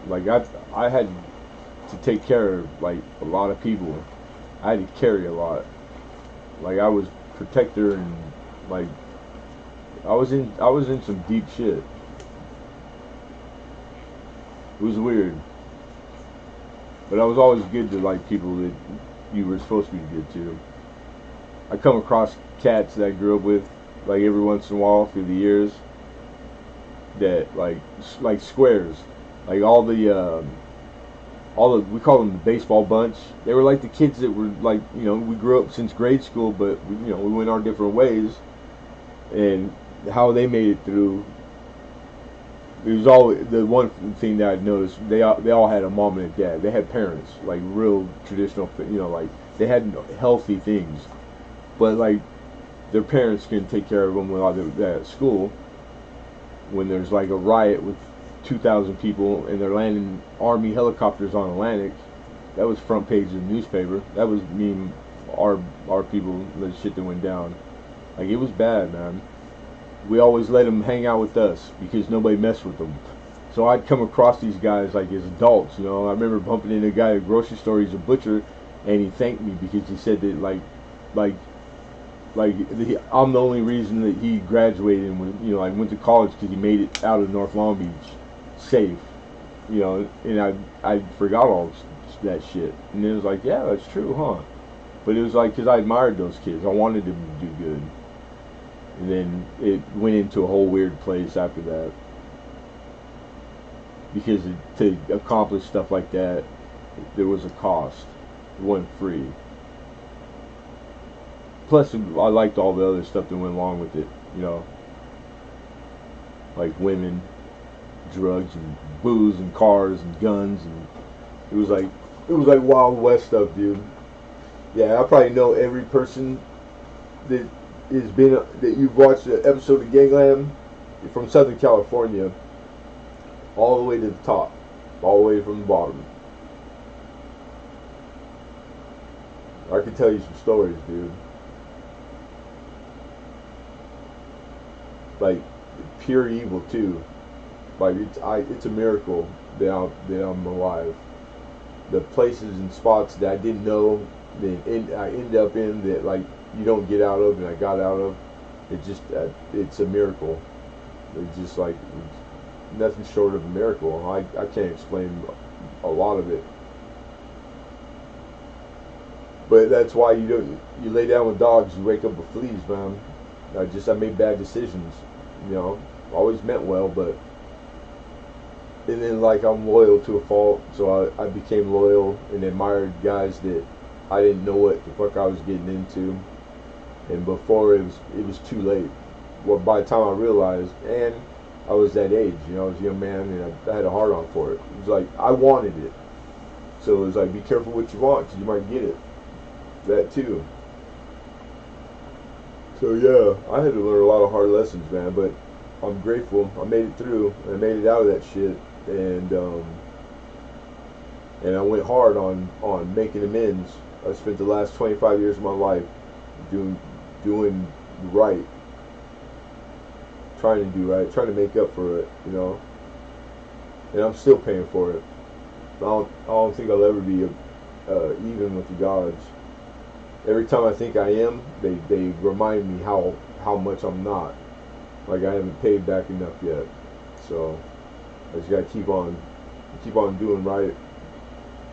Like I had to take care of like a lot of people. I had to carry a lot. Like I was protector and like I was in some deep shit. It was weird. But I was always good to like people that you were supposed to be good to. I come across cats that I grew up with like every once in a while through the years that like squares, like all the we call them the baseball bunch. They were like the kids that were like we grew up since grade school, but we went our different ways, and how they made it through. It was all the one thing that I noticed. They all had a mom and a dad. They had parents, like real traditional. Like they had healthy things, but like their parents can take care of them while they're at school. When there's like a riot with 2,000 people and they're landing army helicopters on Atlantic, that was front page of the newspaper. That was me, our people, the shit that went down. Like it was bad, man. We always let them hang out with us because nobody messed with them. So I'd come across these guys like as adults. I remember bumping into a guy at a grocery store. He's a butcher, and he thanked me because he said that like I'm the only reason that he graduated and went to college because he made it out of North Long Beach safe. And I forgot all that shit. And it was like, yeah, that's true, huh? But it was like because I admired those kids. I wanted them to do good. And then it went into a whole weird place after that. Because to accomplish stuff like that, there was a cost. It wasn't free. Plus, I liked all the other stuff that went along with it. Like women, drugs, and booze, and cars, and guns, and it was like Wild West stuff, dude. Yeah, I probably know every person that that you've watched an episode of Gangland from Southern California, all the way to the top, all the way from the bottom. I can tell you some stories, dude. Like pure evil too. Like it's a miracle that I'm alive. The places and spots that I didn't know that I end up in that like you don't get out of and I got out of. It's a miracle. It's just like it's nothing short of a miracle. I can't explain a lot of it. But that's why you lay down with dogs, you wake up with fleas, man. I made bad decisions, always meant well, but and then like I'm loyal to a fault, so I became loyal and admired guys that I didn't know what the fuck I was getting into, and before it was too late. Well, by the time I realized, and I was that age, I was a young man and I had a hard on for it. It was like I wanted it, so it was like be careful what you want because you might get it. That too. So yeah, I had to learn a lot of hard lessons, man. But I'm grateful. I made it through. I made it out of that shit, and I went hard on making amends. I spent the last 25 years of my life doing doing right, trying to do right, trying to make up for it, you know. And I'm still paying for it. I don't think I'll ever be even with the gods. Every time I think I am, they remind me how much I'm not. Like I haven't paid back enough yet. So I just gotta keep on doing right,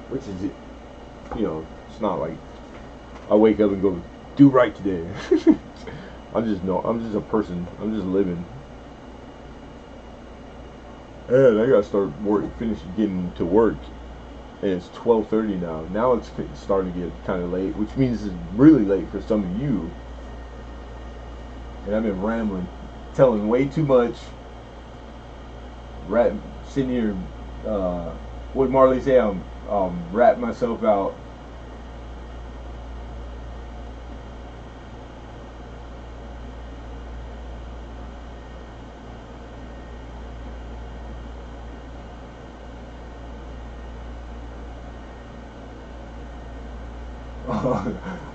which is, you know, it's not like I wake up and go do right today. I'm just a person. I'm just living. And I gotta start finish getting to work, and it's 12:30 now. Now it's starting to get kind of late, which means it's really late for some of you. And I've been rambling, telling way too much. Sitting here, what Marley say? I'm ratting myself out.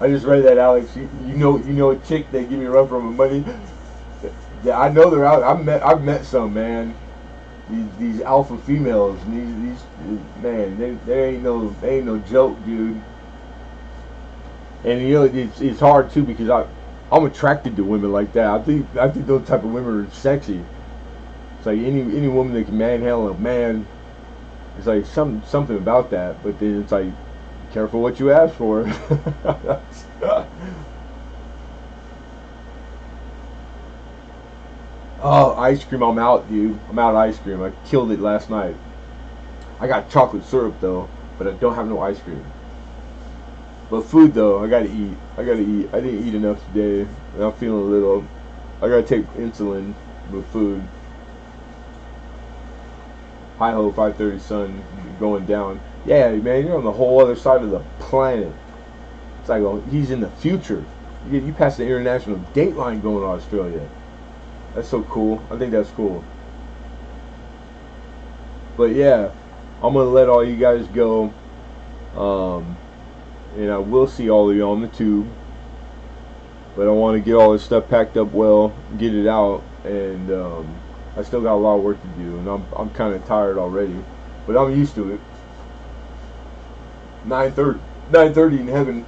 I just read that, Alex. You know a chick that give me a run for my money. Yeah, I know they're out. I've met some, man. These alpha females, and these man, they ain't no joke, dude. And you know it's hard too because I'm attracted to women like that. I think those type of women are sexy. It's like any woman that can manhandle a man. It's like something about that. But then it's like, careful what you ask for. Oh, ice cream! I'm out, dude. I'm out of ice cream. I killed it last night. I got chocolate syrup though, but I don't have no ice cream. But food though, I gotta eat. I gotta eat. I didn't eat enough today, and I'm feeling a little. I gotta take insulin with food. Hi ho, 5:30 sun going down. Yeah, man, you're on the whole other side of the planet. It's like, oh, he's in the future. You passed the international date line going to Australia. That's so cool. I think that's cool. But yeah, I'm gonna let all you guys go. And I will see all of you on the tube. But I want to get all this stuff packed up well, get it out, and I still got a lot of work to do, and I'm kind of tired already, but I'm used to it. 9:30 in heaven.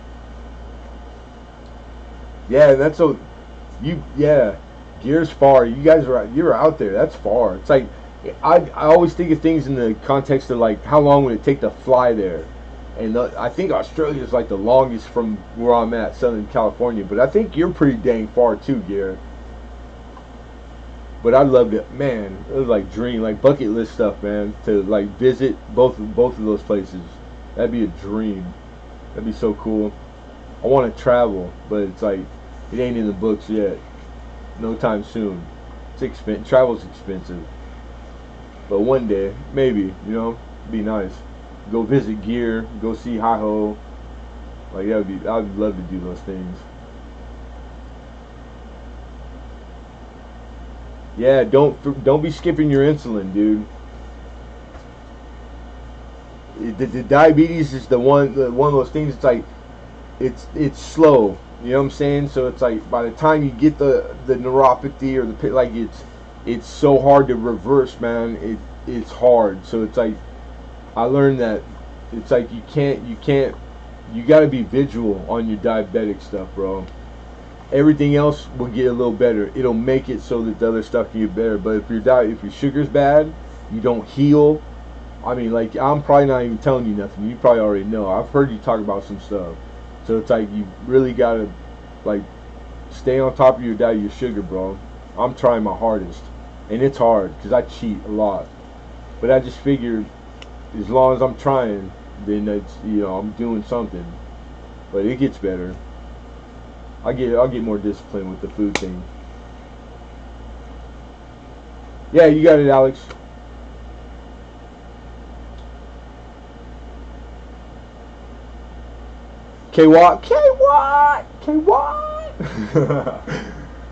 Yeah, that's so. Yeah, Gear's far. You're out there. That's far. It's like I always think of things in the context of like how long would it take to fly there, and I think Australia is like the longest from where I'm at, Southern California. But I think you're pretty dang far too, Gear. But I loved it, man. It was like dream, like bucket list stuff, man. To like visit both of those places, that'd be a dream. That'd be so cool. I want to travel, but it's like it ain't in the books yet. No time soon. It's expensive. Travel's expensive. But one day, maybe, you know, it'd be nice. Go visit Gear. Go see Hi Ho. Like that would be. I'd love to do those things. Yeah, don't be skipping your insulin, dude. The diabetes is the one of those things. It's like it's slow. You know what I'm saying? So it's like by the time you get the neuropathy or the like, it's so hard to reverse, man. It's hard. So it's like I learned that it's like you got to be vigilant on your diabetic stuff, bro. Everything else will get a little better. It'll make it so that the other stuff can get better. But if your sugar's bad, you don't heal. I mean, like, I'm probably not even telling you nothing. You probably already know. I've heard you talk about some stuff. So it's like you really gotta like stay on top of your diet, your sugar, bro. I'm trying my hardest, and it's hard because I cheat a lot. But I just figured as long as I'm trying, then it's, you know, I'm doing something. But it gets better. I'll get more disciplined with the food thing. Yeah, you got it, Alex. K-Watt.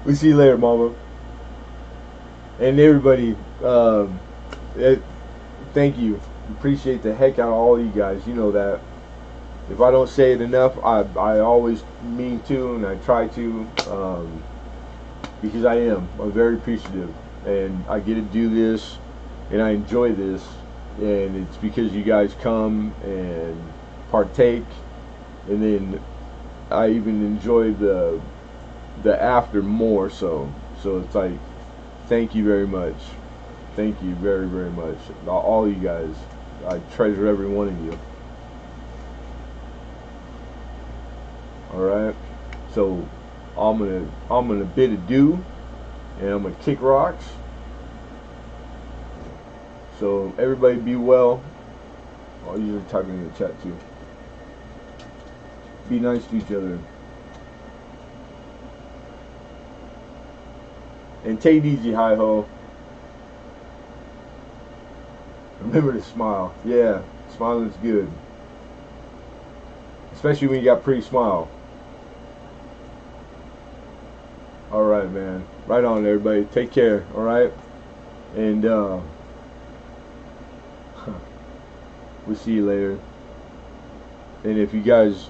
We see you later, Mama. And everybody, thank you. Appreciate the heck out of all you guys. You know that. if I don't say it enough, I always mean to, and I try to, because I'm very appreciative, and I get to do this, and I enjoy this, and it's because you guys come and partake, and then I even enjoy the after more so. So it's like, thank you very much. Thank you very, very much. All you guys. I treasure every one of you. Alright? So I'm gonna bid adieu, and I'm gonna kick rocks. So everybody be well. I'll usually type in the chat too. Be nice to each other. And take it easy, hi ho. Remember to smile. Yeah, smiling's good. Especially when you got pretty smile. Alright, man. Right on, everybody. Take care, alright? And, we'll see you later. And if you guys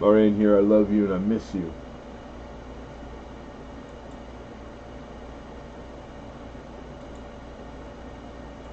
are in here, I love you and I miss you.